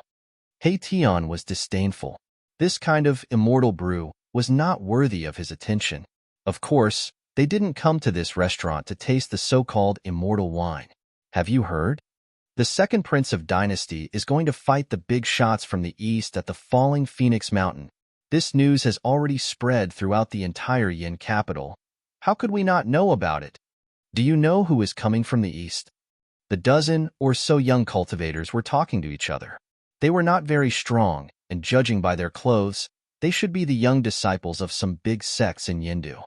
He Tian was disdainful. This kind of immortal brew was not worthy of his attention. Of course, they didn't come to this restaurant to taste the so-called immortal wine. Have you heard? The second prince of dynasty is going to fight the big shots from the east at the falling Phoenix Mountain. This news has already spread throughout the entire Yin capital. How could we not know about it? Do you know who is coming from the east? The dozen or so young cultivators were talking to each other. They were not very strong, and judging by their clothes, they should be the young disciples of some big sects in Yindu.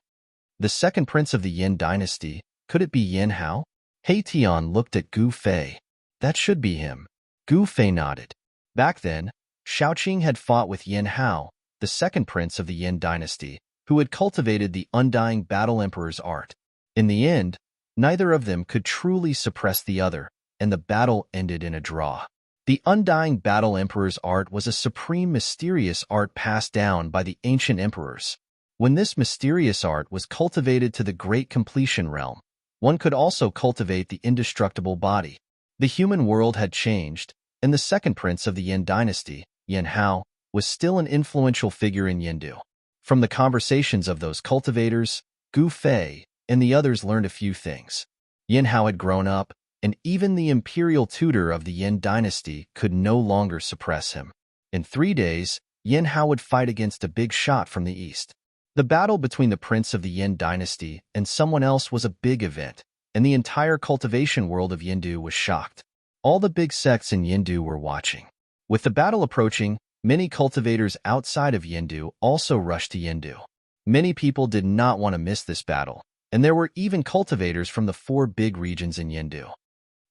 The second prince of the Yin dynasty, could it be Yin Hao? He Tian looked at Gu Fei. That should be him. Gu Fei nodded. Back then, Shaoqing had fought with Yin Hao, the second prince of the Yin dynasty, who had cultivated the undying battle emperor's art. In the end, neither of them could truly suppress the other, and the battle ended in a draw. The undying battle emperor's art was a supreme mysterious art passed down by the ancient emperors. When this mysterious art was cultivated to the great completion realm, one could also cultivate the indestructible body. The human world had changed, and the second prince of the Yin dynasty, Yin Hao, was still an influential figure in Yindu. From the conversations of those cultivators, Gu Fei and the others learned a few things. Yin Hao had grown up, and even the imperial tutor of the Yin dynasty could no longer suppress him. In 3 days, Yin Hao would fight against a big shot from the east. The battle between the prince of the Yin dynasty and someone else was a big event, and the entire cultivation world of Yindu was shocked. All the big sects in Yindu were watching. With the battle approaching, many cultivators outside of Yindu also rushed to Yindu. Many people did not want to miss this battle, and there were even cultivators from the 4 big regions in Yindu.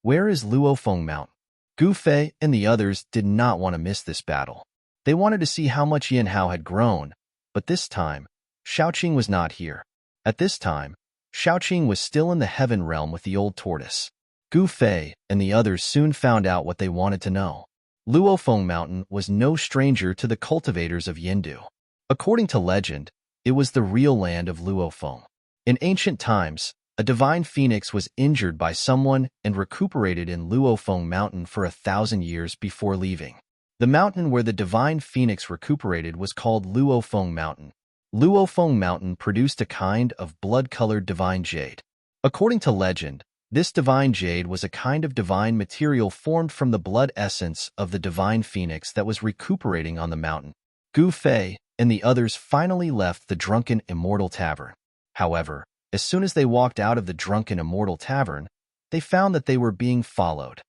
Where is Luofeng Mountain? Gu Fei and the others did not want to miss this battle. They wanted to see how much Yin Hao had grown, but this time, Shaoqing was not here. At this time, Shaoqing was still in the heaven realm with the old tortoise. Gu Fei and the others soon found out what they wanted to know. Luofeng Mountain was no stranger to the cultivators of Yindu. According to legend, it was the real land of Luofeng. In ancient times, a divine phoenix was injured by someone and recuperated in Luofeng Mountain for 1,000 years before leaving. The mountain where the divine phoenix recuperated was called Luofeng Mountain. Luofeng Mountain produced a kind of blood-colored divine jade. According to legend, this divine jade was a kind of divine material formed from the blood essence of the divine phoenix that was recuperating on the mountain. Gu Fei and the others finally left the drunken immortal tavern. However, as soon as they walked out of the drunken immortal tavern, they found that they were being followed.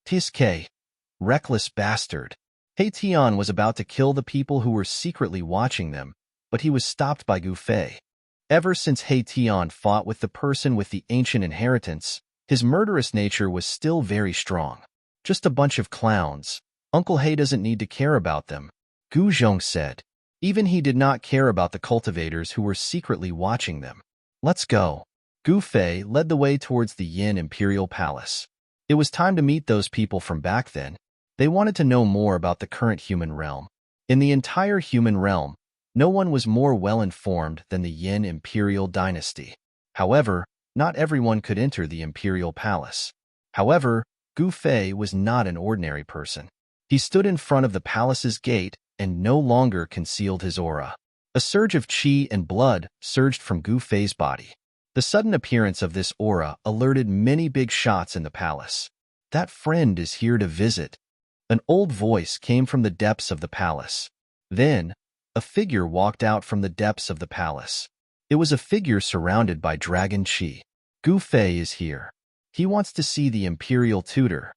Tiske, reckless bastard. He Tian was about to kill the people who were secretly watching them, but he was stopped by Gu Fei. Ever since He Tian fought with the person with the ancient inheritance, his murderous nature was still very strong. Just a bunch of clowns. Uncle He doesn't need to care about them, Gu Zhong said. Even he did not care about the cultivators who were secretly watching them. Let's go. Gu Fei led the way towards the Yin Imperial Palace. It was time to meet those people from back then. They wanted to know more about the current human realm. In the entire human realm, no one was more well-informed than the Yin Imperial Dynasty. However, not everyone could enter the Imperial Palace. However, Gu Fei was not an ordinary person. He stood in front of the palace's gate and no longer concealed his aura. A surge of qi and blood surged from Gu Fei's body. The sudden appearance of this aura alerted many big shots in the palace. That friend is here to visit. An old voice came from the depths of the palace. Then, a figure walked out from the depths of the palace. It was a figure surrounded by dragon qi. Gu Fei is here. He wants to see the imperial tutor.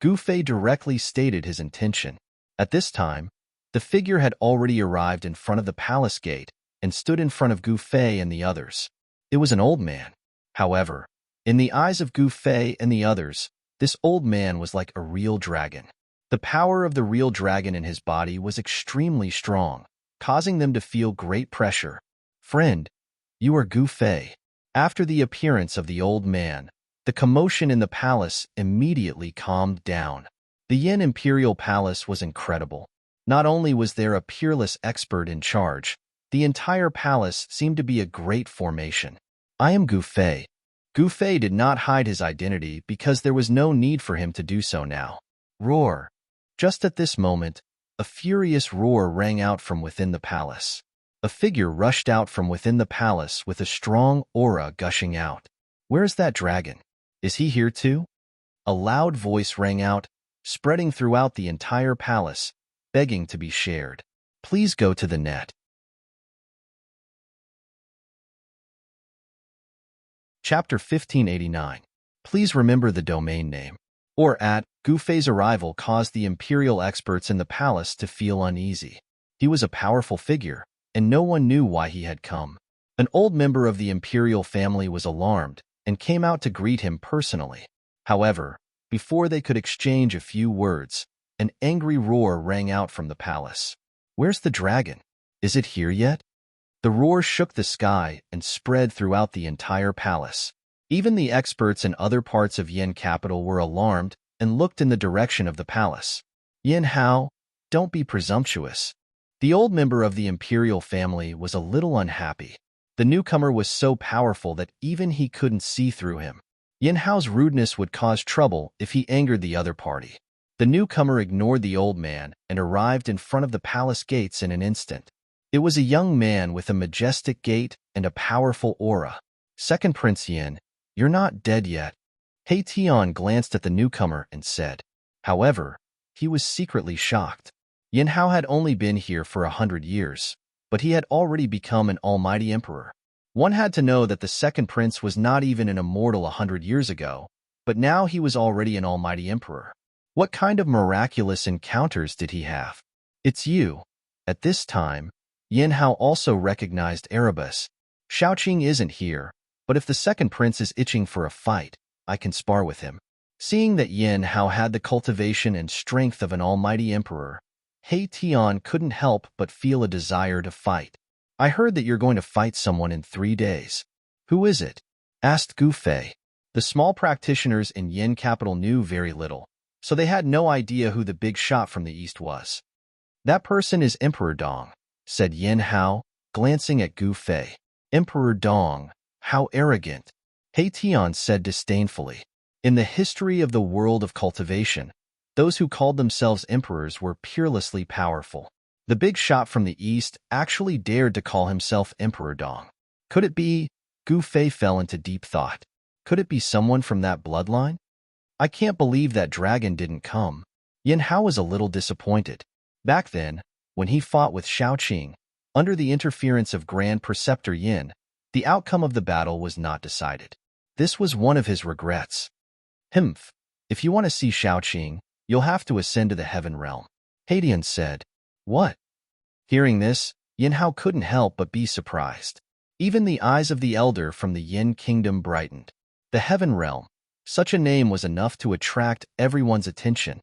Gu Fei directly stated his intention. At this time, the figure had already arrived in front of the palace gate and stood in front of Gu Fei and the others. It was an old man. However, in the eyes of Gu Fei and the others, this old man was like a real dragon. The power of the real dragon in his body was extremely strong, causing them to feel great pressure. Friend, you are Gu Fei. After the appearance of the old man, the commotion in the palace immediately calmed down. The Yin Imperial Palace was incredible. Not only was there a peerless expert in charge, the entire palace seemed to be a great formation. I am Gu Fei. Gu Fei did not hide his identity because there was no need for him to do so now. Roar. Just at this moment, a furious roar rang out from within the palace. A figure rushed out from within the palace with a strong aura gushing out. Where's that dragon? Is he here too? A loud voice rang out, spreading throughout the entire palace, begging to be shared. Please go to the net. Chapter 1589. Please remember the domain name. Or at, Gu Fei's arrival caused the imperial experts in the palace to feel uneasy. He was a powerful figure, and no one knew why he had come. An old member of the imperial family was alarmed and came out to greet him personally. However, before they could exchange a few words, an angry roar rang out from the palace. Where's the dragon? Is it here yet? The roar shook the sky and spread throughout the entire palace. Even the experts in other parts of Yin capital were alarmed and looked in the direction of the palace. Yin Hao, don't be presumptuous. The old member of the imperial family was a little unhappy. The newcomer was so powerful that even he couldn't see through him. Yin Hao's rudeness would cause trouble if he angered the other party. The newcomer ignored the old man and arrived in front of the palace gates in an instant. It was a young man with a majestic gait and a powerful aura. Second Prince Yin, you're not dead yet. He Tian glanced at the newcomer and said. However, he was secretly shocked. Yin Hao had only been here for 100 years, but he had already become an almighty emperor. One had to know that the second prince was not even an immortal 100 years ago, but now he was already an almighty emperor. What kind of miraculous encounters did he have? It's you. At this time, Yin Hao also recognized Erebus. Shaoqing isn't here, but if the second prince is itching for a fight, I can spar with him. Seeing that Yin Hao had the cultivation and strength of an almighty emperor, He Tian couldn't help but feel a desire to fight. I heard that you're going to fight someone in 3 days. Who is it? Asked Gu Fei. The small practitioners in Yin capital knew very little, so they had no idea who the big shot from the east was. That person is Emperor Dong, said Yin Hao, glancing at Gu Fei. Emperor Dong, how arrogant, He Tian said disdainfully. In the history of the world of cultivation, those who called themselves emperors were peerlessly powerful. The big shot from the east actually dared to call himself Emperor Dong. Could it be? Gu Fei fell into deep thought. Could it be someone from that bloodline? I can't believe that dragon didn't come. Yin Hao was a little disappointed. Back then, when he fought with Shaoqing, under the interference of Grand Preceptor Yin, the outcome of the battle was not decided. This was one of his regrets. Humph, if you want to see Shaoqing, you'll have to ascend to the heaven realm. Hadian said. What? Hearing this, Yin Hao couldn't help but be surprised. Even the eyes of the elder from the Yin kingdom brightened. The heaven realm, such a name was enough to attract everyone's attention.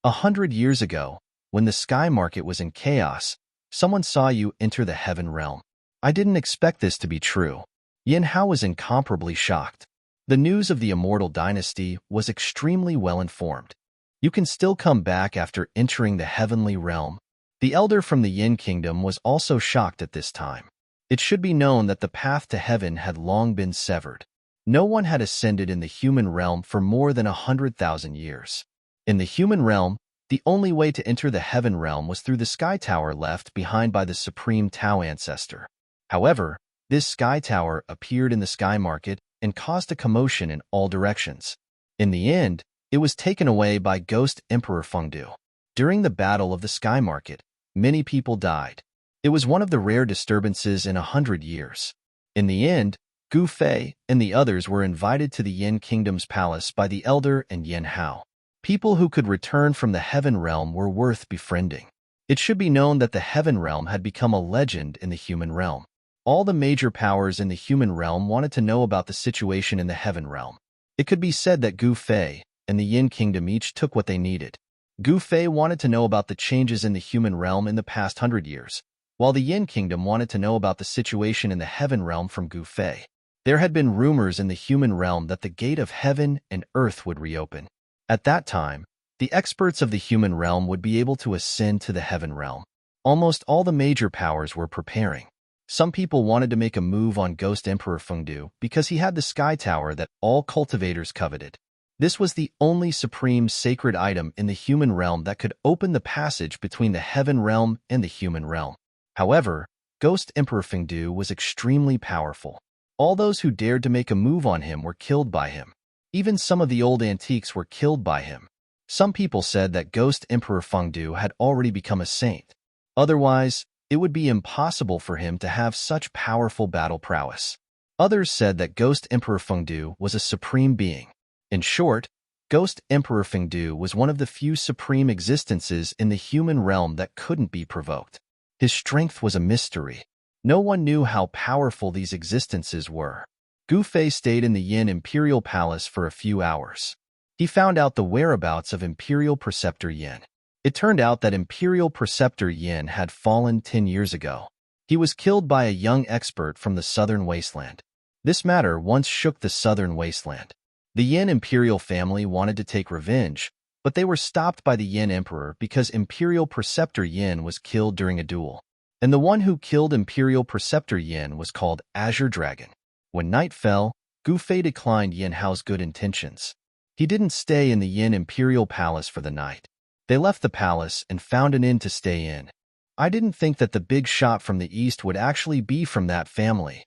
100 years ago, when the sky market was in chaos, someone saw you enter the heaven realm. I didn't expect this to be true. Yin Hao was incomparably shocked. The news of the immortal dynasty was extremely well informed. You can still come back after entering the heavenly realm. The elder from the Yin kingdom was also shocked at this time. It should be known that the path to heaven had long been severed. No one had ascended in the human realm for more than 100,000 years. In the human realm, the only way to enter the heaven realm was through the sky tower left behind by the supreme Tao ancestor. However, this sky tower appeared in the sky market and caused a commotion in all directions. In the end, it was taken away by Ghost Emperor Fengdu. During the battle of the sky market, many people died. It was one of the rare disturbances in 100 years. In the end, Gu Fei and the others were invited to the Yin Kingdom's palace by the elder and Yin Hao. People who could return from the heaven realm were worth befriending. It should be known that the heaven realm had become a legend in the human realm. All the major powers in the human realm wanted to know about the situation in the heaven realm. It could be said that Gu Fei and the Yin Kingdom each took what they needed. Gu Fei wanted to know about the changes in the human realm in the past 100 years, while the Yin Kingdom wanted to know about the situation in the heaven realm from Gu Fei. There had been rumors in the human realm that the gate of heaven and earth would reopen. At that time, the experts of the human realm would be able to ascend to the heaven realm. Almost all the major powers were preparing. Some people wanted to make a move on Ghost Emperor Fengdu because he had the sky tower that all cultivators coveted. This was the only supreme sacred item in the human realm that could open the passage between the heaven realm and the human realm. However, Ghost Emperor Fengdu was extremely powerful. All those who dared to make a move on him were killed by him. Even some of the old antiques were killed by him. Some people said that Ghost Emperor Fengdu had already become a saint. Otherwise, it would be impossible for him to have such powerful battle prowess. Others said that Ghost Emperor Fengdu was a supreme being. In short, Ghost Emperor Fengdu was one of the few supreme existences in the human realm that couldn't be provoked. His strength was a mystery. No one knew how powerful these existences were. Gu Fei stayed in the Yin Imperial Palace for a few hours. He found out the whereabouts of Imperial Preceptor Yin. It turned out that Imperial Preceptor Yin had fallen 10 years ago. He was killed by a young expert from the southern wasteland. This matter once shook the southern wasteland. The Yin Imperial family wanted to take revenge, but they were stopped by the Yin Emperor because Imperial Preceptor Yin was killed during a duel. And the one who killed Imperial Preceptor Yin was called Azure Dragon. When night fell, Gu Fei declined Yin Hao's good intentions. He didn't stay in the Yin Imperial Palace for the night. They left the palace and found an inn to stay in. I didn't think that the big shot from the east would actually be from that family.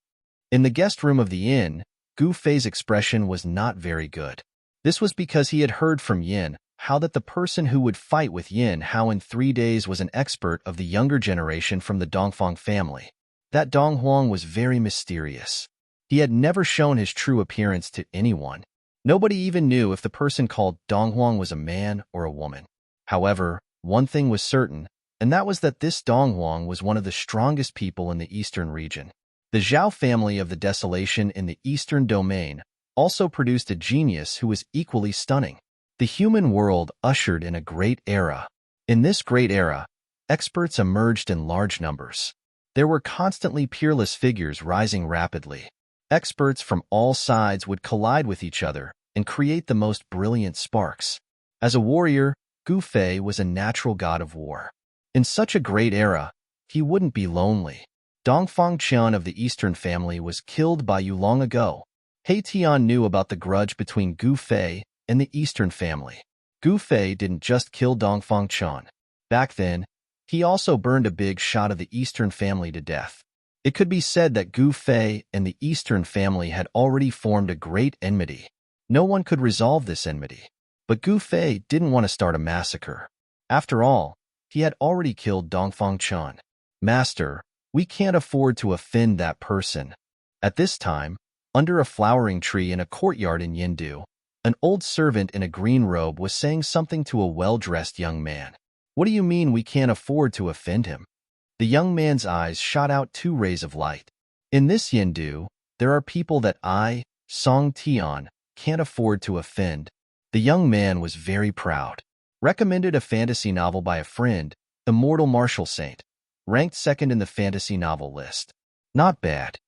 In the guest room of the inn, Gu Fei's expression was not very good. This was because he had heard from Yin Hao that the person who would fight with Yin Hao in 3 days was an expert of the younger generation from the Dongfang family. That Dong Huang was very mysterious. He had never shown his true appearance to anyone. Nobody even knew if the person called Dong Huang was a man or a woman. However, one thing was certain, and that was that this Dong Huang was one of the strongest people in the eastern region. The Zhao family of the Desolation in the eastern domain also produced a genius who was equally stunning. The human world ushered in a great era. In this great era, experts emerged in large numbers. There were constantly peerless figures rising rapidly. Experts from all sides would collide with each other and create the most brilliant sparks. As a warrior, Gu Fei was a natural god of war. In such a great era, he wouldn't be lonely. Dongfang Qian of the Eastern family was killed by Yu long ago. He Tian knew about the grudge between Gu Fei and the Eastern family. Gu Fei didn't just kill Dongfang Qian. Back then, he also burned a big shot of the Eastern family to death. It could be said that Gu Fei and the Eastern family had already formed a great enmity. No one could resolve this enmity. But Gu Fei didn't want to start a massacre. After all, he had already killed Dongfang Chun. Master, we can't afford to offend that person. At this time, under a flowering tree in a courtyard in Yindu, an old servant in a green robe was saying something to a well-dressed young man. What do you mean we can't afford to offend him? The young man's eyes shot out two rays of light. In this Yindu, there are people that I, Song Tian, can't afford to offend. The young man was very proud. Recommended a fantasy novel by a friend, Immortal Martial Saint. Ranked second in the fantasy novel list. Not bad.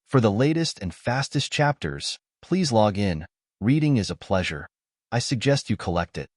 For the latest and fastest chapters, please log in. Reading is a pleasure. I suggest you collect it.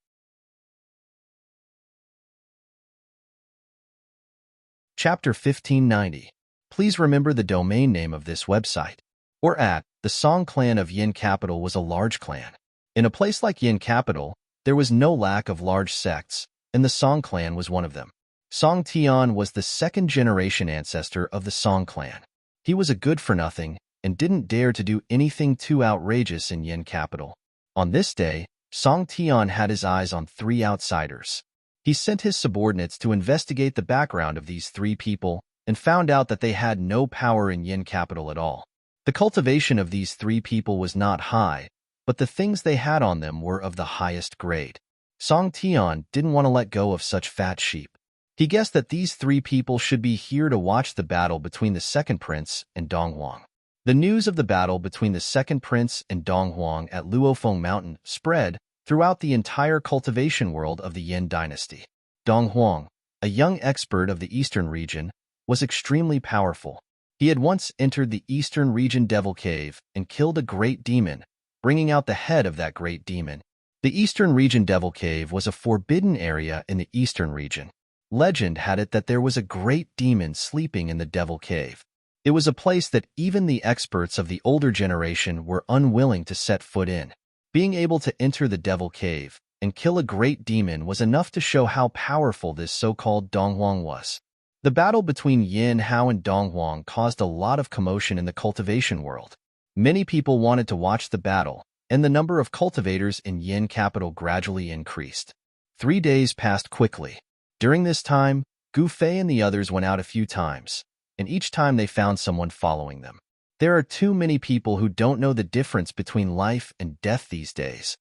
Chapter 1590. Please remember the domain name of this website. Or at, the Song clan of Yin Capital was a large clan. In a place like Yin Capital, there was no lack of large sects, and the Song clan was one of them. Song Tian was the second-generation ancestor of the Song clan. He was a good-for-nothing and didn't dare to do anything too outrageous in Yin Capital. On this day, Song Tian had his eyes on three outsiders. He sent his subordinates to investigate the background of these three people and found out that they had no power in Yin Capital at all. The cultivation of these three people was not high, but the things they had on them were of the highest grade. Song Tian didn't want to let go of such fat sheep. He guessed that these three people should be here to watch the battle between the second prince and Dong Huang. The news of the battle between the second prince and Dong Huang at Luofeng Mountain spread throughout the entire cultivation world of the Yin dynasty. Dong Huang, a young expert of the eastern region, was extremely powerful. He had once entered the eastern region Devil Cave and killed a great demon, bringing out the head of that great demon. The eastern region Devil Cave was a forbidden area in the eastern region. Legend had it that there was a great demon sleeping in the Devil Cave. It was a place that even the experts of the older generation were unwilling to set foot in. Being able to enter the Devil Cave and kill a great demon was enough to show how powerful this so-called Dong Huang was. The battle between Yin Hao and Dong Huang caused a lot of commotion in the cultivation world. Many people wanted to watch the battle, and the number of cultivators in Yin Capital gradually increased. 3 days passed quickly. During this time, Gu Fei and the others went out a few times, and each time they found someone following them. There are too many people who don't know the difference between life and death these days.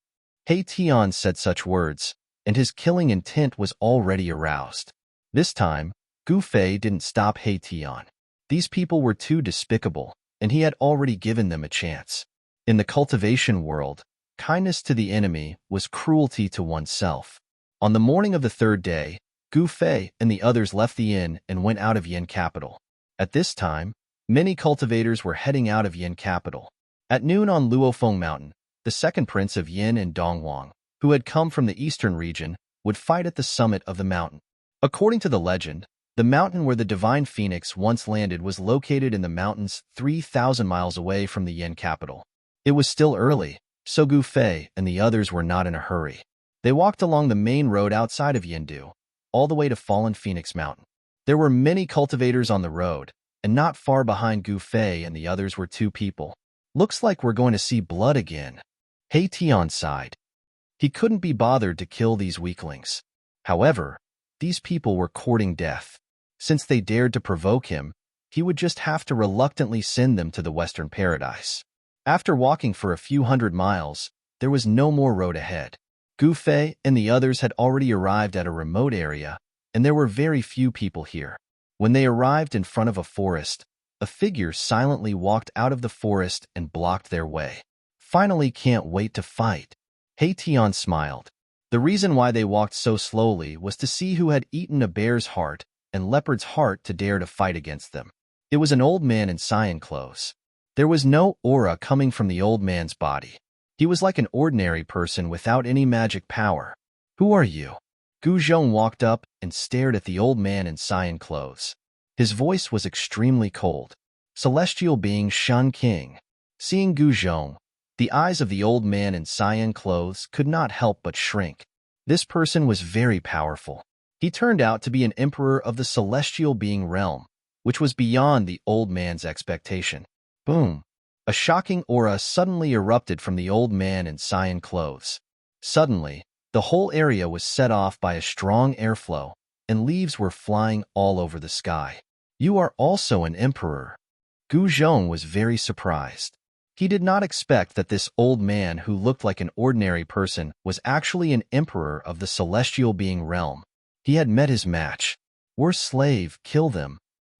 He Tian said such words, and his killing intent was already aroused. This time, Gu Fei didn't stop He Tian. These people were too despicable, and he had already given them a chance. In the cultivation world, kindness to the enemy was cruelty to oneself. On the morning of the third day, Gu Fei and the others left the inn and went out of Yin Capital. At this time, many cultivators were heading out of Yin Capital. At noon on Luofeng Mountain, the second prince of Yin and Dong Huang, who had come from the eastern region, would fight at the summit of the mountain. According to the legend, the mountain where the divine phoenix once landed was located in the mountains 3,000 miles away from the Yin Capital. It was still early, so Gu Fei and the others were not in a hurry. They walked along the main road outside of Yindu, all the way to Fallen Phoenix Mountain. There were many cultivators on the road, and not far behind Gu Fei and the others were two people. Looks like we're going to see blood again. He Tian sighed. He couldn't be bothered to kill these weaklings. However, these people were courting death. Since they dared to provoke him, he would just have to reluctantly send them to the Western Paradise. After walking for a few hundred miles, there was no more road ahead. Gu Fei and the others had already arrived at a remote area, and there were very few people here. When they arrived in front of a forest, a figure silently walked out of the forest and blocked their way. Finally, can't wait to fight. He Tian smiled. The reason why they walked so slowly was to see who had eaten a bear's heart and leopard's heart to dare to fight against them. It was an old man in cyan clothes. There was no aura coming from the old man's body. He was like an ordinary person without any magic power. Who are you? Gu Zhong walked up and stared at the old man in cyan clothes. His voice was extremely cold. Celestial being Shan King. Seeing Gu Zhong, the eyes of the old man in cyan clothes could not help but shrink. This person was very powerful. He turned out to be an emperor of the celestial being realm, which was beyond the old man's expectation. Boom! A shocking aura suddenly erupted from the old man in cyan clothes. Suddenly, the whole area was set off by a strong airflow, and leaves were flying all over the sky. "You are also an emperor." Gu Zhong was very surprised. He did not expect that this old man who looked like an ordinary person was actually an emperor of the celestial being realm. He had met his match. "We're slave, kill them."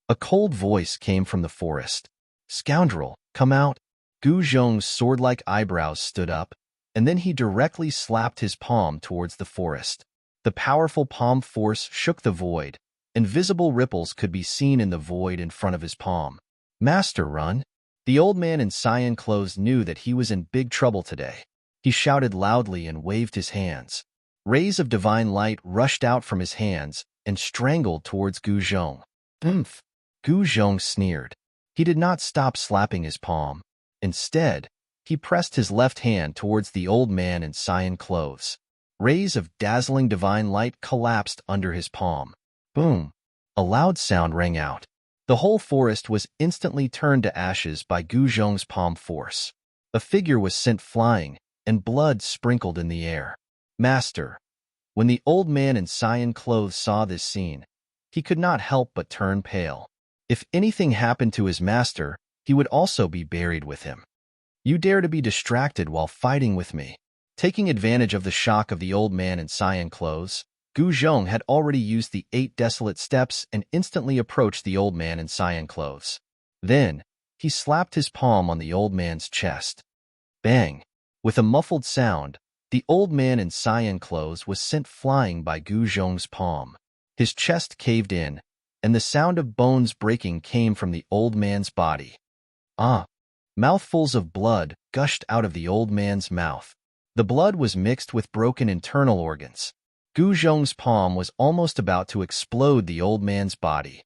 A cold voice came from the forest. "Scoundrel, come out." Gu Zhong's sword-like eyebrows stood up, and then he directly slapped his palm towards the forest. The powerful palm force shook the void. Invisible ripples could be seen in the void in front of his palm. "Master, run!" The old man in cyan clothes knew that he was in big trouble today. He shouted loudly and waved his hands. Rays of divine light rushed out from his hands and strangled towards Gu Zhong. "Oomph!" Gu Zhong sneered. He did not stop slapping his palm. Instead, he pressed his left hand towards the old man in cyan clothes. Rays of dazzling divine light collapsed under his palm. Boom! A loud sound rang out. The whole forest was instantly turned to ashes by Gu Zhong's palm force. A figure was sent flying, and blood sprinkled in the air. "Master." When the old man in cyan clothes saw this scene, he could not help but turn pale. If anything happened to his master, he would also be buried with him. "You dare to be distracted while fighting with me." Taking advantage of the shock of the old man in cyan clothes, Gu Zhong had already used the 8 desolate steps and instantly approached the old man in cyan clothes. Then, he slapped his palm on the old man's chest. Bang! With a muffled sound, the old man in cyan clothes was sent flying by Gu Zhong's palm. His chest caved in, and the sound of bones breaking came from the old man's body. Ah! Mouthfuls of blood gushed out of the old man's mouth. The blood was mixed with broken internal organs. Gu Zhong's palm was almost about to explode the old man's body.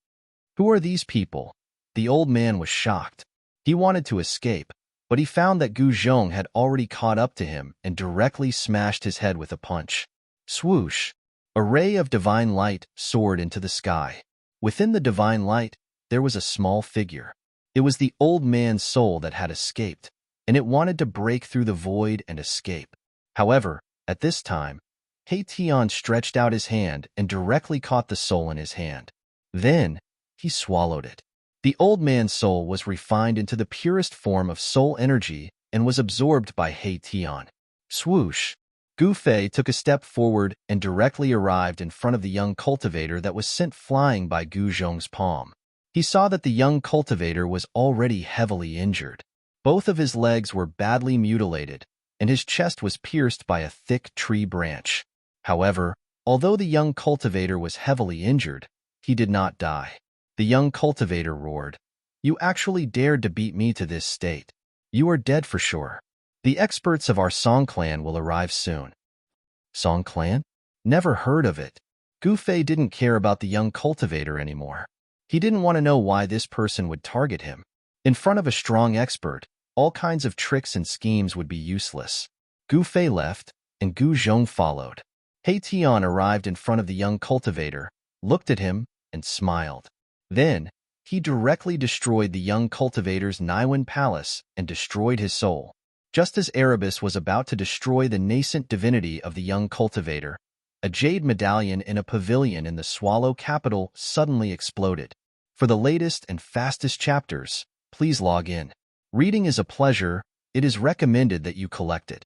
"Who are these people?" The old man was shocked. He wanted to escape, but he found that Gu Zhong had already caught up to him and directly smashed his head with a punch. Swoosh! A ray of divine light soared into the sky. Within the divine light, there was a small figure. It was the old man's soul that had escaped, and it wanted to break through the void and escape. However, at this time, He Tian stretched out his hand and directly caught the soul in his hand. Then, he swallowed it. The old man's soul was refined into the purest form of soul energy and was absorbed by He Tian. Swoosh! Gu Fei took a step forward and directly arrived in front of the young cultivator that was sent flying by Gu Zhong's palm. He saw that the young cultivator was already heavily injured. Both of his legs were badly mutilated, and his chest was pierced by a thick tree branch. However, although the young cultivator was heavily injured, he did not die. The young cultivator roared, "You actually dared to beat me to this state. You are dead for sure. The experts of our Song clan will arrive soon." Song clan? Never heard of it. Gu Fei didn't care about the young cultivator anymore. He didn't want to know why this person would target him. In front of a strong expert, all kinds of tricks and schemes would be useless. Gu Fei left, and Gu Zhong followed. He Tian arrived in front of the young cultivator, looked at him, and smiled. Then, he directly destroyed the young cultivator's Niwen palace and destroyed his soul. Just as Erebus was about to destroy the nascent divinity of the young cultivator, a jade medallion in a pavilion in the Swallow capital suddenly exploded. For the latest and fastest chapters, please log in. Reading is a pleasure. It is recommended that you collect it.